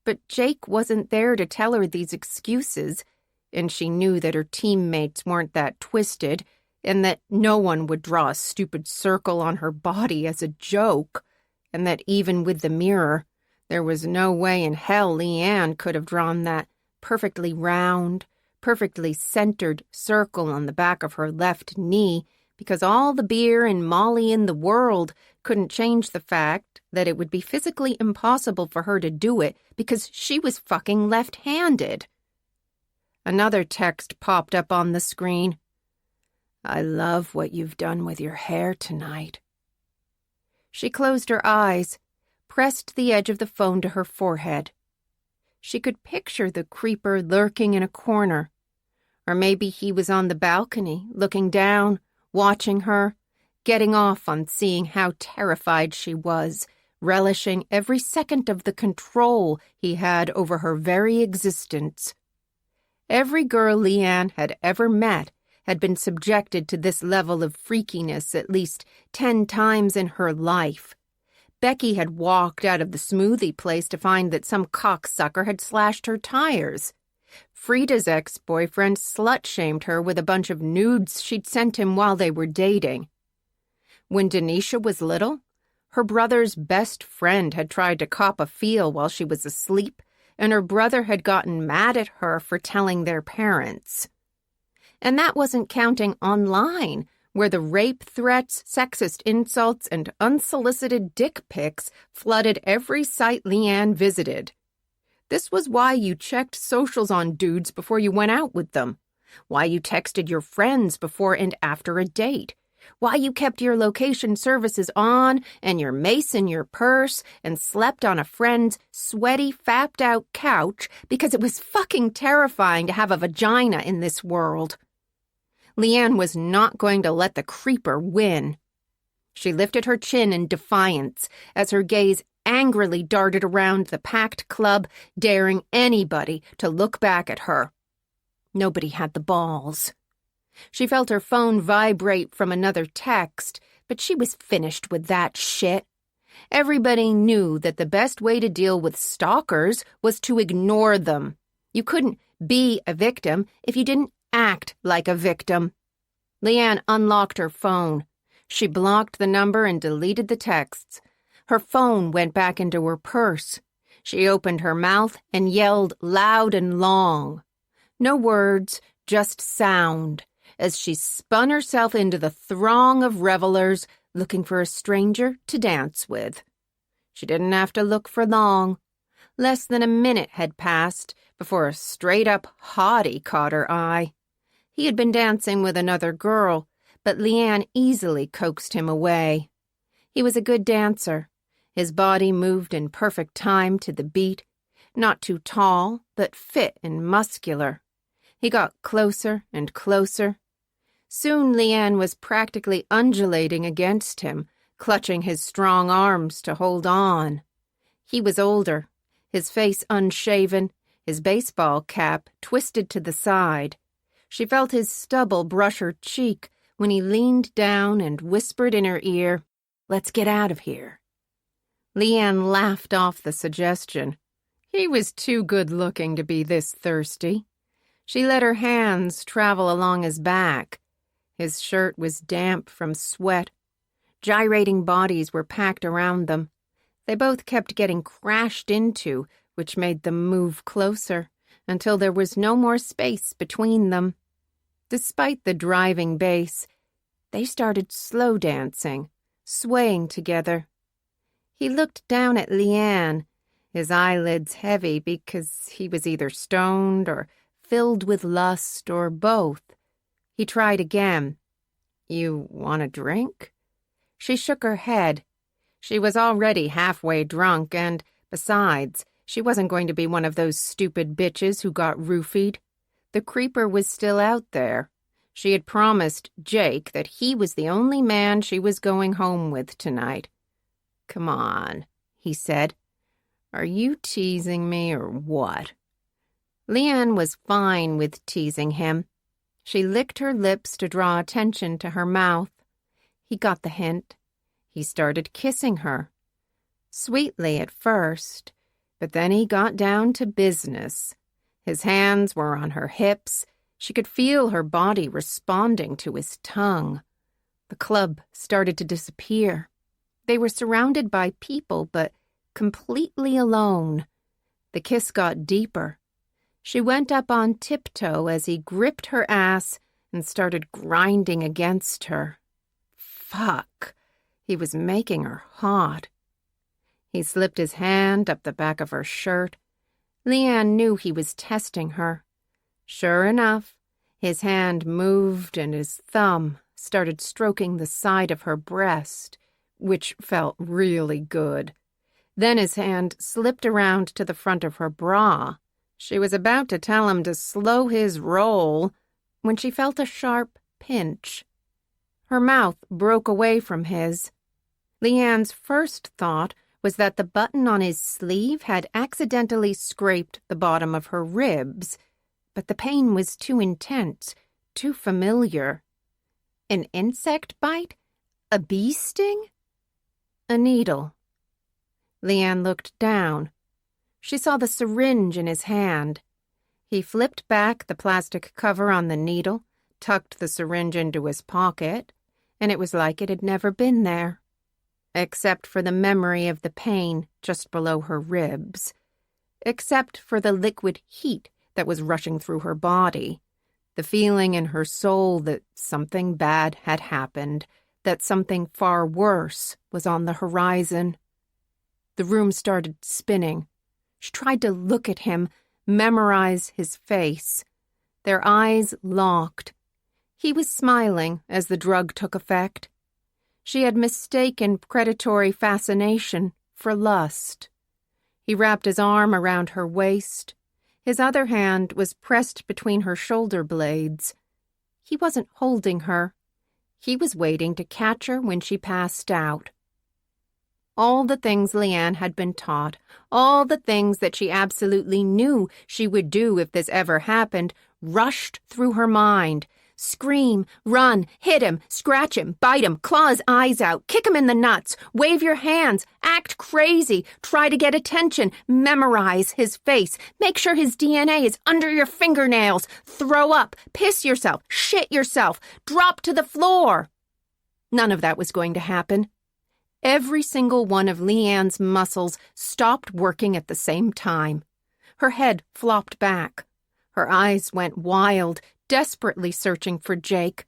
But Jake wasn't there to tell her these excuses, and she knew that her teammates weren't that twisted, and that no one would draw a stupid circle on her body as a joke, and that even with the mirror, there was no way in hell Leanne could have drawn that perfectly round, perfectly centered circle on the back of her left knee, because all the beer and Molly in the world couldn't change the fact that it would be physically impossible for her to do it because she was fucking left-handed. Another text popped up on the screen. I love what you've done with your hair tonight. She closed her eyes, pressed the edge of the phone to her forehead. She could picture the creeper lurking in a corner. Or maybe he was on the balcony, looking down, watching her, getting off on seeing how terrified she was, relishing every second of the control he had over her very existence. Every girl Leanne had ever met had been subjected to this level of freakiness at least 10 times in her life. Becky had walked out of the smoothie place to find that some cocksucker had slashed her tires. Frida's ex-boyfriend slut-shamed her with a bunch of nudes she'd sent him while they were dating. When Denisha was little, her brother's best friend had tried to cop a feel while she was asleep, and her brother had gotten mad at her for telling their parents. And that wasn't counting online, where the rape threats, sexist insults, and unsolicited dick pics flooded every site Leanne visited. This was why you checked socials on dudes before you went out with them, why you texted your friends before and after a date, why you kept your location services on and your mace in your purse and slept on a friend's sweaty, fapped-out couch because it was fucking terrifying to have a vagina in this world. Leanne was not going to let the creeper win. She lifted her chin in defiance as her gaze angrily darted around the packed club, daring anybody to look back at her. Nobody had the balls. She felt her phone vibrate from another text, but she was finished with that shit. Everybody knew that the best way to deal with stalkers was to ignore them. You couldn't be a victim if you didn't act like a victim. Leanne unlocked her phone. She blocked the number and deleted the texts. Her phone went back into her purse. She opened her mouth and yelled loud and long. No words, just sound, as she spun herself into the throng of revelers looking for a stranger to dance with. She didn't have to look for long. Less than a minute had passed before a straight-up hottie caught her eye. He had been dancing with another girl, but Leanne easily coaxed him away. He was a good dancer. His body moved in perfect time to the beat, not too tall, but fit and muscular. He got closer and closer. Soon Leanne was practically undulating against him, clutching his strong arms to hold on. He was older, his face unshaven, his baseball cap twisted to the side. She felt his stubble brush her cheek when he leaned down and whispered in her ear, "Let's get out of here." Leanne laughed off the suggestion. He was too good-looking to be this thirsty. She let her hands travel along his back. His shirt was damp from sweat. Gyrating bodies were packed around them. They both kept getting crashed into, which made them move closer, until there was no more space between them. Despite the driving bass, they started slow dancing, swaying together. He looked down at Leanne, his eyelids heavy because he was either stoned or filled with lust or both. He tried again. "You want a drink?" She shook her head. She was already halfway drunk, and, besides, she wasn't going to be one of those stupid bitches who got roofied. The creeper was still out there. She had promised Jake that he was the only man she was going home with tonight. "Come on," he said. "Are you teasing me or what?" Leanne was fine with teasing him. She licked her lips to draw attention to her mouth. He got the hint. He started kissing her. Sweetly at first, but then he got down to business. His hands were on her hips. She could feel her body responding to his tongue. The club started to disappear. They were surrounded by people, but completely alone. The kiss got deeper. She went up on tiptoe as he gripped her ass and started grinding against her. Fuck. He was making her hot. He slipped his hand up the back of her shirt. Leanne knew he was testing her. Sure enough, his hand moved and his thumb started stroking the side of her breast, which felt really good. Then his hand slipped around to the front of her bra. She was about to tell him to slow his roll when she felt a sharp pinch. Her mouth broke away from his. Leanne's first thought was that the button on his sleeve had accidentally scraped the bottom of her ribs, but the pain was too intense, too familiar. An insect bite? A bee sting? A needle. Leanne looked down. She saw the syringe in his hand. He flipped back the plastic cover on the needle, tucked the syringe into his pocket, and it was like it had never been there, except for the memory of the pain just below her ribs, except for the liquid heat that was rushing through her body, the feeling in her soul that something bad had happened, that something far worse was on the horizon. The room started spinning. She tried to look at him, memorize his face. Their eyes locked. He was smiling as the drug took effect. She had mistaken predatory fascination for lust. He wrapped his arm around her waist. His other hand was pressed between her shoulder blades. He wasn't holding her. He was waiting to catch her when she passed out. All the things Leanne had been taught, all the things that she absolutely knew she would do if this ever happened, rushed through her mind, Scream, run, hit him, scratch him, bite him, claw his eyes out, kick him in the nuts, wave your hands, act crazy, try to get attention, memorize his face, make sure his DNA is under your fingernails, throw up, piss yourself, shit yourself, drop to the floor. None of that was going to happen. Every single one of Leanne's muscles stopped working at the same time. Her head flopped back. Her eyes went wild, desperately searching for Jake.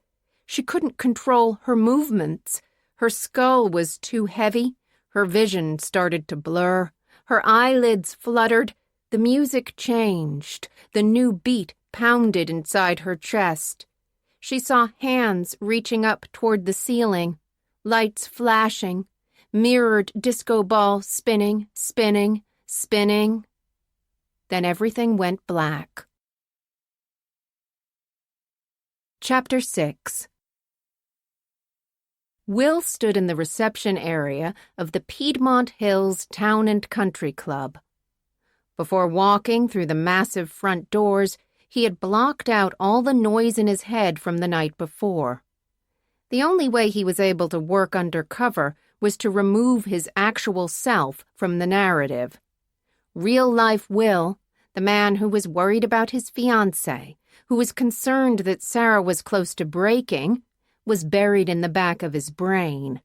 She couldn't control her movements. Her skull was too heavy. Her vision started to blur. Her eyelids fluttered. The music changed. The new beat pounded inside her chest. She saw hands reaching up toward the ceiling, lights flashing, mirrored disco ball spinning, spinning, spinning. Then everything went black. Chapter 6. Will stood in the reception area of the Piedmont Hills Town and Country Club. Before walking through the massive front doors, he had blocked out all the noise in his head from the night before. The only way he was able to work undercover was to remove his actual self from the narrative. Real-life Will, the man who was worried about his fiancée, who was concerned that Sarah was close to breaking, was buried in the back of his brain.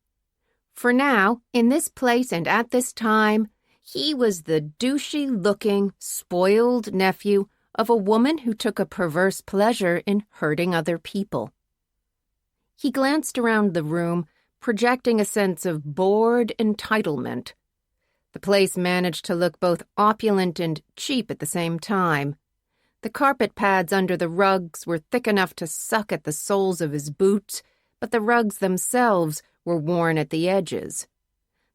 For now, in this place and at this time, he was the douchey-looking, spoiled nephew of a woman who took a perverse pleasure in hurting other people. He glanced around the room, projecting a sense of bored entitlement. The place managed to look both opulent and cheap at the same time. The carpet pads under the rugs were thick enough to suck at the soles of his boots, but the rugs themselves were worn at the edges.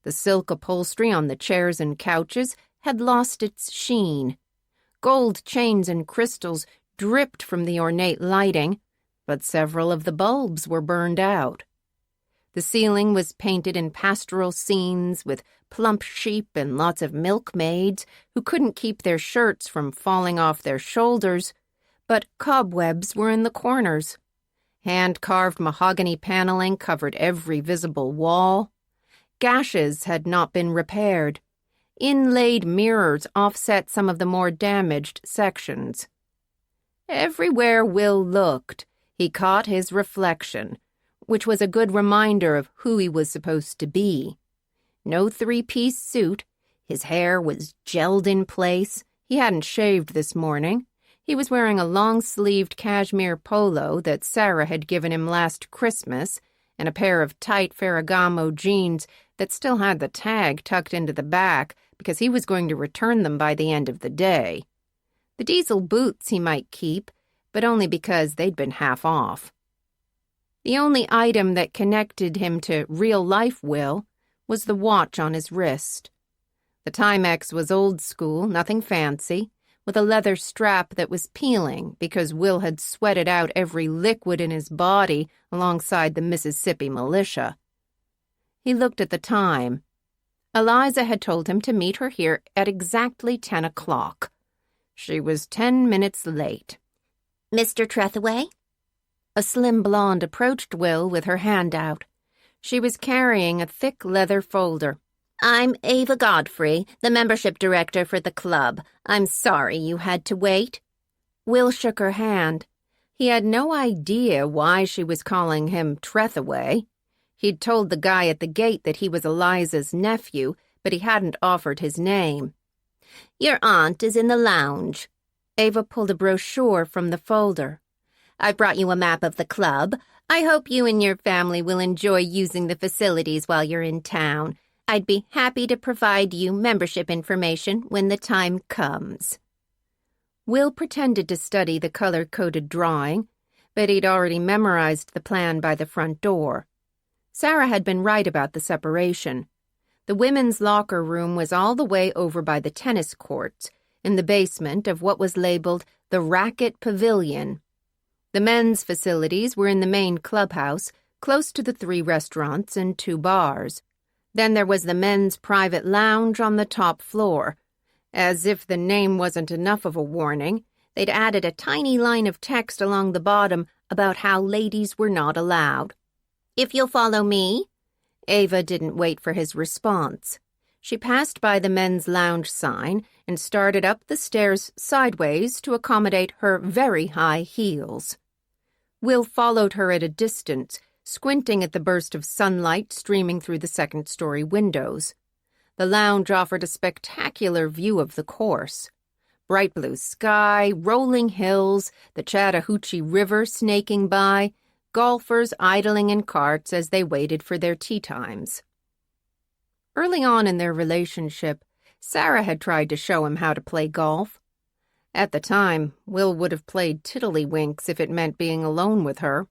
The silk upholstery on the chairs and couches had lost its sheen. Gold chains and crystals dripped from the ornate lighting, but several of the bulbs were burned out. The ceiling was painted in pastoral scenes with plump sheep and lots of milkmaids who couldn't keep their shirts from falling off their shoulders, but cobwebs were in the corners. Hand-carved mahogany paneling covered every visible wall. Gashes had not been repaired. Inlaid mirrors offset some of the more damaged sections. Everywhere Will looked, he caught his reflection, which was a good reminder of who he was supposed to be. No three-piece suit. His hair was gelled in place. He hadn't shaved this morning. He was wearing a long-sleeved cashmere polo that Sarah had given him last Christmas and a pair of tight Ferragamo jeans that still had the tag tucked into the back because he was going to return them by the end of the day. The diesel boots he might keep, but only because they'd been half off. The only item that connected him to real-life Will was the watch on his wrist. The Timex was old school, nothing fancy, with a leather strap that was peeling because Will had sweated out every liquid in his body alongside the Mississippi militia. He looked at the time. Eliza had told him to meet her here at exactly 10 o'clock. She was 10 minutes late. Mr. Trethaway? A slim blonde approached Will with her hand out. She was carrying a thick leather folder. I'm Ava Godfrey, the membership director for the club. I'm sorry you had to wait. Will shook her hand. He had no idea why she was calling him Trethaway. He'd told the guy at the gate that he was Eliza's nephew, but he hadn't offered his name. Your aunt is in the lounge. Ava pulled a brochure from the folder. I brought you a map of the club. I hope you and your family will enjoy using the facilities while you're in town. I'd be happy to provide you membership information when the time comes. Will pretended to study the color-coded drawing, but he'd already memorized the plan by the front door. Sarah had been right about the separation. The women's locker room was all the way over by the tennis courts, in the basement of what was labeled the Racket Pavilion. The men's facilities were in the main clubhouse, close to the 3 restaurants and 2 bars. Then there was the men's private lounge on the top floor. As if the name wasn't enough of a warning, they'd added a tiny line of text along the bottom about how ladies were not allowed. "If you'll follow me." Ava didn't wait for his response. She passed by the men's lounge sign and started up the stairs sideways to accommodate her very high heels. Will followed her at a distance, squinting at the burst of sunlight streaming through the second-story windows. The lounge offered a spectacular view of the course. Bright blue sky, rolling hills, the Chattahoochee River snaking by, golfers idling in carts as they waited for their tea times. Early on in their relationship, Sarah had tried to show him how to play golf. At the time, Will would have played tiddlywinks if it meant being alone with her.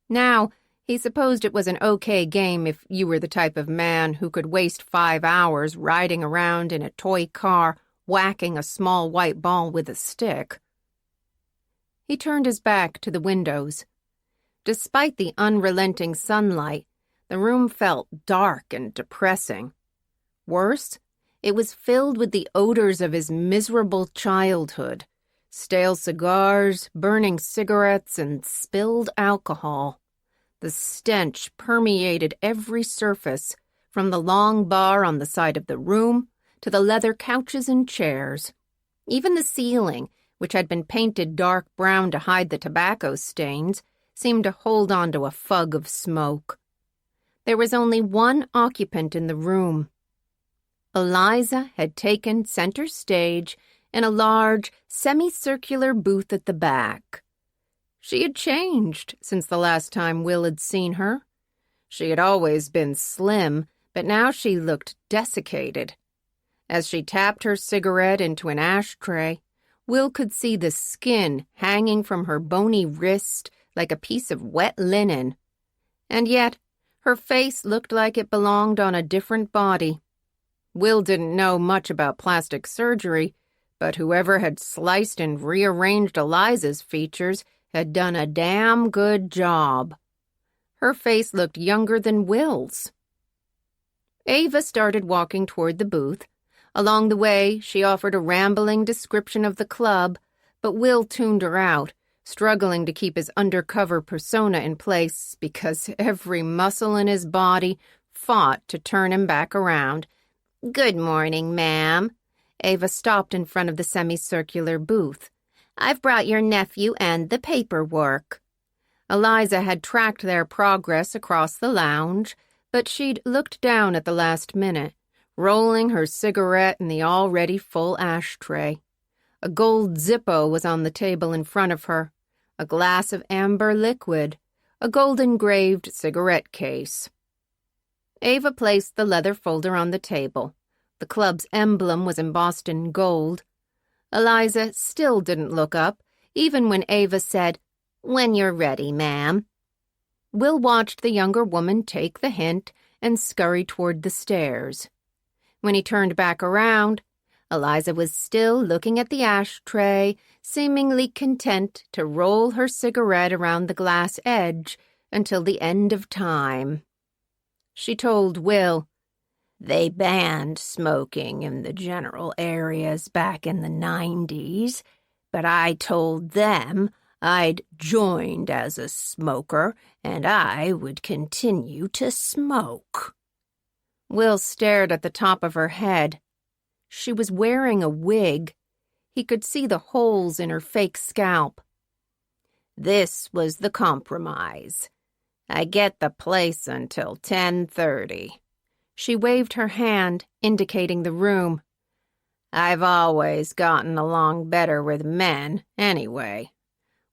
Now, he supposed it was an okay game if you were the type of man who could waste 5 hours riding around in a toy car, whacking a small white ball with a stick. He turned his back to the windows. Despite the unrelenting sunlight, the room felt dark and depressing. Worse, it was filled with the odors of his miserable childhood: stale cigars, burning cigarettes, and spilled alcohol. The stench permeated every surface, from the long bar on the side of the room to the leather couches and chairs. Even the ceiling, which had been painted dark brown to hide the tobacco stains, seemed to hold on to a fug of smoke. There was only one occupant in the room. Eliza had taken center stage in a large, semicircular booth at the back. She had changed since the last time Will had seen her. She had always been slim, but now she looked desiccated. As she tapped her cigarette into an ashtray, Will could see the skin hanging from her bony wrist like a piece of wet linen. And yet, her face looked like it belonged on a different body. Will didn't know much about plastic surgery, but whoever had sliced and rearranged Eliza's features had done a damn good job. Her face looked younger than Will's. Ava started walking toward the booth. Along the way, she offered a rambling description of the club, but Will tuned her out, struggling to keep his undercover persona in place because every muscle in his body fought to turn him back around. "Good morning, ma'am." Ava stopped in front of the semicircular booth. "I've brought your nephew and the paperwork." Eliza had tracked their progress across the lounge, but she'd looked down at the last minute, rolling her cigarette in the already full ashtray. A gold Zippo was on the table in front of her, a glass of amber liquid, a gold-engraved cigarette case. Ava placed the leather folder on the table. The club's emblem was embossed in gold. Eliza still didn't look up, even when Ava said, "When you're ready, ma'am." Will watched the younger woman take the hint and scurry toward the stairs. When he turned back around, Eliza was still looking at the ashtray, seemingly content to roll her cigarette around the glass edge until the end of time. She told Will, "They banned smoking in the general areas back in the 90s, but I told them I'd joined as a smoker and I would continue to smoke." Will stared at the top of her head. She was wearing a wig. He could see the holes in her fake scalp. "This was the compromise. I get the place until 10:30. She waved her hand, indicating the room. "I've always gotten along better with men, anyway.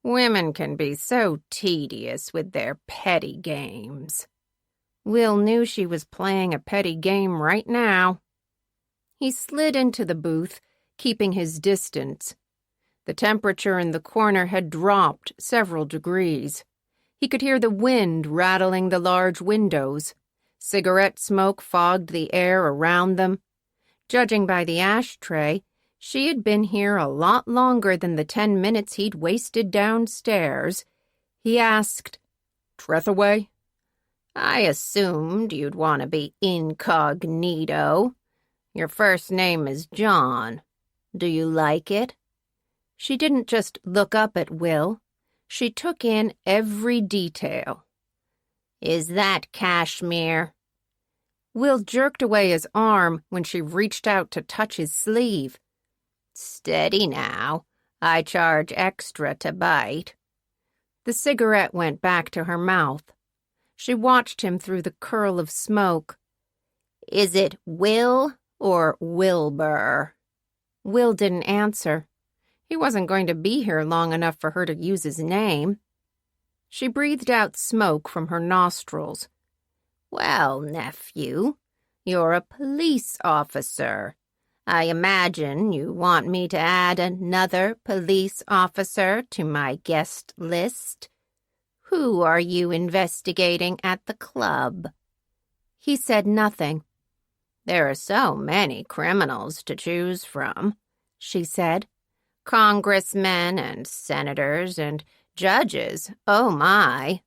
Women can be so tedious with their petty games." Will knew she was playing a petty game right now. He slid into the booth, keeping his distance. The temperature in the corner had dropped several degrees. He could hear the wind rattling the large windows. Cigarette smoke fogged the air around them. Judging by the ashtray, she had been here a lot longer than the 10 minutes he'd wasted downstairs. He asked, "Trethaway?" "I assumed you'd want to be incognito. Your first name is John. Do you like it?" She didn't just look up at Will. She took in every detail. "Is that cashmere?" Will jerked away his arm when she reached out to touch his sleeve. "Steady now. I charge extra to bite." The cigarette went back to her mouth. She watched him through the curl of smoke. "Is it Will or Wilbur?" Will didn't answer. He wasn't going to be here long enough for her to use his name. She breathed out smoke from her nostrils. "Well, nephew, you're a police officer. I imagine you want me to add another police officer to my guest list. Who are you investigating at the club?" He said nothing. "There are so many criminals to choose from," she said. "Congressmen and senators and judges, oh my.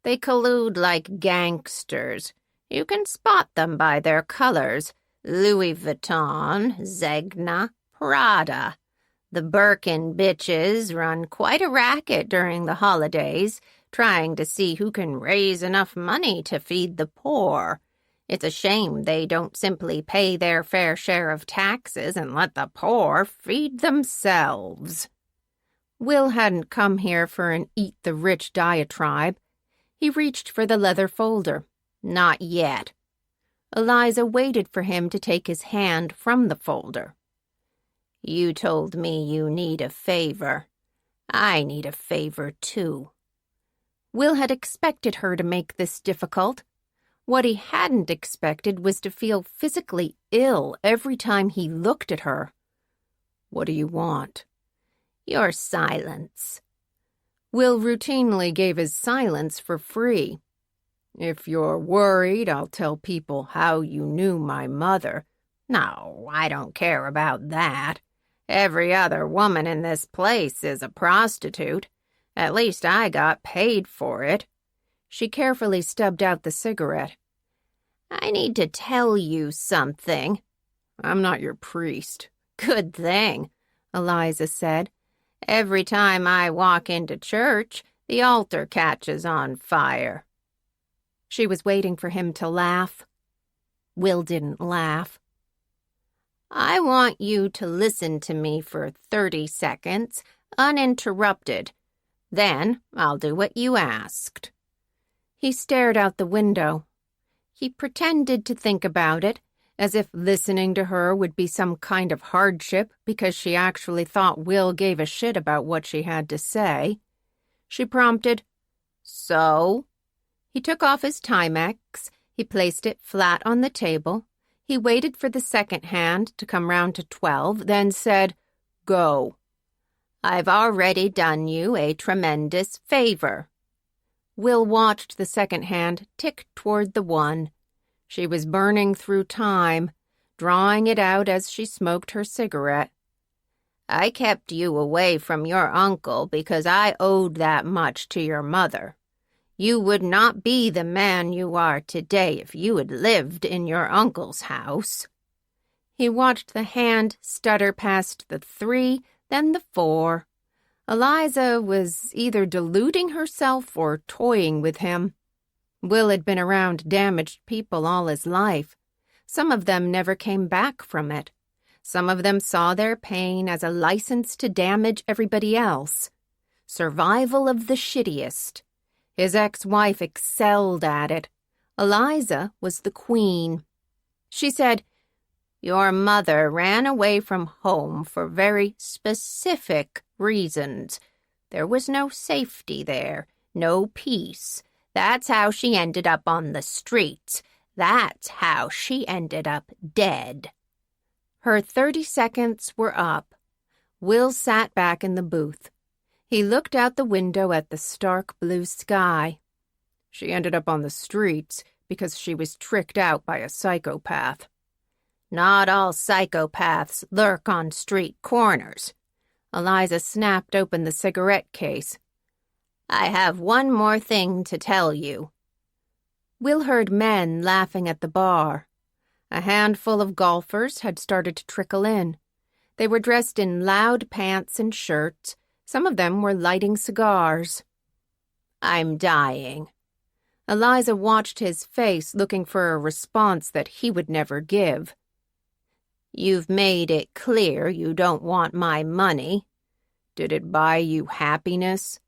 They collude like gangsters. You can spot them by their colors. Louis Vuitton, Zegna, Prada. The Birkin bitches run quite a racket during the holidays, trying to see who can raise enough money to feed the poor. It's a shame they don't simply pay their fair share of taxes and let the poor feed themselves." Will hadn't come here for an eat-the-rich diatribe. He reached for the leather folder. Not yet. Eliza waited for him to take his hand from the folder. "You told me you need a favor. I need a favor, too." Will had expected her to make this difficult. What he hadn't expected was to feel physically ill every time he looked at her. "What do you want?" "Your silence." Will routinely gave his silence for free. "If you're worried, I'll tell people how you knew my mother." "No, I don't care about that. Every other woman in this place is a prostitute. At least I got paid for it." She carefully stubbed out the cigarette. "I need to tell you something." "I'm not your priest." "Good thing," Eliza said. "Every time I walk into church, the altar catches on fire." She was waiting for him to laugh. Will didn't laugh. "I want you to listen to me for 30 seconds, uninterrupted. Then I'll do what you asked." He stared out the window. He pretended to think about it, as if listening to her would be some kind of hardship because she actually thought Will gave a shit about what she had to say. She prompted, "So?" He took off his Timex. He placed it flat on the table. He waited for the second hand to come round to 12, then said, "Go." "I've already done you a tremendous favor." Will watched the second hand tick toward the 1. She was burning through time, drawing it out as she smoked her cigarette. "I kept you away from your uncle because I owed that much to your mother. You would not be the man you are today if you had lived in your uncle's house." He watched the hand stutter past the 3, then the 4. Eliza was either deluding herself or toying with him. Will had been around damaged people all his life. Some of them never came back from it. Some of them saw their pain as a license to damage everybody else. Survival of the shittiest. His ex-wife excelled at it. Eliza was the queen. She said, "Your mother ran away from home for very specific reasons. There was no safety there, no peace. That's how she ended up on the streets. That's how she ended up dead." Her 30 seconds were up. Will sat back in the booth. He looked out the window at the stark blue sky. "She ended up on the streets because she was tricked out by a psychopath." "Not all psychopaths lurk on street corners." Eliza snapped open the cigarette case. "I have one more thing to tell you." Will heard men laughing at the bar. A handful of golfers had started to trickle in. They were dressed in loud pants and shirts, Some of them were lighting cigars. "I'm dying." Eliza watched his face, looking for a response that he would never give. "You've made it clear you don't want my money. Did it buy you happiness?"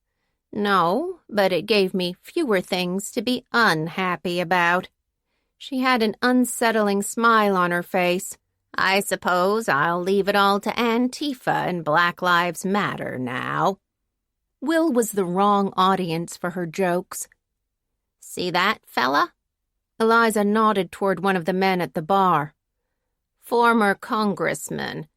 "No, but it gave me fewer things to be unhappy about." She had an unsettling smile on her face. "I suppose I'll leave it all to Antifa and Black Lives Matter now." Will was the wrong audience for her jokes. "See that fella?" Eliza nodded toward one of the men at the bar. "Former congressman.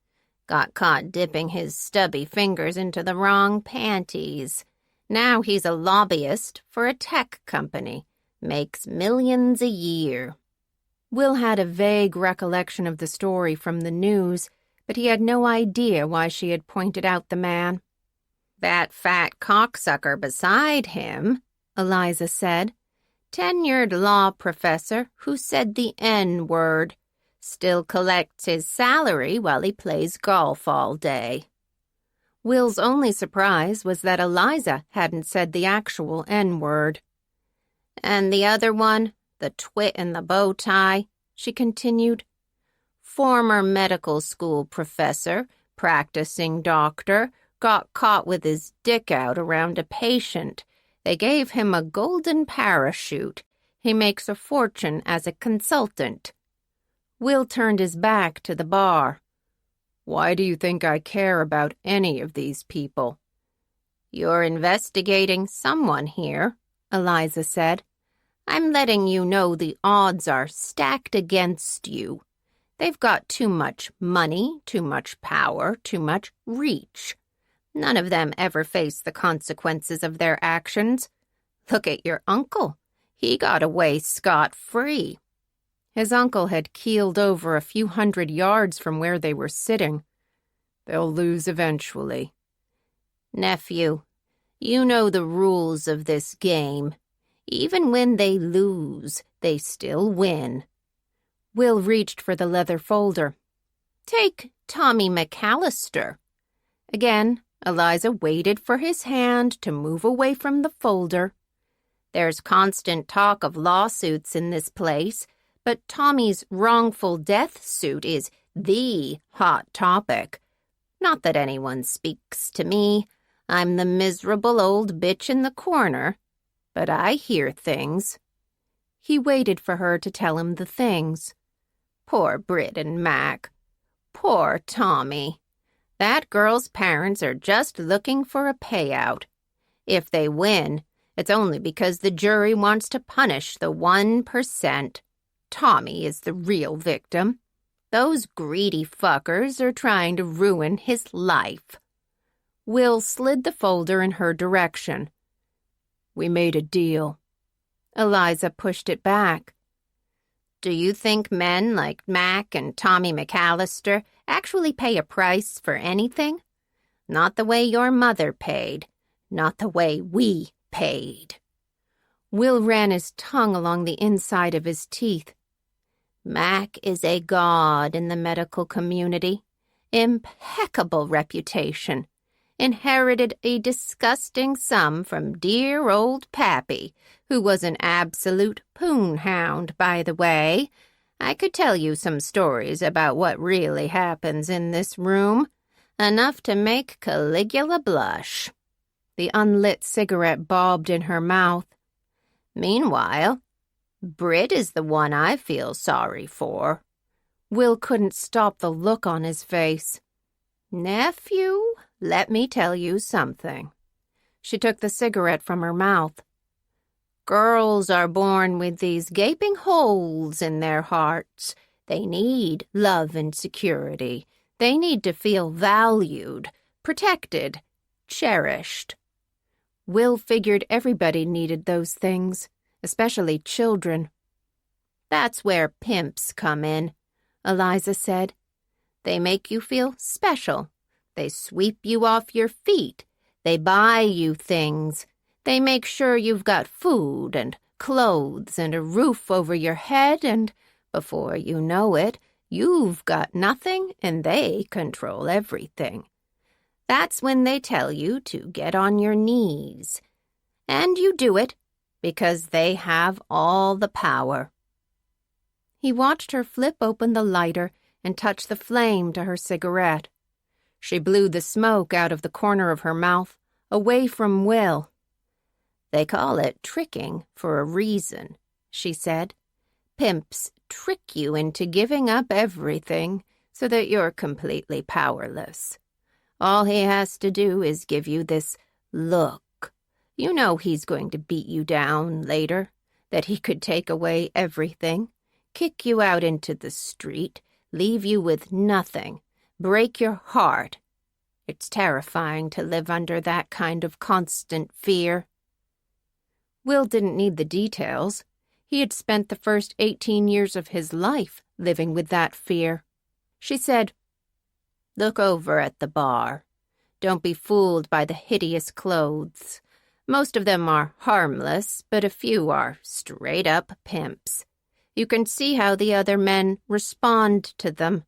Got caught dipping his stubby fingers into the wrong panties. Now he's a lobbyist for a tech company. Makes millions a year." Will had a vague recollection of the story from the news, but he had no idea why she had pointed out the man. "That fat cocksucker beside him," Eliza said. "Tenured law professor who said the N-word. Still collects his salary while he plays golf all day." Will's only surprise was that Eliza hadn't said the actual N-word. "And the other one, the twit in the bow tie," she continued. "Former medical school professor, practicing doctor, got caught with his dick out around a patient. They gave him a golden parachute. He makes a fortune as a consultant." Will turned his back to the bar. "Why do you think I care about any of these people?" "You're investigating someone here," Eliza said. "I'm letting you know the odds are stacked against you. They've got too much money, too much power, too much reach. None of them ever face the consequences of their actions. Look at your uncle. He got away scot-free." His uncle had keeled over a few 100 yards from where they were sitting. "They'll lose eventually." "Nephew, you know the rules of this game. Even when they lose, they still win." Will reached for the leather folder. "Take Tommy McAllister." Again, Eliza waited for his hand to move away from the folder. "There's constant talk of lawsuits in this place, but Tommy's wrongful death suit is the hot topic. Not that anyone speaks to me. I'm the miserable old bitch in the corner. But I hear things." He waited for her to tell him the things. "Poor Britt and Mac. Poor Tommy. That girl's parents are just looking for a payout. If they win, it's only because the jury wants to punish the 1%. Tommy is the real victim. Those greedy fuckers are trying to ruin his life." Will slid the folder in her direction. "We made a deal." Eliza pushed it back. "Do you think men like Mac and Tommy McAllister actually pay a price for anything? Not the way your mother paid. Not the way we paid." Will ran his tongue along the inside of his teeth. "Mac is a god in the medical community. Impeccable reputation. Inherited a disgusting sum from dear old Pappy, who was an absolute poonhound, by the way. I could tell you some stories about what really happens in this room. Enough to make Caligula blush." The unlit cigarette bobbed in her mouth. "Meanwhile, Britt is the one I feel sorry for." Will couldn't stop the look on his face. "Nephew, let me tell you something." She took the cigarette from her mouth. "Girls are born with these gaping holes in their hearts. They need love and security. They need to feel valued, protected, cherished." Will figured everybody needed those things, especially children. "That's where pimps come in," Eliza said. "They make you feel special. They sweep you off your feet. They buy you things. They make sure you've got food and clothes and a roof over your head, and before you know it, you've got nothing and they control everything. That's when they tell you to get on your knees. And you do it because they have all the power. He watched her flip open the lighter and touch the flame to her cigarette. She blew the smoke out of the corner of her mouth, away from Will. They call it tricking for a reason, she said. Pimps trick you into giving up everything so that you're completely powerless. All he has to do is give you this look. You know he's going to beat you down later, that he could take away everything, kick you out into the street, leave you with nothing, break your heart. It's terrifying to live under that kind of constant fear. Will didn't need the details. He had spent the first 18 years of his life living with that fear. She said, "Look over at the bar. Don't be fooled by the hideous clothes. Most of them are harmless, but a few are straight-up pimps. You can see how the other men respond to them.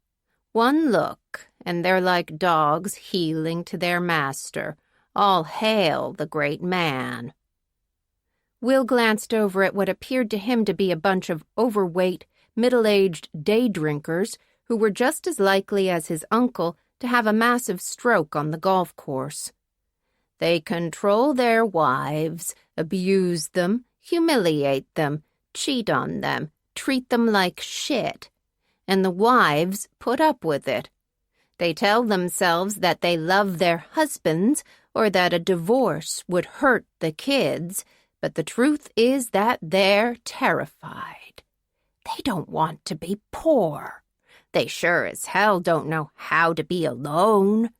One look, and they're like dogs heeling to their master. All hail the great man." Will glanced over at what appeared to him to be a bunch of overweight, middle-aged day drinkers who were just as likely as his uncle to have a massive stroke on the golf course. They control their wives, abuse them, humiliate them, cheat on them, treat them like shit. And the wives put up with it. They tell themselves that they love their husbands or that a divorce would hurt the kids, but the truth is that they're terrified. They don't want to be poor. They sure as hell don't know how to be alone.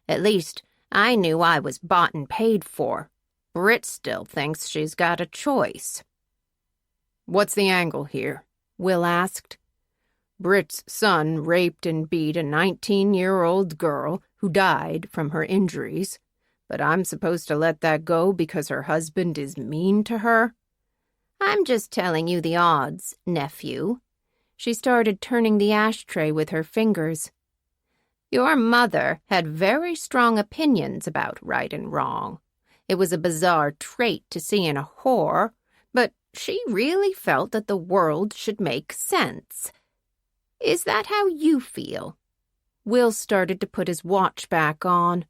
At least, I knew I was bought and paid for. Britt still thinks she's got a choice. "What's the angle here?" Will asked. "Britt's son raped and beat a 19-year-old girl who died from her injuries, but I'm supposed to let that go because her husband is mean to her?" "I'm just telling you the odds, nephew." She started turning the ashtray with her fingers. "Your mother had very strong opinions about right and wrong. It was a bizarre trait to see in a whore, but she really felt that the world should make sense. Is that how you feel?" Will started to put his watch back on.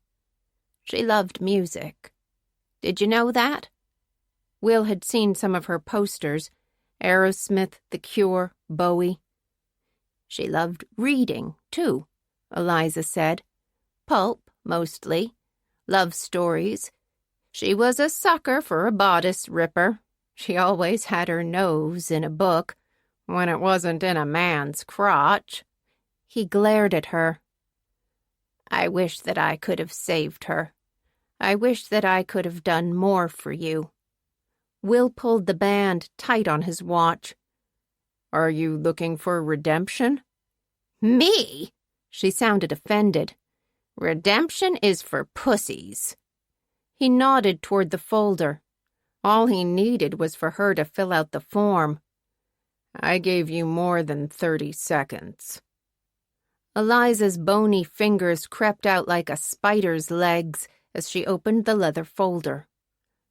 She loved music. Did you know that? Will had seen some of her posters, Aerosmith, The Cure, Bowie. She loved reading, too, Eliza said. Pulp, mostly. Love stories. She was a sucker for a bodice ripper. She always had her nose in a book, when it wasn't in a man's crotch. He glared at her. "I wish that I could have saved her. I wish that I could have done more for you." Will pulled the band tight on his watch. "Are you looking for redemption?" "Me?" She sounded offended. "Redemption is for pussies." He nodded toward the folder. All he needed was for her to fill out the form. "I gave you more than 30 seconds. Eliza's bony fingers crept out like a spider's legs as she opened the leather folder.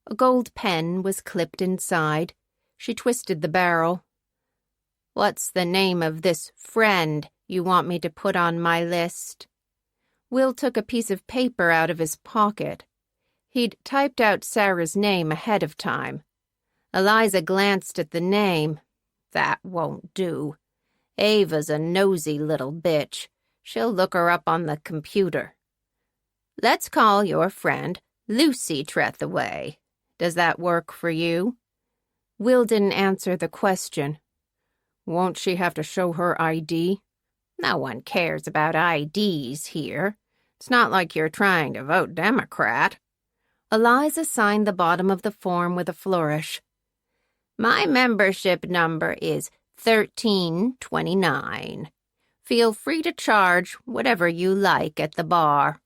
A gold pen was clipped inside. She twisted the barrel. "What's the name of this friend you want me to put on my list?" Will took a piece of paper out of his pocket. He'd typed out Sarah's name ahead of time. Eliza glanced at the name. "That won't do. Ava's a nosy little bitch. She'll look her up on the computer. Let's call your friend Lucy Trethaway. Does that work for you?" Will didn't answer the question. "Won't she have to show her ID?" "No one cares about IDs here. It's not like you're trying to vote Democrat." Eliza signed the bottom of the form with a flourish. "My membership number is 1329. Feel free to charge whatever you like at the bar."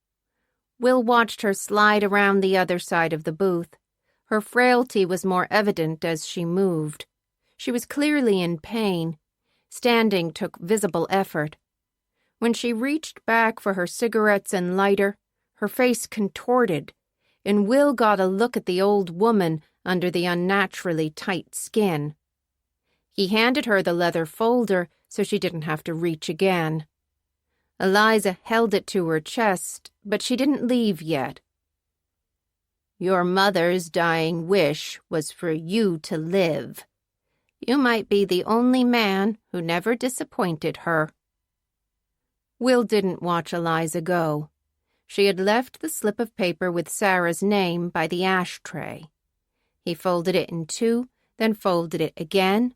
Will watched her slide around the other side of the booth. Her frailty was more evident as she moved. She was clearly in pain. Standing took visible effort. When she reached back for her cigarettes and lighter, Her face contorted, and Will got a look at the old woman under the unnaturally tight skin. He handed her the leather folder so she didn't have to reach again. Eliza held it to her chest, but she didn't leave yet. Your mother's dying wish was for you to live. You might be the only man who never disappointed her. Will didn't watch Eliza go. She had left the slip of paper with Sarah's name by the ashtray. He folded it in two, then folded it again.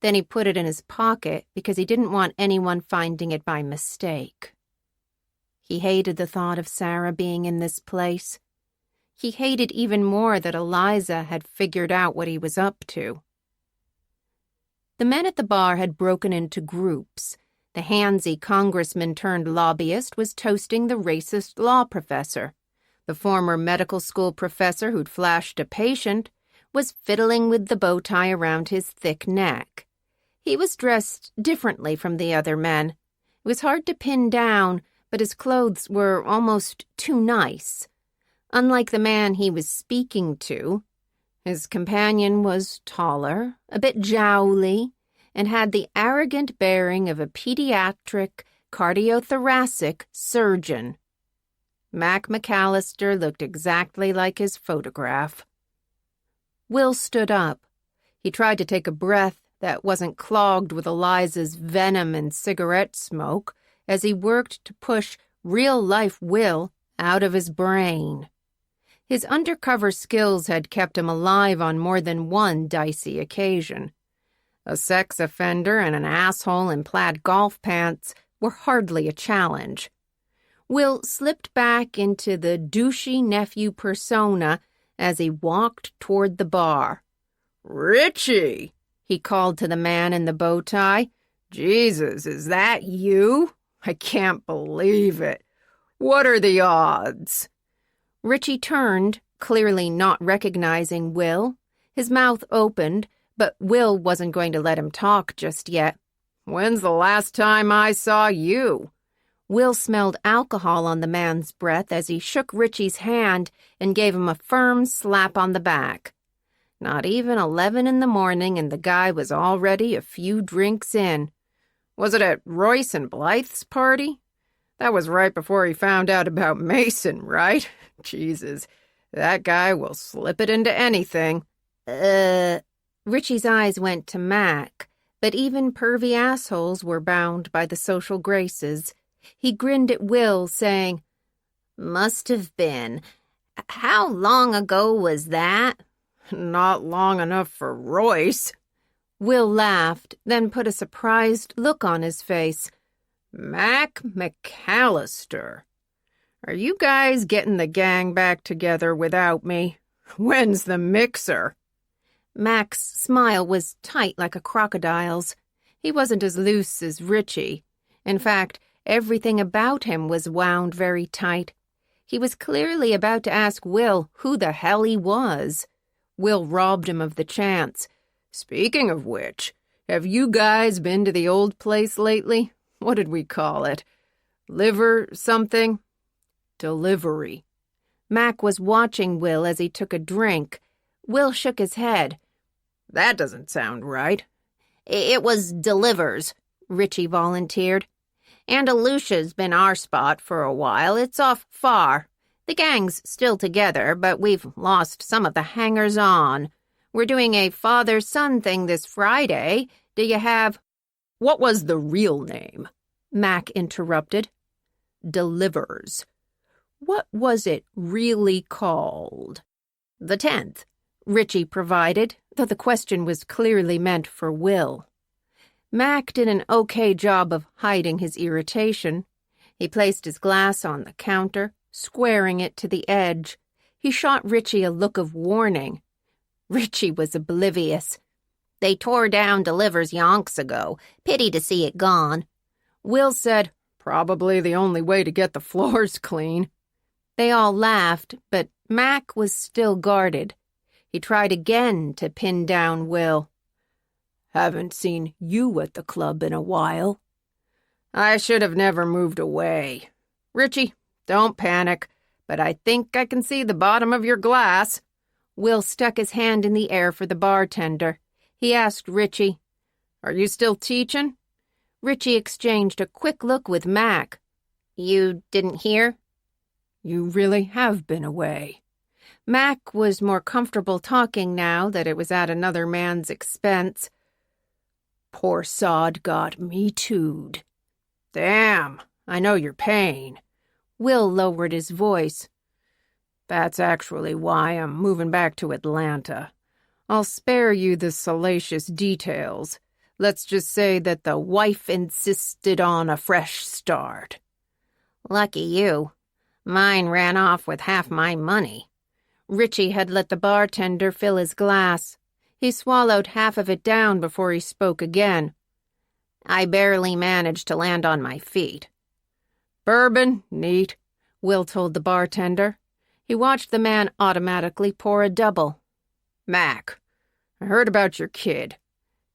Then he put it in his pocket because he didn't want anyone finding it by mistake. He hated the thought of Sarah being in this place. He hated even more that Eliza had figured out what he was up to. The men at the bar had broken into groups. The handsy congressman-turned-lobbyist was toasting the racist law professor. The former medical school professor who'd flashed a patient was fiddling with the bow tie around his thick neck. He was dressed differently from the other men. It was hard to pin down, but his clothes were almost too nice. Unlike the man he was speaking to, his companion was taller, a bit jowly, and had the arrogant bearing of a pediatric cardiothoracic surgeon. Mac McAllister looked exactly like his photograph. Will stood up. He tried to take a breath that wasn't clogged with Eliza's venom and cigarette smoke as he worked to push real-life Will out of his brain. His undercover skills had kept him alive on more than one dicey occasion. A sex offender and an asshole in plaid golf pants were hardly a challenge. Will slipped back into the douchey nephew persona as he walked toward the bar. "Richie," he called to the man in the bow tie. "Jesus, is that you? I can't believe it. What are the odds?" Richie turned, clearly not recognizing Will. His mouth opened, but Will wasn't going to let him talk just yet. "When's the last time I saw you?" Will smelled alcohol on the man's breath as he shook Richie's hand and gave him a firm slap on the back. Not even 11 in the morning, and the guy was already a few drinks in. "Was it at Royce and Blythe's party? That was right before he found out about Mason, right? Jesus, that guy will slip it into anything." Richie's eyes went to Mac, but even pervy assholes were bound by the social graces. He grinned at Will, saying, "Must have been. How long ago was that?" "Not long enough for Royce." Will laughed, then put a surprised look on his face. "Mac McAllister. Are you guys getting the gang back together without me? When's the mixer?" Mac's smile was tight like a crocodile's. He wasn't as loose as Richie. In fact, everything about him was wound very tight. He was clearly about to ask Will who the hell he was. Will robbed him of the chance. "Speaking of which, have you guys been to the old place lately? What did we call it? Liver something?" "Delivery." Mac was watching Will as he took a drink. Will shook his head. "That doesn't sound right." "It was Delivers," Richie volunteered. "Andalucia's been our spot for a while. It's off far. The gang's still together, but we've lost some of the hangers-on. We're doing a father-son thing this Friday. Do you have—" "What was the real name?" Mac interrupted. "Delivers. What was it really called?" "The 10th, Richie provided, though the question was clearly meant for Will. Mac did an okay job of hiding his irritation. He placed his glass on the counter, squaring it to the edge. He shot Richie a look of warning. Richie was oblivious. "They tore down Delivers yonks ago. Pity to see it gone." Will said, "Probably the only way to get the floors clean." They all laughed, but Mac was still guarded. He tried again to pin down Will. "Haven't seen you at the club in a while." "I should have never moved away. Richie, don't panic. but I think I can see the bottom of your glass." Will stuck his hand in the air for the bartender. He asked Richie, "Are you still teaching?" Richie exchanged a quick look with Mac. "You didn't hear?" "You really have been away." Mac was more comfortable talking now that it was at another man's expense. "Poor sod got me too'd." "Damn, I know your pain." Will lowered his voice. "That's actually why I'm moving back to Atlanta. I'll spare you the salacious details. Let's just say that the wife insisted on a fresh start." "Lucky you. Mine ran off with half my money." Richie had let the bartender fill his glass. He swallowed half of it down before he spoke again. "I barely managed to land on my feet." "Bourbon, neat," Will told the bartender. He watched the man automatically pour a double. "Mac, I heard about your kid.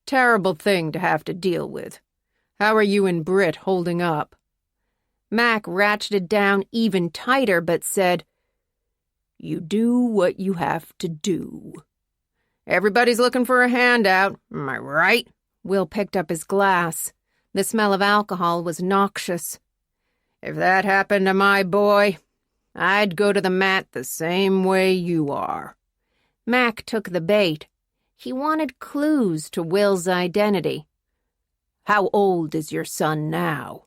Terrible thing to have to deal with. How are you and Britt holding up?" Mac ratcheted down even tighter but said, "You do what you have to do." "Everybody's looking for a handout, am I right?" Will picked up his glass. The smell of alcohol was noxious. "If that happened to my boy, I'd go to the mat the same way you are." Mac took the bait. He wanted clues to Will's identity. "How old is your son now?"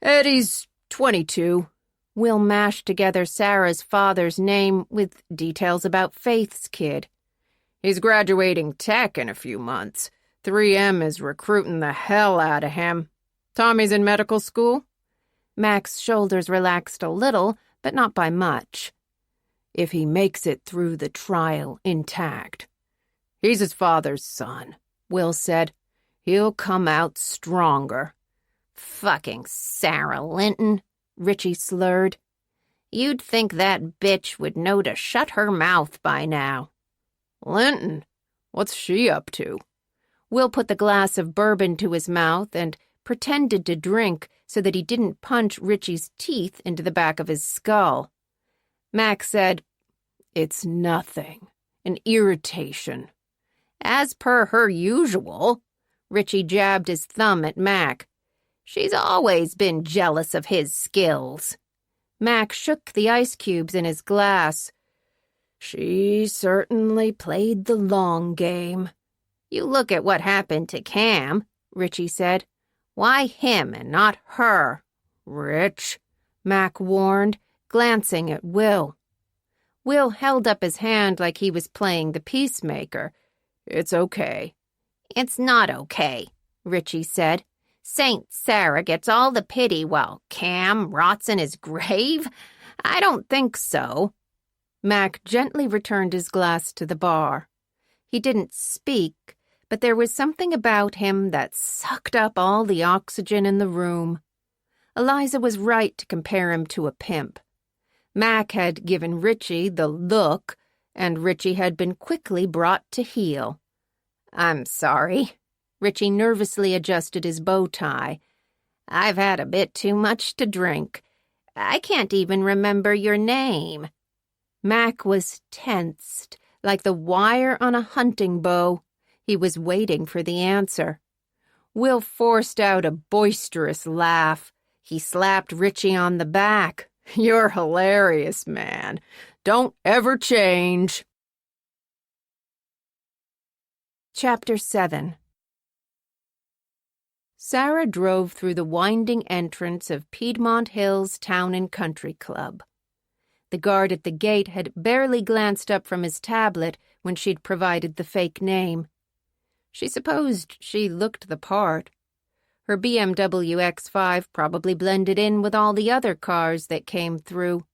"Eddie's 22. Will mashed together Sarah's father's name with details about Faith's kid. "He's graduating tech in a few months. 3M is recruiting the hell out of him. Tommy's in medical school?" Mac's shoulders relaxed a little, but not by much. "If he makes it through the trial intact." "He's his father's son," Will said. "He'll come out stronger." "Fucking Sarah Linton," Richie slurred. "You'd think that bitch would know to shut her mouth by now." "Linton? What's she up to?" Will put the glass of bourbon to his mouth and pretended to drink so that he didn't punch Richie's teeth into the back of his skull. Mac said, "It's nothing. An irritation." "As per her usual." Richie jabbed his thumb at Mac. "She's always been jealous of his skills." Mac shook the ice cubes in his glass. "She certainly played the long game." "You look at what happened to Cam," Richie said. "Why him and not her?" "Rich," Mac warned, glancing at Will. Will held up his hand like he was playing the peacemaker. "It's okay." "It's not okay," Richie said. "Saint Sarah gets all the pity while Cam rots in his grave? I don't think so." Mac gently returned his glass to the bar. He didn't speak, but there was something about him that sucked up all the oxygen in the room. Eliza was right to compare him to a pimp. Mac had given Richie the look, and Richie had been quickly brought to heel. "I'm sorry." Richie nervously adjusted his bow tie. "I've had a bit too much to drink. I can't even remember your name." Mac was tensed, like the wire on a hunting bow. He was waiting for the answer. Will forced out a boisterous laugh. He slapped Richie on the back. "You're hilarious, man. Don't ever change." Chapter 7. Sarah drove through the winding entrance of Piedmont Hills Town and Country Club. The guard at the gate had barely glanced up from his tablet when she'd provided the fake name. She supposed she looked the part. Her BMW X5 probably blended in with all the other cars that came through.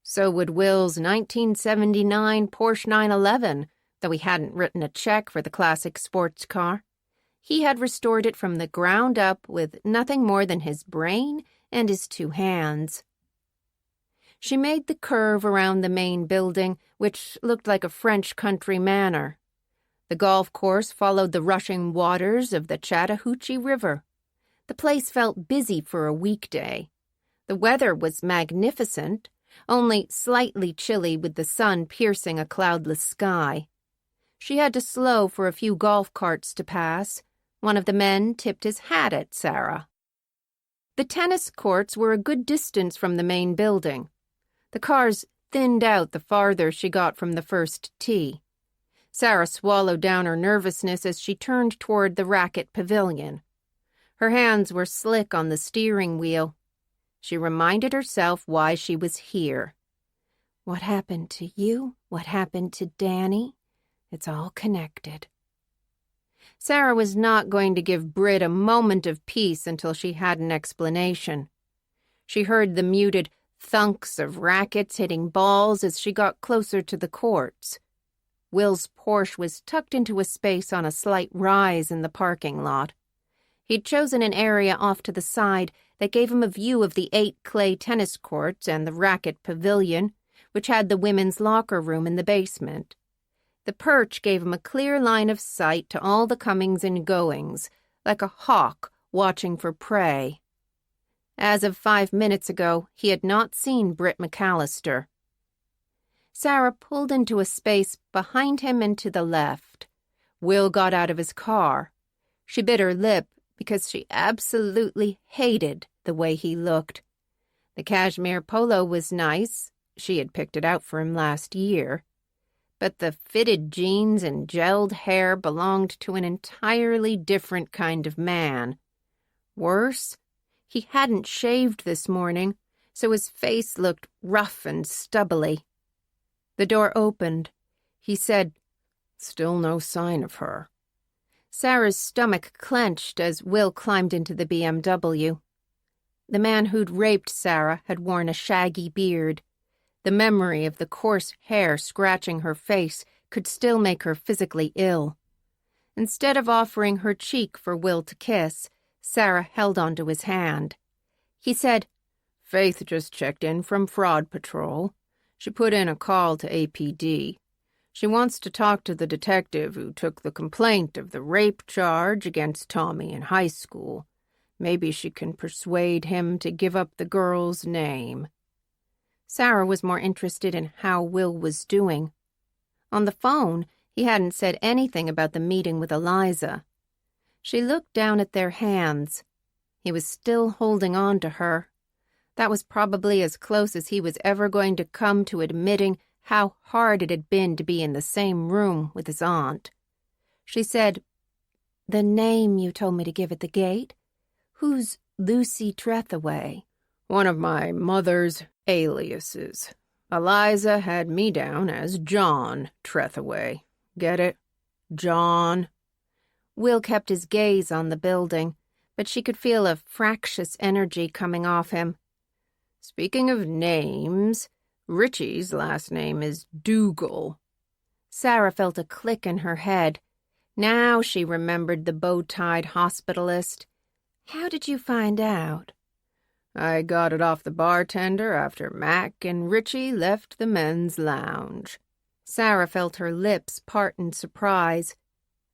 So would Will's 1979 Porsche 911, though he hadn't written a check for the classic sports car. He had restored it from the ground up with nothing more than his brain and his 2 hands. She made the curve around the main building, which looked like a French country manor. The golf course followed the rushing waters of the Chattahoochee River. The place felt busy for a weekday. The weather was magnificent. only slightly chilly with the sun piercing a cloudless sky. She had to slow for a few golf carts to pass. One of the men tipped his hat at Sarah. The tennis courts were a good distance from the main building. The cars thinned out the farther she got from the first tee. Sarah swallowed down her nervousness as she turned toward the racket pavilion. Her hands were slick on the steering wheel. She reminded herself why she was here. What happened to you? What happened to Danny? It's all connected. Sarah was not going to give Britt a moment of peace until she had an explanation. She heard the muted thunks of rackets hitting balls as she got closer to the courts. Will's Porsche was tucked into a space on a slight rise in the parking lot. He'd chosen an area off to the side that gave him a view of the 8 clay tennis courts and the racket pavilion, which had the women's locker room in the basement. The perch gave him a clear line of sight to all the comings and goings, like a hawk watching for prey. As of 5 minutes ago, he had not seen Britt McAllister. Sarah pulled into a space behind him and to the left. Will got out of his car. She bit her lip because she absolutely hated the way he looked. The cashmere polo was nice. She had picked it out for him last year. But the fitted jeans and gelled hair belonged to an entirely different kind of man. Worse, he hadn't shaved this morning, so his face looked rough and stubbly. The door opened. He said, "Still no sign of her." Sarah's stomach clenched as Will climbed into the BMW. The man who'd raped Sarah had worn a shaggy beard. The memory of the coarse hair scratching her face could still make her physically ill. Instead of offering her cheek for Will to kiss, Sarah held onto his hand. He said, "Faith just checked in from Fraud Patrol. She put in a call to APD. She wants to talk to the detective who took the complaint of the rape charge against Tommy in high school. Maybe she can persuade him to give up the girl's name." Sarah was more interested in how Will was doing. On the phone, he hadn't said anything about the meeting with Eliza. She looked down at their hands. He was still holding on to her. That was probably as close as he was ever going to come to admitting how hard it had been to be in the same room with his aunt. She said, "The name you told me to give at the gate? Who's Lucy Trethaway?" "One of my mother's aliases. Eliza had me down as John Trethaway. Get it? John." Will kept his gaze on the building, but she could feel a fractious energy coming off him. "Speaking of names, Richie's last name is Dougal." Sarah felt a click in her head. Now she remembered the bow-tied hospitalist. "How did you find out?" "I got it off the bartender after Mac and Richie left the men's lounge." Sarah felt her lips part in surprise.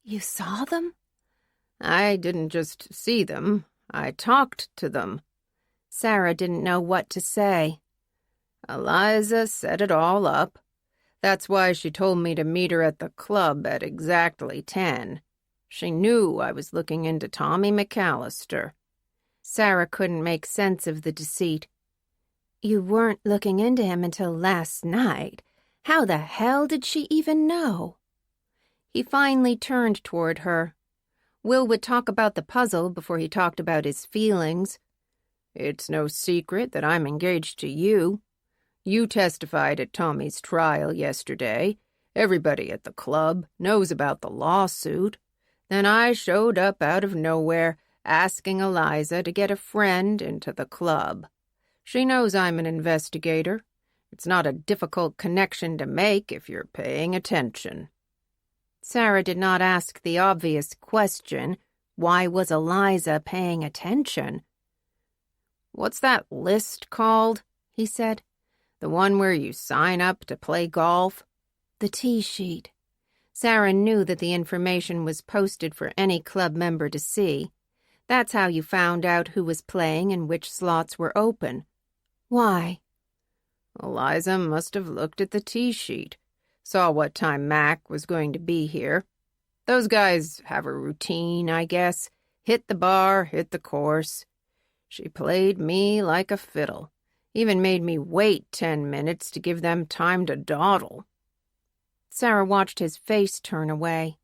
"You saw them?" "I didn't just see them. I talked to them." Sarah didn't know what to say. "Eliza set it all up. That's why she told me to meet her at the club at exactly 10. She knew I was looking into Tommy McAllister." Sarah couldn't make sense of the deceit. "You weren't looking into him until last night. How the hell did she even know?" He finally turned toward her. Will would talk about the puzzle before he talked about his feelings. "It's no secret that I'm engaged to you. You testified at Tommy's trial yesterday. Everybody at the club knows about the lawsuit. Then I showed up out of nowhere, asking Eliza to get a friend into the club. She knows I'm an investigator. It's not a difficult connection to make if you're paying attention." Sarah did not ask the obvious question, why was Eliza paying attention? "What's that list called?" he said. "The one where you sign up to play golf?" "The tee sheet." Sarah knew that the information was posted for any club member to see. That's how you found out who was playing and which slots were open. "Why?" Eliza must have looked at the tea sheet, saw what time Mac was going to be here. Those guys have a routine, I guess. Hit the bar, hit the course. She played me like a fiddle. Even made me wait 10 minutes to give them time to dawdle. Sarah watched his face turn away.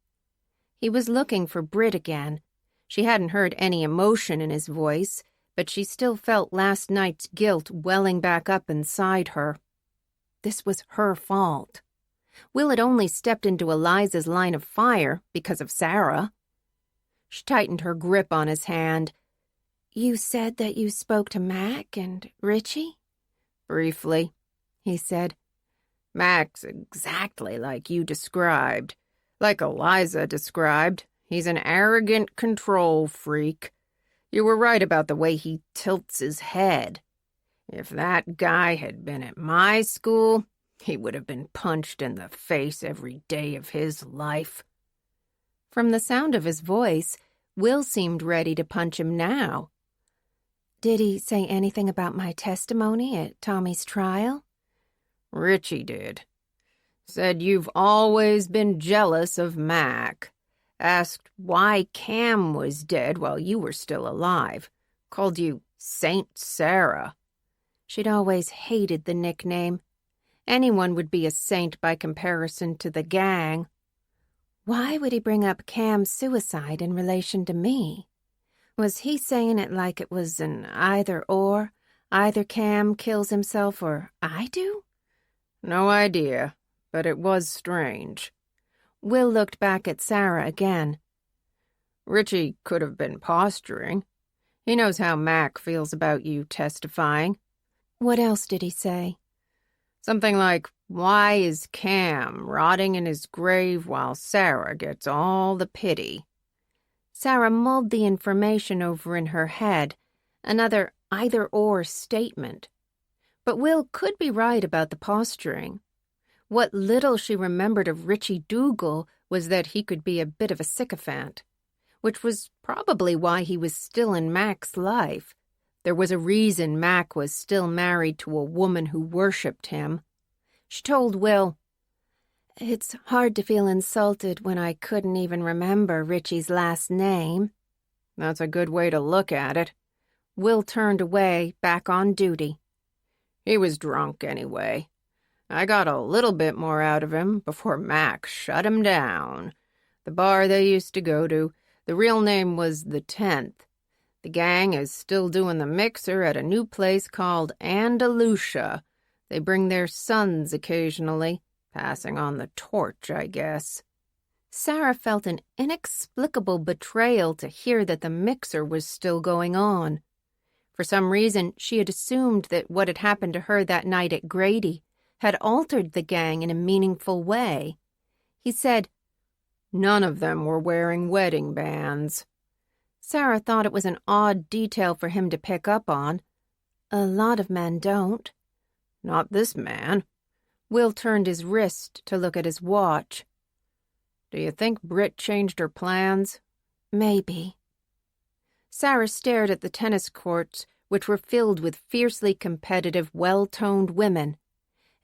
He was looking for Britt again. She hadn't heard any emotion in his voice, but she still felt last night's guilt welling back up inside her. This was her fault. Will had only stepped into Eliza's line of fire because of Sarah. She tightened her grip on his hand. "You said that you spoke to Mac and Richie?" "Briefly," he said. "Mac's exactly like you described. Like Eliza described. He's an arrogant control freak. You were right about the way he tilts his head. If that guy had been at my school, he would have been punched in the face every day of his life." From the sound of his voice, Will seemed ready to punch him now. "Did he say anything about my testimony at Tommy's trial?" "Richie did. Said you've always been jealous of Mac. Asked why Cam was dead while you were still alive. Called you Saint Sarah." She'd always hated the nickname. Anyone would be a saint by comparison to the gang. Why would he bring up Cam's suicide in relation to me? Was he saying it like it was an either-or? Either Cam kills himself or I do? "No idea, but it was strange." Will looked back at Sarah again. "Richie could have been posturing. He knows how Mac feels about you testifying." "What else did he say?" "Something like, why is Cam rotting in his grave while Sarah gets all the pity?" Sarah mulled the information over in her head, another either-or statement. But Will could be right about the posturing. What little she remembered of Richie Dougal was that he could be a bit of a sycophant, which was probably why he was still in Mac's life. There was a reason Mac was still married to a woman who worshipped him. She told Will, "It's hard to feel insulted when I couldn't even remember Richie's last name." "That's a good way to look at it." Will turned away, back on duty. "He was drunk anyway. I got a little bit more out of him before Mac shut him down. The bar they used to go to, the real name was the 10th. The gang is still doing the mixer at a new place called Andalusia. They bring their sons occasionally, passing on the torch, I guess." Sarah felt an inexplicable betrayal to hear that the mixer was still going on. For some reason, she had assumed that what had happened to her that night at Grady had altered the gang in a meaningful way. He said, "None of them were wearing wedding bands." Sarah thought it was an odd detail for him to pick up on. A lot of men don't. "Not this man." Will turned his wrist to look at his watch. "Do you think Britt changed her plans?" "Maybe." Sarah stared at the tennis courts, which were filled with fiercely competitive, well-toned women.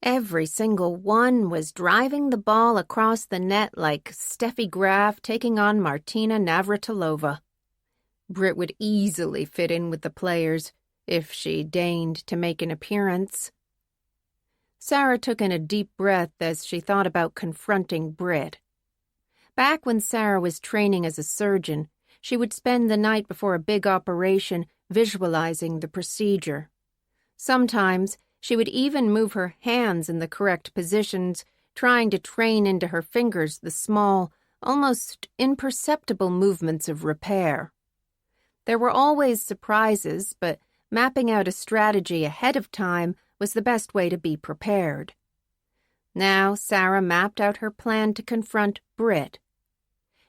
Every single one was driving the ball across the net like Steffi Graf taking on Martina Navratilova. Britt would easily fit in with the players, if she deigned to make an appearance. Sarah took in a deep breath as she thought about confronting Britt. Back when Sarah was training as a surgeon, she would spend the night before a big operation visualizing the procedure. Sometimes she would even move her hands in the correct positions, trying to train into her fingers the small, almost imperceptible movements of repair. There were always surprises, but mapping out a strategy ahead of time was the best way to be prepared. Now Sarah mapped out her plan to confront Britt.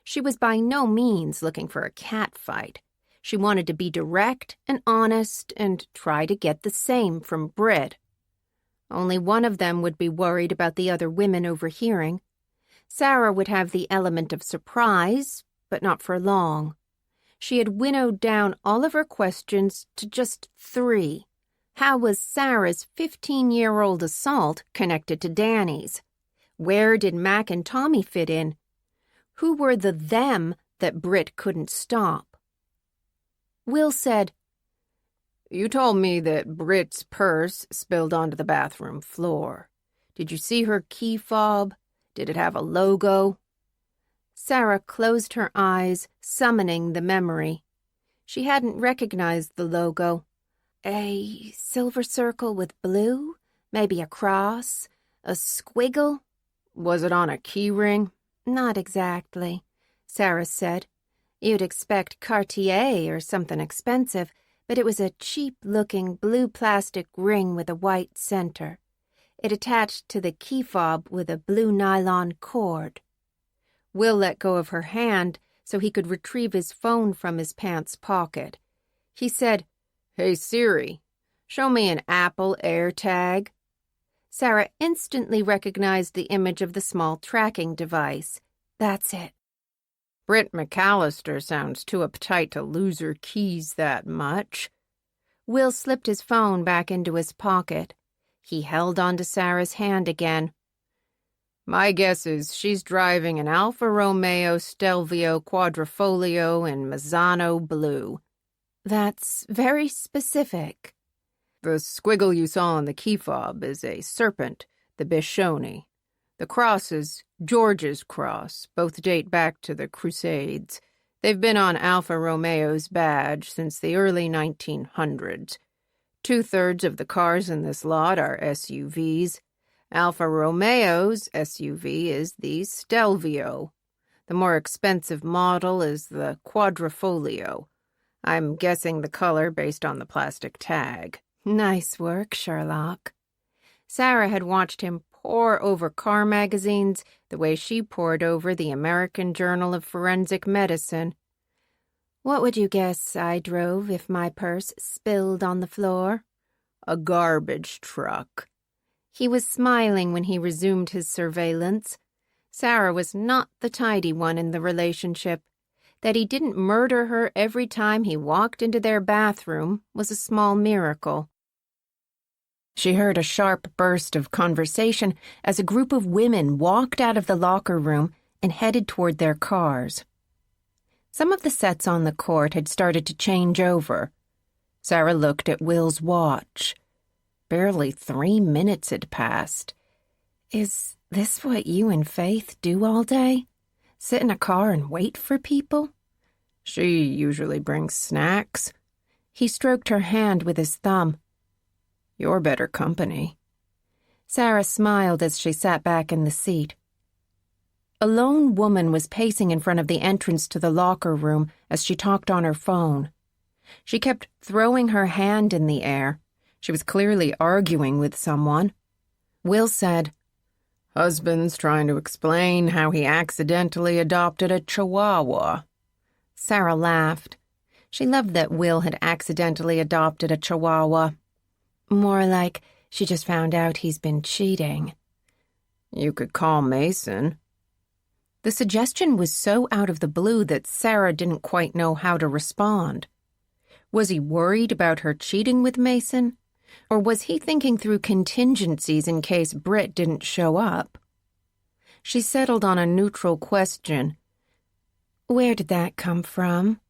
She was by no means looking for a catfight. She wanted to be direct and honest and try to get the same from Britt. Only one of them would be worried about the other women overhearing. Sarah would have the element of surprise, but not for long. She had winnowed down all of her questions to just 3. How was Sarah's 15-year-old assault connected to Danny's? Where did Mac and Tommy fit in? Who were the them that Britt couldn't stop? Will said, "You told me that Britt's purse spilled onto the bathroom floor. Did you see her key fob? Did it have a logo?" Sarah closed her eyes, summoning the memory. She hadn't recognized the logo. A silver circle with blue? Maybe a cross? A squiggle? Was it on a key ring? Not exactly, Sarah said. You'd expect Cartier or something expensive, but it was a cheap-looking blue plastic ring with a white center. It attached to the key fob with a blue nylon cord. Will let go of her hand so he could retrieve his phone from his pants pocket. He said, "Hey Siri, show me an Apple AirTag." Sarah instantly recognized the image of the small tracking device. That's it. Britt McAllister sounds too uptight to lose her keys that much. Will slipped his phone back into his pocket. He held onto Sarah's hand again. "My guess is she's driving an Alfa Romeo Stelvio Quadrifoglio in Mazzano blue." That's very specific. "The squiggle you saw on the key fob is a serpent, the Bishoni. The cross is George's cross. Both date back to the Crusades. They've been on Alfa Romeo's badge since the early 1900s. 2/3 of the cars in this lot are SUVs. Alfa Romeo's SUV is the Stelvio. The more expensive model is the Quadrifoglio. I'm guessing the color based on the plastic tag." Nice work, Sherlock. Sarah had watched him pore over car magazines the way she pored over the American Journal of Forensic Medicine. What would you guess I drove if my purse spilled on the floor? "A garbage truck." He was smiling when he resumed his surveillance. Sarah was not the tidy one in the relationship. That he didn't murder her every time he walked into their bathroom was a small miracle. She heard a sharp burst of conversation as a group of women walked out of the locker room and headed toward their cars. Some of the sets on the court had started to change over. Sarah looked at Will's watch. Barely 3 minutes had passed. Is this what you and Faith do all day? Sit in a car and wait for people? "She usually brings snacks." He stroked her hand with his thumb. "You're better company." Sarah smiled as she sat back in the seat. A lone woman was pacing in front of the entrance to the locker room as she talked on her phone. She kept throwing her hand in the air. She was clearly arguing with someone. Will said, "Husband's trying to explain how he accidentally adopted a Chihuahua." Sarah laughed. She loved that Will had accidentally adopted a Chihuahua. More like she just found out he's been cheating. "You could call Mason." The suggestion was so out of the blue that Sarah didn't quite know how to respond. Was he worried about her cheating with Mason? Or was he thinking through contingencies in case Britt didn't show up? She settled on a neutral question. Where did that come from?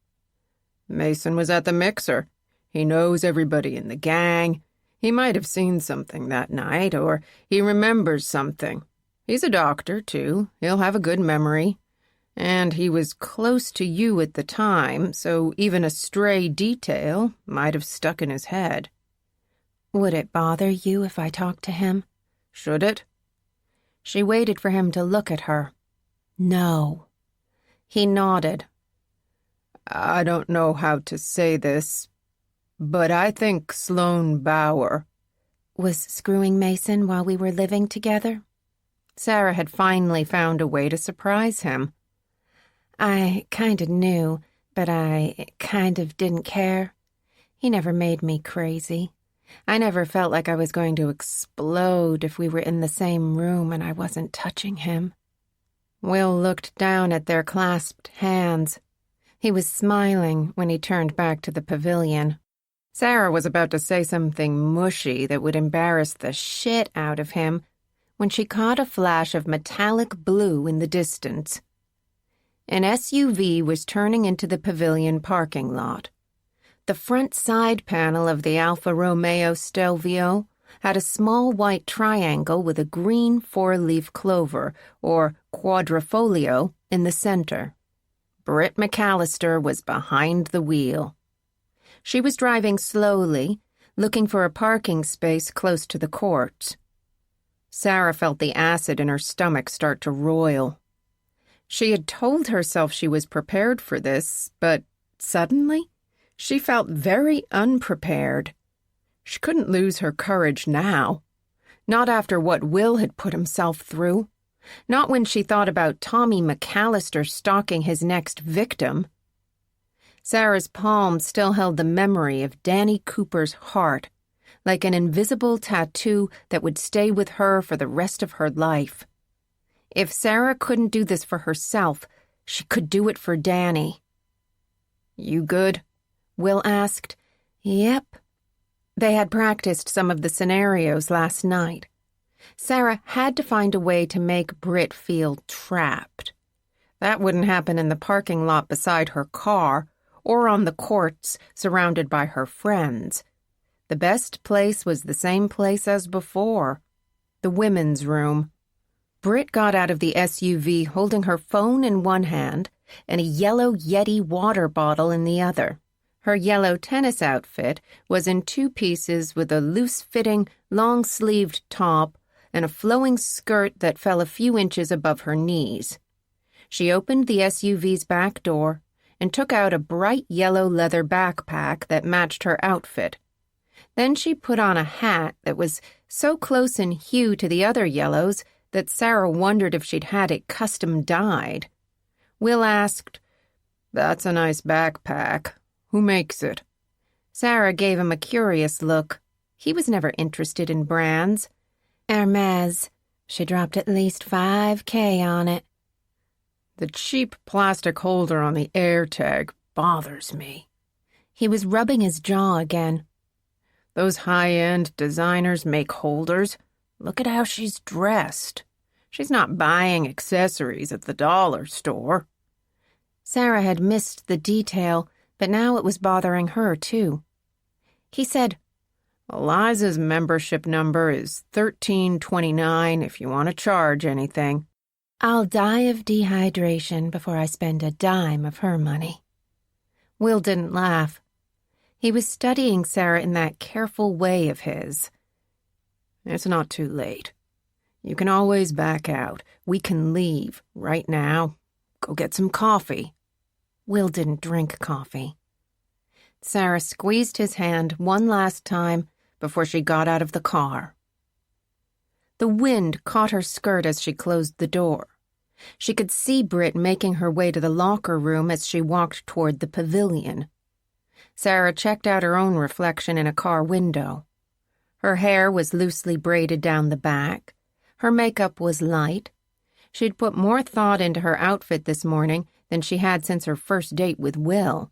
"Mason was at the mixer. He knows everybody in the gang. He might have seen something that night, or he remembers something. He's a doctor, too. He'll have a good memory. And he was close to you at the time, so even a stray detail might have stuck in his head." Would it bother you if I talked to him? "Should it?" She waited for him to look at her. No. He nodded. "I don't know how to say this, but I think Sloane Bauer was screwing Mason while we were living together." Sarah had finally found a way to surprise him. I kind of knew, but I kind of didn't care. He never made me crazy. I never felt like I was going to explode if we were in the same room and I wasn't touching him. Will looked down at their clasped hands. He was smiling when he turned back to the pavilion. Sarah was about to say something mushy that would embarrass the shit out of him when she caught a flash of metallic blue in the distance. An SUV was turning into the pavilion parking lot. The front side panel of the Alfa Romeo Stelvio had a small white triangle with a green four-leaf clover, or quadrifolio, in the center. Britt McAllister was behind the wheel. She was driving slowly, looking for a parking space close to the courts. Sarah felt the acid in her stomach start to roil. She had told herself she was prepared for this, but suddenly she felt very unprepared. She couldn't lose her courage now. Not after what Will had put himself through. Not when she thought about Tommy McAllister stalking his next victim. Sarah's palm still held the memory of Danny Cooper's heart, like an invisible tattoo that would stay with her for the rest of her life. If Sarah couldn't do this for herself, she could do it for Danny. "You good?" Will asked. "Yep." They had practiced some of the scenarios last night. Sarah had to find a way to make Britt feel trapped. That wouldn't happen in the parking lot beside her car, or on the courts surrounded by her friends. The best place was the same place as before, the women's room. Britt got out of the SUV holding her phone in one hand and a yellow Yeti water bottle in the other. Her yellow tennis outfit was in two pieces with a loose-fitting, long-sleeved top and a flowing skirt that fell a few inches above her knees. She opened the SUV's back door and took out a bright yellow leather backpack that matched her outfit. Then she put on a hat that was so close in hue to the other yellows that Sarah wondered if she'd had it custom dyed. Will asked, "That's a nice backpack. Who makes it?" Sarah gave him a curious look. He was never interested in brands. "Hermes. She dropped at least $5,000 on it." "The cheap plastic holder on the AirTag bothers me." He was rubbing his jaw again. "Those high-end designers make holders. Look at how she's dressed. She's not buying accessories at the dollar store." Sarah had missed the detail, but now it was bothering her, too. He said, "Eliza's membership number is 1329 if you want to charge anything." "I'll die of dehydration before I spend a dime of her money." Will didn't laugh. He was studying Sarah in that careful way of his. "It's not too late. You can always back out. We can leave right now. Go get some coffee." Will didn't drink coffee. Sarah squeezed his hand one last time before she got out of the car. The wind caught her skirt as she closed the door. She could see Britt making her way to the locker room as she walked toward the pavilion. Sarah checked out her own reflection in a car window. Her hair was loosely braided down the back. Her makeup was light. She'd put more thought into her outfit this morning than she had since her first date with Will.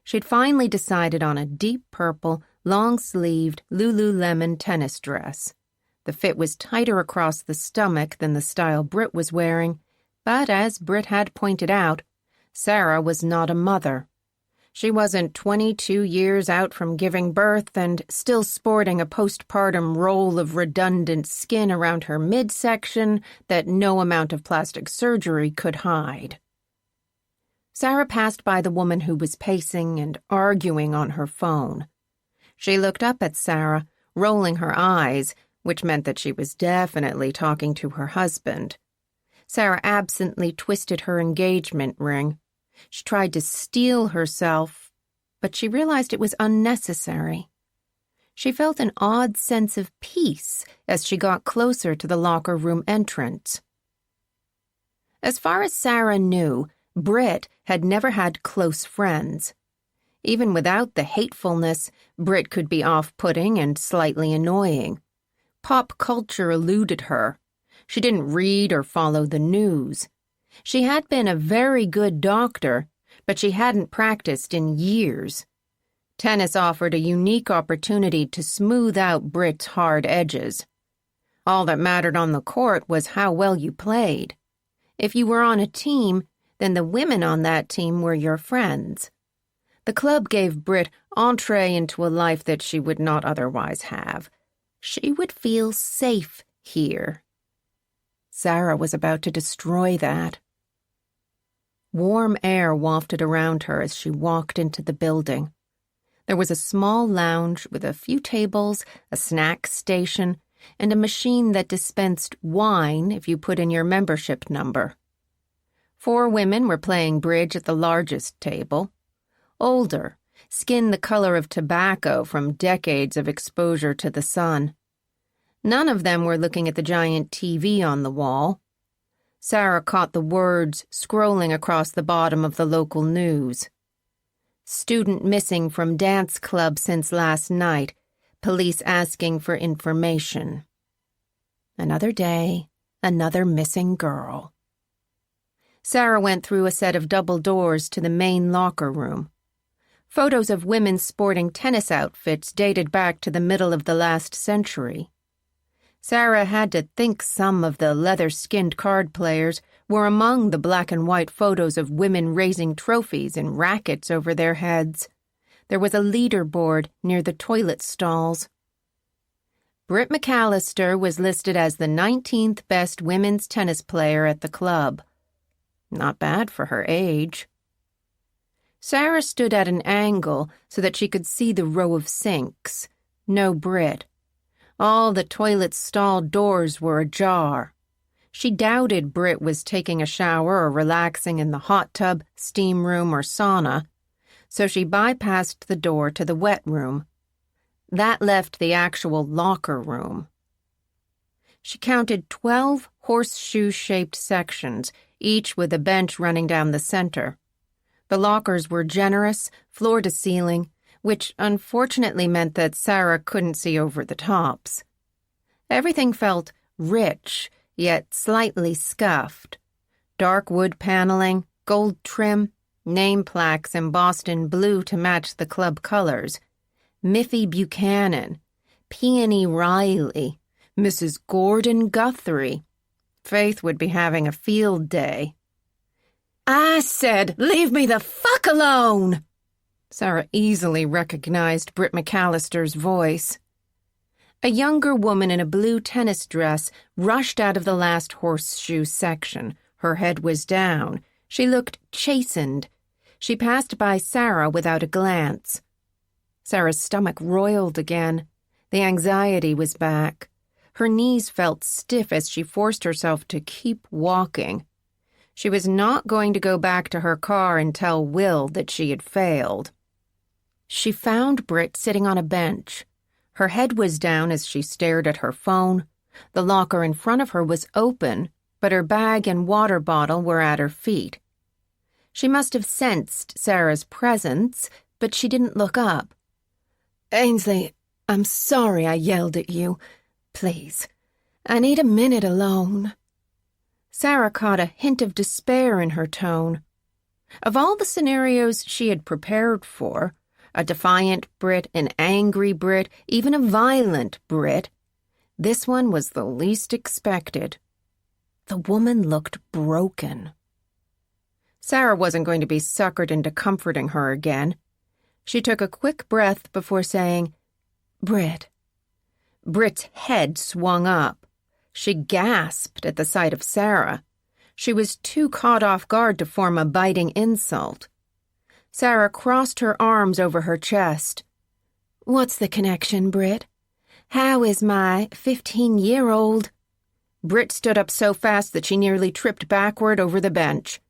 She'd finally decided on a deep purple, long-sleeved Lululemon tennis dress. The fit was tighter across the stomach than the style Britt was wearing, but as Britt had pointed out, Sarah was not a mother. She wasn't 22 years out from giving birth and still sporting a postpartum roll of redundant skin around her midsection that no amount of plastic surgery could hide. Sarah passed by the woman who was pacing and arguing on her phone. She looked up at Sarah, rolling her eyes, which meant that she was definitely talking to her husband. Sarah absently twisted her engagement ring. She tried to steel herself, but she realized it was unnecessary. She felt an odd sense of peace as she got closer to the locker room entrance. As far as Sarah knew, Britt had never had close friends. Even without the hatefulness, Britt could be off-putting and slightly annoying. Pop culture eluded her. She didn't read or follow the news. She had been a very good doctor, but she hadn't practiced in years. Tennis offered a unique opportunity to smooth out Britt's hard edges. All that mattered on the court was how well you played. If you were on a team, then the women on that team were your friends. The club gave Britt entree into a life that she would not otherwise have. She would feel safe here. Sarah was about to destroy that. Warm air wafted around her as she walked into the building. There was a small lounge with a few tables, a snack station, and a machine that dispensed wine if you put in your membership number. 4 women were playing bridge at the largest table. Older, skin the color of tobacco from decades of exposure to the sun. None of them were looking at the giant TV on the wall. Sarah caught the words scrolling across the bottom of the local news. Student missing from dance club since last night. Police asking for information. Another day, another missing girl. Sarah went through a set of double doors to the main locker room. Photos of women sporting tennis outfits dated back to the middle of the last century. Sarah had to think some of the leather-skinned card players were among the black and white photos of women raising trophies and rackets over their heads. There was a leaderboard near the toilet stalls. Britt McAllister was listed as the 19th best women's tennis player at the club. Not bad for her age. Sarah stood at an angle so that she could see the row of sinks. No Britt. All the toilet stall doors were ajar. She doubted Britt was taking a shower or relaxing in the hot tub, steam room, or sauna, so she bypassed the door to the wet room. That left the actual locker room. She counted 12 horseshoe-shaped sections, each with a bench running down the center. The lockers were generous, floor-to-ceiling, which unfortunately meant that Sarah couldn't see over the tops. Everything felt rich, yet slightly scuffed. Dark wood paneling, gold trim, name plaques embossed in blue to match the club colors. Miffy Buchanan, Peony Riley, Mrs. Gordon Guthrie. Faith would be having a field day. "I said, leave me the fuck alone!" Sarah easily recognized Britt McAllister's voice. A younger woman in a blue tennis dress rushed out of the last horseshoe section. Her head was down. She looked chastened. She passed by Sarah without a glance. Sarah's stomach roiled again. The anxiety was back. Her knees felt stiff as she forced herself to keep walking. She was not going to go back to her car and tell Will that she had failed. She found Britt sitting on a bench. Her head was down as she stared at her phone. The locker in front of her was open, but her bag and water bottle were at her feet. She must have sensed Sarah's presence, but she didn't look up. "Ainsley, I'm sorry I yelled at you. Please, I need a minute alone." Sarah caught a hint of despair in her tone. Of all the scenarios she had prepared for, a defiant Brit, an angry Brit, even a violent Brit, this one was the least expected. The woman looked broken. Sarah wasn't going to be suckered into comforting her again. She took a quick breath before saying, "Britt." Britt's head swung up. She gasped at the sight of Sarah. She was too caught off guard to form a biting insult. Sarah crossed her arms over her chest. "What's the connection, Britt? How is my 15-year-old?" Britt stood up so fast that she nearly tripped backward over the bench.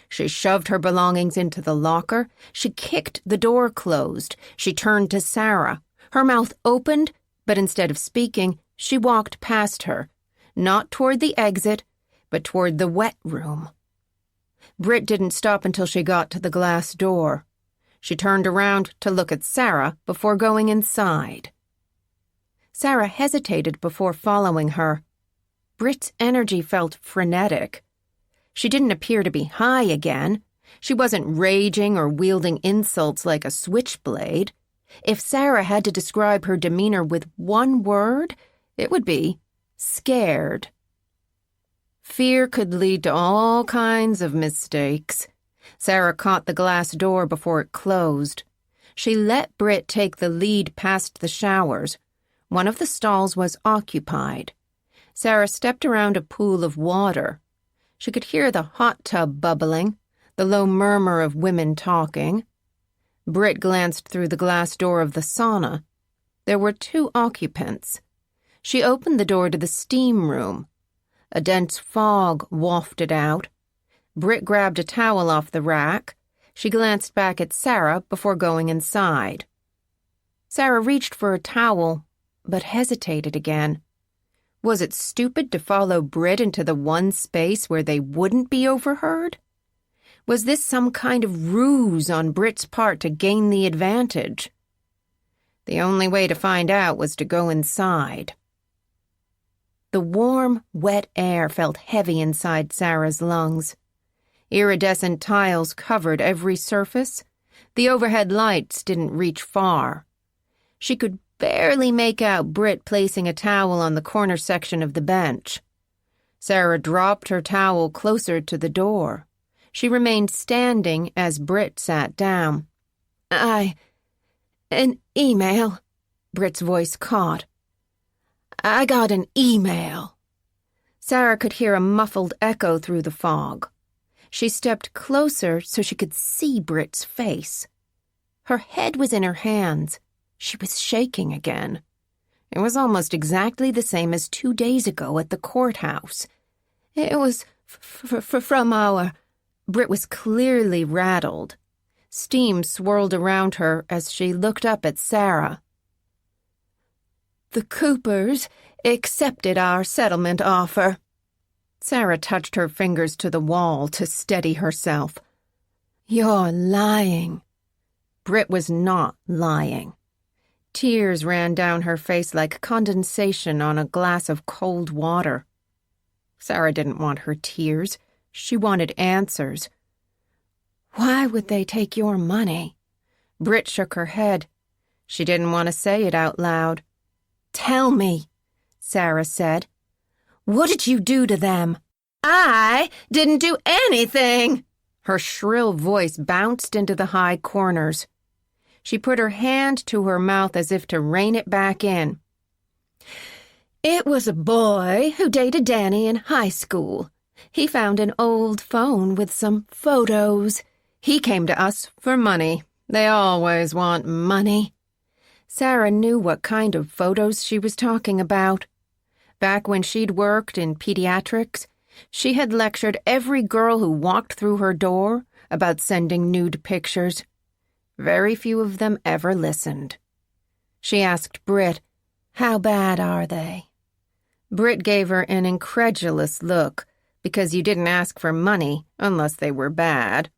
She shoved her belongings into the locker. She kicked the door closed. She turned to Sarah. Her mouth opened, but instead of speaking, she walked past her, not toward the exit, but toward the wet room. Britt didn't stop until she got to the glass door. She turned around to look at Sarah before going inside. Sarah hesitated before following her. Britt's energy felt frenetic. She didn't appear to be high again. She wasn't raging or wielding insults like a switchblade. If Sarah had to describe her demeanor with one word, it would be scared. Fear could lead to all kinds of mistakes. Sarah caught the glass door before it closed. She let Britt take the lead past the showers. One of the stalls was occupied. Sarah stepped around a pool of water. She could hear the hot tub bubbling, the low murmur of women talking. Britt glanced through the glass door of the sauna. There were 2 occupants. She opened the door to the steam room. A dense fog wafted out. Britt grabbed a towel off the rack. She glanced back at Sarah before going inside. Sarah reached for a towel, but hesitated again. Was it stupid to follow Britt into the one space where they wouldn't be overheard? Was this some kind of ruse on Britt's part to gain the advantage? The only way to find out was to go inside. The warm, wet air felt heavy inside Sarah's lungs. Iridescent tiles covered every surface. The overhead lights didn't reach far. She could barely make out Britt placing a towel on the corner section of the bench. Sarah dropped her towel closer to the door. She remained standing as Britt sat down. An email, Britt's voice caught. I got an email. Sarah could hear a muffled echo through the fog. She stepped closer so she could see Britt's face. Her head was in her hands. She was shaking again. It was almost exactly the same as 2 days ago at the courthouse. It was from our... Britt was clearly rattled. Steam swirled around her as she looked up at Sarah. The Coopers accepted our settlement offer. Sarah touched her fingers to the wall to steady herself. You're lying. Britt was not lying. Tears ran down her face like condensation on a glass of cold water. Sarah didn't want her tears. She wanted answers. Why would they take your money? Britt shook her head. She didn't want to say it out loud. Tell me, Sarah said. What did you do to them? I didn't do anything! Her shrill voice bounced into the high corners. She put her hand to her mouth as if to rein it back in. It was a boy who dated Danny in high school. He found an old phone with some photos. He came to us for money. They always want money. Sarah knew what kind of photos she was talking about. Back when she'd worked in pediatrics, she had lectured every girl who walked through her door about sending nude pictures. Very few of them ever listened. She asked Britt, "How bad are they?" Britt gave her an incredulous look, because you didn't ask for money unless they were bad.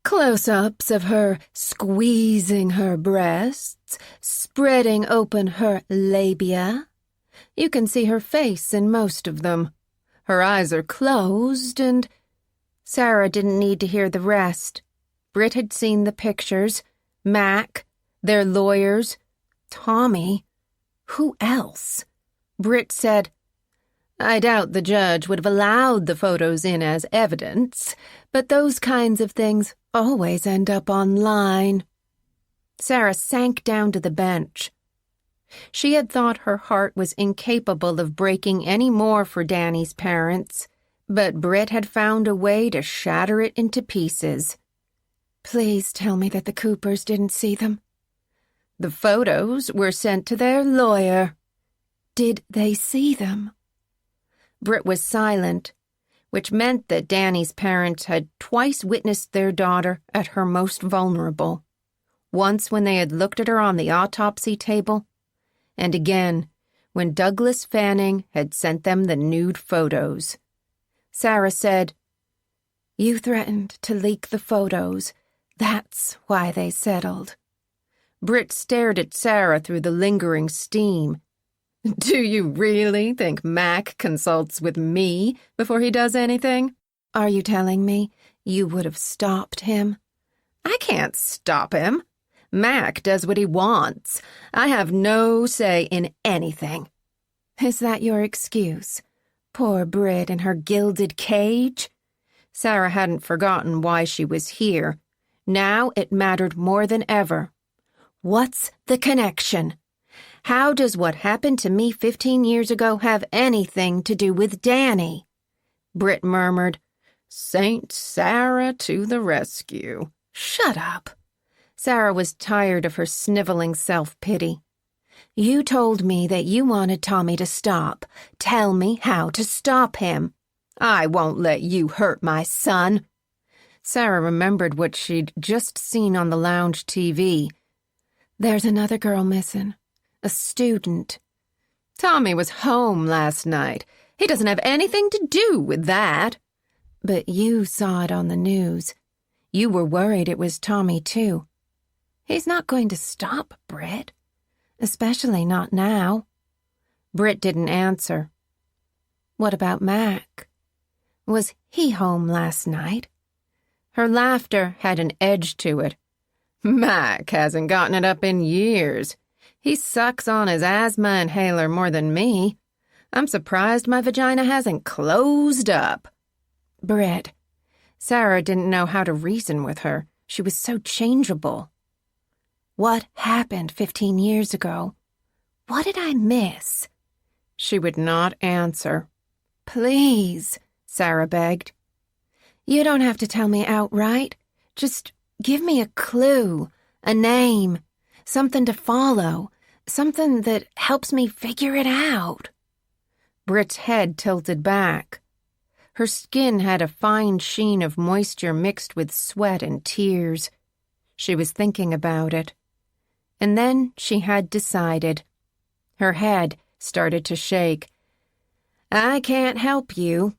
Close-ups of her squeezing her breasts, spreading open her labia. You can see her face in most of them. Her eyes are closed and... Sarah didn't need to hear the rest. Britt had seen the pictures. Mac, their lawyers, Tommy. Who else? Britt said, "I doubt the judge would have allowed the photos in as evidence, but those kinds of things always end up online." Sarah sank down to the bench. She had thought her heart was incapable of breaking any more for Danny's parents, but Britt had found a way to shatter it into pieces. Please tell me that the Coopers didn't see them. The photos were sent to their lawyer. Did they see them? Britt was silent, which meant that Danny's parents had twice witnessed their daughter at her most vulnerable. Once when they had looked at her on the autopsy table, and again when Douglas Fanning had sent them the nude photos. Sarah said, "You threatened to leak the photos. That's why they settled." Britt stared at Sarah through the lingering steam. "Do you really think Mac consults with me before he does anything?" Are you telling me you would have stopped him? I can't stop him. Mac does what he wants. I have no say in anything." "Is that your excuse? Poor Brit in her gilded cage?" Sarah hadn't forgotten why she was here. Now it mattered more than ever. What's the connection? How does what happened to me 15 years ago have anything to do with Danny? Brit murmured, "Saint Sarah to the rescue." Shut up. Sarah was tired of her sniveling self-pity. "You told me that you wanted Tommy to stop. Tell me how to stop him." "I won't let you hurt my son." Sarah remembered what she'd just seen on the lounge TV. "There's another girl missing. A student." "Tommy was home last night. He doesn't have anything to do with that." "But you saw it on the news. You were worried it was Tommy, too. He's not going to stop, Brit. Especially not now." Brit didn't answer. "What about Mac? Was he home last night?" Her laughter had an edge to it. "Mac hasn't gotten it up in years. He sucks on his asthma inhaler more than me. I'm surprised my vagina hasn't closed up." "Brit." Sarah didn't know how to reason with her. She was so changeable. "What happened 15 years ago? What did I miss?" She would not answer. "Please," Sarah begged. "You don't have to tell me outright. Just give me a clue, a name, something to follow, something that helps me figure it out." Brit's head tilted back. Her skin had a fine sheen of moisture mixed with sweat and tears. She was thinking about it. And then she had decided. Her head started to shake. "I can't help you."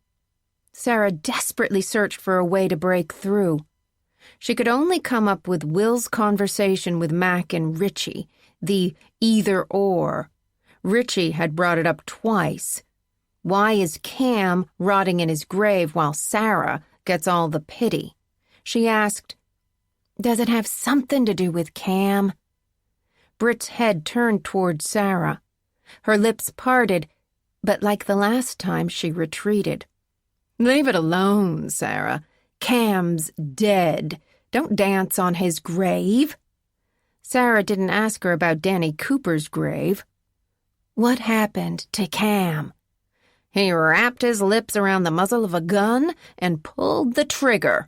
Sarah desperately searched for a way to break through. She could only come up with Will's conversation with Mac and Richie, the either-or. Richie had brought it up twice. Why is Cam rotting in his grave while Sarah gets all the pity? She asked, "Does it have something to do with Cam?" Brit's head turned toward Sarah. Her lips parted, but like the last time she retreated. "Leave it alone, Sarah. Cam's dead. Don't dance on his grave." Sarah didn't ask her about Danny Cooper's grave. "What happened to Cam?" "He wrapped his lips around the muzzle of a gun and pulled the trigger."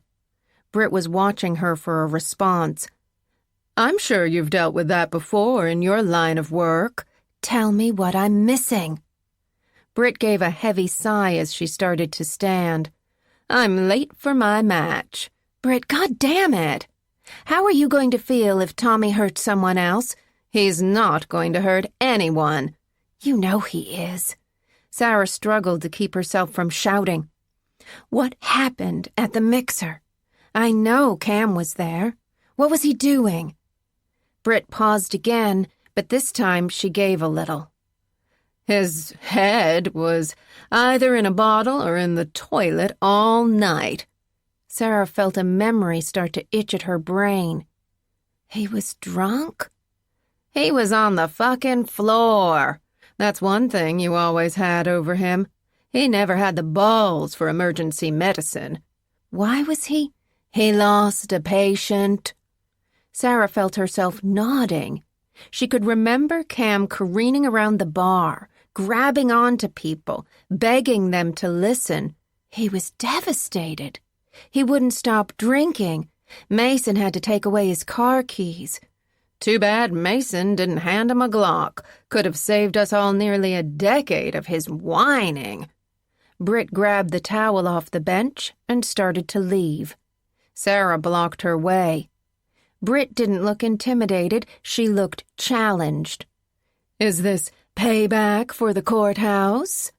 Brit was watching her for a response. "I'm sure you've dealt with that before in your line of work." "Tell me what I'm missing." Brit gave a heavy sigh as she started to stand. "I'm late for my match." "Brit, goddammit! How are you going to feel if Tommy hurts someone else?" "He's not going to hurt anyone." "You know he is." Sarah struggled to keep herself from shouting. "What happened at the mixer? I know Cam was there. What was he doing?" Brit paused again, but this time she gave a little. "His head was either in a bottle or in the toilet all night." Sarah felt a memory start to itch at her brain. "He was drunk?" "He was on the fucking floor. That's one thing you always had over him. He never had the balls for emergency medicine." "Why was he?" "He lost a patient." Sarah felt herself nodding. She could remember Cam careening around the bar, grabbing onto people, begging them to listen. He was devastated. He wouldn't stop drinking. Mason had to take away his car keys. Too bad Mason didn't hand him a Glock. Could have saved us all nearly a decade of his whining. Brit grabbed the towel off the bench and started to leave. Sarah blocked her way. Brit didn't look intimidated. She looked challenged. "Is this payback for the courthouse?"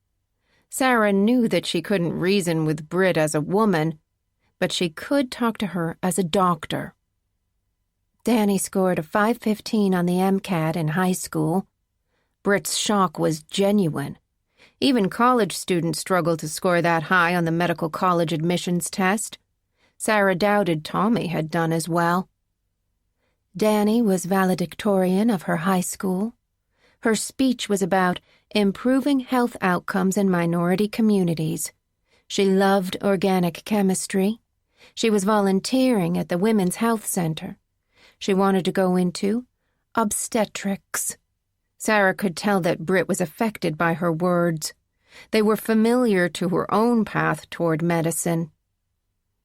Sarah knew that she couldn't reason with Brit as a woman, but she could talk to her as a doctor. "Danny scored a 515 on the MCAT in high school." Brit's shock was genuine. Even college students struggle to score that high on the medical college admissions test. Sarah doubted Tommy had done as well. Danny was valedictorian of her high school. Her speech was about improving health outcomes in minority communities. She loved organic chemistry. She was volunteering at the Women's Health Center. She wanted to go into obstetrics. Sarah could tell that Britt was affected by her words. They were familiar to her own path toward medicine.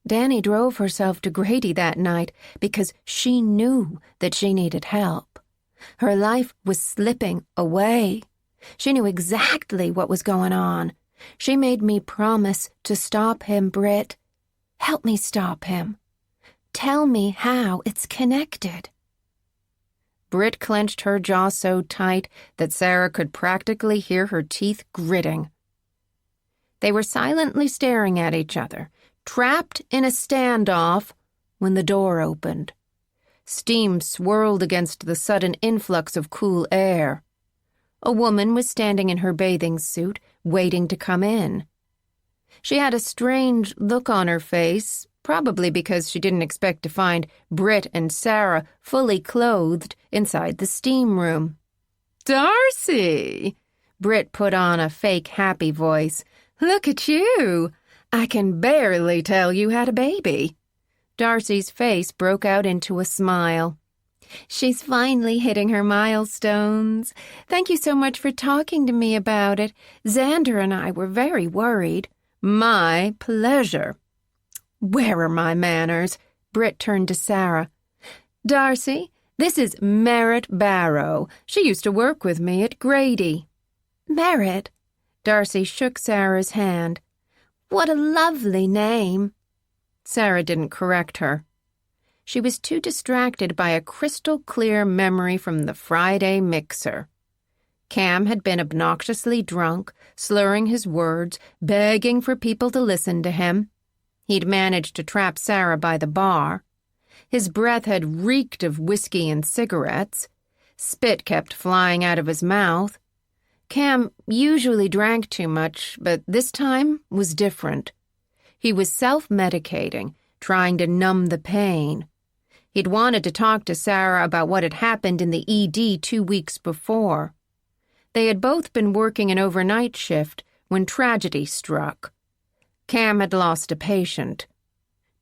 Danny drove herself to Grady that night because she knew that she needed help. Her life was slipping away. She knew exactly what was going on. She made me promise to stop him, Britt. Help me stop him. Tell me how it's connected. Britt clenched her jaw so tight that Sarah could practically hear her teeth gritting. They were silently staring at each other, trapped in a standoff, when the door opened. Steam swirled against the sudden influx of cool air. A woman was standing in her bathing suit, waiting to come in. She had a strange look on her face, probably because she didn't expect to find Britt and Sarah fully clothed inside the steam room. "Darcy!" Britt put on a fake happy voice. "Look at you! I can barely tell you had a baby." Darcy's face broke out into a smile. "She's finally hitting her milestones. Thank you so much for talking to me about it. Xander and I were very worried." "My pleasure." "Where are my manners?" Britt turned to Sarah. "Darcy, this is Merritt Barrow. She used to work with me at Grady." "Merritt?" Darcy shook Sarah's hand. "What a lovely name." Sarah didn't correct her. She was too distracted by a crystal-clear memory from the Friday mixer. Cam had been obnoxiously drunk, slurring his words, begging for people to listen to him. He'd managed to trap Sarah by the bar. His breath had reeked of whiskey and cigarettes. Spit kept flying out of his mouth. Cam usually drank too much, but this time was different. He was self-medicating, trying to numb the pain. He'd wanted to talk to Sarah about what had happened in the ED 2 weeks before. They had both been working an overnight shift when tragedy struck. Cam had lost a patient.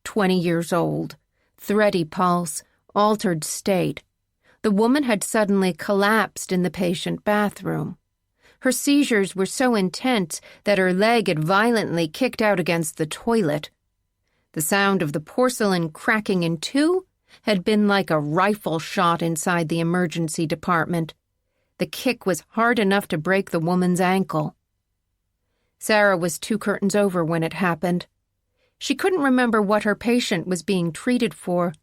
20 years old, thready pulse, altered state. The woman had suddenly collapsed in the patient bathroom. Her seizures were so intense that her leg had violently kicked out against the toilet. The sound of the porcelain cracking in two had been like a rifle shot inside the emergency department. The kick was hard enough to break the woman's ankle. Sarah was 2 curtains over when it happened. She couldn't remember what her patient was being treated for,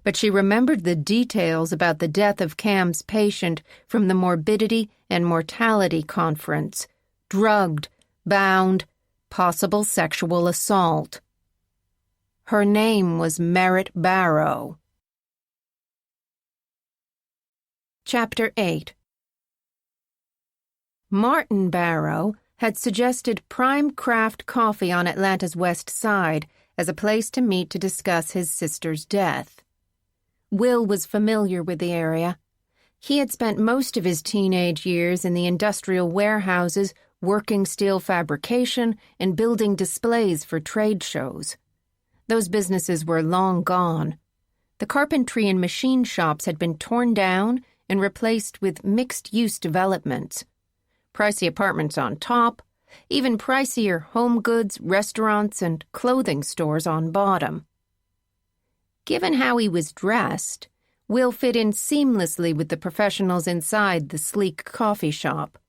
but she remembered the details about the death of Cam's patient from the Morbidity and Mortality Conference. Drugged, bound, possible sexual assault. Her name was Merritt Barrow. Chapter 8. Martin Barrow had suggested Prime Craft Coffee on Atlanta's West Side as a place to meet to discuss his sister's death. Will was familiar with the area. He had spent most of his teenage years in the industrial warehouses working steel fabrication and building displays for trade shows. Those businesses were long gone. The carpentry and machine shops had been torn down and replaced with mixed-use developments. Pricey apartments on top, even pricier home goods, restaurants, and clothing stores on bottom. Given how he was dressed, Will fit in seamlessly with the professionals inside the sleek coffee shop.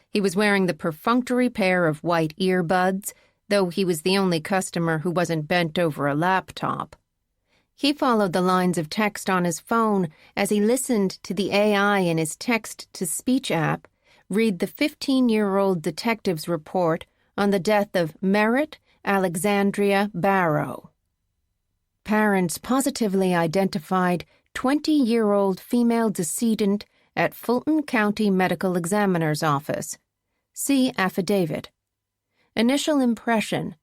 He was wearing the perfunctory pair of white earbuds, though he was the only customer who wasn't bent over a laptop. He followed the lines of text on his phone as he listened to the AI in his text-to-speech app read the 15-year-old detective's report on the death of Merritt Alexandria Barrow. Parents positively identified 20-year-old female decedent at Fulton County Medical Examiner's Office. See affidavit. Initial impression: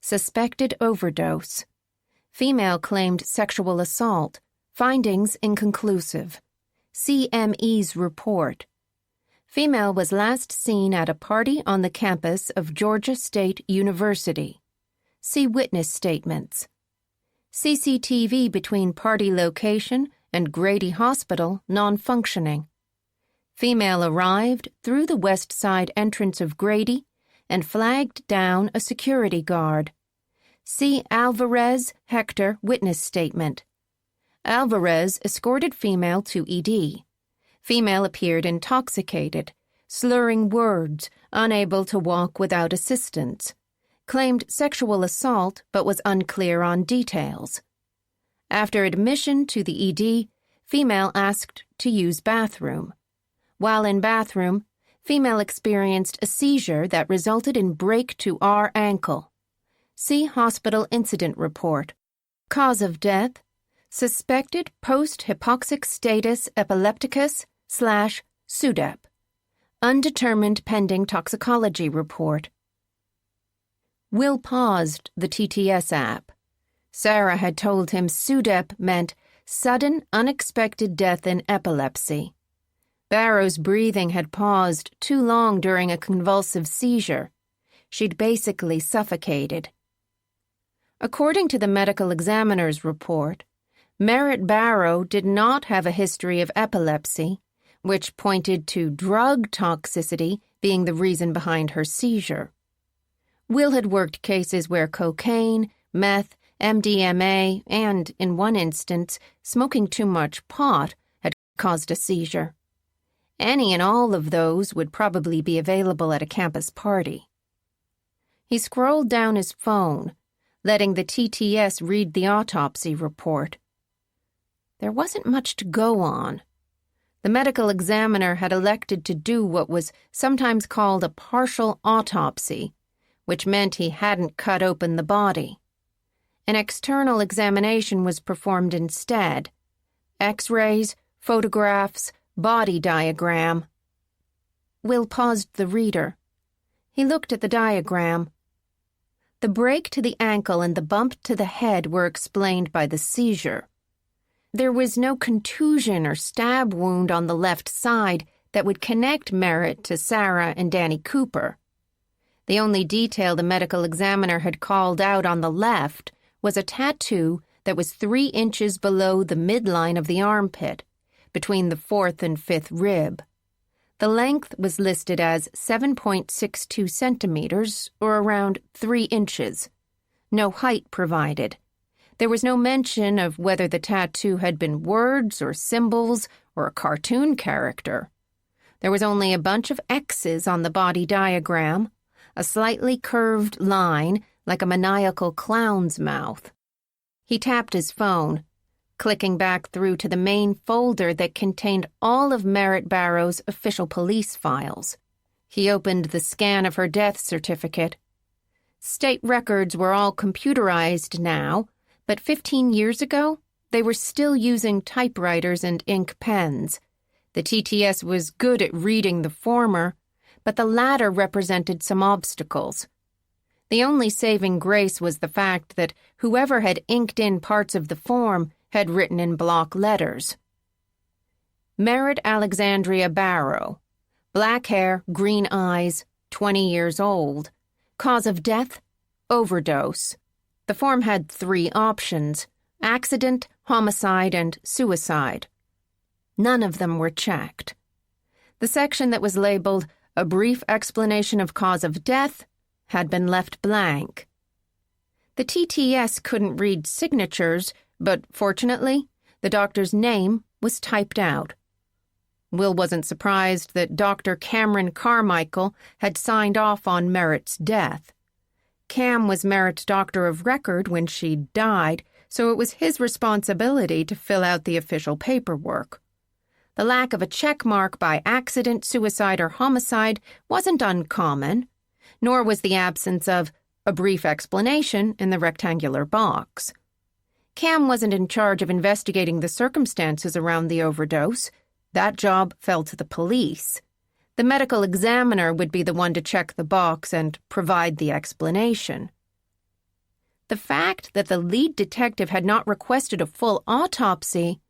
suspected overdose. Female claimed sexual assault, Findings inconclusive. CME's report. Female was last seen at a party on the campus of Georgia State University. See witness statements. CCTV between party location and Grady Hospital non-functioning. Female arrived through the west side entrance of Grady and flagged down a security guard. See Alvarez Hector witness statement. Alvarez escorted female to ED. Female appeared intoxicated, slurring words, unable to walk without assistance. Claimed sexual assault but was unclear on details. After admission to the ED, female asked to use bathroom. While in bathroom, female experienced a seizure that resulted in break to R ankle. See hospital incident report. Cause of death: suspected post-hypoxic status epilepticus / SUDEP. Undetermined pending toxicology report. Will paused the TTS app. Sarah had told him SUDEP meant sudden unexpected death in epilepsy. Barrow's breathing had paused too long during a convulsive seizure. She'd basically suffocated. According to the medical examiner's report, Merritt Barrow did not have a history of epilepsy, which pointed to drug toxicity being the reason behind her seizure. Will had worked cases where cocaine, meth, MDMA, and, in one instance, smoking too much pot had caused a seizure. Any and all of those would probably be available at a campus party. He scrolled down his phone, letting the TTS read the autopsy report. There wasn't much to go on. The medical examiner had elected to do what was sometimes called a partial autopsy, which meant he hadn't cut open the body. An external examination was performed instead. X-rays, photographs, body diagram. Will paused the reader. He looked at the diagram. The break to the ankle and the bump to the head were explained by the seizure. There was no contusion or stab wound on the left side that would connect Merritt to Sarah and Danny Cooper. The only detail the medical examiner had called out on the left was a tattoo that was 3 inches below the midline of the armpit, between the 4th and 5th rib. The length was listed as 7.62 centimeters, or around 3 inches. No height provided. There was no mention of whether the tattoo had been words or symbols or a cartoon character. There was only a bunch of X's on the body diagram, a slightly curved line like a maniacal clown's mouth. He tapped his phone, clicking back through to the main folder that contained all of Merritt Barrow's official police files. He opened the scan of her death certificate. State records were all computerized now, but 15 years ago, they were still using typewriters and ink pens. The TTS was good at reading the former, but the latter represented some obstacles. The only saving grace was the fact that whoever had inked in parts of the form had written in block letters. Merritt Alexandria Barrow. Black hair, green eyes, 20 years old. Cause of death? Overdose. The form had 3 options: accident, homicide, and suicide. None of them were checked. The section that was labeled "A Brief Explanation of Cause of Death" had been left blank. The TTS couldn't read signatures, but fortunately, the doctor's name was typed out. Will wasn't surprised that Dr. Cameron Carmichael had signed off on Merritt's death. Cam was Merritt's doctor of record when she died, so it was his responsibility to fill out the official paperwork. The lack of a check mark by accident, suicide, or homicide wasn't uncommon, nor was the absence of a brief explanation in the rectangular box. Cam wasn't in charge of investigating the circumstances around the overdose. That job fell to the police. The medical examiner would be the one to check the box and provide the explanation. The fact that the lead detective had not requested a full autopsy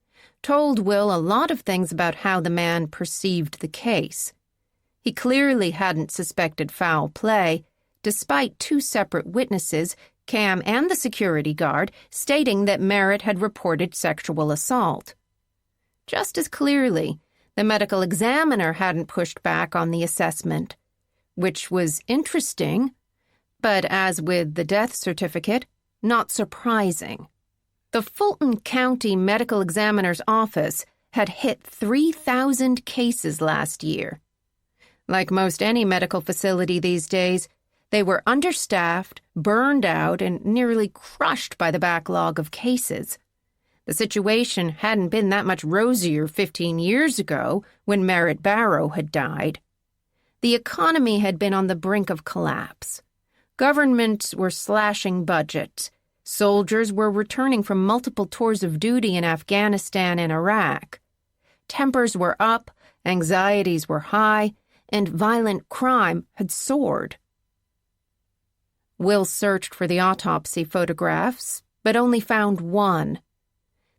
told Will a lot of things about how the man perceived the case. He clearly hadn't suspected foul play, despite two separate witnesses, Cam and the security guard, stating that Merritt had reported sexual assault. Just as clearly, the medical examiner hadn't pushed back on the assessment, which was interesting, but as with the death certificate, not surprising. The Fulton County Medical Examiner's Office had hit 3,000 cases last year. Like most any medical facility these days, they were understaffed, burned out, and nearly crushed by the backlog of cases. The situation hadn't been that much rosier 15 years ago when Merritt Barrow had died. The economy had been on the brink of collapse. Governments were slashing budgets. Soldiers were returning from multiple tours of duty in Afghanistan and Iraq. Tempers were up, anxieties were high, and violent crime had soared. Will searched for the autopsy photographs, but only found one.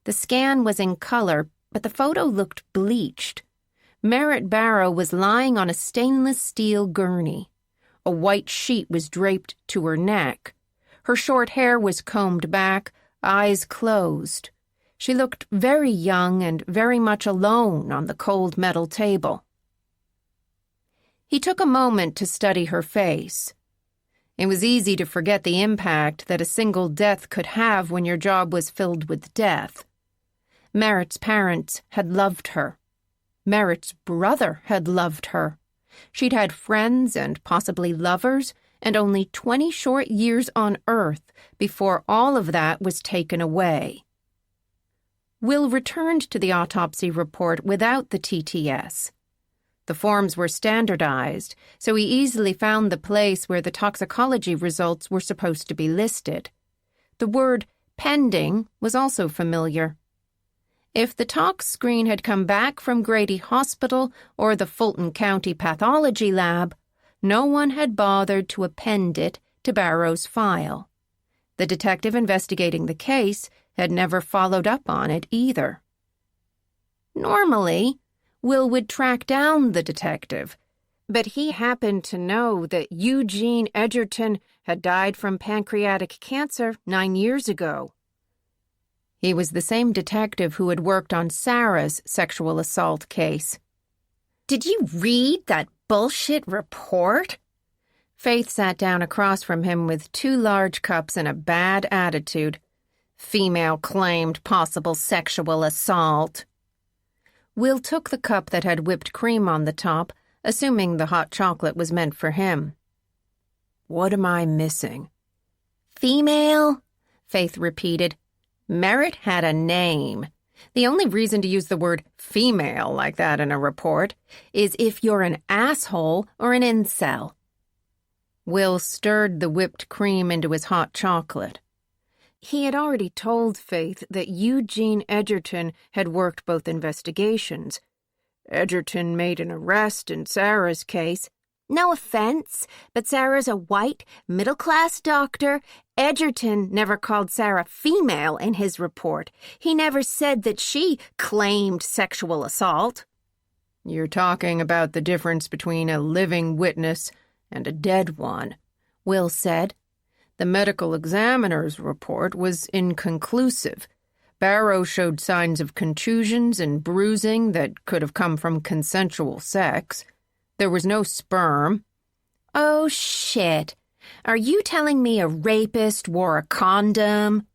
The scan was in color, but the photo looked bleached. Merritt Barrow was lying on a stainless steel gurney. A white sheet was draped to her neck. Her short hair was combed back, eyes closed. She looked very young and very much alone on the cold metal table. He took a moment to study her face. It was easy to forget the impact that a single death could have when your job was filled with death. Merritt's parents had loved her. Merritt's brother had loved her. She'd had friends and possibly lovers, and only 20 short years on Earth before all of that was taken away. Will returned to the autopsy report without the TTS. The forms were standardized, so he easily found the place where the toxicology results were supposed to be listed. The word pending was also familiar. If the tox screen had come back from Grady Hospital or the Fulton County Pathology Lab, no one had bothered to append it to Barrow's file. The detective investigating the case had never followed up on it either. Normally, Will would track down the detective, but he happened to know that Eugene Edgerton had died from pancreatic cancer 9 years ago. He was the same detective who had worked on Sarah's sexual assault case. "Did you read that bullshit report?" Faith sat down across from him with 2 large cups and a bad attitude. "Female claimed possible sexual assault." Will took the cup that had whipped cream on the top, assuming the hot chocolate was meant for him. "What am I missing?" "Female," Faith repeated. Merritt had a name. The only reason to use the word female like that in a report is if you're an asshole or an incel. Will stirred the whipped cream into his hot chocolate. He had already told Faith that Eugene Edgerton had worked both investigations. Edgerton made an arrest in Sarah's case. "No offense, but Sarah's a white, middle-class doctor. Edgerton never called Sarah female in his report. He never said that she claimed sexual assault." "You're talking about the difference between a living witness and a dead one," Will said. "The medical examiner's report was inconclusive. Barrow showed signs of contusions and bruising that could have come from consensual sex. There was no sperm." "Oh, shit. Are you telling me a rapist wore a condom?"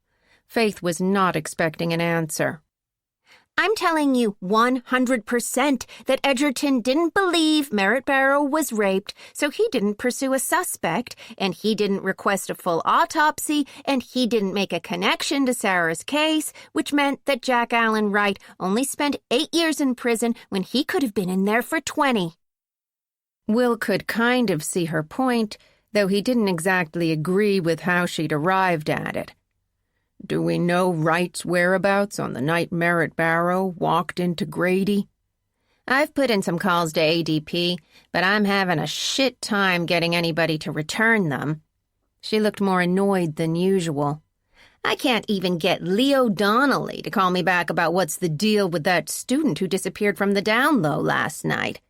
Faith was not expecting an answer. "I'm telling you 100% that Edgerton didn't believe Merritt Barrow was raped, so he didn't pursue a suspect, and he didn't request a full autopsy, and he didn't make a connection to Sarah's case, which meant that Jack Allen Wright only spent 8 years in prison when he could have been in there for 20. Will could kind of see her point, though he didn't exactly agree with how she'd arrived at it. "Do we know Wright's whereabouts on the night Merritt Barrow walked into Grady?" "I've put in some calls to ADP, but I'm having a shit time getting anybody to return them." She looked more annoyed than usual. I can't even get Leo Donnelly to call me back about what's the deal with that student who disappeared from the down low last night.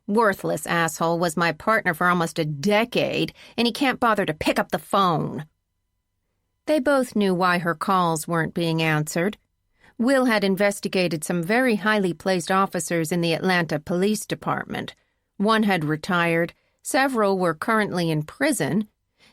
Worthless asshole was my partner for almost a decade, and he can't bother to pick up the phone. They both knew why her calls weren't being answered. Will had investigated some very highly placed officers in the Atlanta Police Department. One had retired, several were currently in prison.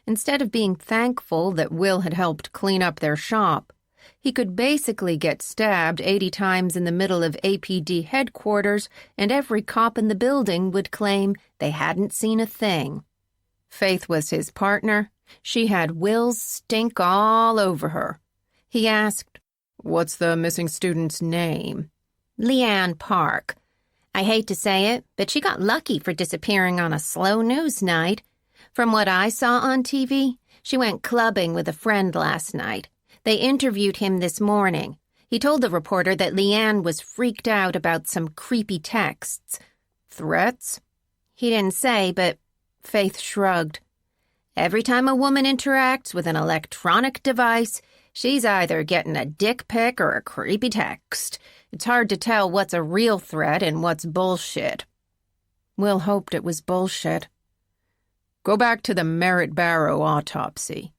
Instead of being thankful that Will had helped clean up their shop, he could basically get stabbed 80 times in the middle of APD headquarters, and every cop in the building would claim they hadn't seen a thing. Faith was his partner. She had Will's stink all over her. He asked, "What's the missing student's name?" "Leanne Park. I hate to say it, but she got lucky for disappearing on a slow news night. From what I saw on TV, she went clubbing with a friend last night. They interviewed him this morning. He told the reporter that Leanne was freaked out about some creepy texts." "Threats?" "He didn't say, but..." Faith shrugged. "Every time a woman interacts with an electronic device, she's either getting a dick pic or a creepy text. It's hard to tell what's a real threat and what's bullshit." Will hoped it was bullshit. "Go back to the Merritt Barrow autopsy.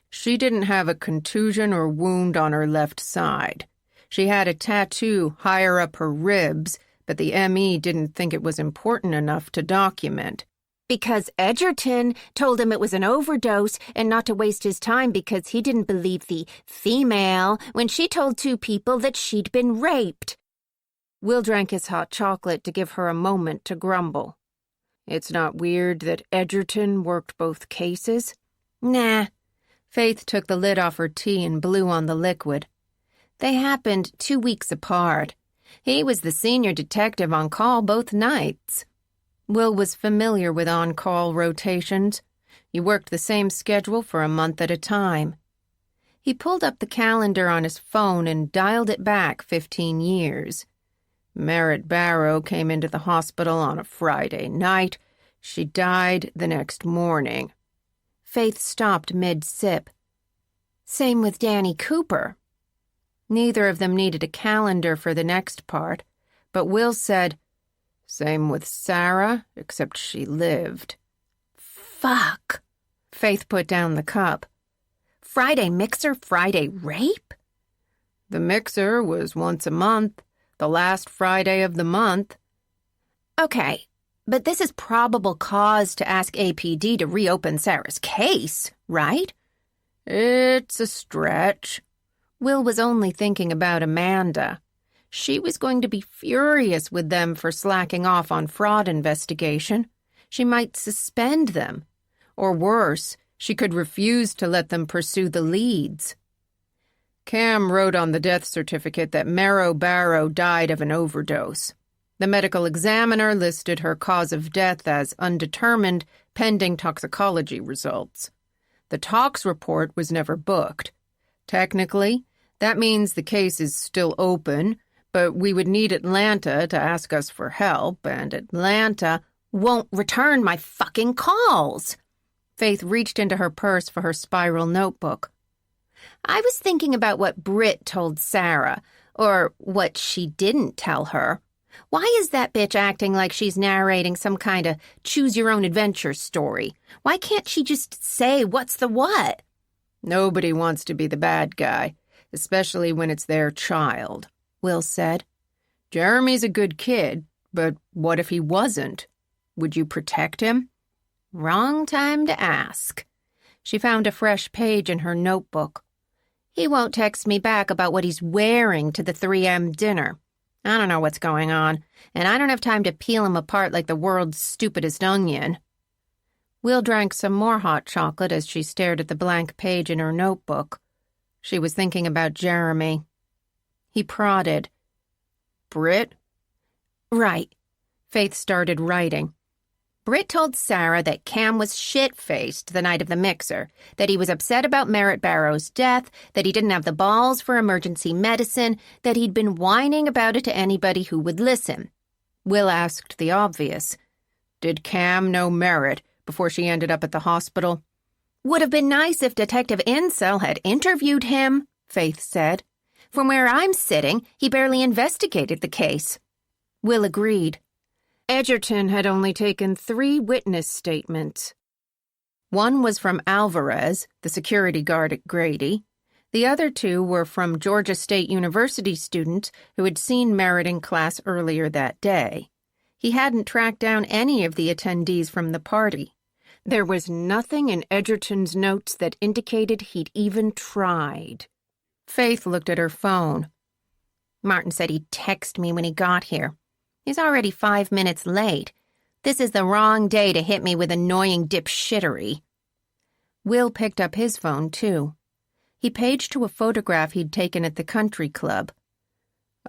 She didn't have a contusion or wound on her left side. She had a tattoo higher up her ribs, but the ME didn't think it was important enough to document." "Because Edgerton told him it was an overdose and not to waste his time because he didn't believe the female when she told 2 people that she'd been raped." Will drank his hot chocolate to give her a moment to grumble. "It's not weird that Edgerton worked both cases?" "Nah." Faith took the lid off her tea and blew on the liquid. "They happened 2 weeks apart. He was the senior detective on call both nights." Will was familiar with on-call rotations. You worked the same schedule for a month at a time. He pulled up the calendar on his phone and dialed it back 15 years. Merritt Barrow came into the hospital on a Friday night. She died the next morning. Faith stopped mid-sip. "Same with Danny Cooper." Neither of them needed a calendar for the next part, but Will said, "Same with Sarah, except she lived." "Fuck." Faith put down the cup. "Friday mixer, Friday rape?" "The mixer was once a month, the last Friday of the month." "Okay, but this is probable cause to ask APD to reopen Sarah's case, right?" "It's a stretch." Will was only thinking about Amanda. She was going to be furious with them for slacking off on fraud investigation. She might suspend them. Or worse, she could refuse to let them pursue the leads. Cam wrote on the death certificate that Merritt Barrow died of an overdose. The medical examiner listed her cause of death as undetermined, pending toxicology results. The tox report was never booked. Technically, that means the case is still open, but we would need Atlanta to ask us for help, and Atlanta won't return my fucking calls. Faith reached into her purse for her spiral notebook. "I was thinking about what Britt told Sarah, or what she didn't tell her. Why is that bitch acting like she's narrating some kind of choose-your-own-adventure story? Why can't she just say what's the what?" "Nobody wants to be the bad guy, especially when it's their child," Will said. "Jeremy's a good kid, but what if he wasn't? Would you protect him?" "Wrong time to ask." She found a fresh page in her notebook. "He won't text me back about what he's wearing to the 3M dinner. I don't know what's going on, and I don't have time to peel him apart like the world's stupidest onion." Will drank some more hot chocolate as she stared at the blank page in her notebook. She was thinking about Jeremy. He prodded. "Britt?" "Right." Faith started writing. "Britt told Sarah that Cam was shit-faced the night of the mixer, that he was upset about Merritt Barrow's death, that he didn't have the balls for emergency medicine, that he'd been whining about it to anybody who would listen." Will asked the obvious. "Did Cam know Merritt before she ended up at the hospital?" Would have been nice if Detective Insel had interviewed him, Faith said. From where I'm sitting, he barely investigated the case. Will agreed. Edgerton had only taken 3 witness statements. One was from Alvarez, the security guard at Grady. The other 2 were from Georgia State University students who had seen Merritt in class earlier that day. He hadn't tracked down any of the attendees from the party. There was nothing in Edgerton's notes that indicated he'd even tried. Faith looked at her phone. Martin said he'd text me when he got here. He's already 5 minutes late. This is the wrong day to hit me with annoying dipshittery. Will picked up his phone, too. He paged to a photograph he'd taken at the country club.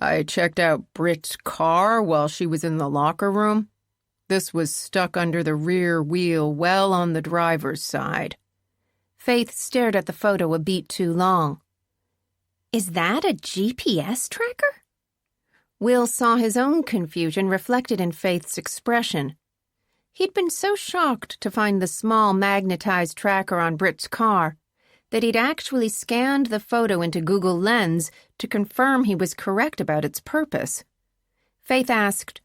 I checked out Britt's car while she was in the locker room. This was stuck under the rear wheel, well on the driver's side. Faith stared at the photo a beat too long. Is that a GPS tracker? Will saw his own confusion reflected in Faith's expression. He'd been so shocked to find the small magnetized tracker on Britt's car that he'd actually scanned the photo into Google Lens to confirm he was correct about its purpose. Faith asked,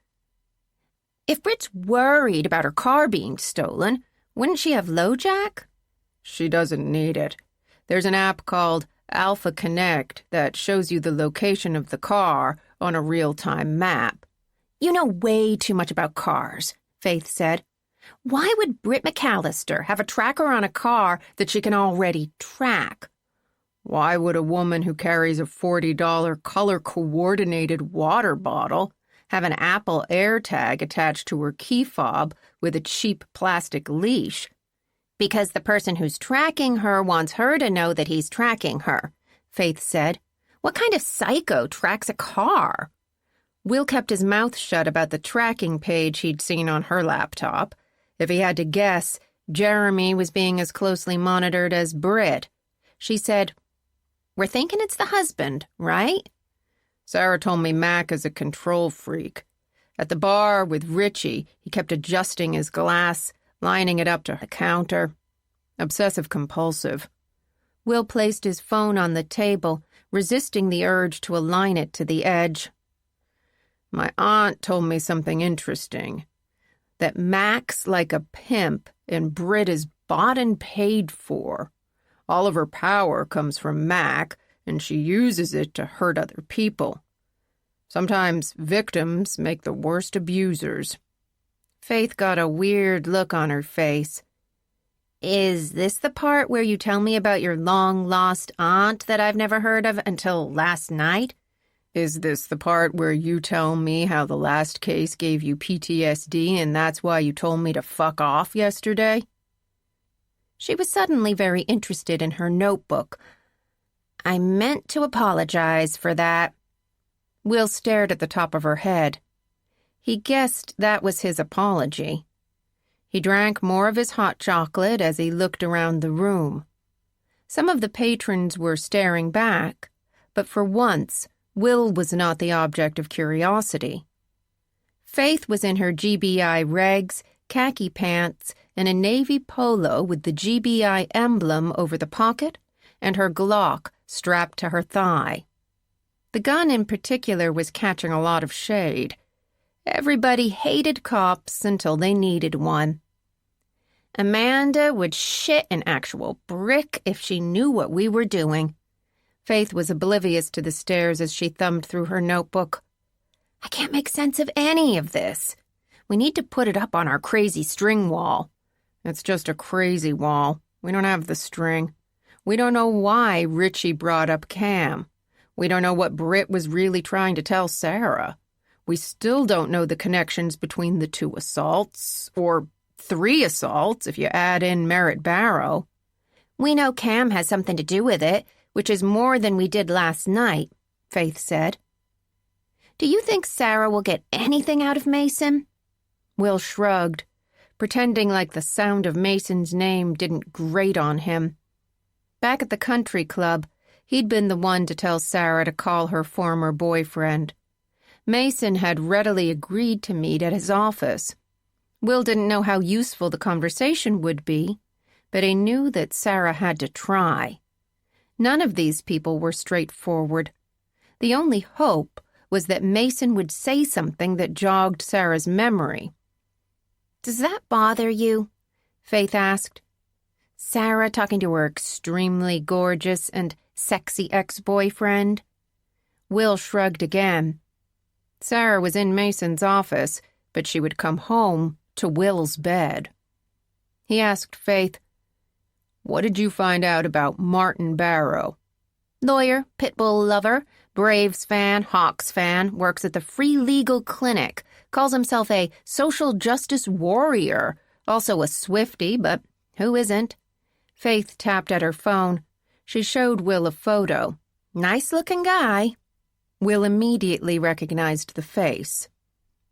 If Britt's worried about her car being stolen, wouldn't she have LoJack? She doesn't need it. There's an app called Alpha Connect that shows you the location of the car on a real-time map. You know way too much about cars, Faith said. Why would Britt McAllister have a tracker on a car that she can already track? Why would a woman who carries a $40 color-coordinated water bottle have an Apple AirTag attached to her key fob with a cheap plastic leash? Because the person who's tracking her wants her to know that he's tracking her, Faith said. What kind of psycho tracks a car? Will kept his mouth shut about the tracking page he'd seen on her laptop. If he had to guess, Jeremy was being as closely monitored as Britt. She said, We're thinking it's the husband, right? Sarah told me Mac is a control freak. At the bar with Richie, he kept adjusting his glass, lining it up to the counter. Obsessive-compulsive. Will placed his phone on the table, resisting the urge to align it to the edge. My aunt told me something interesting. That Mac's like a pimp and Britt is bought and paid for. All of her power comes from Mac, and she uses it to hurt other people. Sometimes victims make the worst abusers. Faith got a weird look on her face. Is this the part where you tell me about your long-lost aunt that I've never heard of until last night? Is this the part where you tell me how the last case gave you PTSD and that's why you told me to fuck off yesterday? She was suddenly very interested in her notebook. I meant to apologize for that. Will stared at the top of her head. He guessed that was his apology. He drank more of his hot chocolate as he looked around the room. Some of the patrons were staring back, but for once, Will was not the object of curiosity. Faith was in her GBI regs, khaki pants, and a navy polo with the GBI emblem over the pocket, and her Glock strapped to her thigh. The gun in particular was catching a lot of shade. Everybody hated cops until they needed one. Amanda would shit an actual brick if she knew what we were doing. Faith was oblivious to the stares as she thumbed through her notebook. I can't make sense of any of this. We need to put it up on our crazy string wall. It's just a crazy wall. We don't have the string. We don't know why Richie brought up Cam. We don't know what Britt was really trying to tell Sarah. We still don't know the connections between the 2 assaults, or 3 assaults if you add in Merritt Barrow. We know Cam has something to do with it, which is more than we did last night, Faith said. Do you think Sarah will get anything out of Mason? Will shrugged, pretending like the sound of Mason's name didn't grate on him. Back at the country club, he'd been the one to tell Sarah to call her former boyfriend. Mason had readily agreed to meet at his office. Will didn't know how useful the conversation would be, but he knew that Sarah had to try. None of these people were straightforward. The only hope was that Mason would say something that jogged Sarah's memory. "Does that bother you?" Faith asked. "Sarah talking to her extremely gorgeous and sexy ex-boyfriend?" Will shrugged again. Sarah was in Mason's office, but she would come home to Will's bed. He asked Faith, "What did you find out about Martin Barrow?" "Lawyer, pit bull lover, Braves fan, Hawks fan, works at the Free Legal Clinic, calls himself a social justice warrior, also a Swiftie, but who isn't?" Faith tapped at her phone. She showed Will a photo. "Nice-looking guy." Will immediately recognized the face.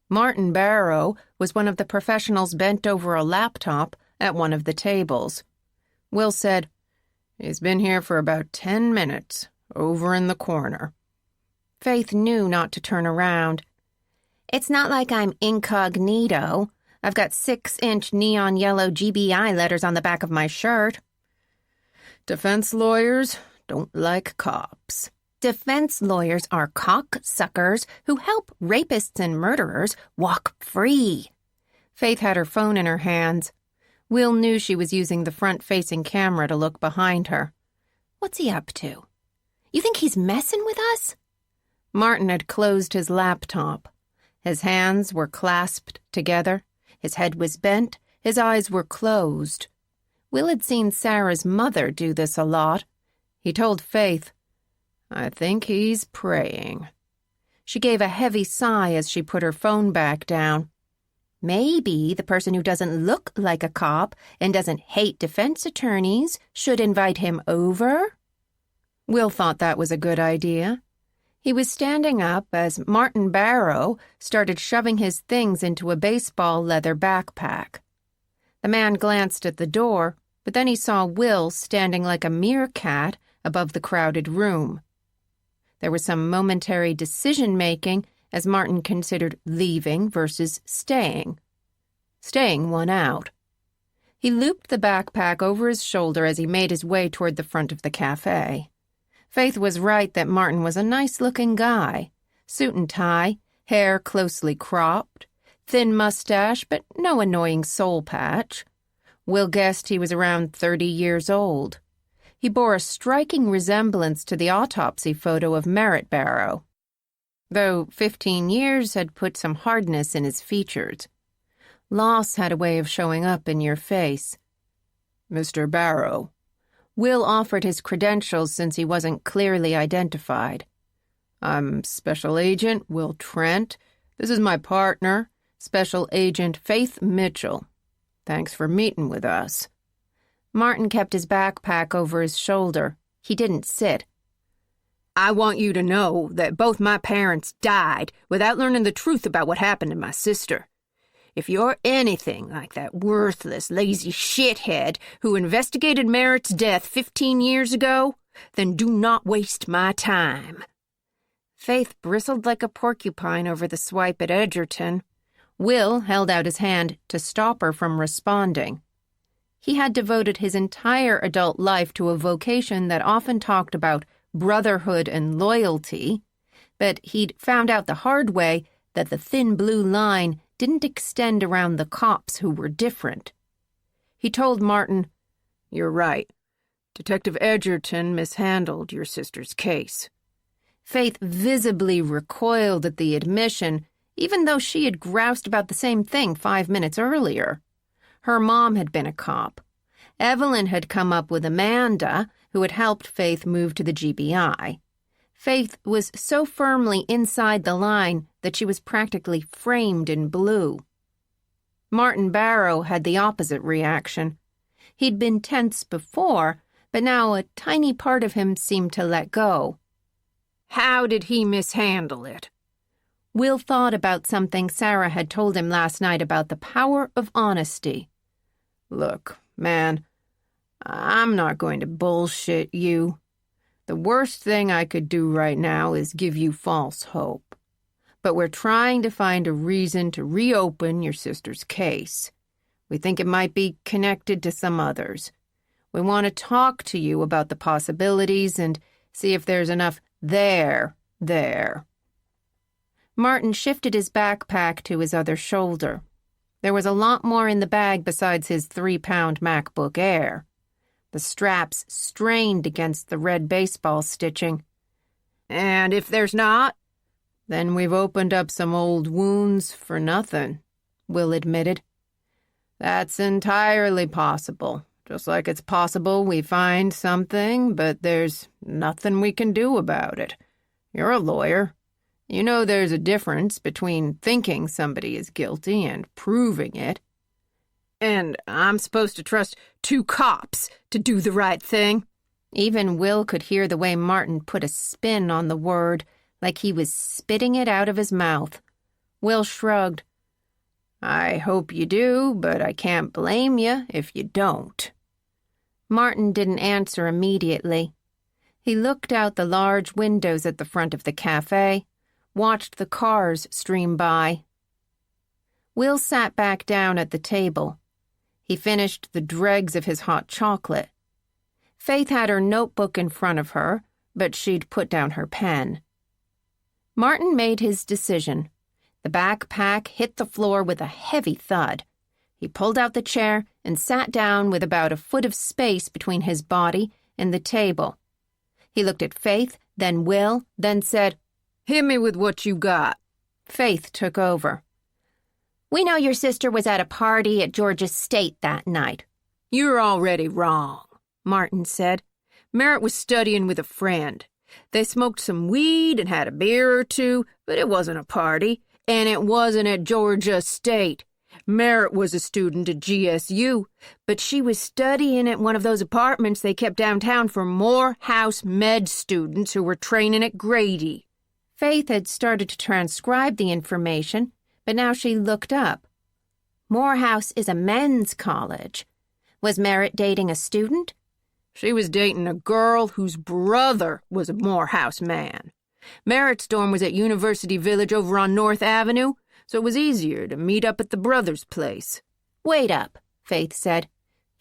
Martin Barrow was one of the professionals bent over a laptop at one of the tables. Will said, "He's been here for about 10 minutes, over in the corner." Faith knew not to turn around. "It's not like I'm incognito. I've got 6-inch neon yellow GBI letters on the back of my shirt." "Defense lawyers don't like cops." "Defense lawyers are cocksuckers who help rapists and murderers walk free." Faith had her phone in her hands. Will knew she was using the front-facing camera to look behind her. "What's he up to? You think he's messing with us?" Martin had closed his laptop. His hands were clasped together. His head was bent. His eyes were closed. Will had seen Sarah's mother do this a lot. He told Faith, "I think he's praying." She gave a heavy sigh as she put her phone back down. "Maybe the person who doesn't look like a cop and doesn't hate defense attorneys should invite him over?" Will thought that was a good idea. He was standing up as Martin Barrow started shoving his things into a baseball leather backpack. The man glanced at the door, but then he saw Will standing like a meerkat above the crowded room. There was some momentary decision-making as Martin considered leaving versus staying. Staying won out. He looped the backpack over his shoulder as he made his way toward the front of the cafe. Faith was right that Martin was a nice-looking guy. Suit and tie, hair closely cropped, thin mustache, but no annoying soul patch. Will guessed he was around 30 years old. He bore a striking resemblance to the autopsy photo of Merritt Barrow, though 15 years had put some hardness in his features. Loss had a way of showing up in your face. "Mr. Barrow." Will offered his credentials since he wasn't clearly identified. "I'm Special Agent Will Trent. This is my partner, Special Agent Faith Mitchell. Thanks for meeting with us." Martin kept his backpack over his shoulder. He didn't sit. "I want you to know that both my parents died without learning the truth about what happened to my sister. If you're anything like that worthless, lazy shithead who investigated Merritt's death 15 years ago, then do not waste my time." Faith bristled like a porcupine over the swipe at Edgerton. Will held out his hand to stop her from responding. He had devoted his entire adult life to a vocation that often talked about brotherhood and loyalty, but he'd found out the hard way that the thin blue line didn't extend around the cops who were different. He told Martin, "You're right. Detective Edgerton mishandled your sister's case." Faith visibly recoiled at the admission, even though she had groused about the same thing 5 minutes earlier. Her mom had been a cop. Evelyn had come up with Amanda, who had helped Faith move to the GBI. Faith was so firmly inside the line that she was practically framed in blue. Martin Barrow had the opposite reaction. He'd been tense before, but now a tiny part of him seemed to let go. "How did he mishandle it?" Will thought about something Sarah had told him last night about the power of honesty. "Look, man, I'm not going to bullshit you. The worst thing I could do right now is give you false hope. But we're trying to find a reason to reopen your sister's case. We think it might be connected to some others. We want to talk to you about the possibilities and see if there's enough there. Martin shifted his backpack to his other shoulder. There was a lot more in the bag besides his 3-pound MacBook Air. The straps strained against the red baseball stitching. And if there's not, then we've opened up some old wounds for nothing, Will admitted. That's entirely possible. Just like it's possible we find something, but there's nothing we can do about it. You're a lawyer. You know there's a difference between thinking somebody is guilty and proving it. And I'm supposed to trust 2 cops to do the right thing? Even Will could hear the way Martin put a spin on the word, like he was spitting it out of his mouth. Will shrugged. I hope you do, but I can't blame you if you don't. Martin didn't answer immediately. He looked out the large windows at the front of the cafe, watched the cars stream by. Will sat back down at the table. He finished the dregs of his hot chocolate. Faith had her notebook in front of her, but she'd put down her pen. Martin made his decision. The backpack hit the floor with a heavy thud. He pulled out the chair and sat down with about a foot of space between his body and the table. He looked at Faith, then Will, then said, Hit me with what you got. Faith took over. We know your sister was at a party at Georgia State that night. You're already wrong, Martin said. Merritt was studying with a friend. They smoked some weed and had a beer or two, but it wasn't a party. And it wasn't at Georgia State. Merritt was a student at GSU, but she was studying at one of those apartments they kept downtown for Morehouse med students who were training at Grady. Faith had started to transcribe the information, but now she looked up. Morehouse is a men's college. Was Merritt dating a student? She was dating a girl whose brother was a Morehouse man. Merritt's dorm was at University Village over on North Avenue, so it was easier to meet up at the brother's place. Wait up, Faith said.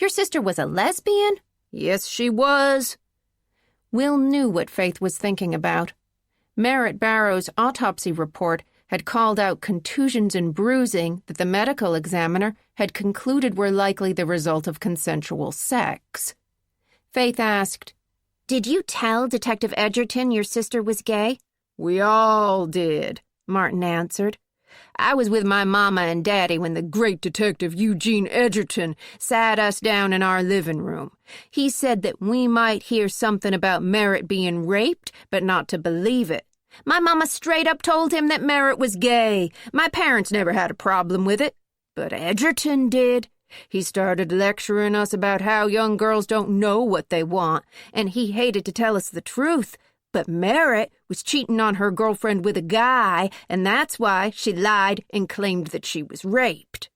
Your sister was a lesbian? Yes, she was. Will knew what Faith was thinking about. Merritt Barrow's autopsy report had called out contusions and bruising that the medical examiner had concluded were likely the result of consensual sex. Faith asked, Did you tell Detective Edgerton your sister was gay? We all did, Martin answered. I was with my mama and daddy when the great Detective Eugene Edgerton sat us down in our living room. He said that we might hear something about Merritt being raped, but not to believe it. My mama straight up told him that Merritt was gay. My parents never had a problem with it, but Edgerton did. He started lecturing us about how young girls don't know what they want, and he hated to tell us the truth. But Merritt was cheating on her girlfriend with a guy, and that's why she lied and claimed that she was raped.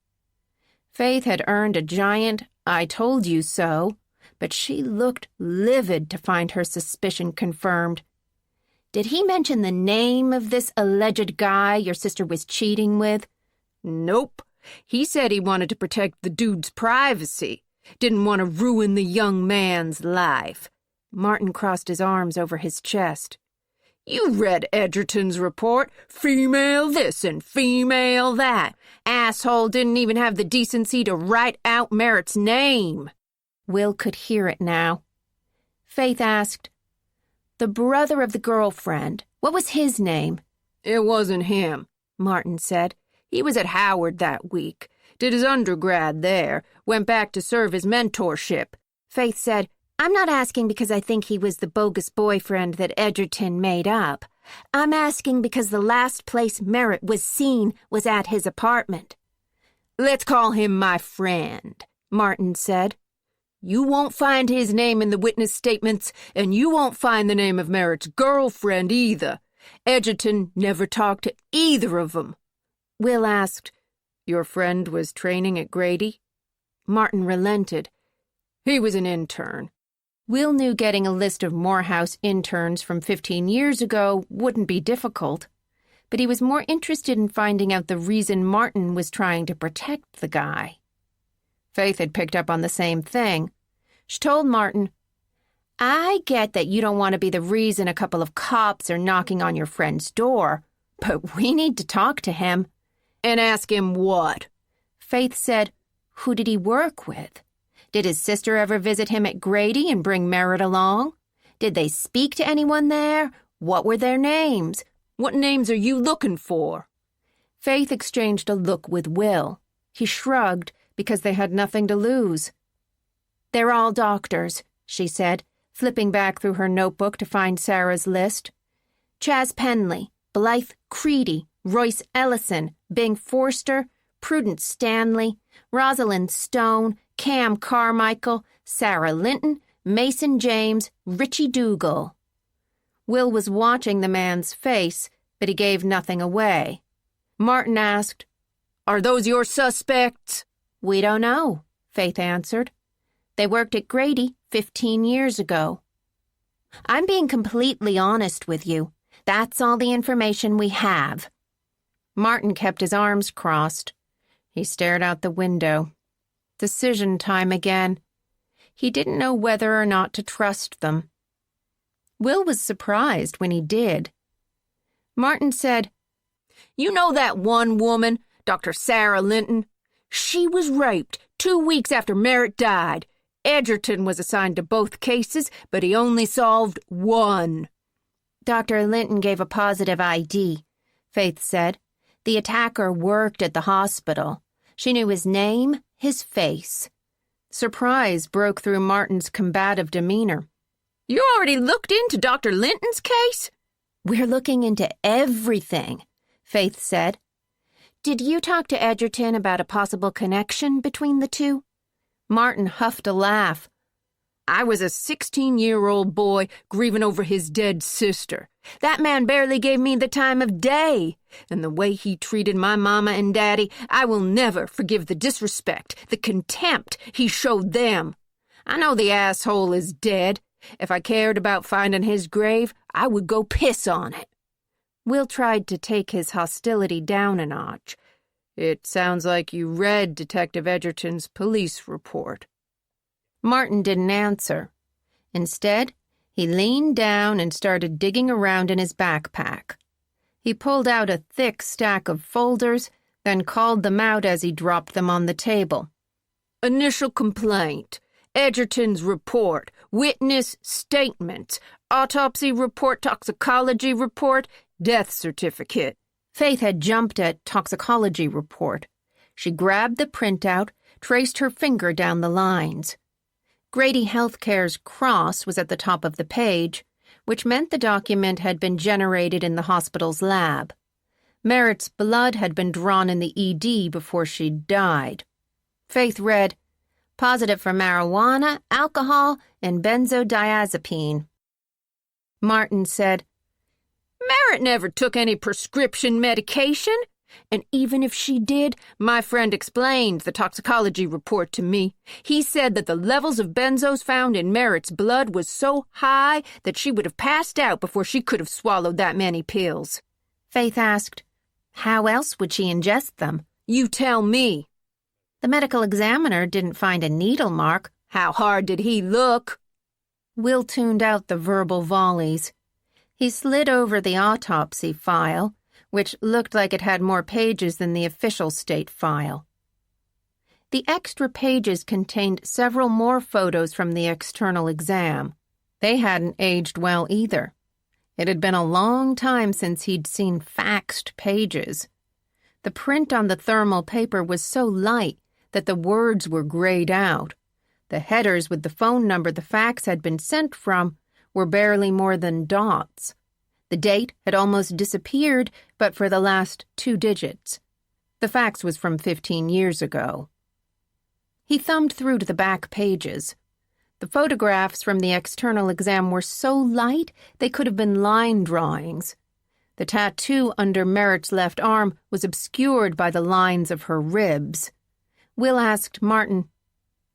Faith had earned a giant "I told you so," but she looked livid to find her suspicion confirmed. Did he mention the name of this alleged guy your sister was cheating with? Nope. He said he wanted to protect the dude's privacy. Didn't want to ruin the young man's life. Martin crossed his arms over his chest. You read Edgerton's report. Female this and female that. Asshole didn't even have the decency to write out Merritt's name. Will could hear it now. Faith asked, The brother of the girlfriend, what was his name? It wasn't him, Martin said. He was at Howard that week. Did his undergrad there. Went back to serve his mentorship. Faith said, I'm not asking because I think he was the bogus boyfriend that Edgerton made up. I'm asking because the last place Merritt was seen was at his apartment. Let's call him my friend, Martin said. You won't find his name in the witness statements, and you won't find the name of Merritt's girlfriend either. Edgerton never talked to either of them. Will asked, Your friend was training at Grady? Martin relented. He was an intern. Will knew getting a list of Morehouse interns from 15 years ago wouldn't be difficult, but he was more interested in finding out the reason Martin was trying to protect the guy. Faith had picked up on the same thing. She told Martin, "I get that you don't want to be the reason a couple of cops are knocking on your friend's door, but we need to talk to him." "And ask him what?" Faith said, "Who did he work with? Did his sister ever visit him at Grady and bring Merritt along? Did they speak to anyone there? What were their names?" "What names are you looking for?" Faith exchanged a look with Will. He shrugged because they had nothing to lose. "They're all doctors," she said, flipping back through her notebook to find Sarah's list. "Chaz Penley, Blythe Creedy, Royce Ellison, Bing Forster, Prudence Stanley, Rosalind Stone, Cam Carmichael, Sarah Linton, Mason James, Richie Dougal." Will was watching the man's face, but he gave nothing away. Martin asked, "Are those your suspects?" "We don't know," Faith answered. "They worked at Grady 15 years ago." "I'm being completely honest with you. That's all the information we have." Martin kept his arms crossed. He stared out the window. Decision time again. He didn't know whether or not to trust them. Will was surprised when he did. Martin said, "You know that one woman, Dr. Sarah Linton? She was raped 2 weeks after Merritt died. Edgerton was assigned to both cases, but he only solved one." "Dr. Linton gave a positive ID," Faith said. "The attacker worked at the hospital. She knew his name, his face." Surprise broke through Martin's combative demeanor. "You already looked into Dr. Linton's case?" "We're looking into everything," Faith said. "Did you talk to Edgerton about a possible connection between the two?" Martin huffed a laugh. "I was a 16-year-old boy grieving over his dead sister. That man barely gave me the time of day. And the way he treated my mama and daddy, I will never forgive the disrespect, the contempt he showed them. I know the asshole is dead. If I cared about finding his grave, I would go piss on it." Will tried to take his hostility down a notch. "It sounds like you read Detective Edgerton's police report." Martin didn't answer. Instead, he leaned down and started digging around in his backpack. He pulled out a thick stack of folders, then called them out as he dropped them on the table. "Initial complaint, Edgerton's report, witness statements, autopsy report, toxicology report, death certificate." Faith had jumped at toxicology report. She grabbed the printout, traced her finger down the lines. Grady Healthcare's cross was at the top of the page, which meant the document had been generated in the hospital's lab. Merritt's blood had been drawn in the ED before she died. Faith read, "Positive for marijuana, alcohol, and benzodiazepine." Martin said, "Merritt never took any prescription medication. And even if she did, my friend explained the toxicology report to me. He said that the levels of benzos found in Merritt's blood was so high that she would have passed out before she could have swallowed that many pills." Faith asked, "How else would she ingest them?" "You tell me." "The medical examiner didn't find a needle mark." "How hard did he look?" Will tuned out the verbal volleys. He slid over the autopsy file, which looked like it had more pages than the official state file. The extra pages contained several more photos from the external exam. They hadn't aged well either. It had been a long time since he'd seen faxed pages. The print on the thermal paper was so light that the words were grayed out. The headers with the phone number the fax had been sent from were barely more than dots. The date had almost disappeared, but for the last 2 digits. The fax was from 15 years ago. He thumbed through to the back pages. The photographs from the external exam were so light they could have been line drawings. The tattoo under Merritt's left arm was obscured by the lines of her ribs. Will asked Martin,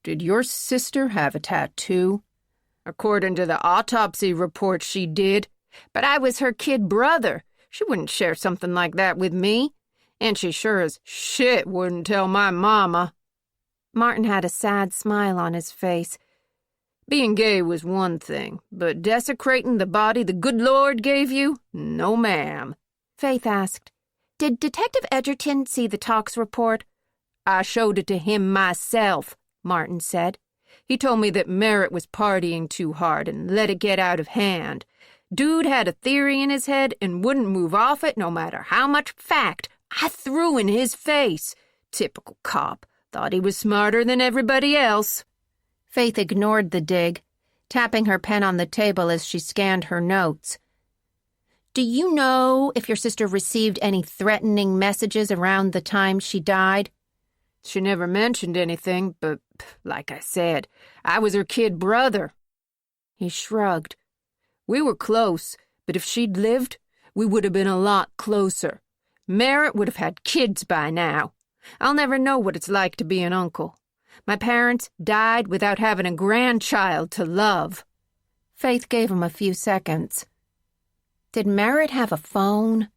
"Did your sister have a tattoo?" "According to the autopsy report, she did. But I was her kid brother. She wouldn't share something like that with me. And she sure as shit wouldn't tell my mama." Martin had a sad smile on his face. Being gay was one thing, but desecrating the body the good Lord gave you? No, ma'am. Faith asked, "Did Detective Edgerton see the tox report?" I showed it to him myself, Martin said. He told me that Merritt was partying too hard and let it get out of hand. Dude had a theory in his head and wouldn't move off it no matter how much fact I threw in his face. Typical cop. Thought he was smarter than everybody else. Faith ignored the dig, tapping her pen on the table as she scanned her notes. "Do you know if your sister received any threatening messages around the time she died?" She never mentioned anything, but, like I said, I was her kid brother. He shrugged. We were close, but if she'd lived, we would have been a lot closer. Merritt would have had kids by now. I'll never know what it's like to be an uncle. My parents died without having a grandchild to love. Faith gave him a few seconds. "Did Merritt have a phone?"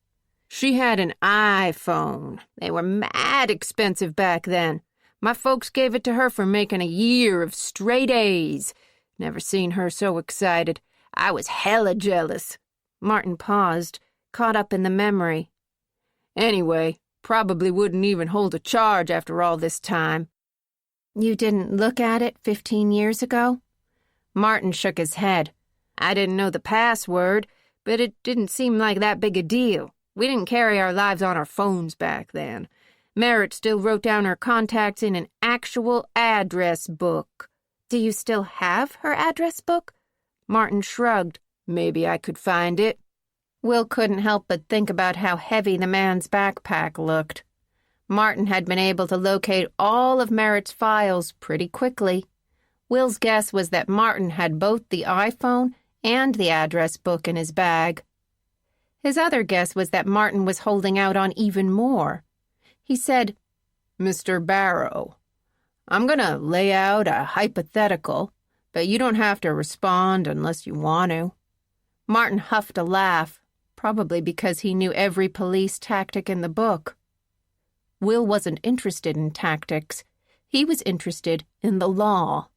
She had an iPhone. They were mad expensive back then. My folks gave it to her for making a year of straight A's. Never seen her so excited. I was hella jealous. Martin paused, caught up in the memory. Anyway, probably wouldn't even hold a charge after all this time. "You didn't look at it 15 years ago?" Martin shook his head. I didn't know the password, but it didn't seem like that big a deal. We didn't carry our lives on our phones back then. Merritt still wrote down her contacts in an actual address book. "Do you still have her address book?" Martin shrugged. Maybe I could find it. Will couldn't help but think about how heavy the man's backpack looked. Martin had been able to locate all of Merritt's files pretty quickly. Will's guess was that Martin had both the iPhone and the address book in his bag. His other guess was that Martin was holding out on even more. He said, "Mr. Barrow, I'm going to lay out a hypothetical, but you don't have to respond unless you want to." Martin huffed a laugh, probably because he knew every police tactic in the book. Will wasn't interested in tactics. He was interested in the law.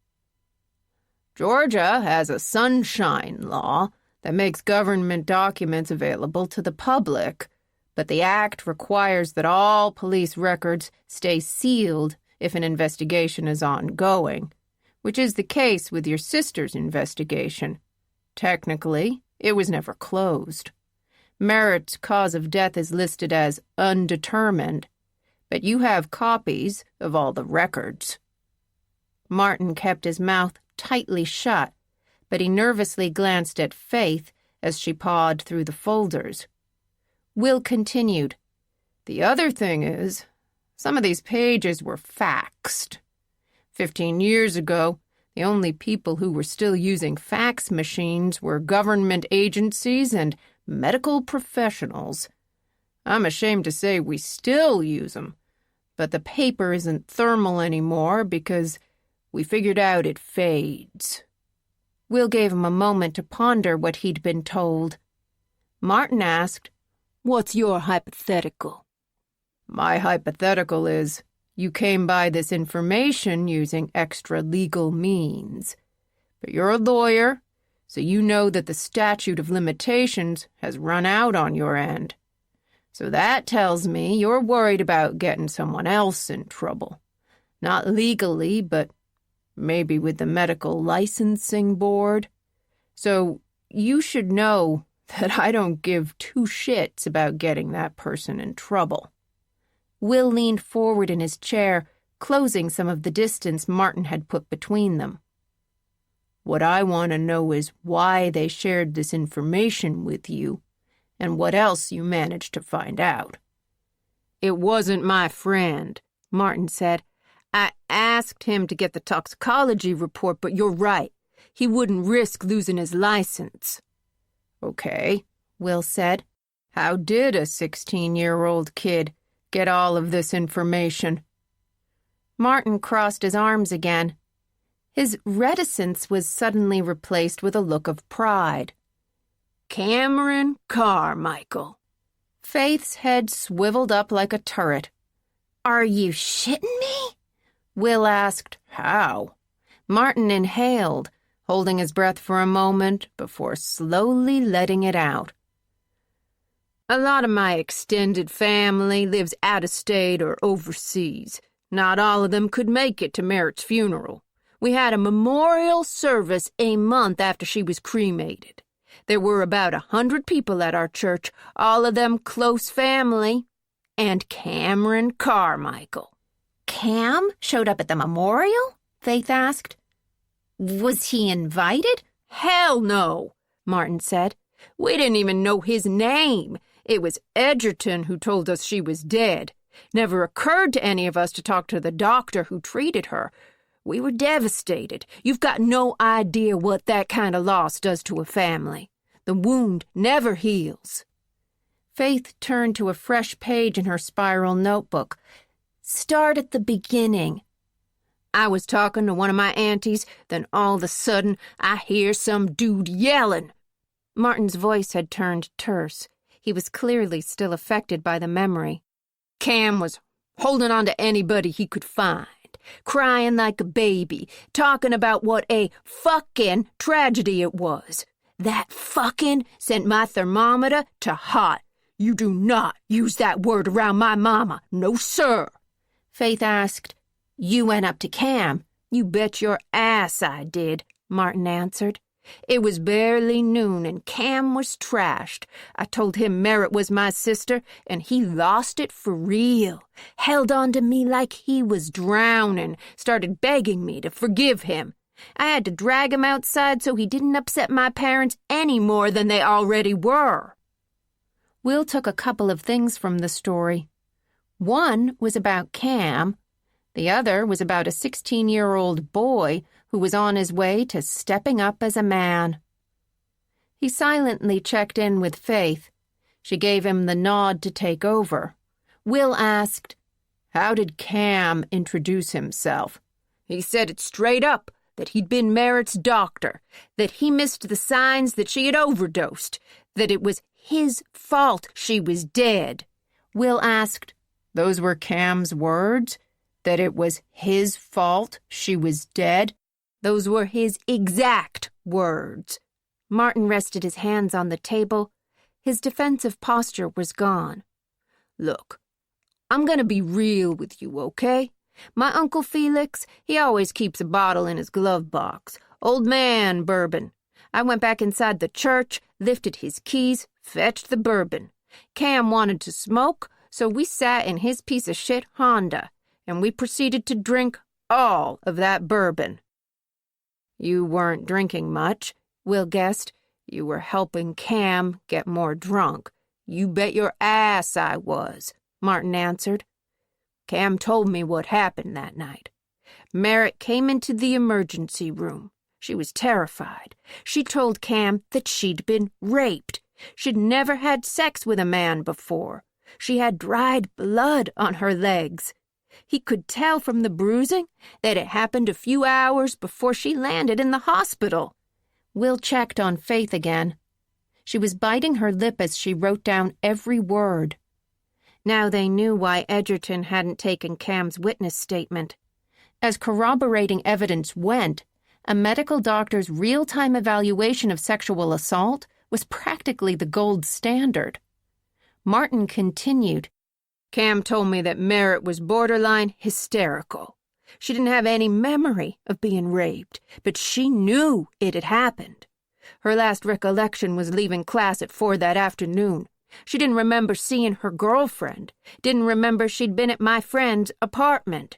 Georgia has a sunshine law that makes government documents available to the public, but the act requires that all police records stay sealed if an investigation is ongoing, which is the case with your sister's investigation. Technically, it was never closed. Merritt's cause of death is listed as undetermined, but you have copies of all the records. Martin kept his mouth tightly shut, but he nervously glanced at Faith as she pawed through the folders. Will continued, "The other thing is, some of these pages were faxed. 15 years ago, the only people who were still using fax machines were government agencies and medical professionals. I'm ashamed to say we still use them, but the paper isn't thermal anymore because we figured out it fades." Will gave him a moment to ponder what he'd been told. Martin asked, "What's your hypothetical?" "My hypothetical is you came by this information using extra legal means. But you're a lawyer, so you know that the statute of limitations has run out on your end. So that tells me you're worried about getting someone else in trouble. Not legally, but maybe with the medical licensing board. So you should know that I don't give two shits about getting that person in trouble." Will leaned forward in his chair, closing some of the distance Martin had put between them. "What I want to know is why they shared this information with you and what else you managed to find out." "It wasn't my friend," Martin said. "I asked him to get the toxicology report, but you're right. He wouldn't risk losing his license." "Okay," Will said. "How did a 16-year-old kid get all of this information?" Martin crossed his arms again. His reticence was suddenly replaced with a look of pride. "Cameron Carmichael." Faith's head swiveled up like a turret. "Are you shitting me?" Will asked. "How?" Martin inhaled, holding his breath for a moment before slowly letting it out. A lot of my extended family lives out of state or overseas. Not all of them could make it to Merritt's funeral. We had a memorial service a month after she was cremated. There were about 100 people at our church, all of them close family, and Cameron Carmichael. Cam showed up at the memorial? Faith asked. Was he invited? Hell no, Martin said. We didn't even know his name. It was Edgerton who told us she was dead. Never occurred to any of us to talk to the doctor who treated her. We were devastated. You've got no idea what that kind of loss does to a family. The wound never heals. Faith turned to a fresh page in her spiral notebook. Start at the beginning. I was talking to one of my aunties, then all of a sudden I hear some dude yelling. Martin's voice had turned terse. He was clearly still affected by the memory. Cam was holding on to anybody he could find, crying like a baby, talking about what a fucking tragedy it was. That fucking sent my thermometer to hot. You do not use that word around my mama. No, sir. Faith asked, You went up to Cam? You bet your ass I did, Martin answered. It was barely noon and Cam was trashed. I told him Merritt was my sister, and he lost it for real. Held on to me like he was drowning, started begging me to forgive him. I had to drag him outside so he didn't upset my parents any more than they already were. Will took a couple of things from the story. One was about Cam. The other was about a 16-year-old boy who was on his way to stepping up as a man. He silently checked in with Faith. She gave him the nod to take over. Will asked, How did Cam introduce himself? He said it straight up, that he'd been Merritt's doctor, that he missed the signs that she had overdosed, that it was his fault she was dead. Will asked, Those were Cam's words? That it was his fault she was dead? Those were his exact words. Martin rested his hands on the table. His defensive posture was gone. Look, I'm gonna be real with you, okay? My Uncle Felix, he always keeps a bottle in his glove box. Old man bourbon. I went back inside the church, lifted his keys, fetched the bourbon. Cam wanted to smoke, so we sat in his piece of shit Honda, and we proceeded to drink all of that bourbon. You weren't drinking much, Will guessed. You were helping Cam get more drunk. You bet your ass I was, Martin answered. Cam told me what happened that night. Merritt came into the emergency room. She was terrified. She told Cam that she'd been raped. She'd never had sex with a man before. She had dried blood on her legs. He could tell from the bruising that it happened a few hours before she landed in the hospital. Will checked on Faith again. She was biting her lip as she wrote down every word. Now they knew why Edgerton hadn't taken Cam's witness statement. As corroborating evidence went, a medical doctor's real-time evaluation of sexual assault was practically the gold standard. Martin continued, Cam told me that Merritt was borderline hysterical. She didn't have any memory of being raped, but she knew it had happened. Her last recollection was leaving class at 4 that afternoon. She didn't remember seeing her girlfriend, didn't remember she'd been at my friend's apartment.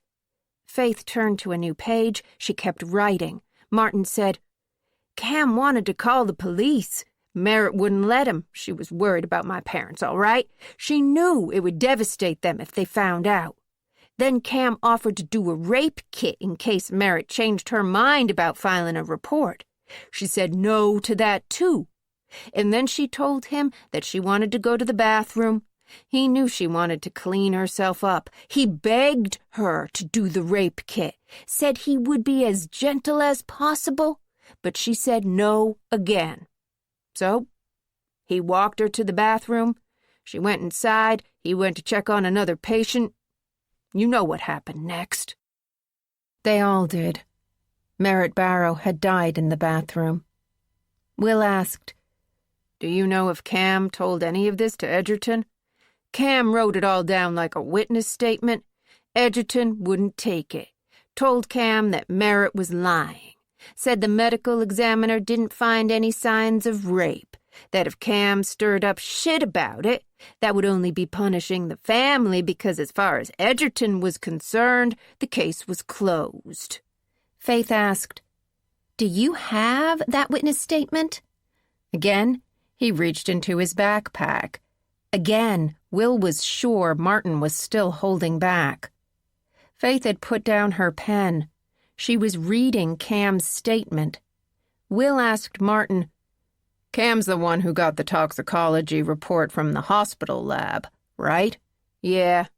Faith turned to a new page. She kept writing. Martin said, Cam wanted to call the police. Merritt wouldn't let him. She was worried about my parents, all right? She knew it would devastate them if they found out. Then Cam offered to do a rape kit in case Merritt changed her mind about filing a report. She said no to that, too. And then she told him that she wanted to go to the bathroom. He knew she wanted to clean herself up. He begged her to do the rape kit, said he would be as gentle as possible, but she said no again. So, he walked her to the bathroom. She went inside. He went to check on another patient. You know what happened next. They all did. Merritt Barrow had died in the bathroom. Will asked, "Do you know if Cam told any of this to Edgerton?" "Cam wrote it all down like a witness statement. Edgerton wouldn't take it. Told Cam that Merritt was lying. Said the medical examiner didn't find any signs of rape. That if Cam stirred up shit about it, that would only be punishing the family because as far as Edgerton was concerned, the case was closed." Faith asked, "Do you have that witness statement?" Again, he reached into his backpack. Again, Will was sure Martin was still holding back. Faith had put down her pen. She was reading Cam's statement. Will asked Martin, "Cam's the one who got the toxicology report from the hospital lab, right?" "Yeah."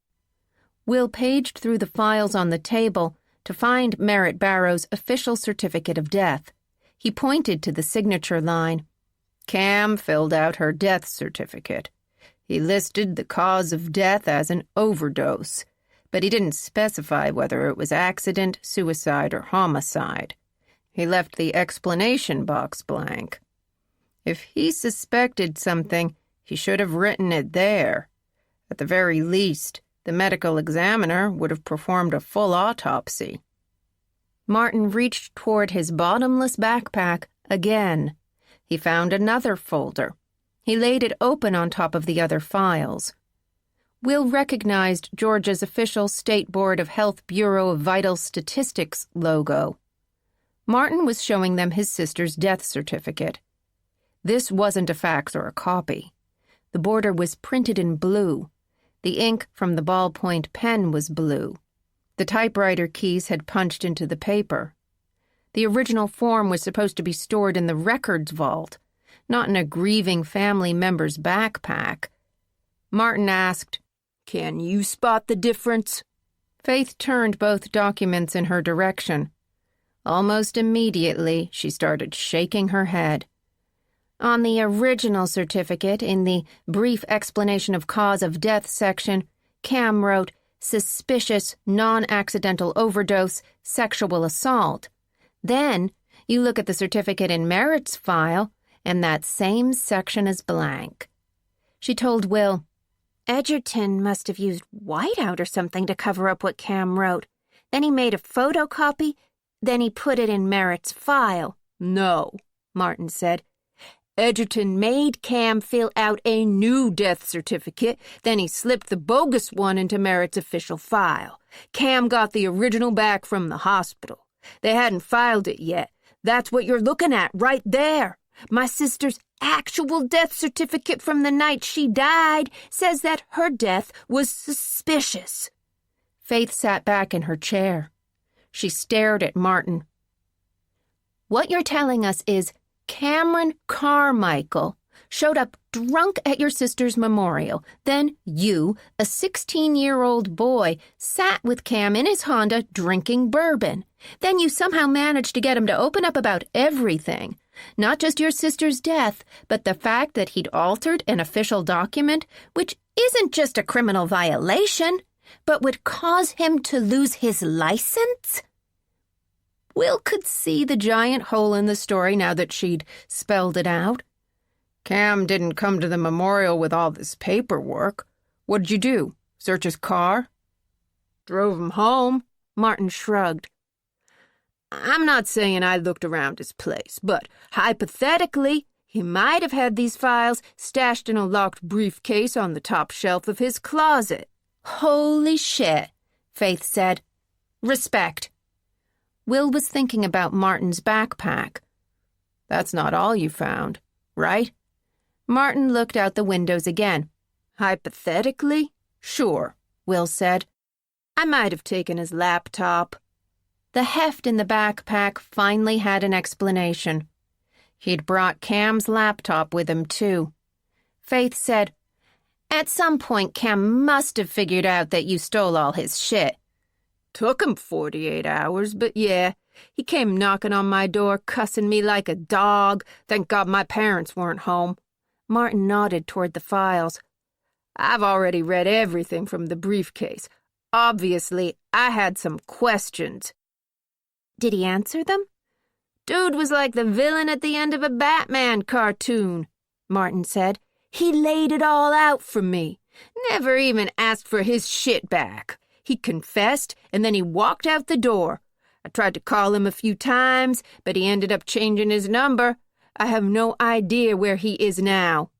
Will paged through the files on the table to find Merritt Barrow's official certificate of death. He pointed to the signature line. "Cam filled out her death certificate. He listed the cause of death as an overdose, but he didn't specify whether it was accident, suicide, or homicide. He left the explanation box blank. If he suspected something, he should have written it there. At the very least, the medical examiner would have performed a full autopsy." Martin reached toward his bottomless backpack again. He found another folder. He laid it open on top of the other files. Will recognized Georgia's official State Board of Health Bureau of Vital Statistics logo. Martin was showing them his sister's death certificate. This wasn't a fax or a copy. The border was printed in blue. The ink from the ballpoint pen was blue. The typewriter keys had punched into the paper. The original form was supposed to be stored in the records vault, not in a grieving family member's backpack. Martin asked, "Can you spot the difference?" Faith turned both documents in her direction. Almost immediately, she started shaking her head. On the original certificate, in the brief explanation of cause of death section, Cam wrote, "Suspicious, non-accidental overdose, sexual assault." Then, you look at the certificate in Merritt's file, and that same section is blank. She told Will, "Edgerton must have used whiteout or something to cover up what Cam wrote. Then he made a photocopy, then he put it in Merritt's file." "No," Martin said. "Edgerton made Cam fill out a new death certificate, then he slipped the bogus one into Merritt's official file. Cam got the original back from the hospital. They hadn't filed it yet. That's what you're looking at right there. My sister's actual death certificate from the night she died says that her death was suspicious." Faith sat back in her chair. She stared at Martin. "What you're telling us is Cameron Carmichael showed up drunk at your sister's memorial. Then you, a 16-year-old boy, sat with Cam in his Honda drinking bourbon. Then you somehow managed to get him to open up about everything. Not just your sister's death, but the fact that he'd altered an official document, which isn't just a criminal violation, but would cause him to lose his license." Will could see the giant hole in the story now that she'd spelled it out. "Cam didn't come to the memorial with all this paperwork. What'd you do? Search his car?" "Drove him home," Martin shrugged. "I'm not saying I looked around his place, but hypothetically, he might have had these files stashed in a locked briefcase on the top shelf of his closet." "Holy shit," Faith said. "Respect." Will was thinking about Martin's backpack. "That's not all you found, right?" Martin looked out the windows again. "Hypothetically? Sure," Will said. "I might have taken his laptop." The heft in the backpack finally had an explanation. He'd brought Cam's laptop with him, too. Faith said, "At some point, Cam must have figured out that you stole all his shit." "Took him 48 hours, but yeah, he came knocking on my door, cussing me like a dog. Thank God my parents weren't home." Martin nodded toward the files. "I've already read everything from the briefcase. Obviously, I had some questions." "Did he answer them?" Dude was like the villain at the end of a Batman cartoon, Martin said. He laid it all out for me. Never even asked for his shit back. He confessed, and then he walked out the door. I tried to call him a few times, but he ended up changing his number. I have no idea where he is now.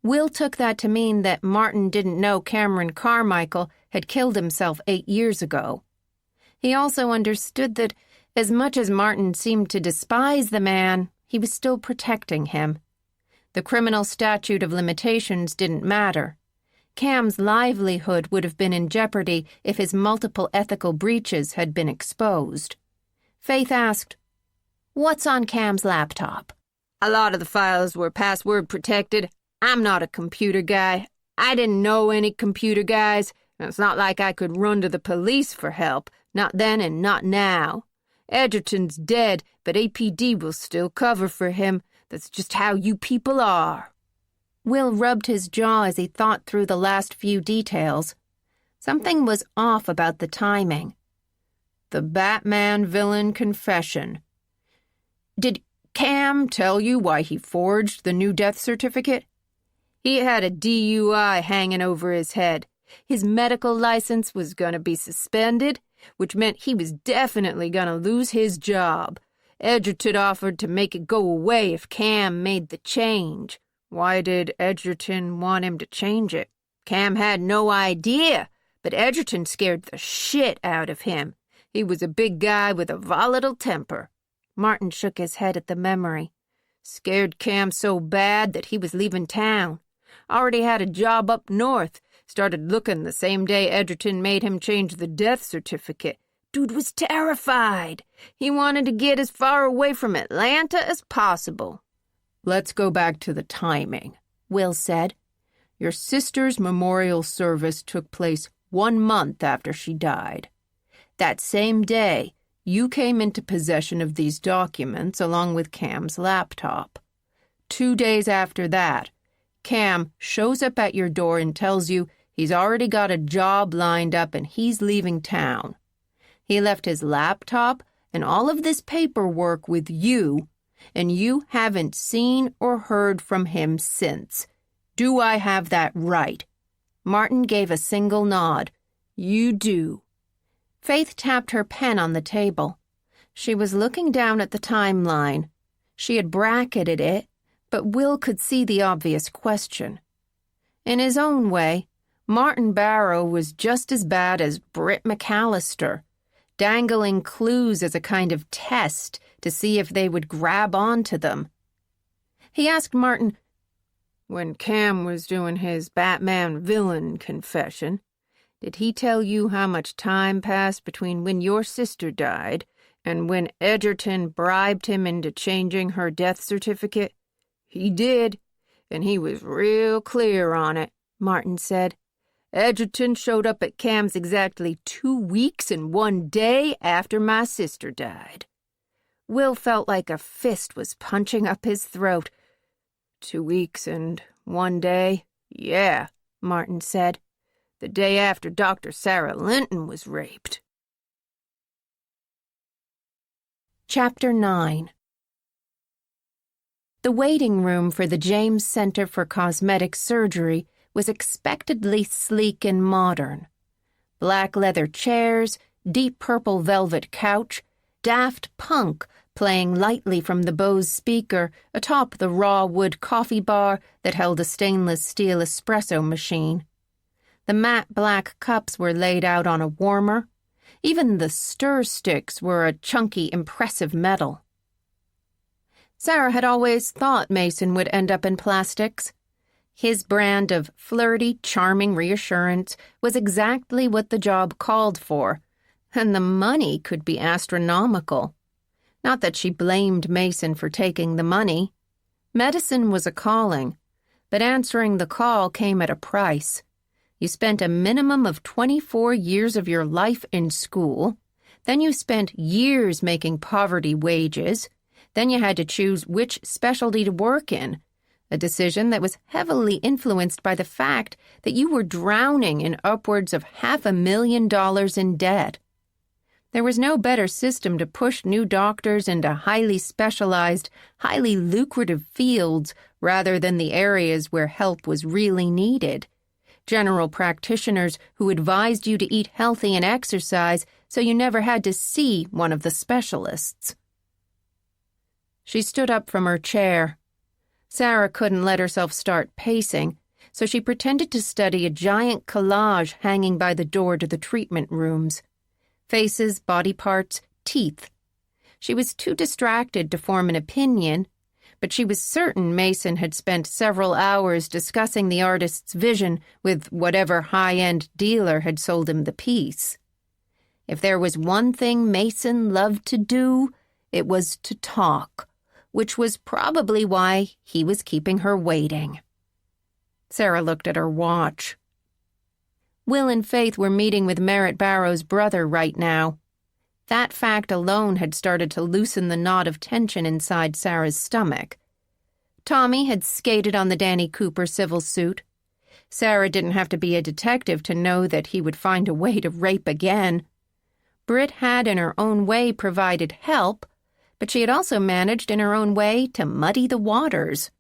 Will took that to mean that Martin didn't know Cameron Carmichael had killed himself 8 years ago. He also understood that, as much as Martin seemed to despise the man, he was still protecting him. The criminal statute of limitations didn't matter. Cam's livelihood would have been in jeopardy if his multiple ethical breaches had been exposed. Faith asked, "What's on Cam's laptop?" A lot of the files were password protected. I'm not a computer guy. I didn't know any computer guys. It's not like I could run to the police for help. Not then and not now. Edgerton's dead, but APD will still cover for him. That's just how you people are. Will rubbed his jaw as he thought through the last few details. Something was off about the timing. The Batman villain confession. Did Cam tell you why he forged the new death certificate? He had a DUI hanging over his head. His medical license was going to be suspended, which meant he was definitely going to lose his job. Edgerton offered to make it go away if Cam made the change. Why did Edgerton want him to change it? Cam had no idea, but Edgerton scared the shit out of him. He was a big guy with a volatile temper. Martin shook his head at the memory. Scared Cam so bad that he was leaving town. Already had a job up north. Started looking the same day Edgerton made him change the death certificate. Dude was terrified. He wanted to get as far away from Atlanta as possible. Let's go back to the timing, Will said. Your sister's memorial service took place 1 month after she died. That same day, you came into possession of these documents along with Cam's laptop. 2 days after that, Cam shows up at your door and tells you he's already got a job lined up and he's leaving town. He left his laptop and all of this paperwork with you, and you haven't seen or heard from him since. Do I have that right? Martin gave a single nod. You do. Faith tapped her pen on the table. She was looking down at the timeline. She had bracketed it, but Will could see the obvious question. In his own way, Martin Barrow was just as bad as Britt McAllister, dangling clues as a kind of test to see if they would grab onto them. He asked Martin, when Cam was doing his Batman villain confession, did he tell you how much time passed between when your sister died and when Edgerton bribed him into changing her death certificate? He did, and he was real clear on it, Martin said. Edgerton showed up at Cam's exactly 2 weeks and 1 day after my sister died. Will felt like a fist was punching up his throat. 2 weeks and 1 day? Yeah, Martin said. The day after Dr. Sarah Linton was raped. Chapter 9. The waiting room for the James Center for Cosmetic Surgery was expectedly sleek and modern. Black leather chairs, deep purple velvet couch, Daft Punk playing lightly from the Bose speaker atop the raw wood coffee bar that held a stainless steel espresso machine. The matte black cups were laid out on a warmer. Even the stir sticks were a chunky, impressive metal. Sarah had always thought Mason would end up in plastics. His brand of flirty, charming reassurance was exactly what the job called for, and the money could be astronomical. Not that she blamed Mason for taking the money. Medicine was a calling, but answering the call came at a price. You spent a minimum of 24 years of your life in school, then you spent years making poverty wages, then you had to choose which specialty to work in, a decision that was heavily influenced by the fact that you were drowning in upwards of $500,000 in debt. There was no better system to push new doctors into highly specialized, highly lucrative fields rather than the areas where help was really needed. General practitioners who advised you to eat healthy and exercise so you never had to see one of the specialists. She stood up from her chair. Sarah couldn't let herself start pacing, so she pretended to study a giant collage hanging by the door to the treatment rooms. Faces, body parts, teeth. She was too distracted to form an opinion, but she was certain Mason had spent several hours discussing the artist's vision with whatever high-end dealer had sold him the piece. If there was one thing Mason loved to do, it was to talk, which was probably why he was keeping her waiting. Sarah looked at her watch. Will and Faith were meeting with Merritt Barrow's brother right now. That fact alone had started to loosen the knot of tension inside Sarah's stomach. Tommy had skated on the Danny Cooper civil suit. Sarah didn't have to be a detective to know that he would find a way to rape again. Britt had in her own way provided help, but she had also managed in her own way to muddy the waters.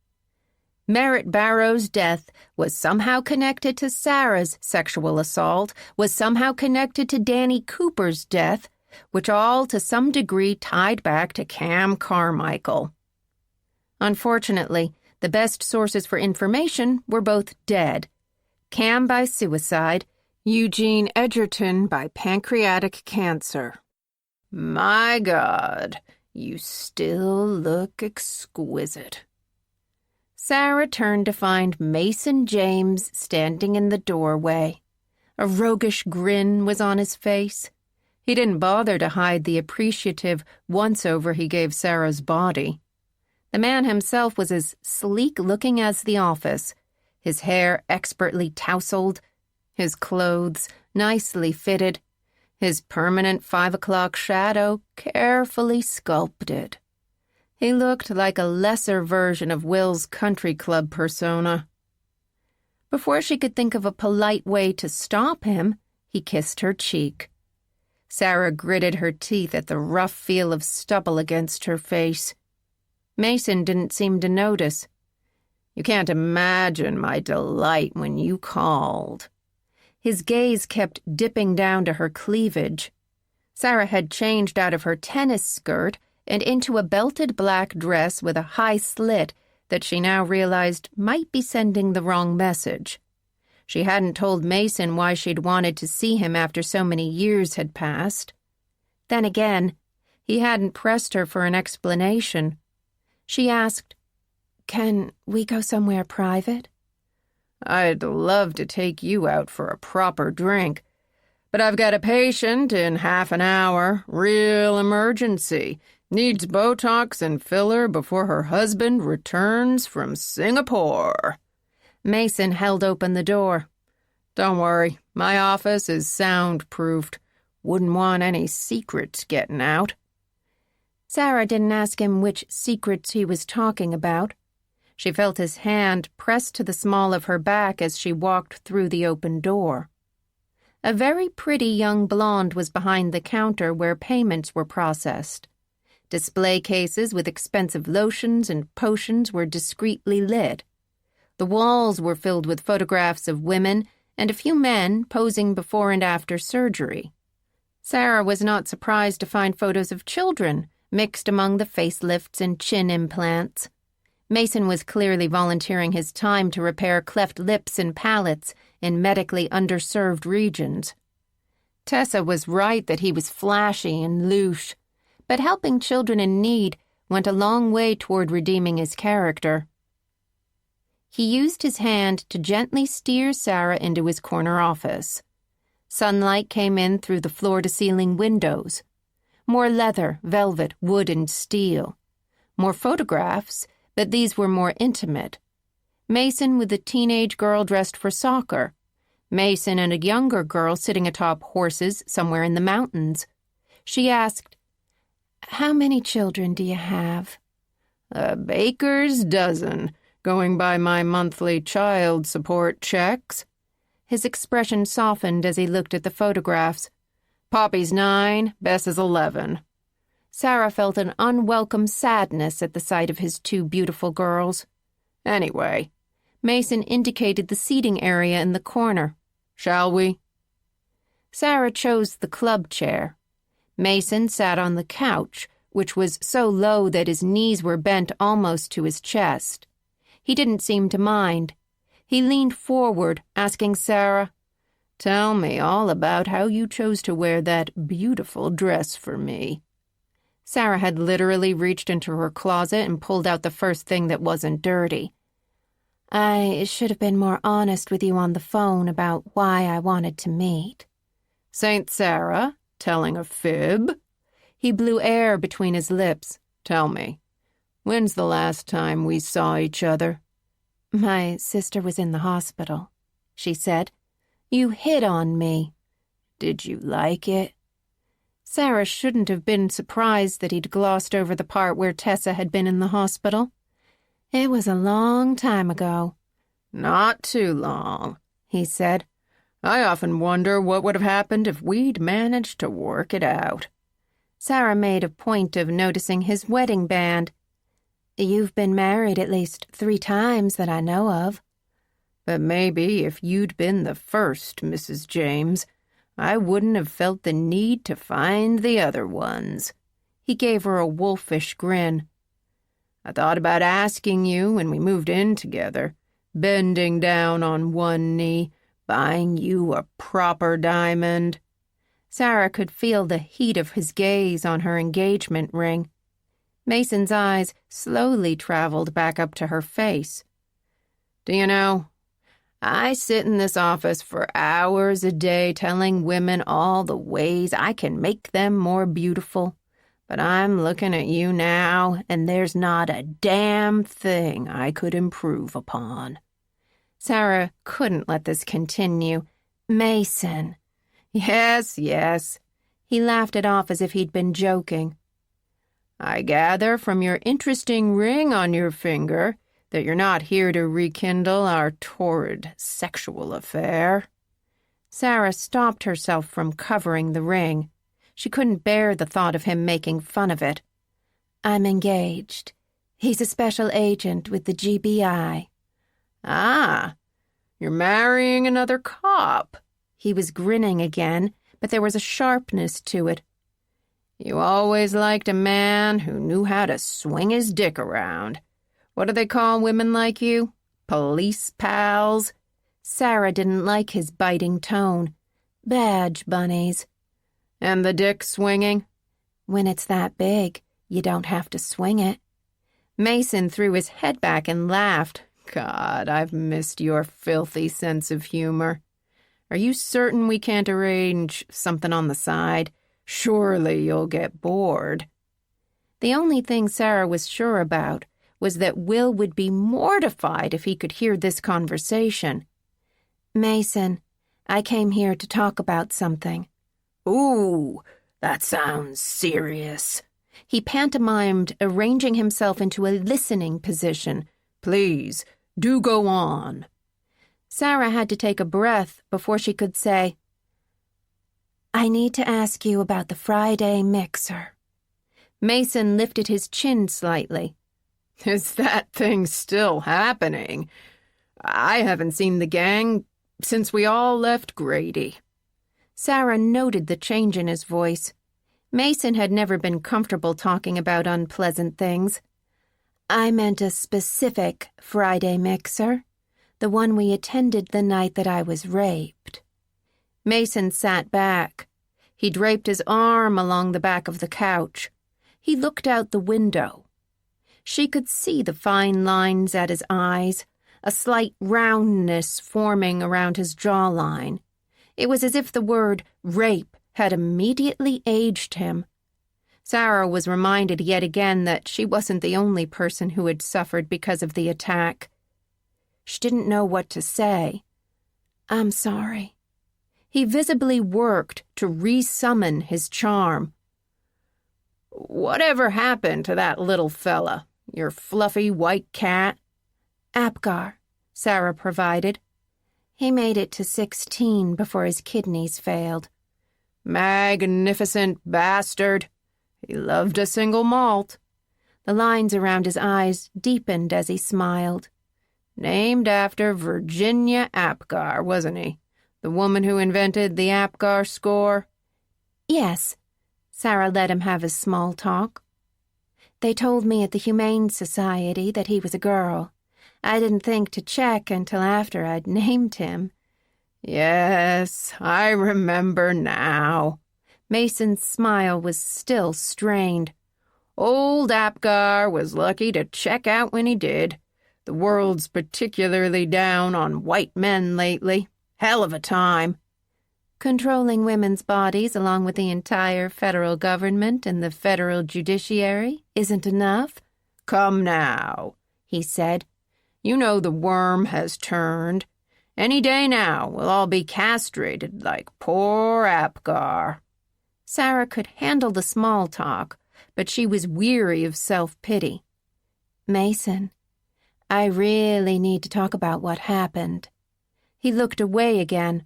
Merritt Barrow's death was somehow connected to Sarah's sexual assault, was somehow connected to Danny Cooper's death, which all to some degree tied back to Cam Carmichael. Unfortunately, the best sources for information were both dead. Cam by suicide, Eugene Edgerton by pancreatic cancer. My God, you still look exquisite. Sarah turned to find Mason James standing in the doorway. A roguish grin was on his face. He didn't bother to hide the appreciative once-over he gave Sarah's body. The man himself was as sleek-looking as the office, his hair expertly tousled, his clothes nicely fitted, his permanent 5 o'clock shadow carefully sculpted. He looked like a lesser version of Will's country club persona. Before she could think of a polite way to stop him, he kissed her cheek. Sarah gritted her teeth at the rough feel of stubble against her face. Mason didn't seem to notice. You can't imagine my delight when you called. His gaze kept dipping down to her cleavage. Sarah had changed out of her tennis skirt and into a belted black dress with a high slit that she now realized might be sending the wrong message. She hadn't told Mason why she'd wanted to see him after so many years had passed. Then again, he hadn't pressed her for an explanation. She asked, "Can we go somewhere private?" "I'd love to take you out for a proper drink, but I've got a patient in half an hour, real emergency. Needs Botox and filler before her husband returns from Singapore." Mason held open the door. "Don't worry, my office is soundproofed. Wouldn't want any secrets getting out." Sarah didn't ask him which secrets he was talking about. She felt his hand pressed to the small of her back as she walked through the open door. A very pretty young blonde was behind the counter where payments were processed. Display cases with expensive lotions and potions were discreetly lit. The walls were filled with photographs of women and a few men posing before and after surgery. Sarah was not surprised to find photos of children mixed among the facelifts and chin implants. Mason was clearly volunteering his time to repair cleft lips and palates in medically underserved regions. Tessa was right that he was flashy and louche, but helping children in need went a long way toward redeeming his character. He used his hand to gently steer Sarah into his corner office. Sunlight came in through the floor-to-ceiling windows. More leather, velvet, wood, and steel. More photographs, but these were more intimate. Mason with a teenage girl dressed for soccer. Mason and a younger girl sitting atop horses somewhere in the mountains. She asked, "How many children do you have?" "A baker's dozen, going by my monthly child support checks." His expression softened as he looked at the photographs. Poppy's 9, Bess is 11. Sarah felt an unwelcome sadness at the sight of his two beautiful girls. Anyway, Mason indicated the seating area in the corner. Shall we? Sarah chose the club chair. Mason sat on the couch, which was so low that his knees were bent almost to his chest. He didn't seem to mind. He leaned forward, asking Sarah, "Tell me all about how you chose to wear that beautiful dress for me." Sarah had literally reached into her closet and pulled out the first thing that wasn't dirty. "I should have been more honest with you on the phone about why I wanted to meet." Saint Sarah, telling a fib? He blew air between his lips. Tell me, when's the last time we saw each other? "My sister was in the hospital," she said. "You hit on me." "Did you like it?" Sarah shouldn't have been surprised that he'd glossed over the part where Tessa had been in the hospital. "It was a long time ago." "Not too long," he said. "I often wonder what would have happened if we'd managed to work it out." Sarah made a point of noticing his wedding band. "You've been married at least 3 times that I know of." "But maybe if you'd been the first, Mrs. James, I wouldn't have felt the need to find the other ones." He gave her a wolfish grin. "I thought about asking you when we moved in together, bending down on one knee, buying you a proper diamond." Sarah could feel the heat of his gaze on her engagement ring. Mason's eyes slowly traveled back up to her face. "Do you know, I sit in this office for hours a day telling women all the ways I can make them more beautiful, but I'm looking at you now, and there's not a damn thing I could improve upon." Sarah couldn't let this continue. "Mason." Yes. He laughed it off as if he'd been joking. "I gather from your interesting ring on your finger that you're not here to rekindle our torrid sexual affair." Sarah stopped herself from covering the ring. She couldn't bear the thought of him making fun of it. "I'm engaged. He's a special agent with the GBI. "Ah, you're marrying another cop." He was grinning again, but there was a sharpness to it. "You always liked a man who knew how to swing his dick around. What do they call women like you? Police pals?" Sarah didn't like his biting tone. "Badge bunnies." "And the dick swinging?" "When it's that big, you don't have to swing it." Mason threw his head back and laughed. "God, I've missed your filthy sense of humor. Are you certain we can't arrange something on the side? Surely you'll get bored." The only thing Sarah was sure about was that Will would be mortified if he could hear this conversation. "Mason, I came here to talk about something." "Ooh, that sounds serious." He pantomimed, arranging himself into a listening position. "Please, do go on." Sarah had to take a breath before she could say, "I need to ask you about the Friday mixer." Mason lifted his chin slightly. "Is that thing still happening? I haven't seen the gang since we all left Grady." Sarah noted the change in his voice. Mason had never been comfortable talking about unpleasant things. "I meant a specific Friday mixer, the one we attended the night that I was raped." Mason sat back. He draped his arm along the back of the couch. He looked out the window. She could see the fine lines at his eyes, a slight roundness forming around his jawline. It was as if the word rape had immediately aged him. Sarah was reminded yet again that she wasn't the only person who had suffered because of the attack. She didn't know what to say. "I'm sorry." He visibly worked to re-summon his charm. "Whatever happened to that little fella, your fluffy white cat?" "Apgar," Sarah provided. "He made it to 16 before his kidneys failed." Magnificent bastard. He loved a single malt. The lines around his eyes deepened as he smiled. Named after Virginia Apgar, wasn't he? The woman who invented the Apgar score? Yes. Sarah let him have his small talk. They told me at the Humane Society that he was a girl. I didn't think to check until after I'd named him. Yes, I remember now. Mason's smile was still strained. Old Apgar was lucky to check out when he did. The world's particularly down on white men lately. Hell of a time. Controlling women's bodies along with the entire federal government and the federal judiciary isn't enough? Come now, he said. You know the worm has turned. Any day now we'll all be castrated like poor Apgar. Sarah could handle the small talk, but she was weary of self-pity. Mason, I really need to talk about what happened. He looked away again.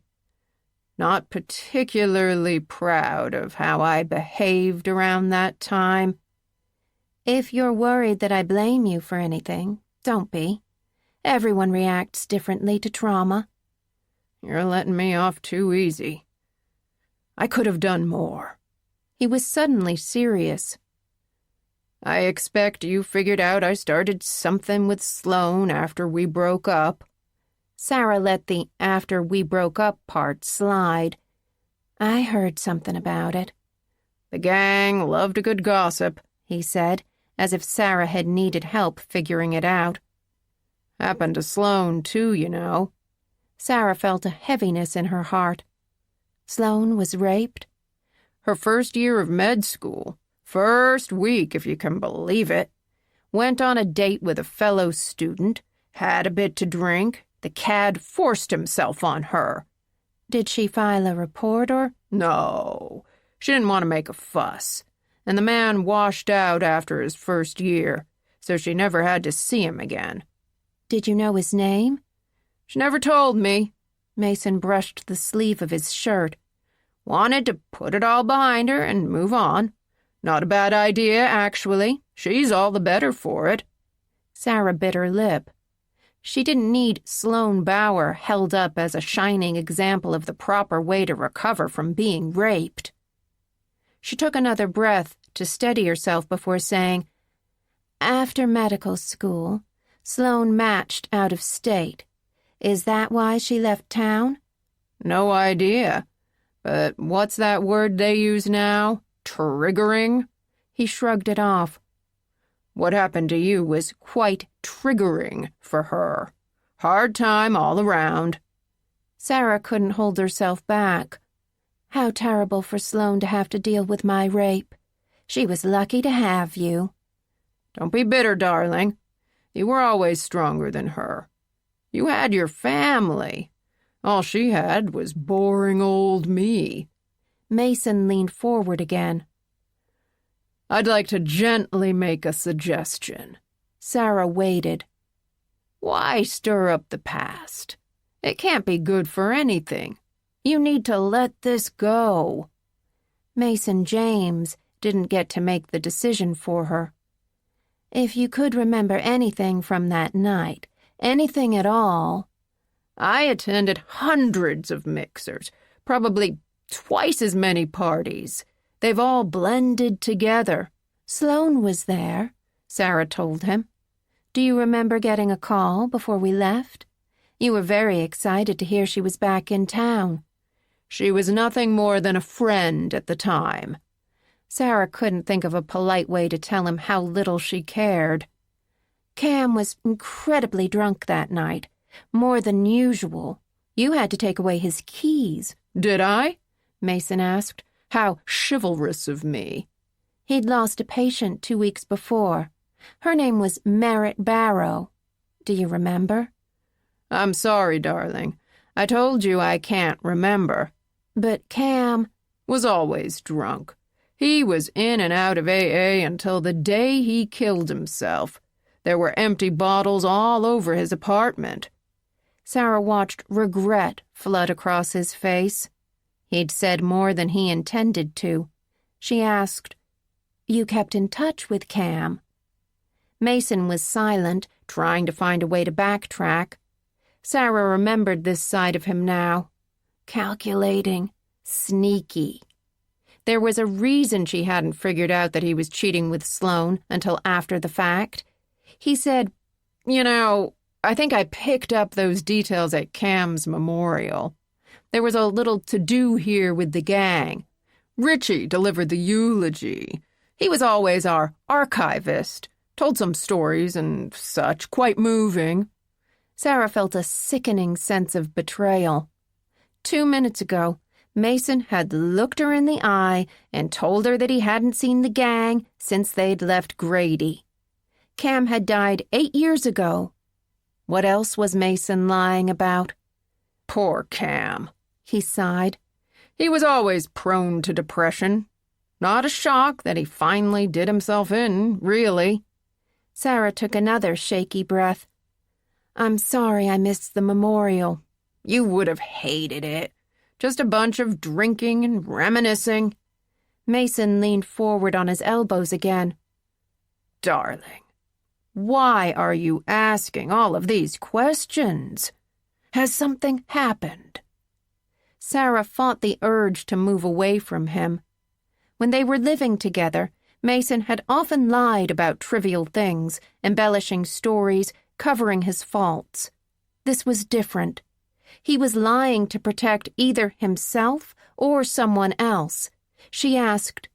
Not particularly proud of how I behaved around that time. If you're worried that I blame you for anything, don't be. Everyone reacts differently to trauma. You're letting me off too easy. I could have done more. He was suddenly serious. I expect you figured out I started something with Sloane after we broke up. Sarah let the after we broke up part slide. I heard something about it. The gang loved a good gossip, he said, as if Sarah had needed help figuring it out. Happened to Sloane, too, you know. Sarah felt a heaviness in her heart. Sloane was raped? Her first year of med school. First week, if you can believe it. Went on a date with a fellow student, had a bit to drink. The cad forced himself on her. Did she file a report or? No. She didn't want to make a fuss. And the man washed out after his first year, so she never had to see him again. Did you know his name? She never told me. Mason brushed the sleeve of his shirt. Wanted to put it all behind her and move on. Not a bad idea, actually. She's all the better for it. Sarah bit her lip. She didn't need Sloane Bauer held up as a shining example of the proper way to recover from being raped. She took another breath to steady herself before saying, After medical school, Sloane matched out of state. Is that why she left town? No idea. But what's that word they use now? Triggering? He shrugged it off. What happened to you was quite triggering for her. Hard time all around. Sarah couldn't hold herself back. How terrible for Sloane to have to deal with my rape. She was lucky to have you. Don't be bitter, darling. You were always stronger than her. You had your family. All she had was boring old me. Mason leaned forward again. I'd like to gently make a suggestion. Sarah waited. Why stir up the past? It can't be good for anything. You need to let this go. Mason James didn't get to make the decision for her. If you could remember anything from that night, anything at all. I attended hundreds of mixers, probably twice as many parties. They've all blended together. Sloane was there, Sarah told him. Do you remember getting a call before we left? You were very excited to hear she was back in town. She was nothing more than a friend at the time. Sarah couldn't think of a polite way to tell him how little she cared. Cam was incredibly drunk that night, more than usual. You had to take away his keys. Did I? Mason asked. How chivalrous of me. He'd lost a patient 2 weeks before. Her name was Merritt Barrow. Do you remember? I'm sorry, darling. I told you I can't remember. But Cam was always drunk. He was in and out of AA until the day he killed himself. There were empty bottles all over his apartment. Sarah watched regret flood across his face. He'd said more than he intended to. She asked, "You kept in touch with Cam?" Mason was silent, trying to find a way to backtrack. Sarah remembered this side of him now. Calculating, sneaky. There was a reason she hadn't figured out that he was cheating with Sloane until after the fact. He said, I think I picked up those details at Cam's memorial. There was a little to-do here with the gang. Richie delivered the eulogy. He was always our archivist, told some stories and such, quite moving." Sarah felt a sickening sense of betrayal. 2 minutes ago, Mason had looked her in the eye and told her that he hadn't seen the gang since they'd left Grady. Cam had died 8 years ago. What else was Mason lying about? "Poor Cam," he sighed. "He was always prone to depression. Not a shock that he finally did himself in, really." Sarah took another shaky breath. "I'm sorry I missed the memorial." "You would have hated it. Just a bunch of drinking and reminiscing." Mason leaned forward on his elbows again. "Darling, why are you asking all of these questions? Has something happened?" Sarah fought the urge to move away from him. When they were living together, Mason had often lied about trivial things, embellishing stories, covering his faults. This was different. He was lying to protect either himself or someone else. She asked,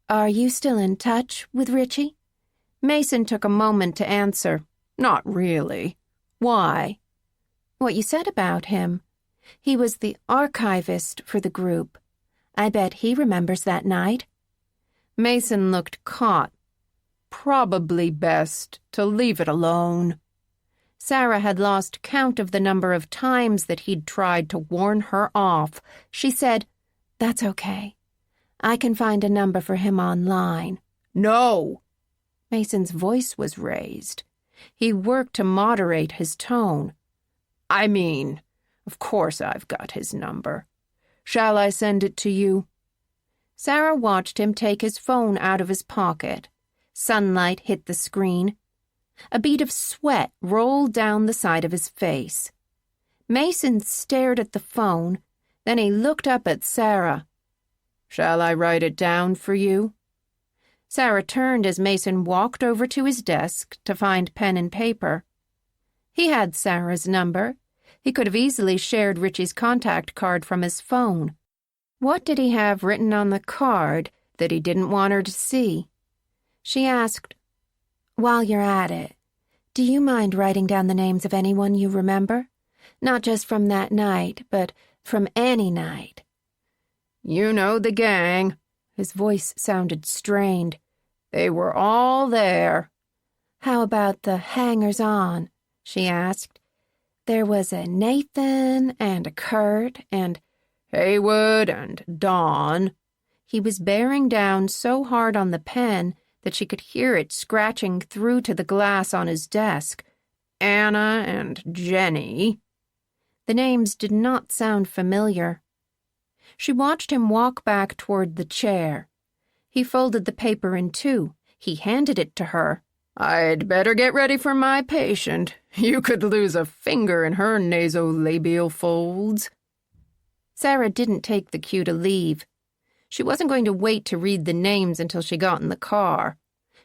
"Are you still in touch with Richie?" Mason took a moment to answer, "Not really. Why?" "What you said about him. He was the archivist for the group. I bet he remembers that night." Mason looked caught. Probably best to leave it alone. Sarah had lost count of the number of times that he'd tried to warn her off. She said, "That's okay. I can find a number for him online." "No!" Mason's voice was raised. He worked to moderate his tone. "I mean, of course I've got his number. Shall I send it to you?" Sarah watched him take his phone out of his pocket. Sunlight hit the screen. A bead of sweat rolled down the side of his face. Mason stared at the phone, then he looked up at Sarah. "Shall I write it down for you?" Sarah turned as Mason walked over to his desk to find pen and paper. He had Sarah's number. He could have easily shared Richie's contact card from his phone. What did he have written on the card that he didn't want her to see? She asked, "While you're at it, do you mind writing down the names of anyone you remember? Not just from that night, but from any night." "You know the gang." His voice sounded strained. "They were all there." "How about the hangers-on?" she asked. "There was a Nathan and a Kurt and Haywood and Dawn." He was bearing down so hard on the pen that she could hear it scratching through to the glass on his desk. "Anna and Jenny." The names did not sound familiar. She watched him walk back toward the chair. He folded the paper in two. He handed it to her. "I'd better get ready for my patient. You could lose a finger in her nasolabial folds." Sarah didn't take the cue to leave. She wasn't going to wait to read the names until she got in the car.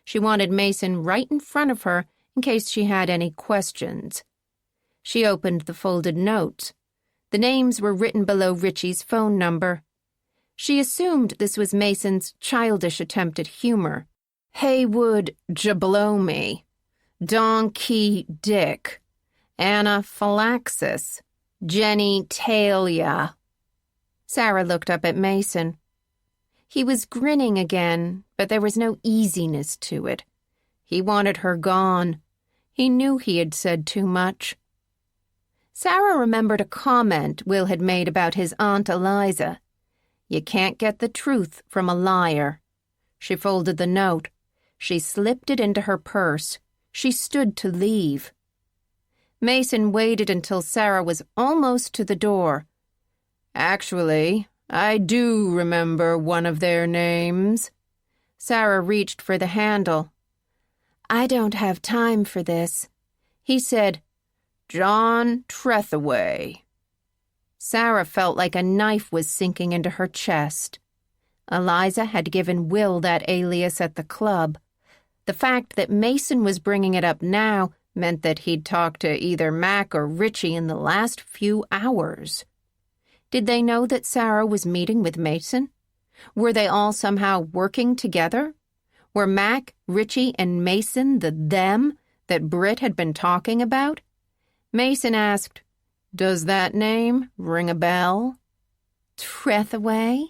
She wanted Mason right in front of her in case she had any questions. She opened the folded notes. The names were written below Richie's phone number. She assumed this was Mason's childish attempt at humor. Haywood Jablomi, Donkey Dick, Anaphylaxis, Jenny Talia. Sarah looked up at Mason. He was grinning again, but there was no easiness to it. He wanted her gone. He knew he had said too much. Sarah remembered a comment Will had made about his Aunt Eliza. You can't get the truth from a liar. She folded the note. She slipped it into her purse. She stood to leave. Mason waited until Sarah was almost to the door. "Actually, I do remember one of their names. Sarah reached for the handle. I don't have time for this. He said, John Trethaway. Sarah felt like a knife was sinking into her chest. Eliza had given Will that alias at the club. The fact that Mason was bringing it up now meant that he'd talked to either Mac or Richie in the last few hours. Did they know that Sarah was meeting with Mason? Were they all somehow working together? Were Mac, Richie, and Mason the them that Britt had been talking about? Mason asked, Does that name ring a bell? Trethaway?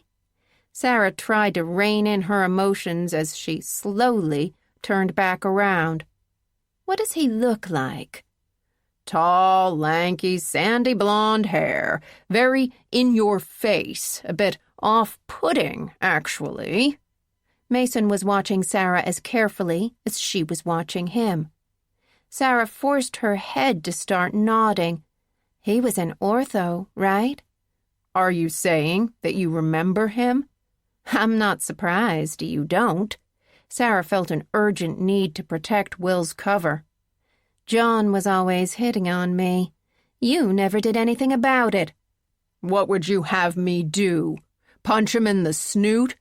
Sarah tried to rein in her emotions as she slowly turned back around. What does he look like? Tall, lanky, sandy blonde hair, very in your face, a bit off-putting, actually. Mason was watching Sarah as carefully as she was watching him. Sarah forced her head to start nodding. He was an ortho, right? Are you saying that you remember him? I'm not surprised you don't. Sarah felt an urgent need to protect Will's cover. John was always hitting on me. You never did anything about it. What would you have me do? Punch him in the snoot?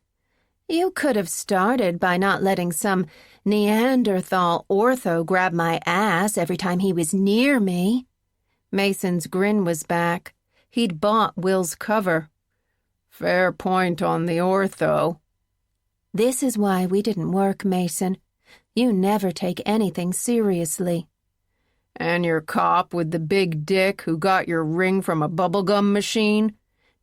You could have started by not letting some Neanderthal ortho grab my ass every time he was near me. Mason's grin was back. He'd bought Will's cover. Fair point on the ortho. This is why we didn't work, Mason. You never take anything seriously. And your cop with the big dick who got your ring from a bubblegum machine?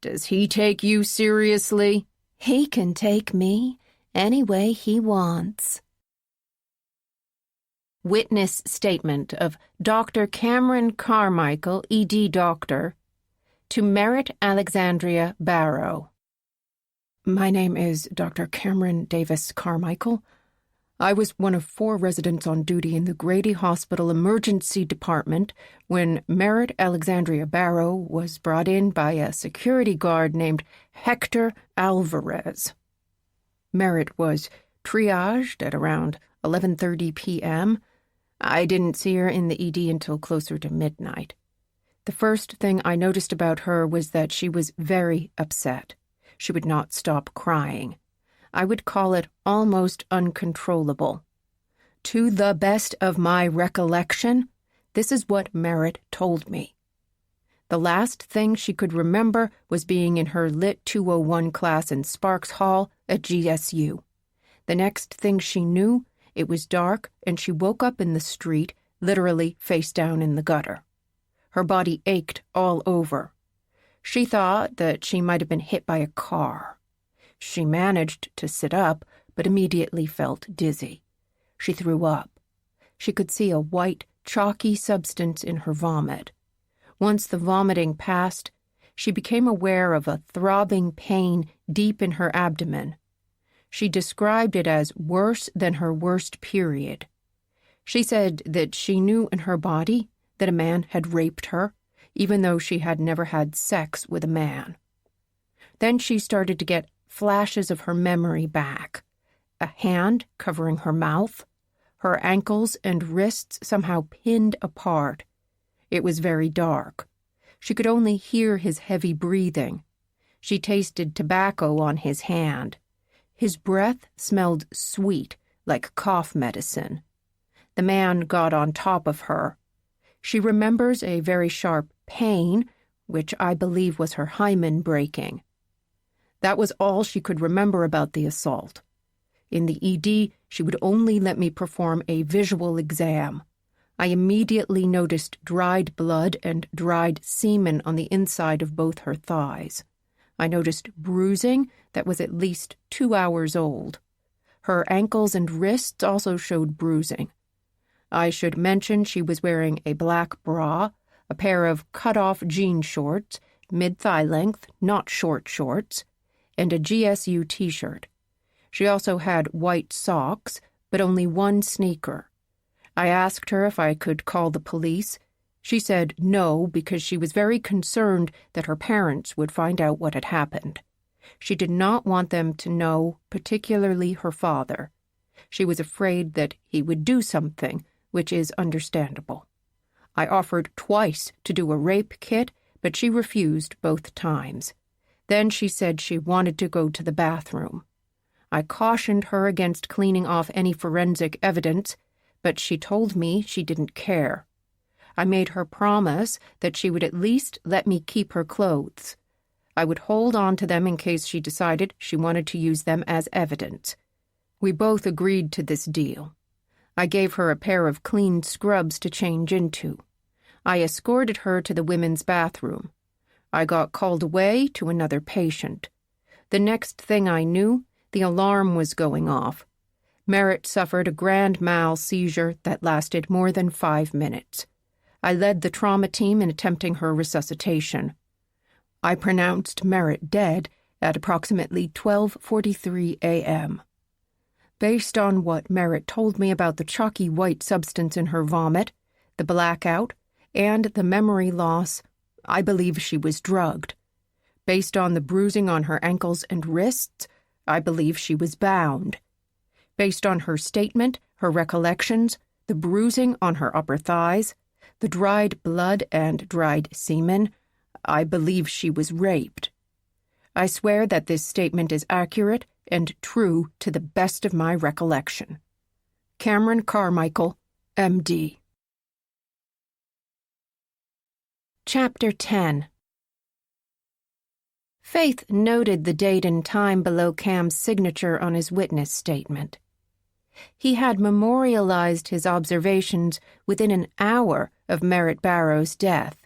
Does he take you seriously? He can take me any way he wants. Witness statement of Dr. Cameron Carmichael, ED Doctor, to Merritt Alexandria Barrow. My name is Dr. Cameron Davis Carmichael. I was one of 4 residents on duty in the Grady Hospital Emergency Department when Merritt Alexandria Barrow was brought in by a security guard named Hector Alvarez. Merritt was triaged at around 11:30 p.m. I didn't see her in the ED until closer to midnight. The first thing I noticed about her was that she was very upset. She would not stop crying. I would call it almost uncontrollable. To the best of my recollection, this is what Merritt told me. The last thing she could remember was being in her Lit 201 class in Sparks Hall at GSU. The next thing she knew, it was dark and she woke up in the street, literally face down in the gutter. Her body ached all over. She thought that she might have been hit by a car. She managed to sit up, but immediately felt dizzy. She threw up. She could see a white, chalky substance in her vomit. Once the vomiting passed, she became aware of a throbbing pain deep in her abdomen. She described it as worse than her worst period. She said that she knew in her body that a man had raped her, even though she had never had sex with a man. Then she started to get flashes of her memory back. A hand covering her mouth, her ankles and wrists somehow pinned apart. It was very dark. She could only hear his heavy breathing. She tasted tobacco on his hand. His breath smelled sweet, like cough medicine. The man got on top of her. She remembers a very sharp pain, which I believe was her hymen breaking. That was all she could remember about the assault. In the ED, she would only let me perform a visual exam. I immediately noticed dried blood and dried semen on the inside of both her thighs. I noticed bruising that was at least 2 hours old. Her ankles and wrists also showed bruising. I should mention she was wearing a black bra, a pair of cut-off jean shorts, mid-thigh length, not short shorts, and a GSU t-shirt. She also had white socks, but only one sneaker. I asked her if I could call the police. She said no because she was very concerned that her parents would find out what had happened. She did not want them to know, particularly her father. She was afraid that he would do something, which is understandable. I offered twice to do a rape kit, but she refused both times. Then she said she wanted to go to the bathroom. I cautioned her against cleaning off any forensic evidence, but she told me she didn't care. I made her promise that she would at least let me keep her clothes. I would hold on to them in case she decided she wanted to use them as evidence. We both agreed to this deal. I gave her a pair of clean scrubs to change into. I escorted her to the women's bathroom. I got called away to another patient. The next thing I knew, the alarm was going off. Merritt suffered a grand mal seizure that lasted more than 5 minutes. I led the trauma team in attempting her resuscitation. I pronounced Merritt dead at approximately 12:43 a.m. Based on what Merritt told me about the chalky white substance in her vomit, the blackout, and the memory loss, I believe she was drugged. Based on the bruising on her ankles and wrists, I believe she was bound. Based on her statement, her recollections, the bruising on her upper thighs, the dried blood and dried semen, I believe she was raped. I swear that this statement is accurate and true to the best of my recollection. Cameron Carmichael, M.D. Chapter 10. Faith noted the date and time below Cam's signature on his witness statement. He had memorialized his observations within an hour of Merritt Barrow's death.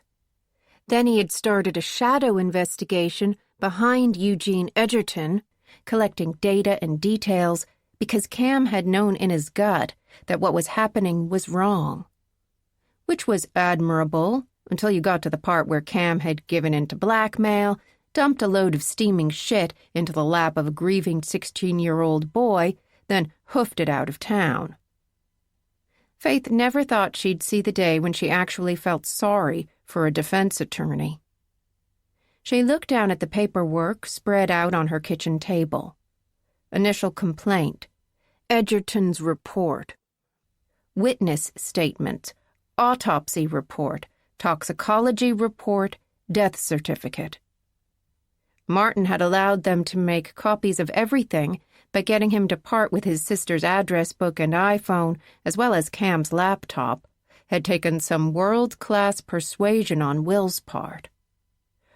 Then he had started a shadow investigation behind Eugene Edgerton, collecting data and details because Cam had known in his gut that what was happening was wrong. Which was admirable until you got to the part where Cam had given in to blackmail, dumped a load of steaming shit into the lap of a grieving 16-year-old boy, then hoofed it out of town. Faith never thought she'd see the day when she actually felt sorry for a defense attorney. She looked down at the paperwork spread out on her kitchen table. Initial complaint, Edgerton's report, witness statement, autopsy report, toxicology report, death certificate. Martin had allowed them to make copies of everything by getting him to part with his sister's address book and iPhone, as well as Cam's laptop, had taken some world-class persuasion on Will's part.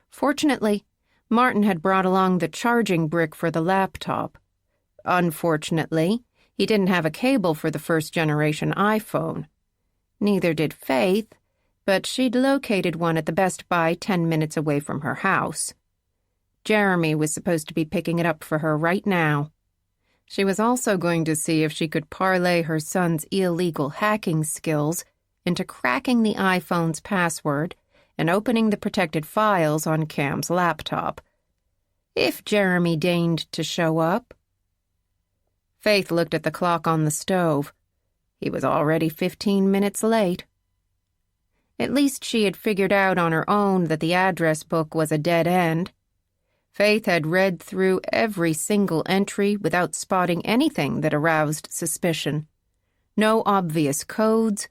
Fortunately, Martin had brought along the charging brick for the laptop. Unfortunately, he didn't have a cable for the first-generation iPhone. Neither did Faith, but she'd located one at the Best Buy 10 minutes away from her house. Jeremy was supposed to be picking it up for her right now. She was also going to see if she could parlay her son's illegal hacking skills into cracking the iPhone's password and opening the protected files on Cam's laptop. If Jeremy deigned to show up. Faith looked at the clock on the stove. He was already 15 minutes late. At least she had figured out on her own that the address book was a dead end. Faith had read through every single entry without spotting anything that aroused suspicion. No obvious codes,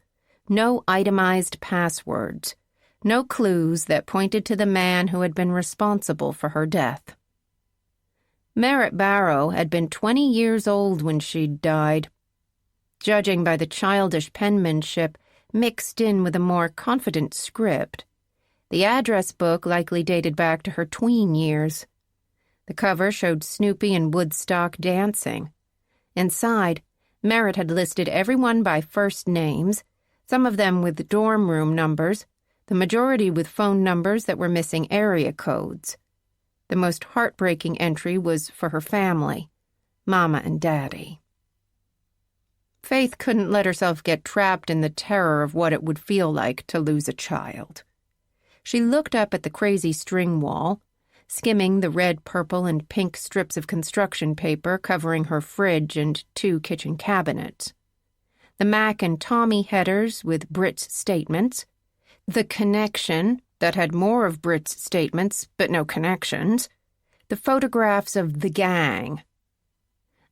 no itemized passwords, no clues that pointed to the man who had been responsible for her death. Merritt Barrow had been 20 years old when she'd died. Judging by the childish penmanship mixed in with a more confident script, the address book likely dated back to her tween years. The cover showed Snoopy and Woodstock dancing. Inside, Merritt had listed everyone by first names, some of them with dorm room numbers, the majority with phone numbers that were missing area codes. The most heartbreaking entry was for her family, Mama and Daddy. Faith couldn't let herself get trapped in the terror of what it would feel like to lose a child. She looked up at the crazy string wall, skimming the red, purple, and pink strips of construction paper covering her fridge and 2 kitchen cabinets. The Mac and Tommy headers with Brit's statements, the connection that had more of Brit's statements but no connections, the photographs of the gang.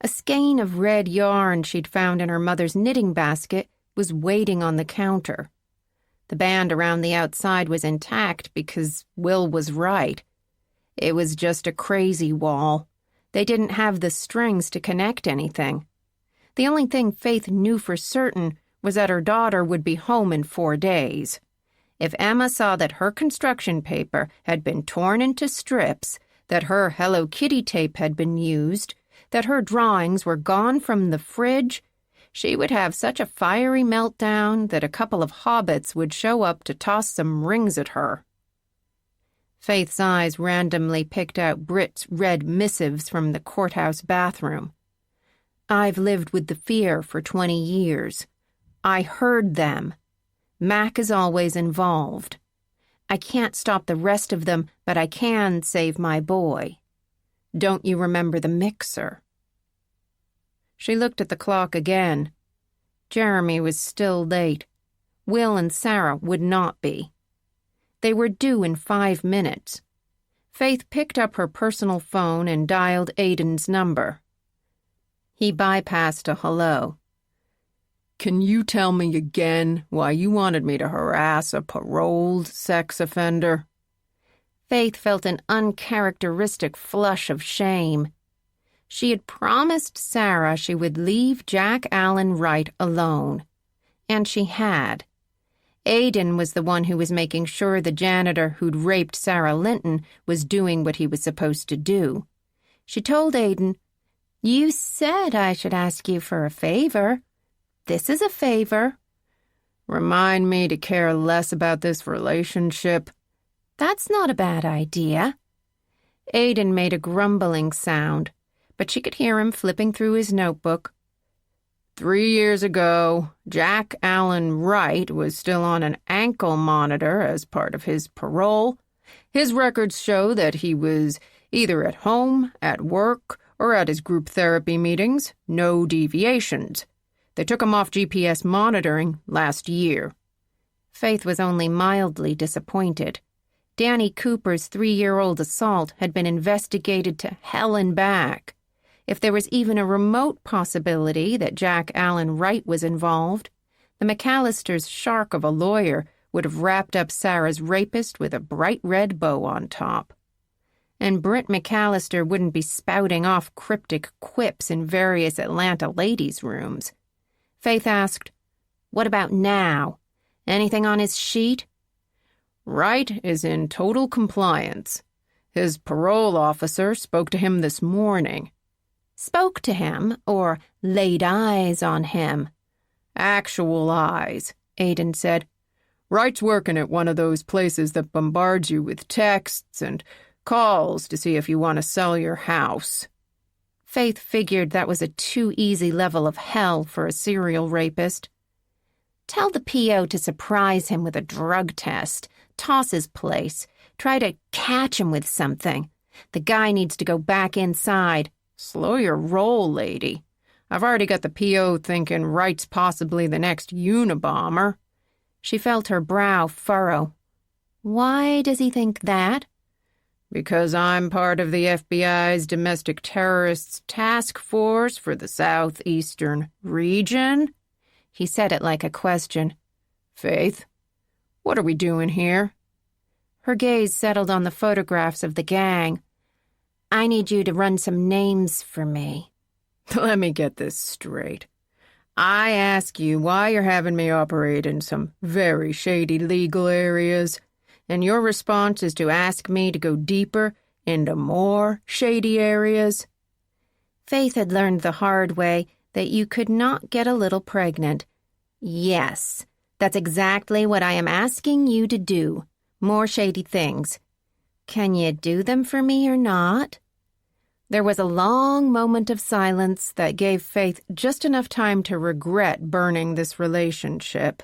A skein of red yarn she'd found in her mother's knitting basket was waiting on the counter. The band around the outside was intact because Will was right. It was just a crazy wall. They didn't have the strings to connect anything. The only thing Faith knew for certain was that her daughter would be home in 4 days. If Emma saw that her construction paper had been torn into strips, that her Hello Kitty tape had been used, that her drawings were gone from the fridge, she would have such a fiery meltdown that a couple of hobbits would show up to toss some rings at her. Faith's eyes randomly picked out Britt's red missives from the courthouse bathroom. I've lived with the fear for 20 years. I heard them. Mac is always involved. I can't stop the rest of them, but I can save my boy. Don't you remember the mixer? She looked at the clock again. Jeremy was still late. Will and Sarah would not be. They were due in 5 minutes. Faith picked up her personal phone and dialed Aiden's number. He bypassed a hello. Can you tell me again why you wanted me to harass a paroled sex offender? Faith felt an uncharacteristic flush of shame. She had promised Sarah she would leave Jack Allen Wright alone. And she had. Aiden was the one who was making sure the janitor who'd raped Sarah Linton was doing what he was supposed to do. She told Aiden, "You said I should ask you for a favor. This is a favor." Remind me to care less about this relationship. That's not a bad idea. Aiden made a grumbling sound, but she could hear him flipping through his notebook. 3 years ago, Jack Allen Wright was still on an ankle monitor as part of his parole. His records show that he was either at home, at work, or at his group therapy meetings. No deviations. They took him off GPS monitoring last year. Faith was only mildly disappointed. Danny Cooper's 3-year-old assault had been investigated to hell and back. If there was even a remote possibility that Jack Allen Wright was involved, the McAllisters' shark of a lawyer would have wrapped up Sarah's rapist with a bright red bow on top. And Britt McAllister wouldn't be spouting off cryptic quips in various Atlanta ladies' rooms. Faith asked, "What about now? Anything on his sheet?" Wright is in total compliance. His parole officer spoke to him this morning. Spoke to him or laid eyes on him? Actual eyes, Aiden said. Wright's working at one of those places that bombards you with texts and calls to see if you want to sell your house. Faith figured that was a too easy level of hell for a serial rapist. Tell the PO to surprise him with a drug test, toss his place, try to catch him with something. The guy needs to go back inside. Slow your roll, lady. I've already got the PO thinking Wright's possibly the next Unabomber. She felt her brow furrow. Why does he think that? Because I'm part of the FBI's Domestic Terrorists Task Force for the Southeastern region? He said it like a question. Faith, what are we doing here? Her gaze settled on the photographs of the gang. I need you to run some names for me. Let me get this straight. I ask you why you're having me operate in some very shady legal areas, and your response is to ask me to go deeper into more shady areas? Faith had learned the hard way that you could not get a little pregnant. Yes, that's exactly what I am asking you to do. More shady things. Can you do them for me or not? There was a long moment of silence that gave Faith just enough time to regret burning this relationship.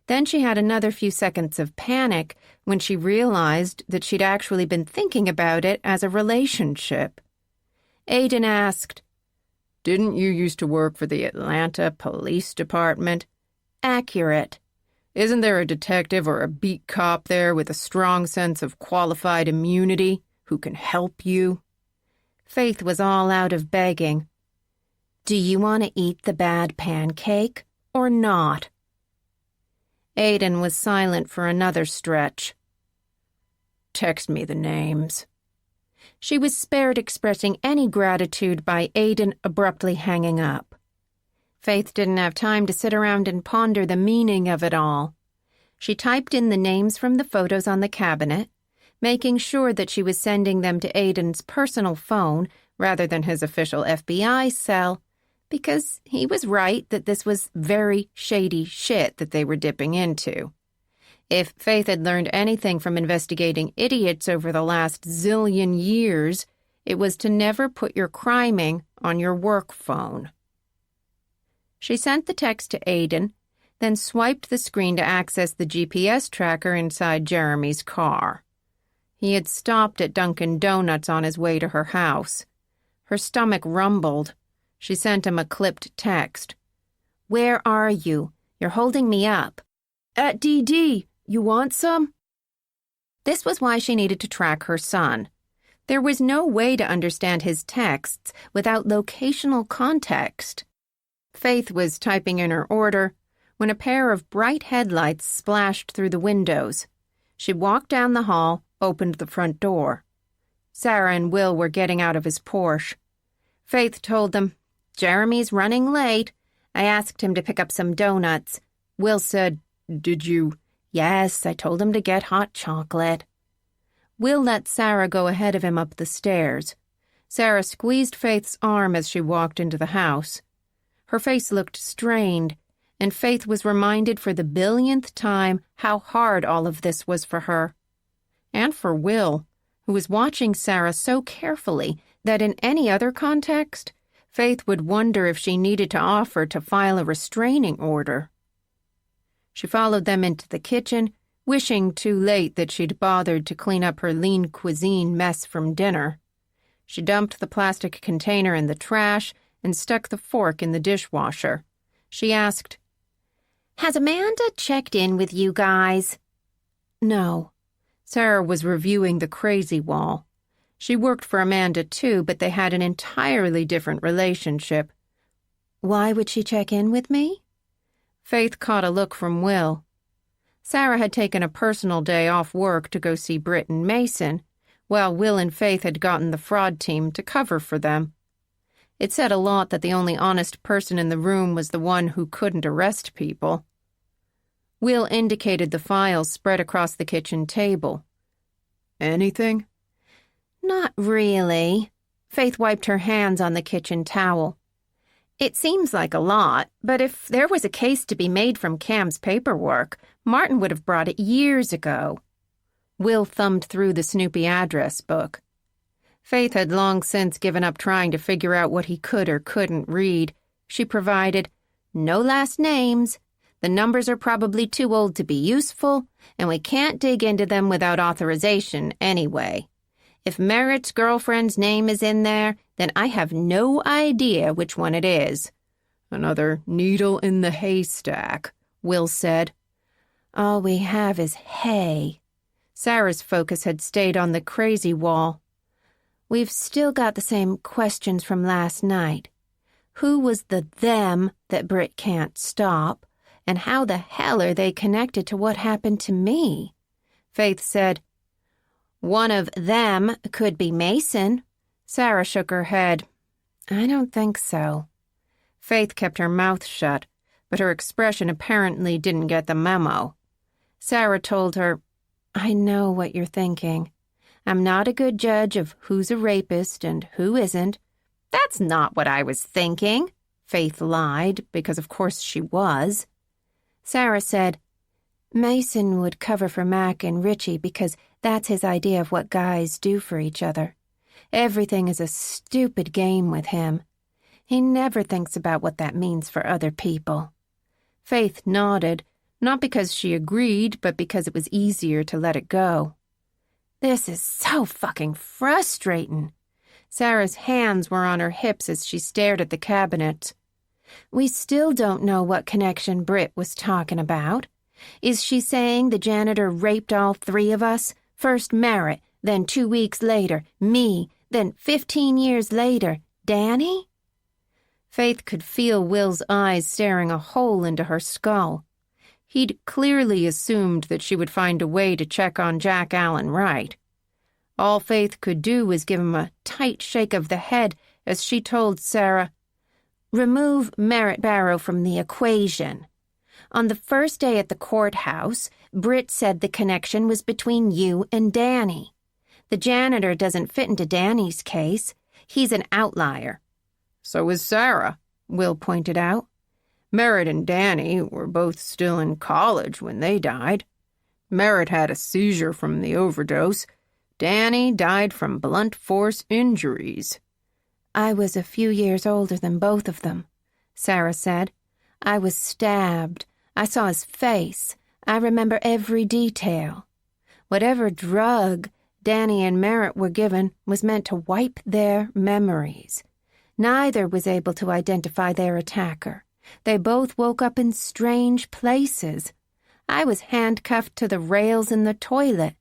Then she had another few seconds of panic when she realized that she'd actually been thinking about it as a relationship. Aiden asked, Didn't you used to work for the Atlanta Police Department? Accurate. Isn't there a detective or a beat cop there with a strong sense of qualified immunity who can help you? Faith was all out of begging. "Do you want to eat the bad pancake or not?" Aiden was silent for another stretch. "Text me the names." She was spared expressing any gratitude by Aiden abruptly hanging up. Faith didn't have time to sit around and ponder the meaning of it all. She typed in the names from the photos on the cabinet, making sure that she was sending them to Aiden's personal phone rather than his official FBI cell, because he was right that this was very shady shit that they were dipping into. If Faith had learned anything from investigating idiots over the last zillion years, it was to never put your criming on your work phone. She sent the text to Aiden, then swiped the screen to access the GPS tracker inside Jeremy's car. He had stopped at Dunkin' Donuts on his way to her house. Her stomach rumbled. She sent him a clipped text. "Where are you? You're holding me up." "At DD. You want some?" This was why she needed to track her son. There was no way to understand his texts without locational context. Faith was typing in her order when a pair of bright headlights splashed through the windows. She walked down the hall, opened the front door. Sarah and Will were getting out of his Porsche. Faith told them, "Jeremy's running late. I asked him to pick up some donuts." Will said, "Did you?" "Yes, I told him to get hot chocolate." Will let Sarah go ahead of him up the stairs. Sarah squeezed Faith's arm as she walked into the house. Her face looked strained, and Faith was reminded for the billionth time how hard all of this was for her. And for Will, who was watching Sarah so carefully that in any other context, Faith would wonder if she needed to offer to file a restraining order. She followed them into the kitchen, wishing too late that she'd bothered to clean up her lean cuisine mess from dinner. She dumped the plastic container in the trash and stuck the fork in the dishwasher. She asked, "Has Amanda checked in with you guys?" No. Sarah was reviewing the crazy wall. She worked for Amanda too, but they had an entirely different relationship. Why would she check in with me? Faith caught a look from Will. Sarah had taken a personal day off work to go see Britt and Mason, while Will and Faith had gotten the fraud team to cover for them. It said a lot that the only honest person in the room was the one who couldn't arrest people. Will indicated the files spread across the kitchen table. "Anything?" "Not really." Faith wiped her hands on the kitchen towel. "It seems like a lot, but if there was a case to be made from Cam's paperwork, Martin would have brought it years ago." Will thumbed through the Snoopy address book. Faith had long since given up trying to figure out what he could or couldn't read. She provided, "No last names. The numbers are probably too old to be useful, and we can't dig into them without authorization anyway. If Merritt's girlfriend's name is in there, then I have no idea which one it is." "Another needle in the haystack," Will said. All we have is hay. Sarah's focus had stayed on the crazy wall. We've still got the same questions from last night. Who was the them that Britt can't stop? And how the hell are they connected to what happened to me? Faith said, "One of them could be Mason." Sarah shook her head. I don't think so. Faith kept her mouth shut, but her expression apparently didn't get the memo. Sarah told her, I know what you're thinking. I'm not a good judge of who's a rapist and who isn't. "That's not what I was thinking." Faith lied, because of course she was. Sarah said, Mason would cover for Mac and Richie because that's his idea of what guys do for each other. Everything is a stupid game with him. He never thinks about what that means for other people. Faith nodded, not because she agreed, but because it was easier to let it go. This is so fucking frustrating. Sarah's hands were on her hips as she stared at the cabinet. We still don't know what connection Britt was talking about. Is she saying the janitor raped all three of us? First Merritt, then 2 weeks later, me, Then 15 years later, Danny? Faith could feel Will's eyes staring a hole into her skull. He'd clearly assumed that she would find a way to check on Jack Allen right. All Faith could do was give him a tight shake of the head as she told Sarah, "Remove Merritt Barrow from the equation. On the first day at the courthouse, Britt said the connection was between you and Danny. The janitor doesn't fit into Danny's case. He's an outlier." "So is Sarah," Will pointed out. "Merritt and Danny were both still in college when they died. Merritt had a seizure from the overdose. Danny died from blunt force injuries." "I was a few years older than both of them," Sarah said. "I was stabbed. I saw his face. I remember every detail. Whatever drug Danny and Merritt were given was meant to wipe their memories. Neither was able to identify their attacker. They both woke up in strange places. I was handcuffed to the rails in the toilet.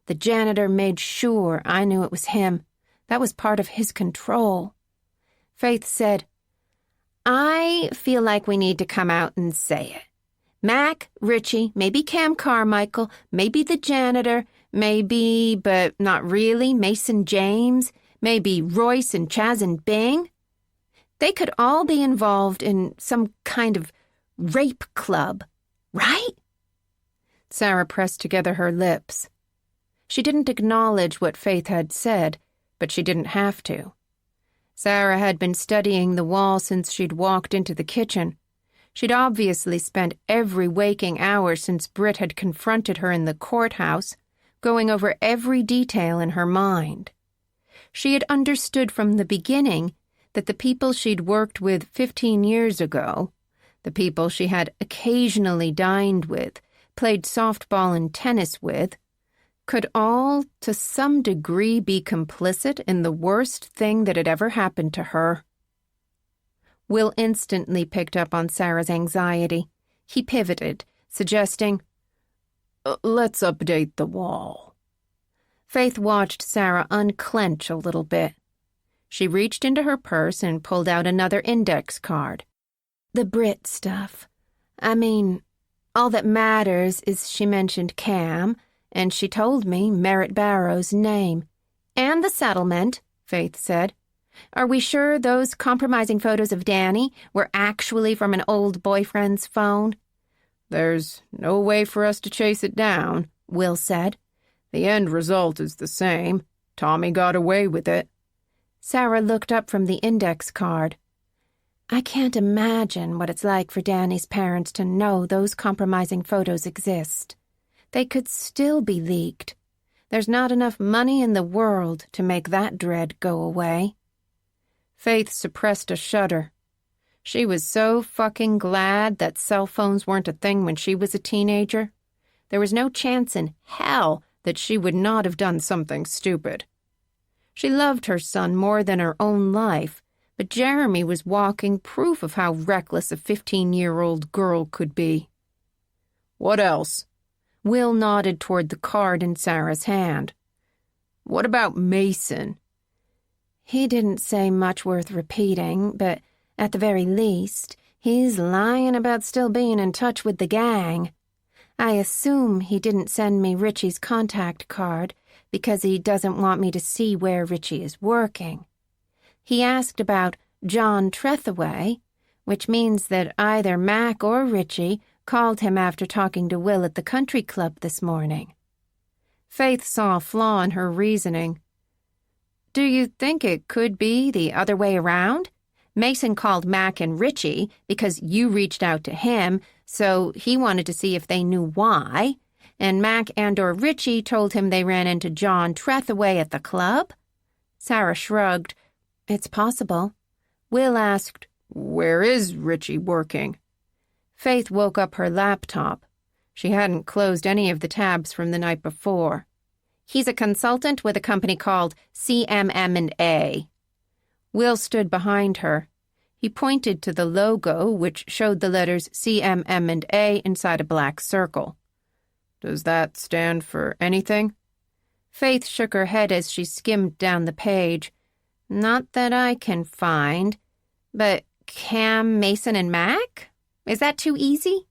The janitor made sure I knew it was him. That was part of his control." Faith said, "I feel like we need to come out and say it. Mac, Richie, maybe Cam Carmichael, maybe the janitor, maybe, but not really, Mason James, maybe Royce and Chaz and Bing. They could all be involved in some kind of rape club, right?" Sarah pressed together her lips. She didn't acknowledge what Faith had said, but she didn't have to. Sarah had been studying the wall since she'd walked into the kitchen. She'd obviously spent every waking hour since Britt had confronted her in the courthouse, going over every detail in her mind. She had understood from the beginning that the people she'd worked with 15 years ago, the people she had occasionally dined with, played softball and tennis with, could all, to some degree, be complicit in the worst thing that had ever happened to her. Will instantly picked up on Sarah's anxiety. He pivoted, suggesting, "Let's update the wall." Faith watched Sarah unclench a little bit. She reached into her purse and pulled out another index card. "The Brit stuff. I mean, all that matters is she mentioned Cam, and she told me Merritt Barrow's name. And the settlement," Faith said. "Are we sure those compromising photos of Danny were actually from an old boyfriend's phone?" "There's no way for us to chase it down," Will said. "The end result is the same. Tommy got away with it." Sarah looked up from the index card. "I can't imagine what it's like for Danny's parents to know those compromising photos exist. They could still be leaked. There's not enough money in the world to make that dread go away." Faith suppressed a shudder. She was so fucking glad that cell phones weren't a thing when she was a teenager. There was no chance in hell that she would not have done something stupid. She loved her son more than her own life, but Jeremy was walking proof of how reckless a 15-year-old girl could be. "What else?" Will nodded toward the card in Sarah's hand. "What about Mason?" "He didn't say much worth repeating, but at the very least, he's lying about still being in touch with the gang. I assume he didn't send me Richie's contact card because he doesn't want me to see where Richie is working. He asked about John Trethaway, which means that either Mac or Richie called him after talking to Will at the country club this morning." Faith saw a flaw in her reasoning. "Do you think it could be the other way around? Mason called Mac and Richie because you reached out to him, so he wanted to see if they knew why, and Mac and or Richie told him they ran into John Trethaway at the club?" Sarah shrugged. "It's possible." Will asked, "Where is Richie working?" Faith woke up her laptop. She hadn't closed any of the tabs from the night before. "He's a consultant with a company called CMM&A. Will stood behind her. He pointed to the logo, which showed the letters CMM&A inside a black circle. "Does that stand for anything?" Faith shook her head as she skimmed down the page. Not that I can find. But Cam, Mason, and Mac? Is that too easy?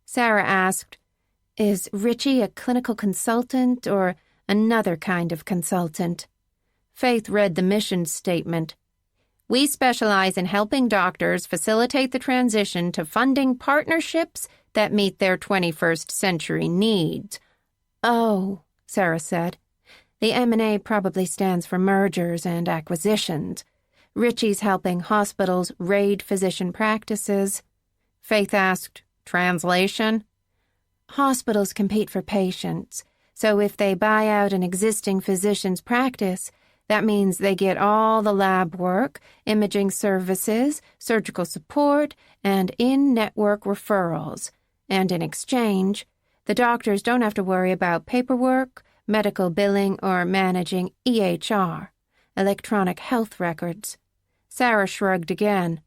Sarah asked, Is Richie a clinical consultant or another kind of consultant? Faith read the mission statement. We specialize in helping doctors facilitate the transition to funding partnerships that meet their 21st century needs. Oh, Sarah said. The M&A probably stands for mergers and acquisitions. Richie's helping hospitals raid physician practices. Faith asked, Translation? Hospitals compete for patients, so if they buy out an existing physician's practice, that means they get all the lab work, imaging services, surgical support, and in-network referrals. And in exchange, the doctors don't have to worry about paperwork, medical billing, or managing EHR, electronic health records. Sarah shrugged again.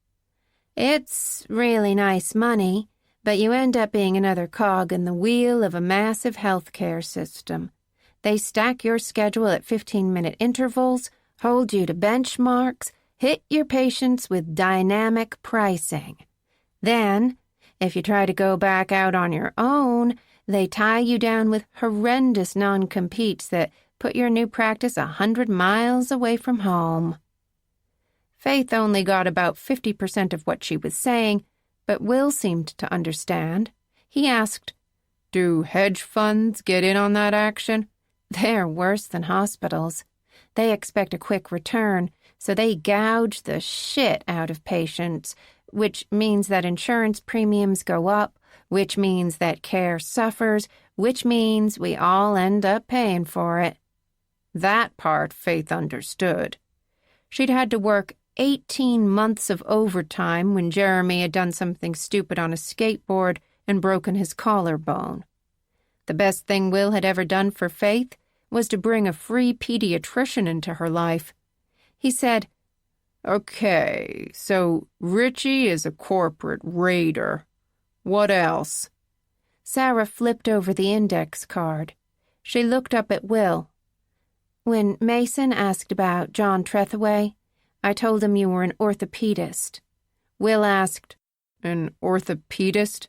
It's really nice money, but you end up being another cog in the wheel of a massive healthcare system. They stack your schedule at 15-minute intervals, hold you to benchmarks, hit your patients with dynamic pricing. Then, if you try to go back out on your own, they tie you down with horrendous non-competes that put your new practice 100 miles away from home. Faith only got about 50% of what she was saying, but Will seemed to understand. He asked, Do hedge funds get in on that action? They're worse than hospitals. They expect a quick return, so they gouge the shit out of patients, which means that insurance premiums go up, which means that care suffers, which means we all end up paying for it. That part Faith understood. She'd had to work 18 months of overtime when Jeremy had done something stupid on a skateboard and broken his collarbone. The best thing Will had ever done for Faith was to bring a free pediatrician into her life. He said, Okay, so Richie is a corporate raider. What else? Sarah flipped over the index card. She looked up at Will. When Mason asked about John Trethaway, I told him you were an orthopedist. Will asked, An orthopedist?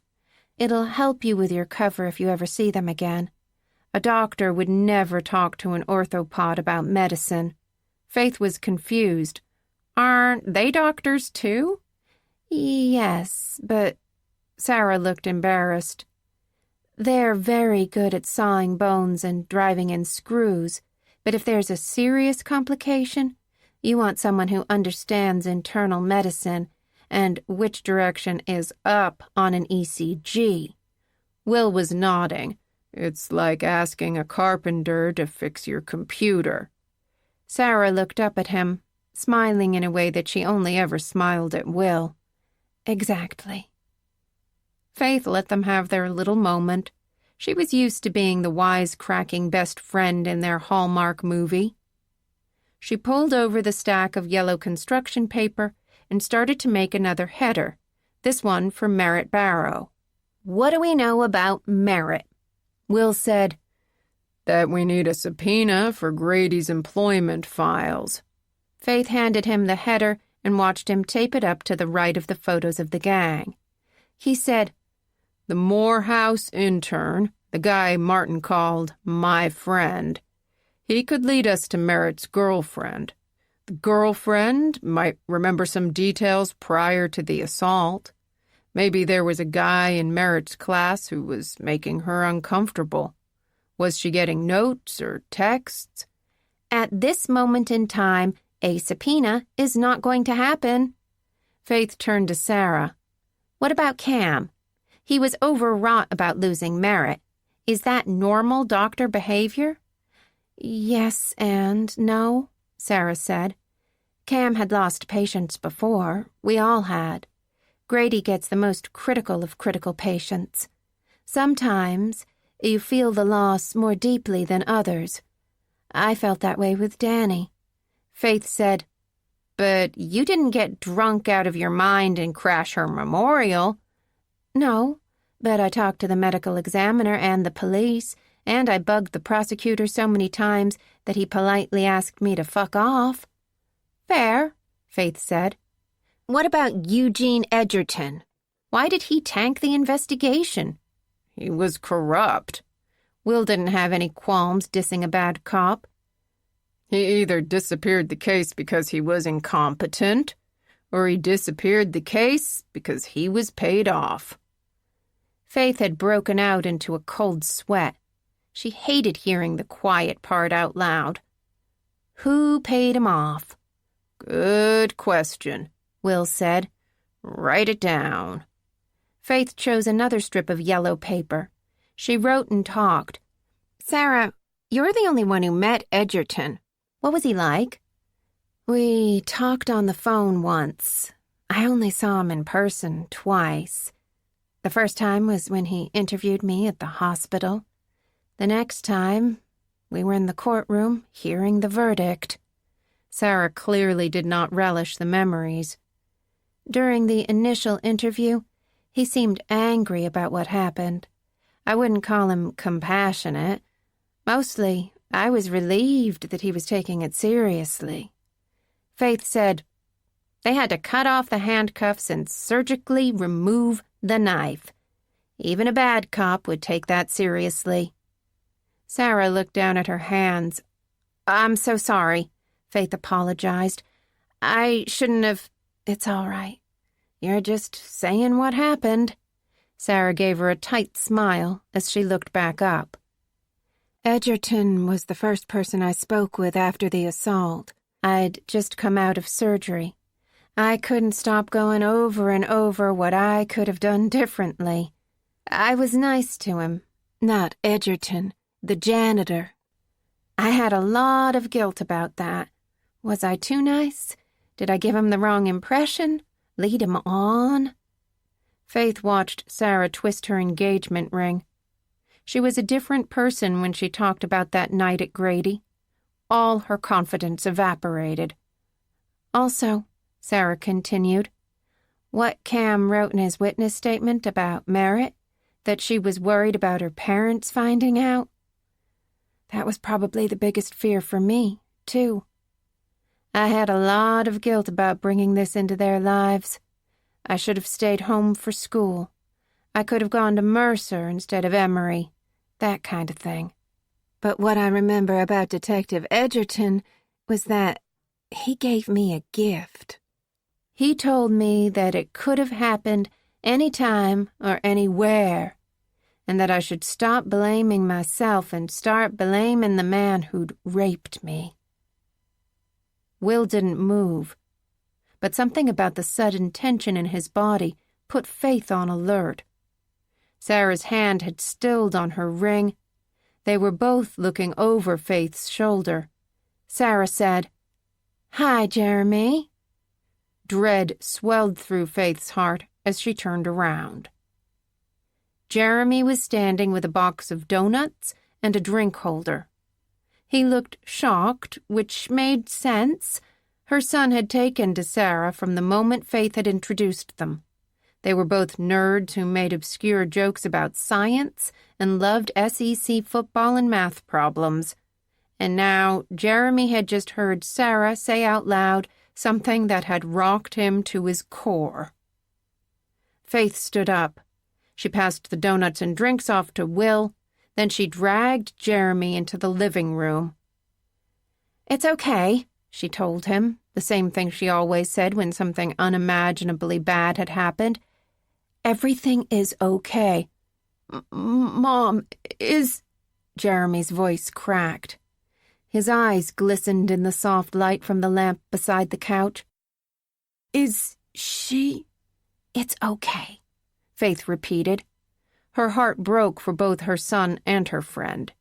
It'll help you with your cover if you ever see them again. A doctor would never talk to an orthopod about medicine. Faith was confused. Aren't they doctors too? Yes, but... Sarah looked embarrassed. They're very good at sawing bones and driving in screws, but if there's a serious complication, you want someone who understands internal medicine and which direction is up on an ECG. Will was nodding. It's like asking a carpenter to fix your computer. Sarah looked up at him, smiling in a way that she only ever smiled at Will. Exactly. Faith let them have their little moment. She was used to being the wise-cracking best friend in their Hallmark movie. She pulled over the stack of yellow construction paper and started to make another header, this one for Merritt Barrow. What do we know about Merritt? Will said, That we need a subpoena for Grady's employment files. Faith handed him the header and watched him tape it up to the right of the photos of the gang. He said, The Morehouse intern, the guy Martin called my friend. He could lead us to Merritt's girlfriend. The girlfriend might remember some details prior to the assault. Maybe there was a guy in Merritt's class who was making her uncomfortable. Was she getting notes or texts? At this moment in time, a subpoena is not going to happen. Faith turned to Sarah. What about Cam? He was overwrought about losing Merritt. Is that normal doctor behavior? Yes and no, Sarah said. Cam had lost patients before. We all had. Grady gets the most critical of critical patients. Sometimes you feel the loss more deeply than others. I felt that way with Danny. Faith said, But you didn't get drunk out of your mind and crash her memorial. No, but I talked to the medical examiner and the police, And I bugged the prosecutor so many times that he politely asked me to fuck off. Fair, Faith said. What about Eugene Edgerton? Why did he tank the investigation? He was corrupt. Will didn't have any qualms dissing a bad cop. He either disappeared the case because he was incompetent, or he disappeared the case because he was paid off. Faith had broken out into a cold sweat. She hated hearing the quiet part out loud. Who paid him off? Good question, Will said. Write it down. Faith chose another strip of yellow paper. She wrote and talked. Sarah, you're the only one who met Edgerton. What was he like? We talked on the phone once. I only saw him in person twice. The first time was when he interviewed me at the hospital. The next time, we were in the courtroom hearing the verdict. Sarah clearly did not relish the memories. During the initial interview, he seemed angry about what happened. I wouldn't call him compassionate. Mostly, I was relieved that he was taking it seriously. Faith said, they had to cut off the handcuffs and surgically remove the knife. Even a bad cop would take that seriously. Sarah looked down at her hands. I'm so sorry, Faith apologized. I shouldn't have... It's all right. You're just saying what happened. Sarah gave her a tight smile as she looked back up. Edgerton was the first person I spoke with after the assault. I'd just come out of surgery. I couldn't stop going over and over what I could have done differently. I was nice to him, not Edgerton, the janitor. I had a lot of guilt about that. Was I too nice? Did I give him the wrong impression? Lead him on? Faith watched Sarah twist her engagement ring. She was a different person when she talked about that night at Grady. All her confidence evaporated. Also, Sarah continued, what Cam wrote in his witness statement about Merritt, that she was worried about her parents finding out, that was probably the biggest fear for me, too. I had a lot of guilt about bringing this into their lives. I should have stayed home for school. I could have gone to Mercer instead of Emory, that kind of thing. But what I remember about Detective Edgerton was that he gave me a gift. He told me that it could have happened any time or anywhere, and that I should stop blaming myself and start blaming the man who'd raped me. Will didn't move, but something about the sudden tension in his body put Faith on alert. Sarah's hand had stilled on her ring. They were both looking over Faith's shoulder. Sarah said, Hi, Jeremy. Dread swelled through Faith's heart as she turned around. Jeremy was standing with a box of donuts and a drink holder. He looked shocked, which made sense. Her son had taken to Sarah from the moment Faith had introduced them. They were both nerds who made obscure jokes about science and loved SEC football and math problems. And now Jeremy had just heard Sarah say out loud something that had rocked him to his core. Faith stood up. She passed the donuts and drinks off to Will. Then she dragged Jeremy into the living room. It's okay, she told him, the same thing she always said when something unimaginably bad had happened. Everything is okay. Mom, is... Jeremy's voice cracked. His eyes glistened in the soft light from the lamp beside the couch. Is she... It's okay, Faith repeated. Her heart broke for both her son and her friend.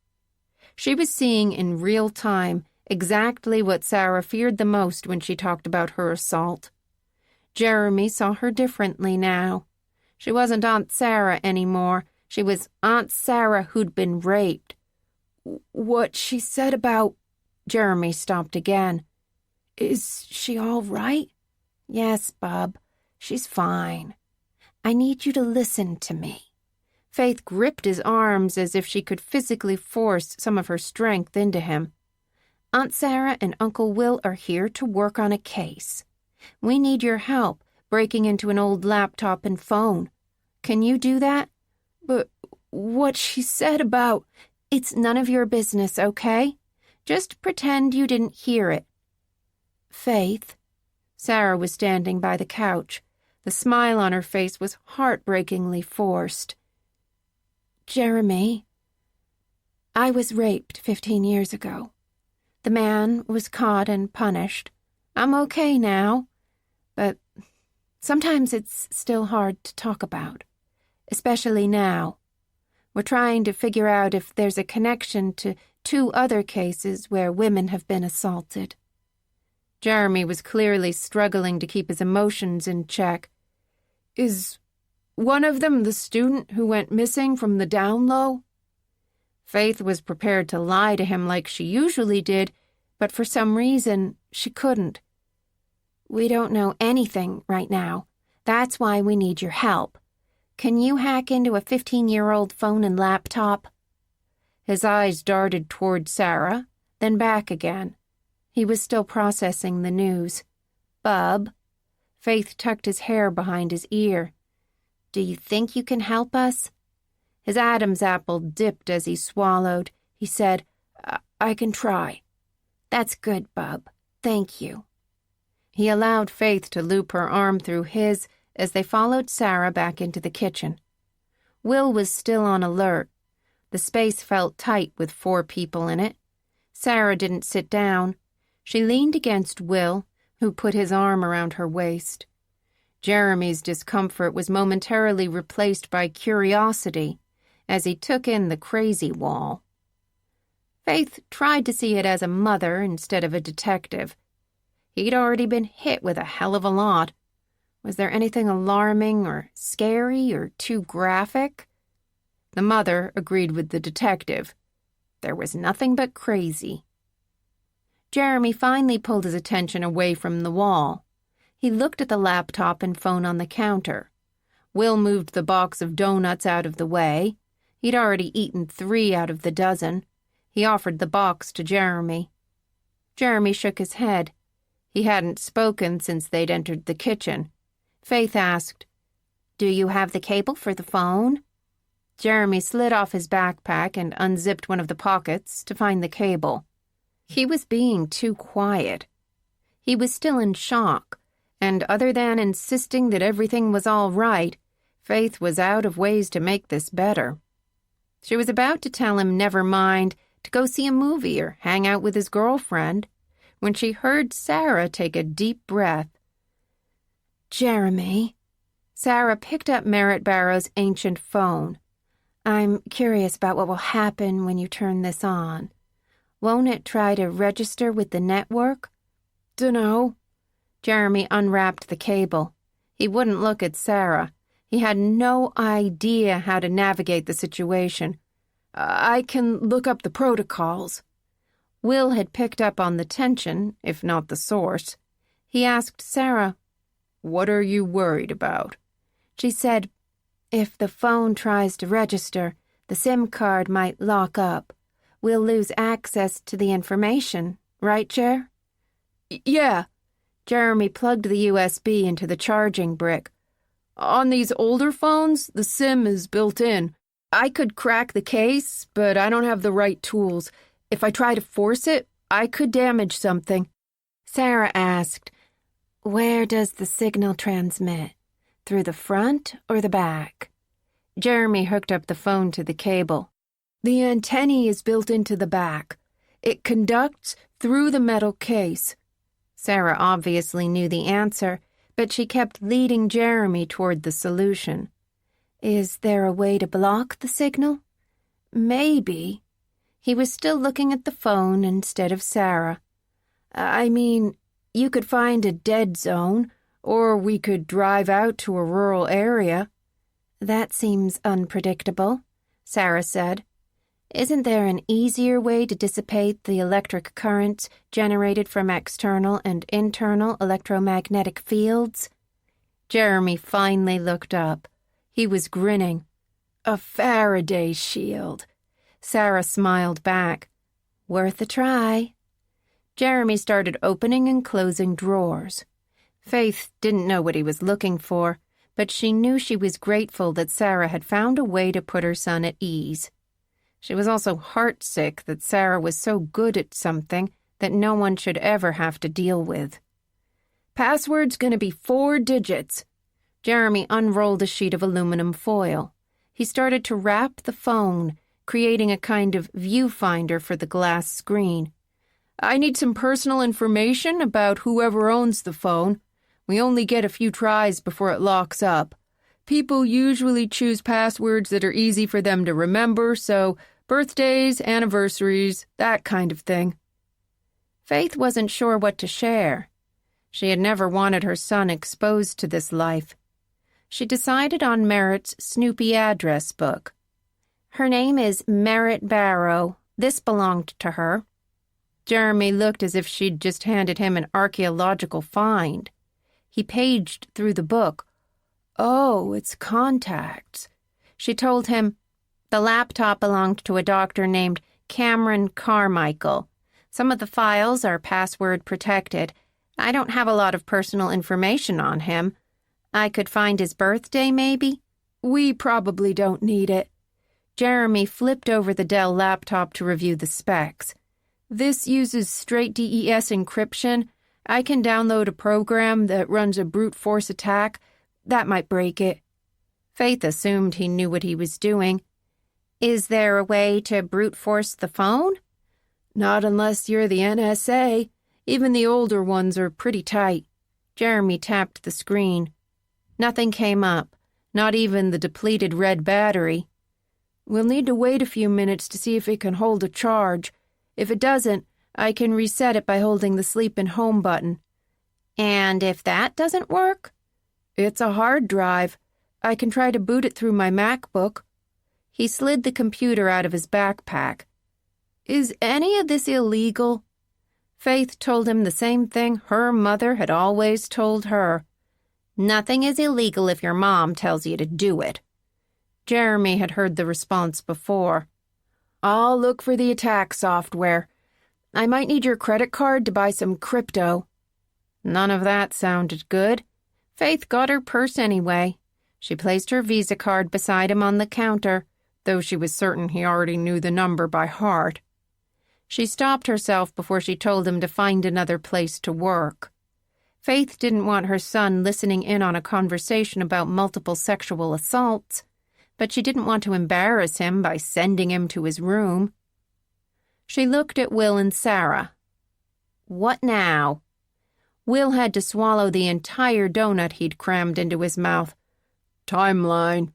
She was seeing in real time exactly what Sarah feared the most when she talked about her assault. Jeremy saw her differently now. She wasn't Aunt Sarah anymore. She was Aunt Sarah who'd been raped. What she said about... Jeremy stopped again. Is she all right? Yes, Bub. She's fine. I need you to listen to me. Faith gripped his arms as if she could physically force some of her strength into him. Aunt Sarah and Uncle Will are here to work on a case. We need your help breaking into an old laptop and phone. Can you do that? But what she said about... It's none of your business, okay? Just pretend you didn't hear it. Faith. Sarah was standing by the couch. The smile on her face was heartbreakingly forced. Jeremy, I was raped 15 years ago. The man was caught and punished. I'm okay now, but sometimes it's still hard to talk about, especially now. We're trying to figure out if there's a connection to 2 other cases where women have been assaulted. Jeremy was clearly struggling to keep his emotions in check. Is one of them the student who went missing from the down low? Faith was prepared to lie to him like she usually did, but for some reason she couldn't. We don't know anything right now. That's why we need your help. Can you hack into a 15-year-old phone and laptop? His eyes darted toward Sarah, then back again. He was still processing the news. Bub. Faith tucked his hair behind his ear. Do you think you can help us? His Adam's apple dipped as he swallowed. He said, I can try. That's good, Bub. Thank you. He allowed Faith to loop her arm through his as they followed Sarah back into the kitchen. Will was still on alert. The space felt tight with 4 people in it. Sarah didn't sit down. She leaned against Will, who put his arm around her waist. Jeremy's discomfort was momentarily replaced by curiosity as he took in the crazy wall. Faith tried to see it as a mother instead of a detective. He'd already been hit with a hell of a lot. Was there anything alarming or scary or too graphic? The mother agreed with the detective. There was nothing but crazy. Jeremy finally pulled his attention away from the wall. He looked at the laptop and phone on the counter. Will moved the box of donuts out of the way. He'd already eaten 3 out of the dozen. He offered the box to Jeremy. Jeremy shook his head. He hadn't spoken since they'd entered the kitchen. Faith asked, Do you have the cable for the phone? Jeremy slid off his backpack and unzipped one of the pockets to find the cable. He was being too quiet. He was still in shock, and other than insisting that everything was all right, Faith was out of ways to make this better. She was about to tell him never mind, to go see a movie or hang out with his girlfriend, when she heard Sarah take a deep breath. Jeremy. Sarah picked up Merritt Barrow's ancient phone. I'm curious about what will happen when you turn this on. Won't it try to register with the network? Dunno. Jeremy unwrapped the cable. He wouldn't look at Sarah. He had no idea how to navigate the situation. I can look up the protocols. Will had picked up on the tension, if not the source. He asked Sarah, What are you worried about? She said, If the phone tries to register, the SIM card might lock up. We'll lose access to the information, right, Jer? Yeah. Jeremy plugged the USB into the charging brick. On these older phones, the SIM is built in. I could crack the case, but I don't have the right tools. If I try to force it, I could damage something. Sarah asked, Where does the signal transmit? Through the front or the back? Jeremy hooked up the phone to the cable. The antennae is built into the back. It conducts through the metal case. Sarah obviously knew the answer, but she kept leading Jeremy toward the solution. Is there a way to block the signal? Maybe. He was still looking at the phone instead of Sarah. I mean, you could find a dead zone, or we could drive out to a rural area. That seems unpredictable, Sarah said. Isn't there an easier way to dissipate the electric currents generated from external and internal electromagnetic fields? Jeremy finally looked up. He was grinning. A Faraday shield. Sarah smiled back. Worth a try. Jeremy started opening and closing drawers. Faith didn't know what he was looking for, but she knew she was grateful that Sarah had found a way to put her son at ease. She was also heartsick that Sarah was so good at something that no one should ever have to deal with. Password's gonna be 4 digits. Jeremy unrolled a sheet of aluminum foil. He started to wrap the phone, creating a kind of viewfinder for the glass screen. I need some personal information about whoever owns the phone. We only get a few tries before it locks up. People usually choose passwords that are easy for them to remember, so birthdays, anniversaries, that kind of thing. Faith wasn't sure what to share. She had never wanted her son exposed to this life. She decided on Merritt's Snoopy address book. Her name is Merritt Barrow. This belonged to her. Jeremy looked as if she'd just handed him an archaeological find. He paged through the book. Oh, it's contacts. She told him, the laptop belonged to a doctor named Karin Carmichael. Some of the files are password protected. I don't have a lot of personal information on him. I could find his birthday, maybe? We probably don't need it. Jeremy flipped over the Dell laptop to review the specs. This uses straight DES encryption. I can download a program that runs a brute force attack. That might break it. Faith assumed he knew what he was doing. Is there a way to brute force the phone? Not unless you're the NSA. Even the older ones are pretty tight. Jeremy tapped the screen. Nothing came up, not even the depleted red battery. We'll need to wait a few minutes to see if it can hold a charge. If it doesn't, I can reset it by holding the sleep and home button. And if that doesn't work? It's a hard drive. I can try to boot it through my MacBook. He slid the computer out of his backpack. Is any of this illegal? Faith told him the same thing her mother had always told her. Nothing is illegal if your mom tells you to do it. Jeremy had heard the response before. I'll look for the attack software. I might need your credit card to buy some crypto. None of that sounded good. Faith got her purse anyway. She placed her Visa card beside him on the counter, though she was certain he already knew the number by heart. She stopped herself before she told him to find another place to work. Faith didn't want her son listening in on a conversation about multiple sexual assaults, but she didn't want to embarrass him by sending him to his room. She looked at Will and Sarah. What now? Will had to swallow the entire donut he'd crammed into his mouth. Timeline.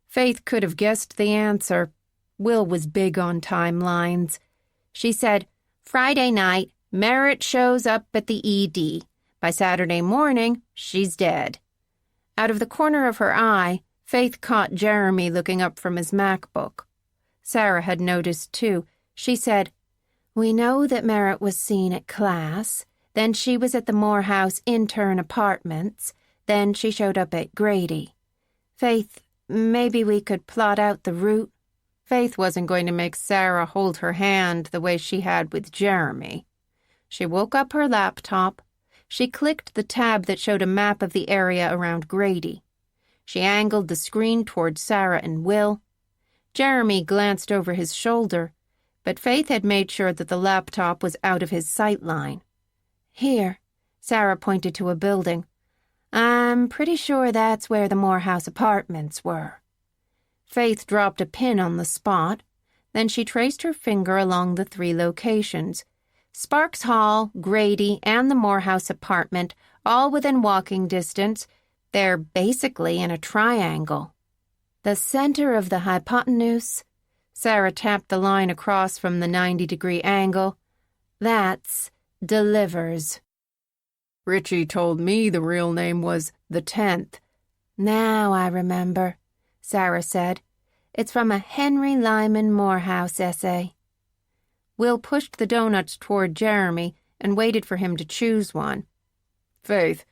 Faith could have guessed the answer. Will was big on timelines. She said, Friday night, Merritt shows up at the ED. By Saturday morning, she's dead. Out of the corner of her eye, Faith caught Jeremy looking up from his MacBook. Sarah had noticed, too. She said, We know that Merritt was seen at class. Then she was at the Morehouse intern apartments. Then she showed up at Grady. Faith, maybe we could plot out the route. Faith wasn't going to make Sarah hold her hand the way she had with Jeremy. She woke up her laptop. She clicked the tab that showed a map of the area around Grady. She angled the screen toward Sarah and Will. Jeremy glanced over his shoulder, but Faith had made sure that the laptop was out of his sight line. Here, Sarah pointed to a building. I'm pretty sure that's where the Morehouse apartments were. Faith dropped a pin on the spot. Then she traced her finger along the 3 locations. Sparks Hall, Grady, and the Morehouse apartment, all within walking distance. They're basically in a triangle. The center of the hypotenuse. Sarah tapped the line across from the 90-degree angle. That's delivers. Richie told me the real name was the 10th. Now I remember, Sarah said. It's from a Henry Lyman Morehouse essay. Will pushed the donuts toward Jeremy and waited for him to choose one. Faith,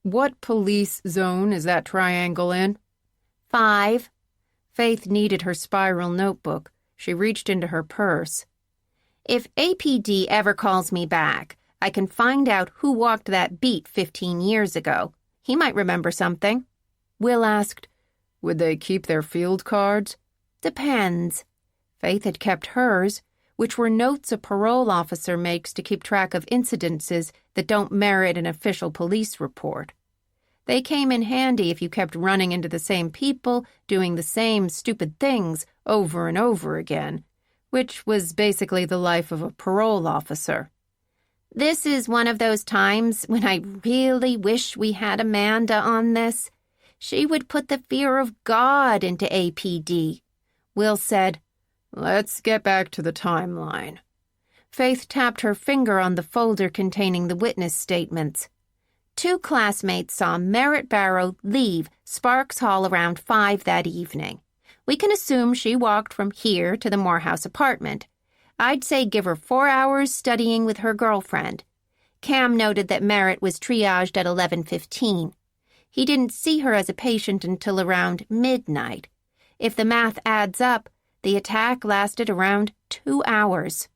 what police zone is that triangle in? 5. Faith needed her spiral notebook. She reached into her purse. If APD ever calls me back, I can find out who walked that beat 15 years ago. He might remember something. Will asked, Would they keep their field cards? Depends. Faith had kept hers, which were notes a parole officer makes to keep track of incidences that don't merit an official police report. They came in handy if you kept running into the same people, doing the same stupid things over and over again, which was basically the life of a parole officer. This is one of those times when I really wish we had Amanda on this. She would put the fear of God into APD. Will said, Let's get back to the timeline. Faith tapped her finger on the folder containing the witness statements. 2 classmates saw Merritt Barrow leave Sparks Hall around 5 that evening. We can assume she walked from here to the Morehouse apartment. I'd say give her 4 hours studying with her girlfriend. Cam noted that Merritt was triaged at 11:15. He didn't see her as a patient until around midnight. If the math adds up, the attack lasted around 2 hours.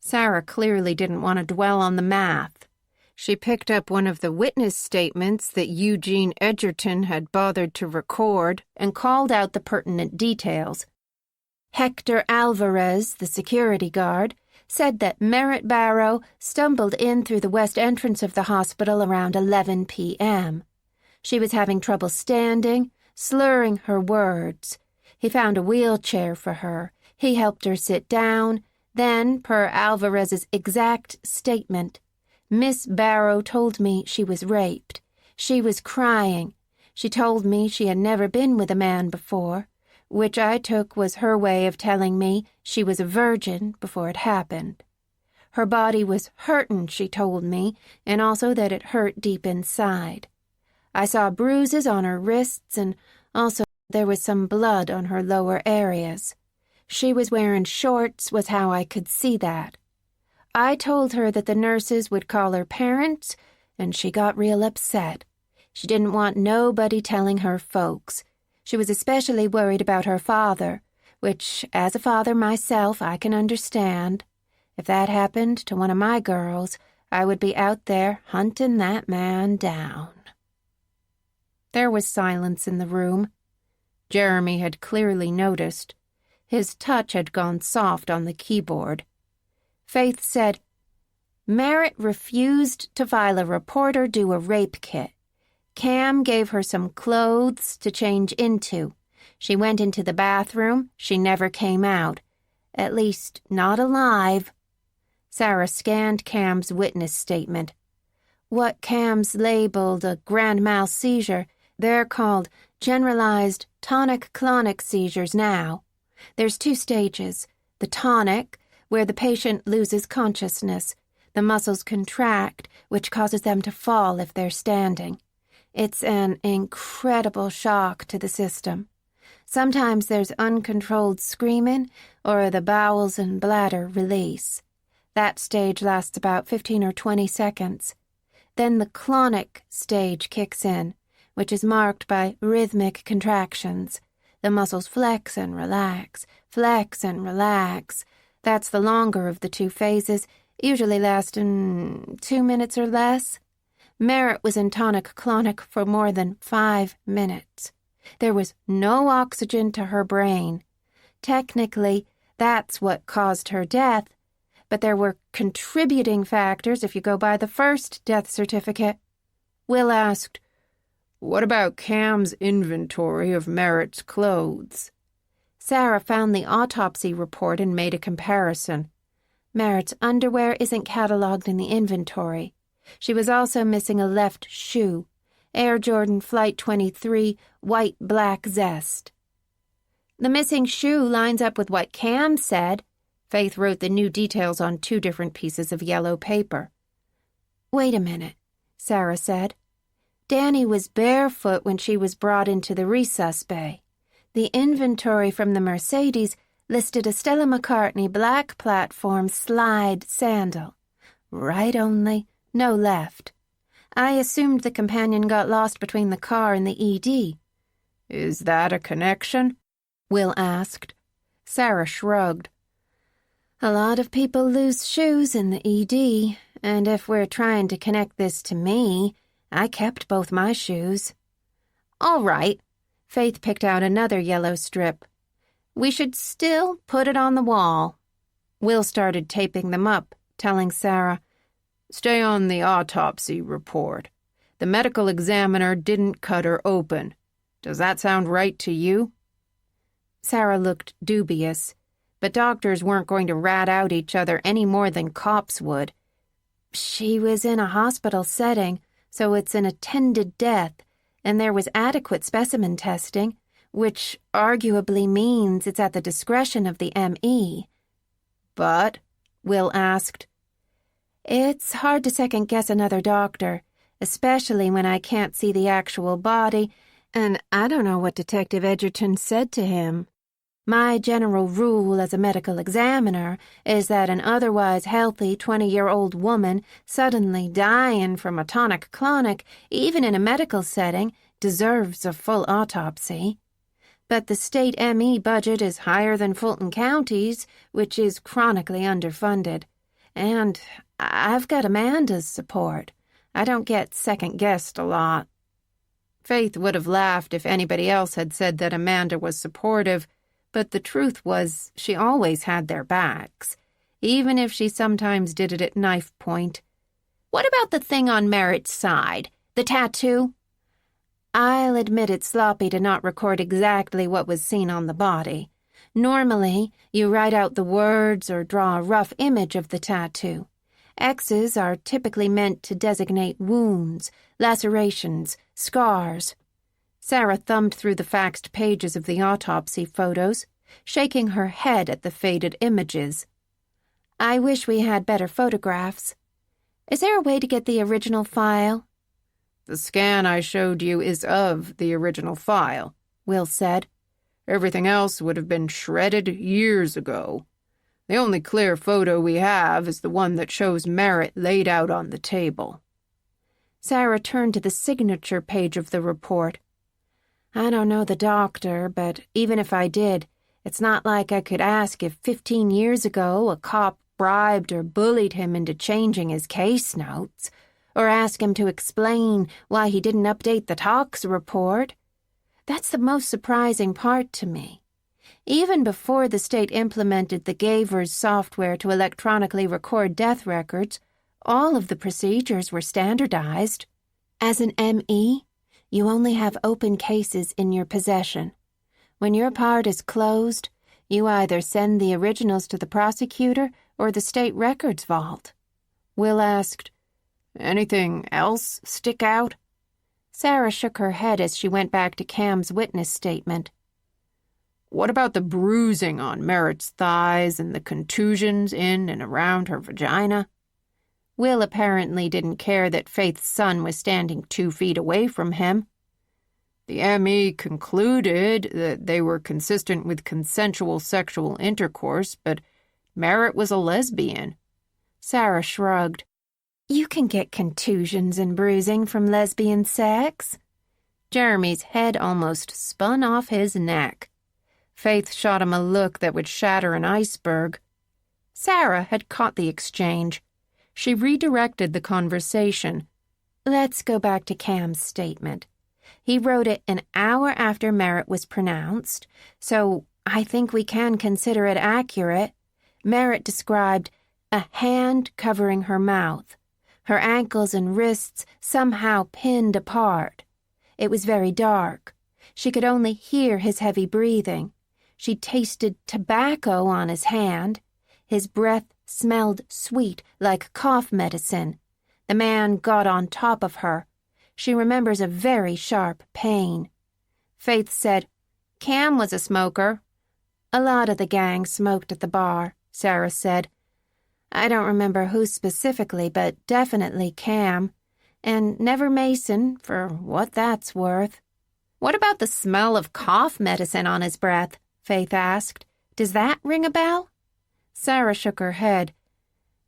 Sarah clearly didn't want to dwell on the math. She picked up one of the witness statements that Eugene Edgerton had bothered to record and called out the pertinent details. Hector Alvarez, the security guard, said that Merritt Barrow stumbled in through the west entrance of the hospital around 11 p.m. She was having trouble standing, slurring her words. He found a wheelchair for her. He helped her sit down. Then, per Alvarez's exact statement, Miss Barrow told me she was raped. She was crying. She told me she had never been with a man before, which I took was her way of telling me she was a virgin before it happened. Her body was hurtin', she told me, and also that it hurt deep inside. I saw bruises on her wrists, and also there was some blood on her lower areas. She was wearing shorts was how I could see that. I told her that the nurses would call her parents, and she got real upset. She didn't want nobody telling her folks. She was especially worried about her father, which, as a father myself, I can understand. If that happened to one of my girls, I would be out there hunting that man down. There was silence in the room. Jeremy had clearly noticed. His touch had gone soft on the keyboard. Faith said, Merritt refused to file a report or do a rape kit. Cam gave her some clothes to change into. She went into the bathroom. She never came out. At least, not alive. Sarah scanned Cam's witness statement. What Cam's labeled a grand mal seizure, they're called generalized tonic-clonic seizures now. There's 2 stages. The tonic, where the patient loses consciousness. The muscles contract, which causes them to fall if they're standing. It's an incredible shock to the system. Sometimes there's uncontrolled screaming, or the bowels and bladder release. That stage lasts about 15 or 20 seconds. Then the clonic stage kicks in, which is marked by rhythmic contractions. The muscles flex and relax, flex and relax. That's the longer of the 2 phases, usually lasting 2 minutes or less. Merritt was in tonic-clonic for more than 5 minutes. There was no oxygen to her brain. Technically, that's what caused her death, but there were contributing factors if you go by the first death certificate. Will asked, What about Cam's inventory of Merritt's clothes? Sarah found the autopsy report and made a comparison. Merritt's underwear isn't cataloged in the inventory. She was also missing a left shoe, Air Jordan Flight 23 white-black zest. The missing shoe lines up with what Cam said. Faith wrote the new details on 2 different pieces of yellow paper. Wait a minute, Sarah said. Danny was barefoot when she was brought into the resus bay. The inventory from the Mercedes listed a Stella McCartney black platform slide sandal. Right only, no left. I assumed the companion got lost between the car and the ED. Is that a connection? Will asked. Sarah shrugged. A lot of people lose shoes in the ED, and if we're trying to connect this to me, I kept both my shoes. All right. Faith picked out another yellow strip. We should still put it on the wall. Will started taping them up, telling Sarah, Stay on the autopsy report. The medical examiner didn't cut her open. Does that sound right to you? Sarah looked dubious, but doctors weren't going to rat out each other any more than cops would. She was in a hospital setting, so it's an attended death, and there was adequate specimen testing, which arguably means it's at the discretion of the ME. But, Will asked, it's hard to second-guess another doctor, especially when I can't see the actual body, and I don't know what Detective Edgerton said to him. My general rule as a medical examiner is that an otherwise healthy 20-year-old woman suddenly dying from a tonic-clonic, even in a medical setting, deserves a full autopsy. But the state ME budget is higher than Fulton County's, which is chronically underfunded. And I've got Amanda's support. I don't get second-guessed a lot. Faith would have laughed if anybody else had said that Amanda was supportive, but the truth was she always had their backs, even if she sometimes did it at knife point. What about the thing on Merritt's side? The tattoo? I'll admit it's sloppy to not record exactly what was seen on the body. Normally, you write out the words or draw a rough image of the tattoo. X's are typically meant to designate wounds, lacerations, scars. Sarah thumbed through the faxed pages of the autopsy photos, shaking her head at the faded images. I wish we had better photographs. Is there a way to get the original file? The scan I showed you is of the original file, Will said. Everything else would have been shredded years ago. The only clear photo we have is the one that shows Merritt laid out on the table. Sarah turned to the signature page of the report. I don't know the doctor, but even if I did, it's not like I could ask if 15 years ago a cop bribed or bullied him into changing his case notes, or ask him to explain why he didn't update the tox report. That's the most surprising part to me. Even before the state implemented the Gavers software to electronically record death records, all of the procedures were standardized. As an ME, you only have open cases in your possession. When your part is closed, you either send the originals to the prosecutor or the state records vault. Will asked, Anything else stick out? Sarah shook her head as she went back to Cam's witness statement. What about the bruising on Merritt's thighs and the contusions in and around her vagina? Will apparently didn't care that Faith's son was standing 2 feet away from him. The ME concluded that they were consistent with consensual sexual intercourse, but Merritt was a lesbian. Sarah shrugged. You can get contusions and bruising from lesbian sex. Jeremy's head almost spun off his neck. Faith shot him a look that would shatter an iceberg. Sarah had caught the exchange. She redirected the conversation. Let's go back to Cam's statement. He wrote it an hour after Merritt was pronounced, so I think we can consider it accurate. Merritt described a hand covering her mouth, her ankles and wrists somehow pinned apart. It was very dark. She could only hear his heavy breathing. She tasted tobacco on his hand. His breath smelled sweet like cough medicine. The man got on top of her. She remembers a very sharp pain. Faith said, Cam was a smoker. A lot of the gang smoked at the bar, Sarah said. I don't remember who specifically, but definitely Cam. And never Mason, for what that's worth. What about the smell of cough medicine on his breath? Faith asked. Does that ring a bell? Sarah shook her head.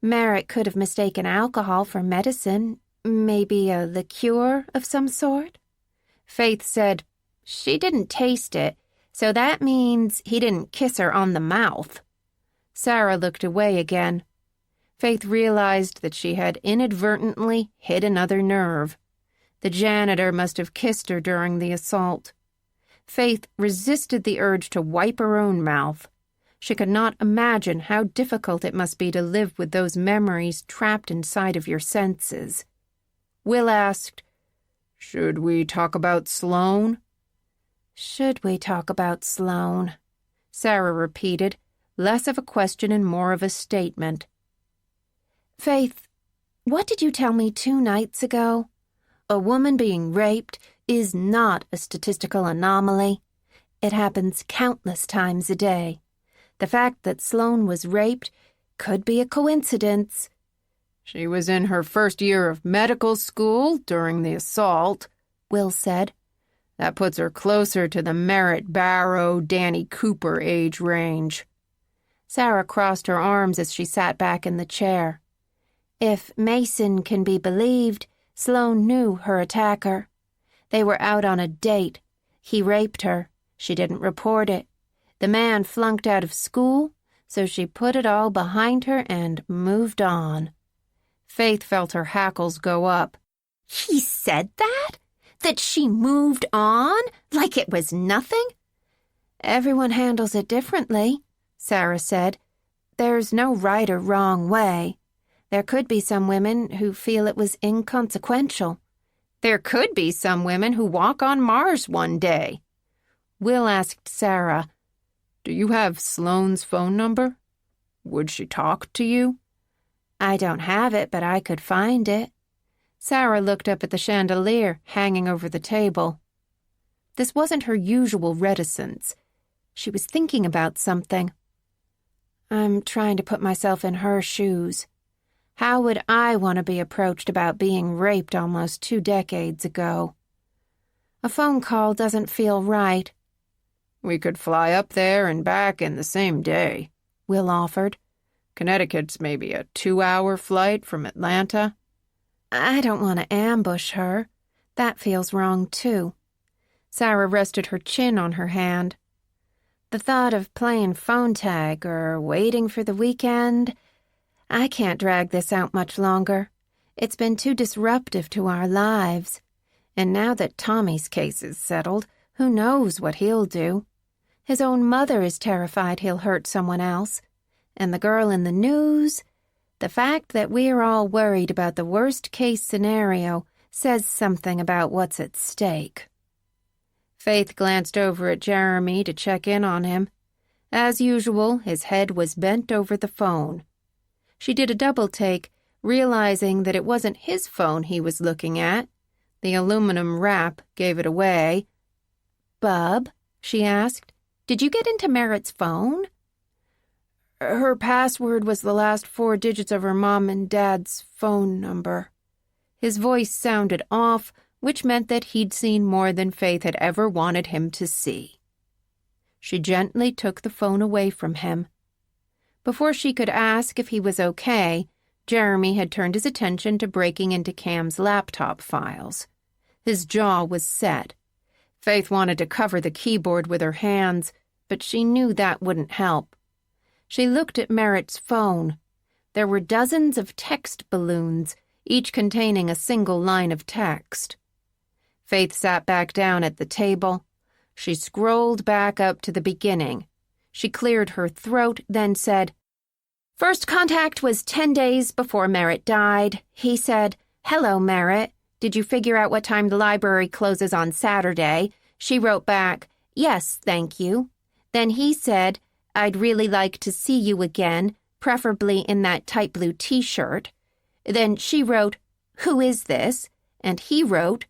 Merritt could have mistaken alcohol for medicine, maybe a liqueur of some sort. Faith said, She didn't taste it, So that means he didn't kiss her on the mouth. Sarah looked away again. Faith realized that she had inadvertently hit another nerve. The janitor must have kissed her during the assault. Faith resisted the urge to wipe her own mouth. She could not imagine how difficult it must be to live with those memories trapped inside of your senses. Will asked, "Should we talk about Sloane?" "Should we talk about Sloane?" Sarah repeated, less of a question and more of a statement. "Faith, what did you tell me 2 nights ago? A woman being raped is not a statistical anomaly. It happens countless times a day. The fact that Sloane was raped could be a coincidence." "She was in her first year of medical school during the assault," Will said. "That puts her closer to the Merritt Barrow, Danny Cooper age range." Sarah crossed her arms as she sat back in the chair. If Mason can be believed, Sloane knew her attacker. They were out on a date. He raped her. She didn't report it. The man flunked out of school, so she put it all behind her and moved on. Faith felt her hackles go up. "He said that? That she moved on? Like it was nothing?" "Everyone handles it differently," Sarah said. "There's no right or wrong way. There could be some women who feel it was inconsequential. There could be some women who walk on Mars one day." Will asked Sarah, "Do you have Sloane's phone number? Would she talk to you?" "I don't have it, but I could find it." Sarah looked up at the chandelier hanging over the table. This wasn't her usual reticence. She was thinking about something. "I'm trying to put myself in her shoes. How would I want to be approached about being raped almost 2 decades ago? A phone call doesn't feel right." "We could fly up there and back in the same day," Will offered. "Connecticut's maybe a 2-hour flight from Atlanta." "I don't want to ambush her. That feels wrong, too." Sarah rested her chin on her hand. "The thought of playing phone tag or waiting for the weekend, I can't drag this out much longer. It's been too disruptive to our lives. And now that Tommy's case is settled, who knows what he'll do? His own mother is terrified he'll hurt someone else. And the girl in the news, the fact that we're all worried about the worst-case scenario says something about what's at stake." Faith glanced over at Jeremy to check in on him. As usual, his head was bent over the phone. She did a double-take, realizing that it wasn't his phone he was looking at. The aluminum wrap gave it away. "Bub," she asked, "did you get into Merritt's phone?" "Her password was the last 4 digits of her mom and dad's phone number." His voice sounded off, which meant that he'd seen more than Faith had ever wanted him to see. She gently took the phone away from him. Before she could ask if he was okay, Jeremy had turned his attention to breaking into Cam's laptop files. His jaw was set. Faith wanted to cover the keyboard with her hands, but she knew that wouldn't help. She looked at Merritt's phone. There were dozens of text balloons, each containing a single line of text. Faith sat back down at the table. She scrolled back up to the beginning. She cleared her throat, then said, "First contact was 10 days before Merritt died. He said, 'Hello, Merritt. Did you figure out what time the library closes on Saturday?' She wrote back, 'Yes, thank you.' Then he said, 'I'd really like to see you again, preferably in that tight blue t-shirt.' Then she wrote, 'Who is this?' And he wrote,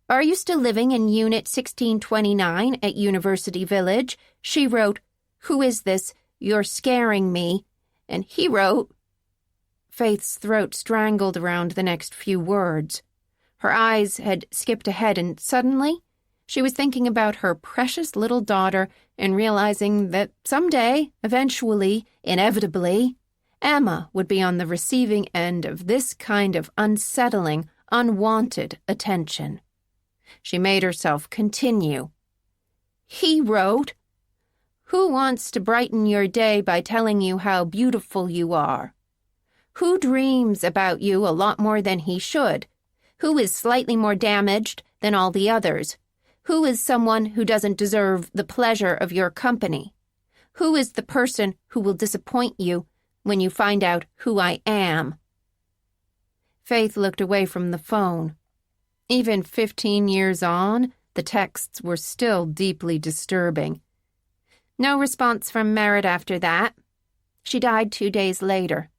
'Are you still living in Unit 1629 at University Village?' She wrote, 'Who is this? You're scaring me.' And he wrote—" Faith's throat strangled around the next few words. Her eyes had skipped ahead, and suddenly she was thinking about her precious little daughter and realizing that someday, eventually, inevitably, Emma would be on the receiving end of this kind of unsettling, unwanted attention. She made herself continue. "He wrote," Who wants to brighten your day by telling you how beautiful you are? Who dreams about you a lot more than he should? Who is slightly more damaged than all the others? Who is someone who doesn't deserve the pleasure of your company? Who is the person who will disappoint you when you find out who I am? Faith looked away from the phone. Even 15 years on, the texts were still deeply disturbing. No response from Merritt after that. She died 2 days later.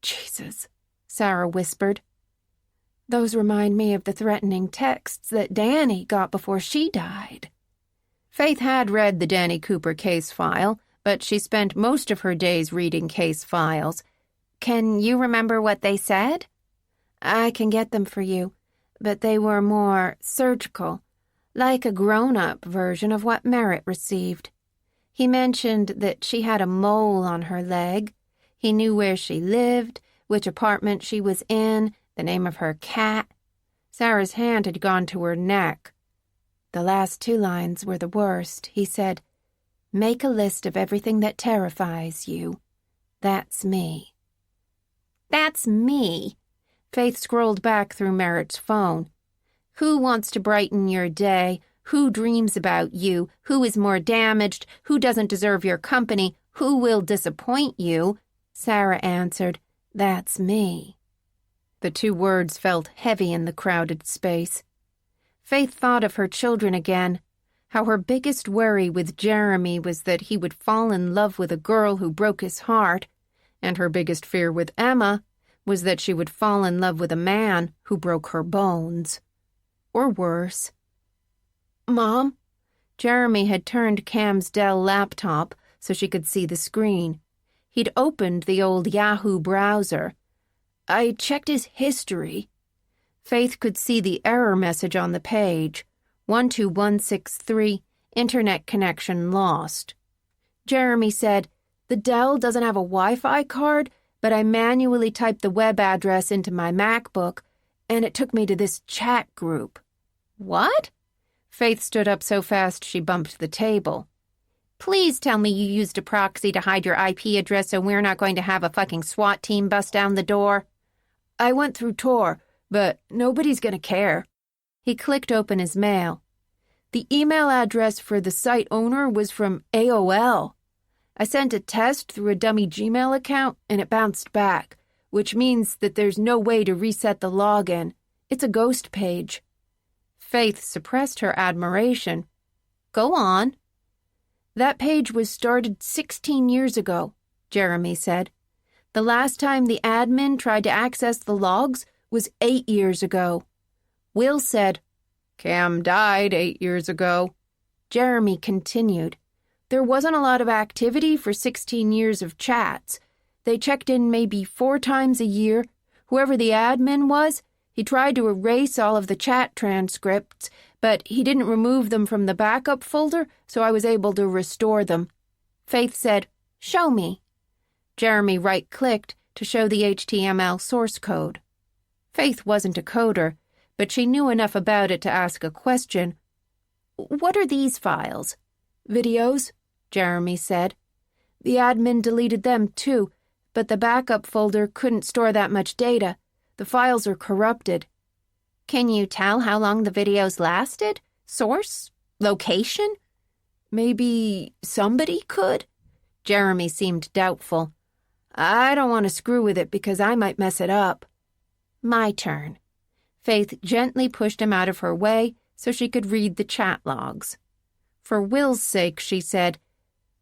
Jesus, Sarah whispered. Those remind me of the threatening texts that Danny got before she died. Faith had read the Danny Cooper case file, but she spent most of her days reading case files. Can you remember what they said? I can get them for you, but they were more surgical, like a grown-up version of what Merritt received. He mentioned that she had a mole on her leg. He knew where she lived, which apartment she was in, the name of her cat. Sarah's hand had gone to her neck. The last 2 lines were the worst. He said, "Make a list of everything that terrifies you. That's me." That's me. Faith scrolled back through Merritt's phone. Who wants to brighten your day? Who dreams about you? Who is more damaged? Who doesn't deserve your company? Who will disappoint you? Sarah answered, "That's me." The 2 words felt heavy in the crowded space. Faith thought of her children again, how her biggest worry with Jeremy was that he would fall in love with a girl who broke his heart, and her biggest fear with Emma was that she would fall in love with a man who broke her bones. Or worse. Mom? Jeremy had turned Cam's Dell laptop so she could see the screen. He'd opened the old Yahoo browser. I checked his history. Faith could see the error message on the page. 12163, internet connection lost. Jeremy said, "The Dell doesn't have a Wi-Fi card, but I manually typed the web address into my MacBook, and it took me to this chat group." What? Faith stood up so fast she bumped the table. Please tell me you used a proxy to hide your IP address so we're not going to have a fucking SWAT team bust down the door. I went through Tor, but nobody's gonna care. He clicked open his mail. The email address for the site owner was from AOL. I sent a test through a dummy Gmail account and it bounced back, which means that there's no way to reset the login. It's a ghost page. Faith suppressed her admiration. Go on. That page was started 16 years ago, Jeremy said. The last time the admin tried to access the logs was 8 years ago. Will said, "Cam died 8 years ago." Jeremy continued. There wasn't a lot of activity for 16 years of chats. They checked in maybe 4 times a year. Whoever the admin was, he tried to erase all of the chat transcripts, but he didn't remove them from the backup folder, so I was able to restore them. Faith said, "Show me." Jeremy right-clicked to show the HTML source code. Faith wasn't a coder, but she knew enough about it to ask a question. "What are these files?" "Videos," Jeremy said. "The admin deleted them too, but the backup folder couldn't store that much data. The files are corrupted." "Can you tell how long the videos lasted? Source? Location?" "Maybe somebody could?" Jeremy seemed doubtful. "I don't want to screw with it because I might mess it up." "My turn." Faith gently pushed him out of her way so she could read the chat logs. For Will's sake, she said,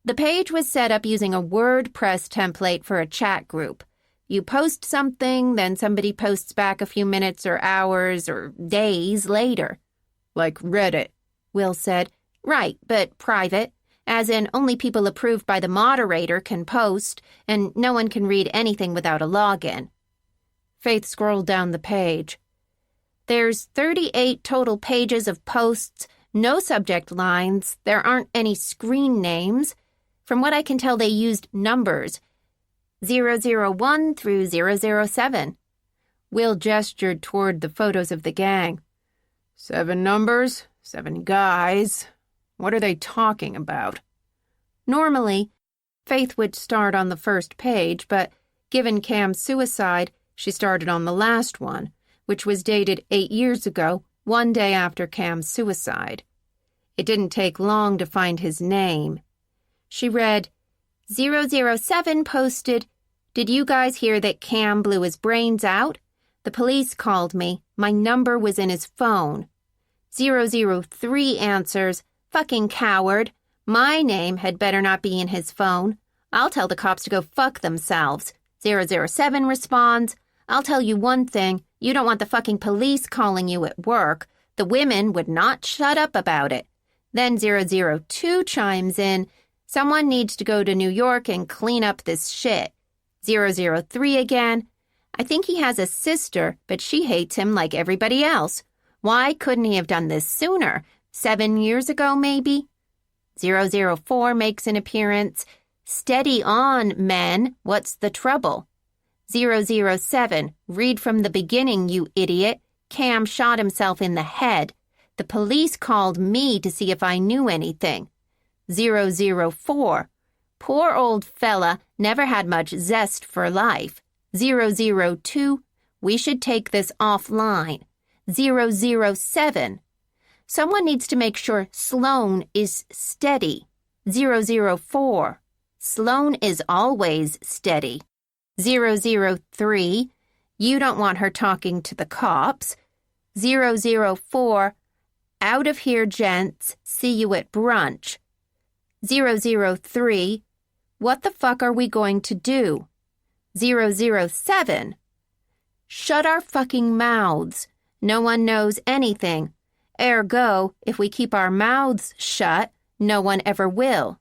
"The page was set up using a WordPress template for a chat group. You post something, then somebody posts back a few minutes or hours or days later." "Like Reddit," Will said. "Right, but private. As in, only people approved by the moderator can post, and no one can read anything without a login." Faith scrolled down the page. "There's 38 total pages of posts, no subject lines, there aren't any screen names. From what I can tell, they used numbers, 001 through 007. Will gestured toward the photos of the gang. 7 numbers, 7 guys. What are they talking about?" Normally, Faith would start on the first page, but given Cam's suicide, she started on the last one, which was dated 8 years ago, one day after Cam's suicide. It didn't take long to find his name. She read, 007 posted, "Did you guys hear that Cam blew his brains out? The police called me. My number was in his phone." 003 answers, "Fucking coward. My name had better not be in his phone. I'll tell the cops to go fuck themselves." 007 responds, "I'll tell you one thing. You don't want the fucking police calling you at work. The women would not shut up about it." Then 002 chimes in, "Someone needs to go to New York and clean up this shit." 003 again, "I think he has a sister, but she hates him like everybody else. Why couldn't he have done this sooner? 7 years ago, maybe?" 004 makes an appearance. "Steady on, men. What's the trouble?" 007, "Read from the beginning, you idiot. Cam shot himself in the head. The police called me to see if I knew anything." 004, "Poor old fella never had much zest for life." 002, "We should take this offline." 007, "Someone needs to make sure Sloan is steady." 004, "Sloan is always steady." 003, "You don't want her talking to the cops." 004, "Out of here, gents. See you at brunch." 003, "What the fuck are we going to do?" 007, "Shut our fucking mouths. No one knows anything. Ergo, if we keep our mouths shut, no one ever will."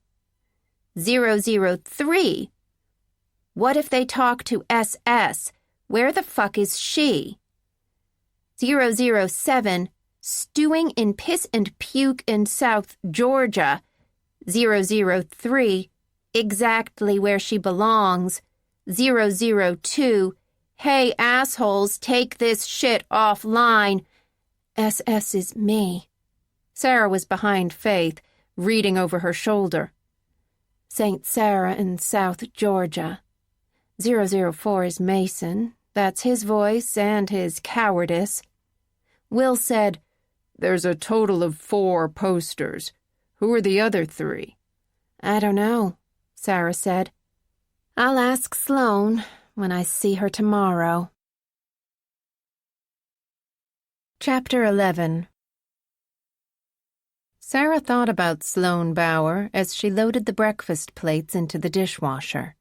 003, "What if they talk to SS? Where the fuck is she?" 007, "Stewing in piss and puke in South Georgia." 003, "Exactly where she belongs." 002, "Hey, assholes, take this shit offline." SS is me. Sarah was behind Faith, reading over her shoulder. "St. Sarah in South Georgia. 004 is Mason. That's his voice and his cowardice." Will said, "There's a total of 4 posters. Who are the other 3? "I don't know," Sarah said. "I'll ask Sloan when I see her tomorrow." Chapter 11. Sarah thought about Sloan Bauer as she loaded the breakfast plates into the dishwasher.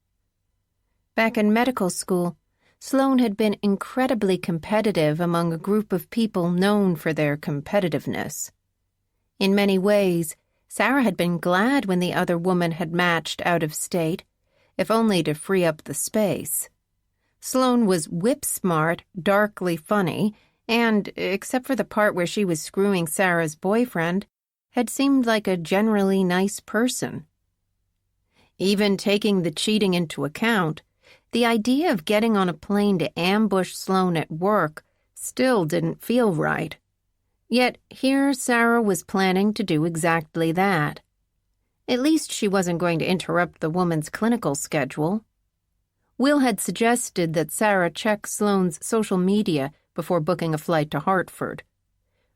Back in medical school, Sloan had been incredibly competitive among a group of people known for their competitiveness. In many ways, Sarah had been glad when the other woman had matched out of state, if only to free up the space. Sloan was whip-smart, darkly funny, and, except for the part where she was screwing Sarah's boyfriend, had seemed like a generally nice person. Even taking the cheating into account, the idea of getting on a plane to ambush Sloan at work still didn't feel right. Yet here Sarah was planning to do exactly that. At least she wasn't going to interrupt the woman's clinical schedule. Will had suggested that Sarah check Sloan's social media before booking a flight to Hartford.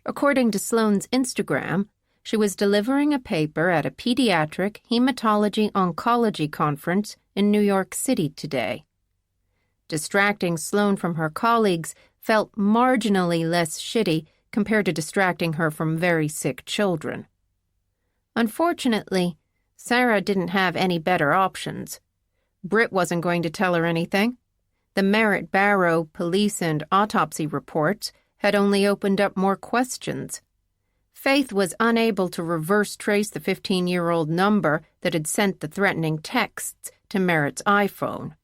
According to Sloan's Instagram, she was delivering a paper at a pediatric hematology-oncology conference in New York City today. Distracting Sloan from her colleagues felt marginally less shitty compared to distracting her from very sick children. Unfortunately, Sarah didn't have any better options. Britt wasn't going to tell her anything. The Merritt Barrow police and autopsy reports had only opened up more questions. Faith was unable to reverse trace the 15-year-old number that had sent the threatening texts to Merritt's iPhone.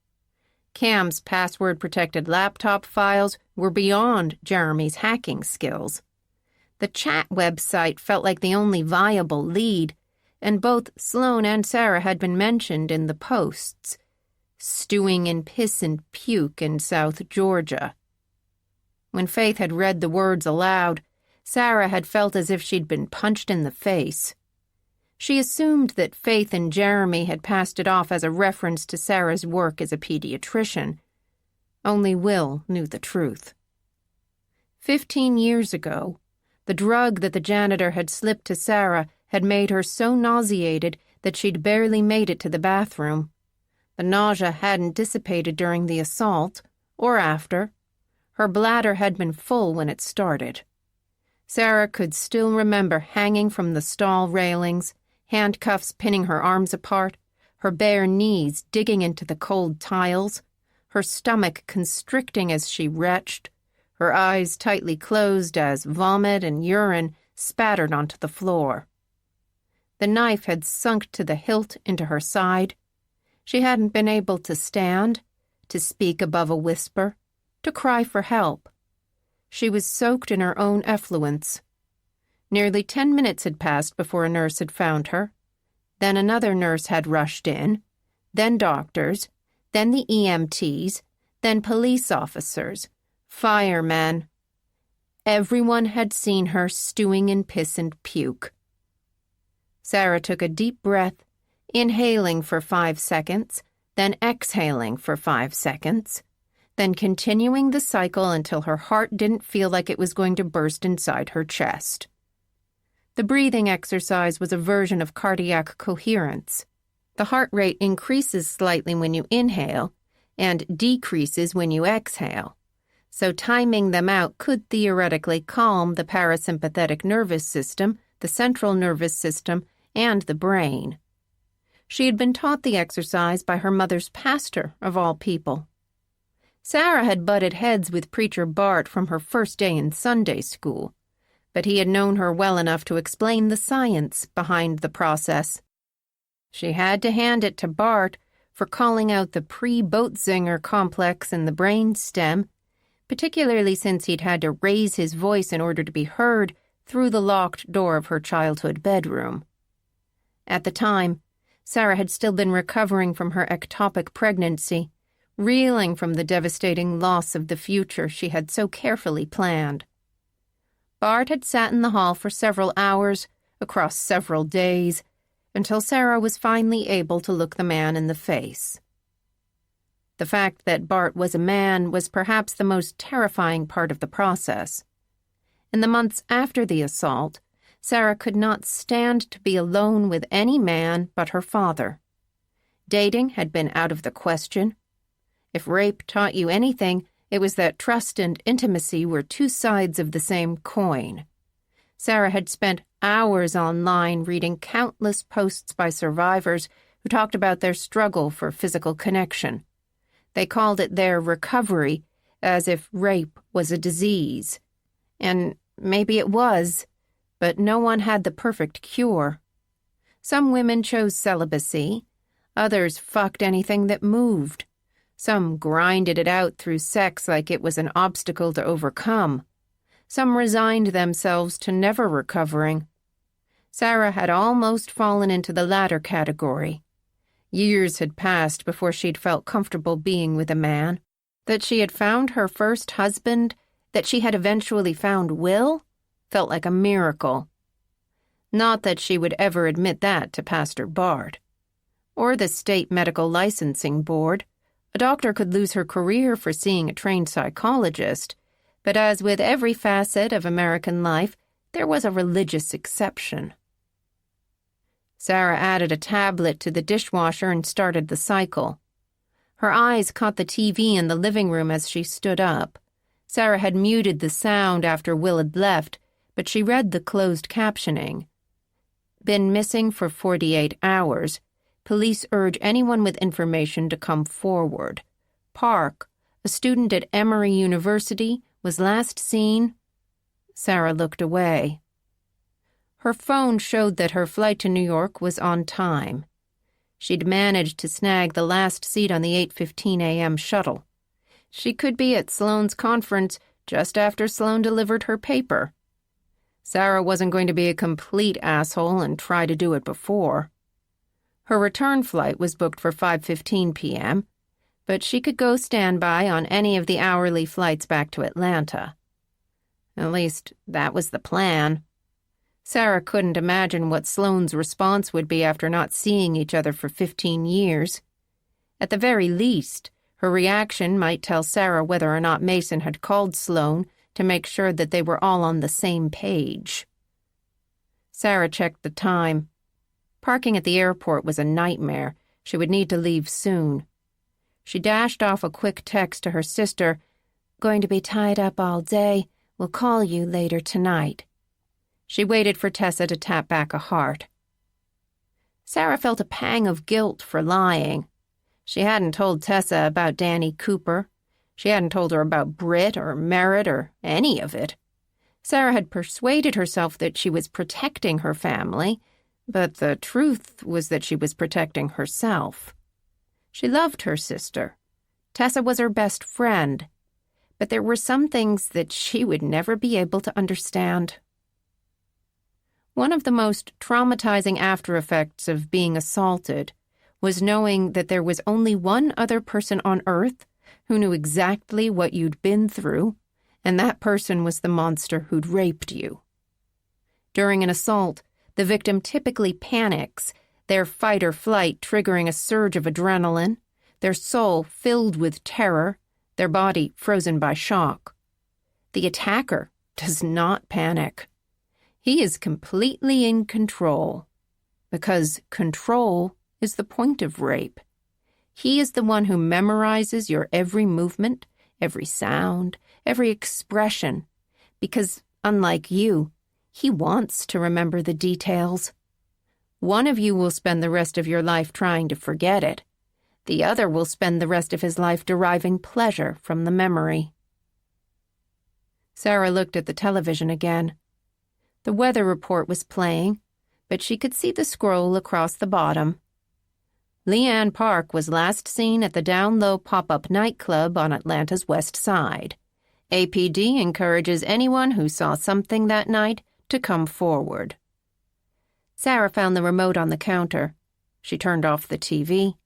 Cam's password-protected laptop files were beyond Jeremy's hacking skills. The chat website felt like the only viable lead, and both Sloan and Sarah had been mentioned in the posts. Stewing in piss and puke in South Georgia. When Faith had read the words aloud, Sarah had felt as if she'd been punched in the face. She assumed that Faith and Jeremy had passed it off as a reference to Sarah's work as a pediatrician. Only Will knew the truth. 15 years ago, the drug that the janitor had slipped to Sarah had made her so nauseated that she'd barely made it to the bathroom. The nausea hadn't dissipated during the assault, or after. Her bladder had been full when it started. Sarah could still remember hanging from the stall railings, handcuffs pinning her arms apart, her bare knees digging into the cold tiles, her stomach constricting as she retched, her eyes tightly closed as vomit and urine spattered onto the floor. The knife had sunk to the hilt into her side. She hadn't been able to stand, to speak above a whisper, to cry for help. She was soaked in her own effluence. Nearly 10 minutes had passed before a nurse had found her. Then another nurse had rushed in, then doctors, then the EMTs, then police officers, firemen. Everyone had seen her stewing in piss and puke. Sarah took a deep breath, inhaling for 5 seconds, then exhaling for 5 seconds, then continuing the cycle until her heart didn't feel like it was going to burst inside her chest. The breathing exercise was a version of cardiac coherence. The heart rate increases slightly when you inhale and decreases when you exhale, so timing them out could theoretically calm the parasympathetic nervous system, the central nervous system, and the brain. She had been taught the exercise by her mother's pastor, of all people. Sarah had butted heads with Preacher Bart from her first day in Sunday school, but he had known her well enough to explain the science behind the process. She had to hand it to Bart for calling out the pre-Boatzinger complex in the brain stem, particularly since he'd had to raise his voice in order to be heard through the locked door of her childhood bedroom. At the time, Sarah had still been recovering from her ectopic pregnancy, reeling from the devastating loss of the future she had so carefully planned. Bart had sat in the hall for several hours, across several days, until Sarah was finally able to look the man in the face. The fact that Bart was a man was perhaps the most terrifying part of the process. In the months after the assault, Sarah could not stand to be alone with any man but her father. Dating had been out of the question. If rape taught you anything, it was that trust and intimacy were two sides of the same coin. Sarah had spent hours online reading countless posts by survivors who talked about their struggle for physical connection. They called it their recovery, as if rape was a disease. And maybe it was, but no one had the perfect cure. Some women chose celibacy, others fucked anything that moved. Some grinded it out through sex like it was an obstacle to overcome. Some resigned themselves to never recovering. Sarah had almost fallen into the latter category. Years had passed before she'd felt comfortable being with a man. That she had found her first husband, that she had eventually found Will, felt like a miracle. Not that she would ever admit that to Pastor Bart. Or the state medical licensing board. A doctor could lose her career for seeing a trained psychologist, but as with every facet of American life, there was a religious exception. Sarah added a tablet to the dishwasher and started the cycle. Her eyes caught the TV in the living room as she stood up. Sarah had muted the sound after Will had left, but she read the closed captioning. Been missing for 48 hours. Police urge anyone with information to come forward. Park, a student at Emory University, was last seen. Sarah looked away. Her phone showed that her flight to New York was on time. She'd managed to snag the last seat on the 8:15 a.m. shuttle. She could be at Sloane's conference just after Sloane delivered her paper. Sarah wasn't going to be a complete asshole and try to do it before. Her return flight was booked for 5:15 p.m., but she could go standby on any of the hourly flights back to Atlanta. At least, that was the plan. Sarah couldn't imagine what Sloane's response would be after not seeing each other for 15 years. At the very least, her reaction might tell Sarah whether or not Mason had called Sloane to make sure that they were all on the same page. Sarah checked the time. Parking at the airport was a nightmare. She would need to leave soon. She dashed off a quick text to her sister, "Going to be tied up all day. We'll call you later tonight." She waited for Tessa to tap back a heart. Sarah felt a pang of guilt for lying. She hadn't told Tessa about Danny Cooper. She hadn't told her about Britt or Merritt or any of it. Sarah had persuaded herself that she was protecting her family, but the truth was that she was protecting herself. She loved her sister. Tessa was her best friend, but there were some things that she would never be able to understand. One of the most traumatizing after-effects of being assaulted was knowing that there was only one other person on Earth who knew exactly what you'd been through, and that person was the monster who'd raped you. During an assault, the victim typically panics, their fight or flight triggering a surge of adrenaline, their soul filled with terror, their body frozen by shock. The attacker does not panic. He is completely in control, because control is the point of rape. He is the one who memorizes your every movement, every sound, every expression, because, unlike you, he wants to remember the details. One of you will spend the rest of your life trying to forget it. The other will spend the rest of his life deriving pleasure from the memory. Sarah looked at the television again. The weather report was playing, but she could see the scroll across the bottom. Leanne Park was last seen at the Down Low pop-up nightclub on Atlanta's west side. APD encourages anyone who saw something that night to come forward. Sarah found the remote on the counter. She turned off the TV.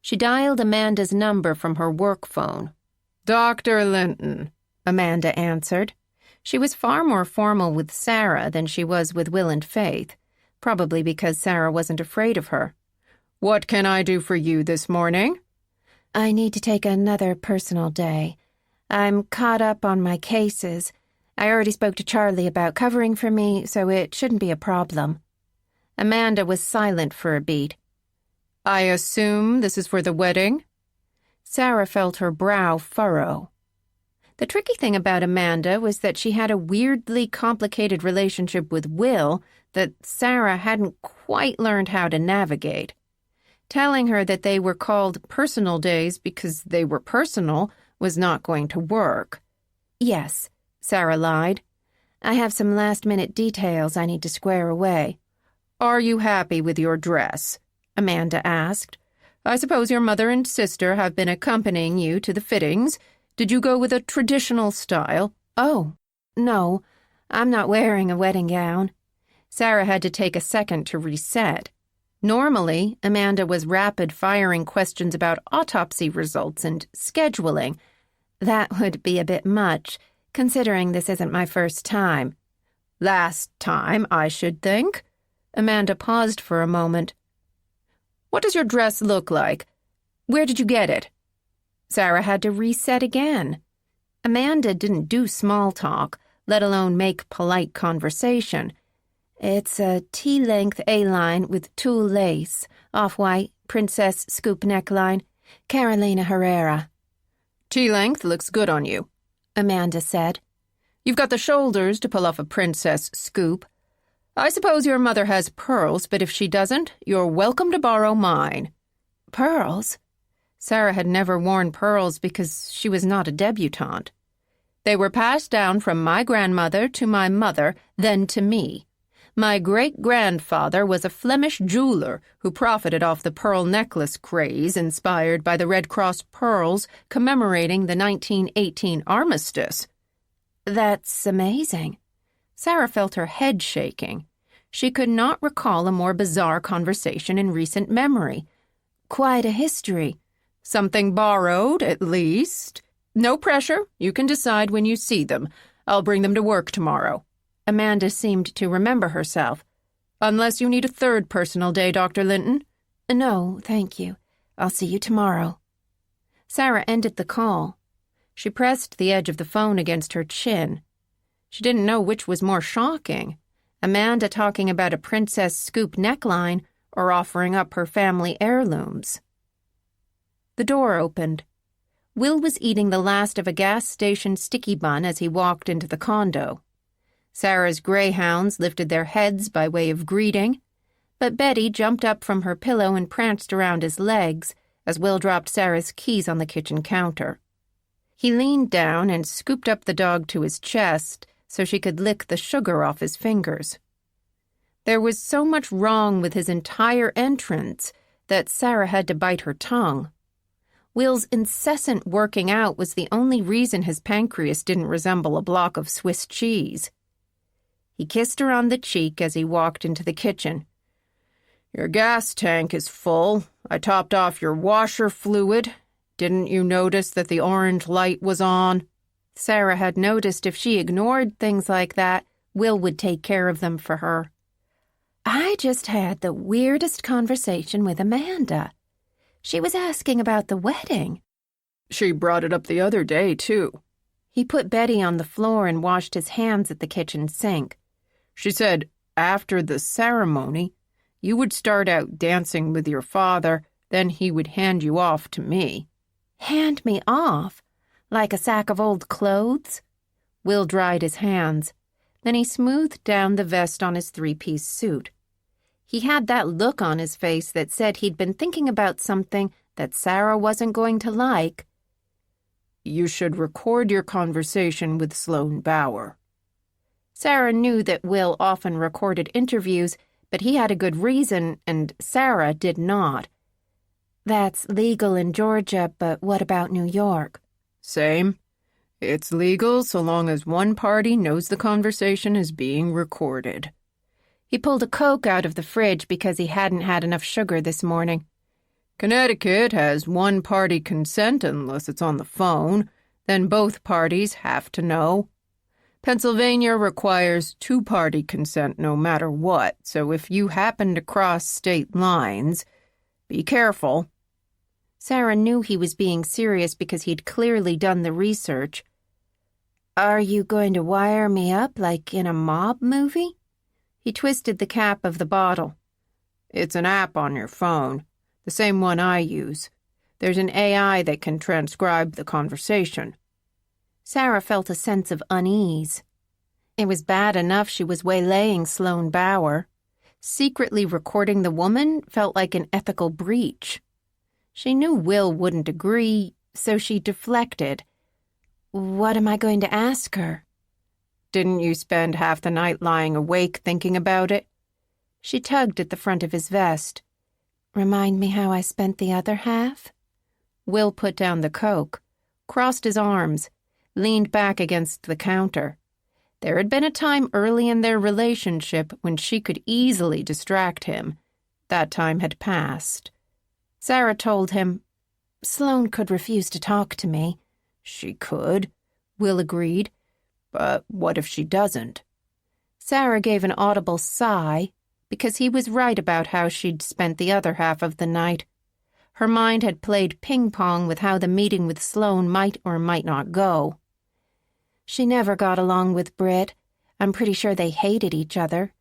She dialed Amanda's number from her work phone. "Dr. Linton," Amanda answered. She was far more formal with Sarah than she was with Will and Faith, probably because Sarah wasn't afraid of her. "What can I do for you this morning?" "I need to take another personal day. I'm caught up on my cases. I already spoke to Charlie about covering for me, so it shouldn't be a problem." Amanda was silent for a beat. "I assume this is for the wedding?" Sarah felt her brow furrow. The tricky thing about Amanda was that she had a weirdly complicated relationship with Will that Sarah hadn't quite learned how to navigate. Telling her that they were called personal days because they were personal was not going to work. "Yes," Sarah lied. "I have some last-minute details I need to square away." "Are you happy with your dress?" Amanda asked. "I suppose your mother and sister have been accompanying you to the fittings. Did you go with a traditional style?" "Oh, no, I'm not wearing a wedding gown." Sarah had to take a second to reset. Normally, Amanda was rapid-firing questions about autopsy results and scheduling. That would be a bit much, considering this isn't my first time. "Last time, I should think." Amanda paused for a moment. "What does your dress look like? Where did you get it?" Sarah had to reset again. Amanda didn't do small talk, let alone make polite conversation. "It's a T-length A-line with tulle lace, off-white, princess scoop neckline, Carolina Herrera." "T-length looks good on you," Amanda said. "You've got the shoulders to pull off a princess scoop. I suppose your mother has pearls, but if she doesn't, you're welcome to borrow mine." "Pearls?" Sarah had never worn pearls because she was not a debutante. "They were passed down from my grandmother to my mother, then to me. My great-grandfather was a Flemish jeweler who profited off the pearl necklace craze inspired by the Red Cross pearls commemorating the 1918 armistice." "That's amazing." Sarah felt her head shaking. She could not recall a more bizarre conversation in recent memory. "Quite a history." "Something borrowed, at least. No pressure. You can decide when you see them. I'll bring them to work tomorrow." Amanda seemed to remember herself. "Unless you need a third personal day, Dr. Linton." "No, thank you. I'll see you tomorrow." Sarah ended the call. She pressed the edge of the phone against her chin. She didn't know which was more shocking, Amanda talking about a princess scoop neckline or offering up her family heirlooms. The door opened. Will was eating the last of a gas station sticky bun as he walked into the condo. Sarah's greyhounds lifted their heads by way of greeting, but Betty jumped up from her pillow and pranced around his legs as Will dropped Sarah's keys on the kitchen counter. He leaned down and scooped up the dog to his chest so she could lick the sugar off his fingers. There was so much wrong with his entire entrance that Sarah had to bite her tongue. Will's incessant working out was the only reason his pancreas didn't resemble a block of Swiss cheese. He kissed her on the cheek as he walked into the kitchen. "Your gas tank is full. I topped off your washer fluid. Didn't you notice that the orange light was on?" Sarah had noticed if she ignored things like that, Will would take care of them for her. "I just had the weirdest conversation with Amanda. She was asking about the wedding." She brought it up the other day, too. He put Betty on the floor and washed his hands at the kitchen sink. She said, after the ceremony, you would start out dancing with your father, then he would hand you off to me. "Hand me off? Like a sack of old clothes?" Will dried his hands. Then he smoothed down the vest on his three-piece suit. He had that look on his face that said he'd been thinking about something that Sarah wasn't going to like. "You should record your conversation with Sloane Bauer." Sarah knew that Will often recorded interviews, but he had a good reason, and Sarah did not. "That's legal in Georgia, but what about New York?" "Same. It's legal so long as one party knows the conversation is being recorded." He pulled a Coke out of the fridge because he hadn't had enough sugar this morning. "Connecticut has one-party consent unless it's on the phone. Then both parties have to know. Pennsylvania requires two-party consent no matter what, so if you happen to cross state lines, be careful." Sarah knew he was being serious because he'd clearly done the research. "Are you going to wire me up like in a mob movie?" He twisted the cap of the bottle. "It's an app on your phone, the same one I use. There's an AI that can transcribe the conversation." Sarah felt a sense of unease. It was bad enough she was waylaying Sloane Bauer. Secretly recording the woman felt like an ethical breach. She knew Will wouldn't agree, so she deflected. "What am I going to ask her?" "Didn't you spend half the night lying awake thinking about it?" She tugged at the front of his vest. "Remind me how I spent the other half?" Will put down the Coke, crossed his arms, leaned back against the counter. There had been a time early in their relationship when she could easily distract him. That time had passed. Sarah told him, "Sloane could refuse to talk to me." "She could," Will agreed. "But what if she doesn't?" Sarah gave an audible sigh because he was right about how she'd spent the other half of the night. Her mind had played ping-pong with how the meeting with Sloane might or might not go. "She never got along with Britt. I'm pretty sure they hated each other.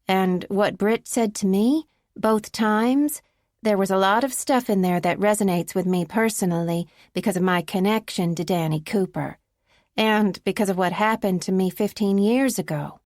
And what Britt said to me, both times, there was a lot of stuff in there that resonates with me personally because of my connection to Danny Cooper. And because of what happened to me 15 years ago."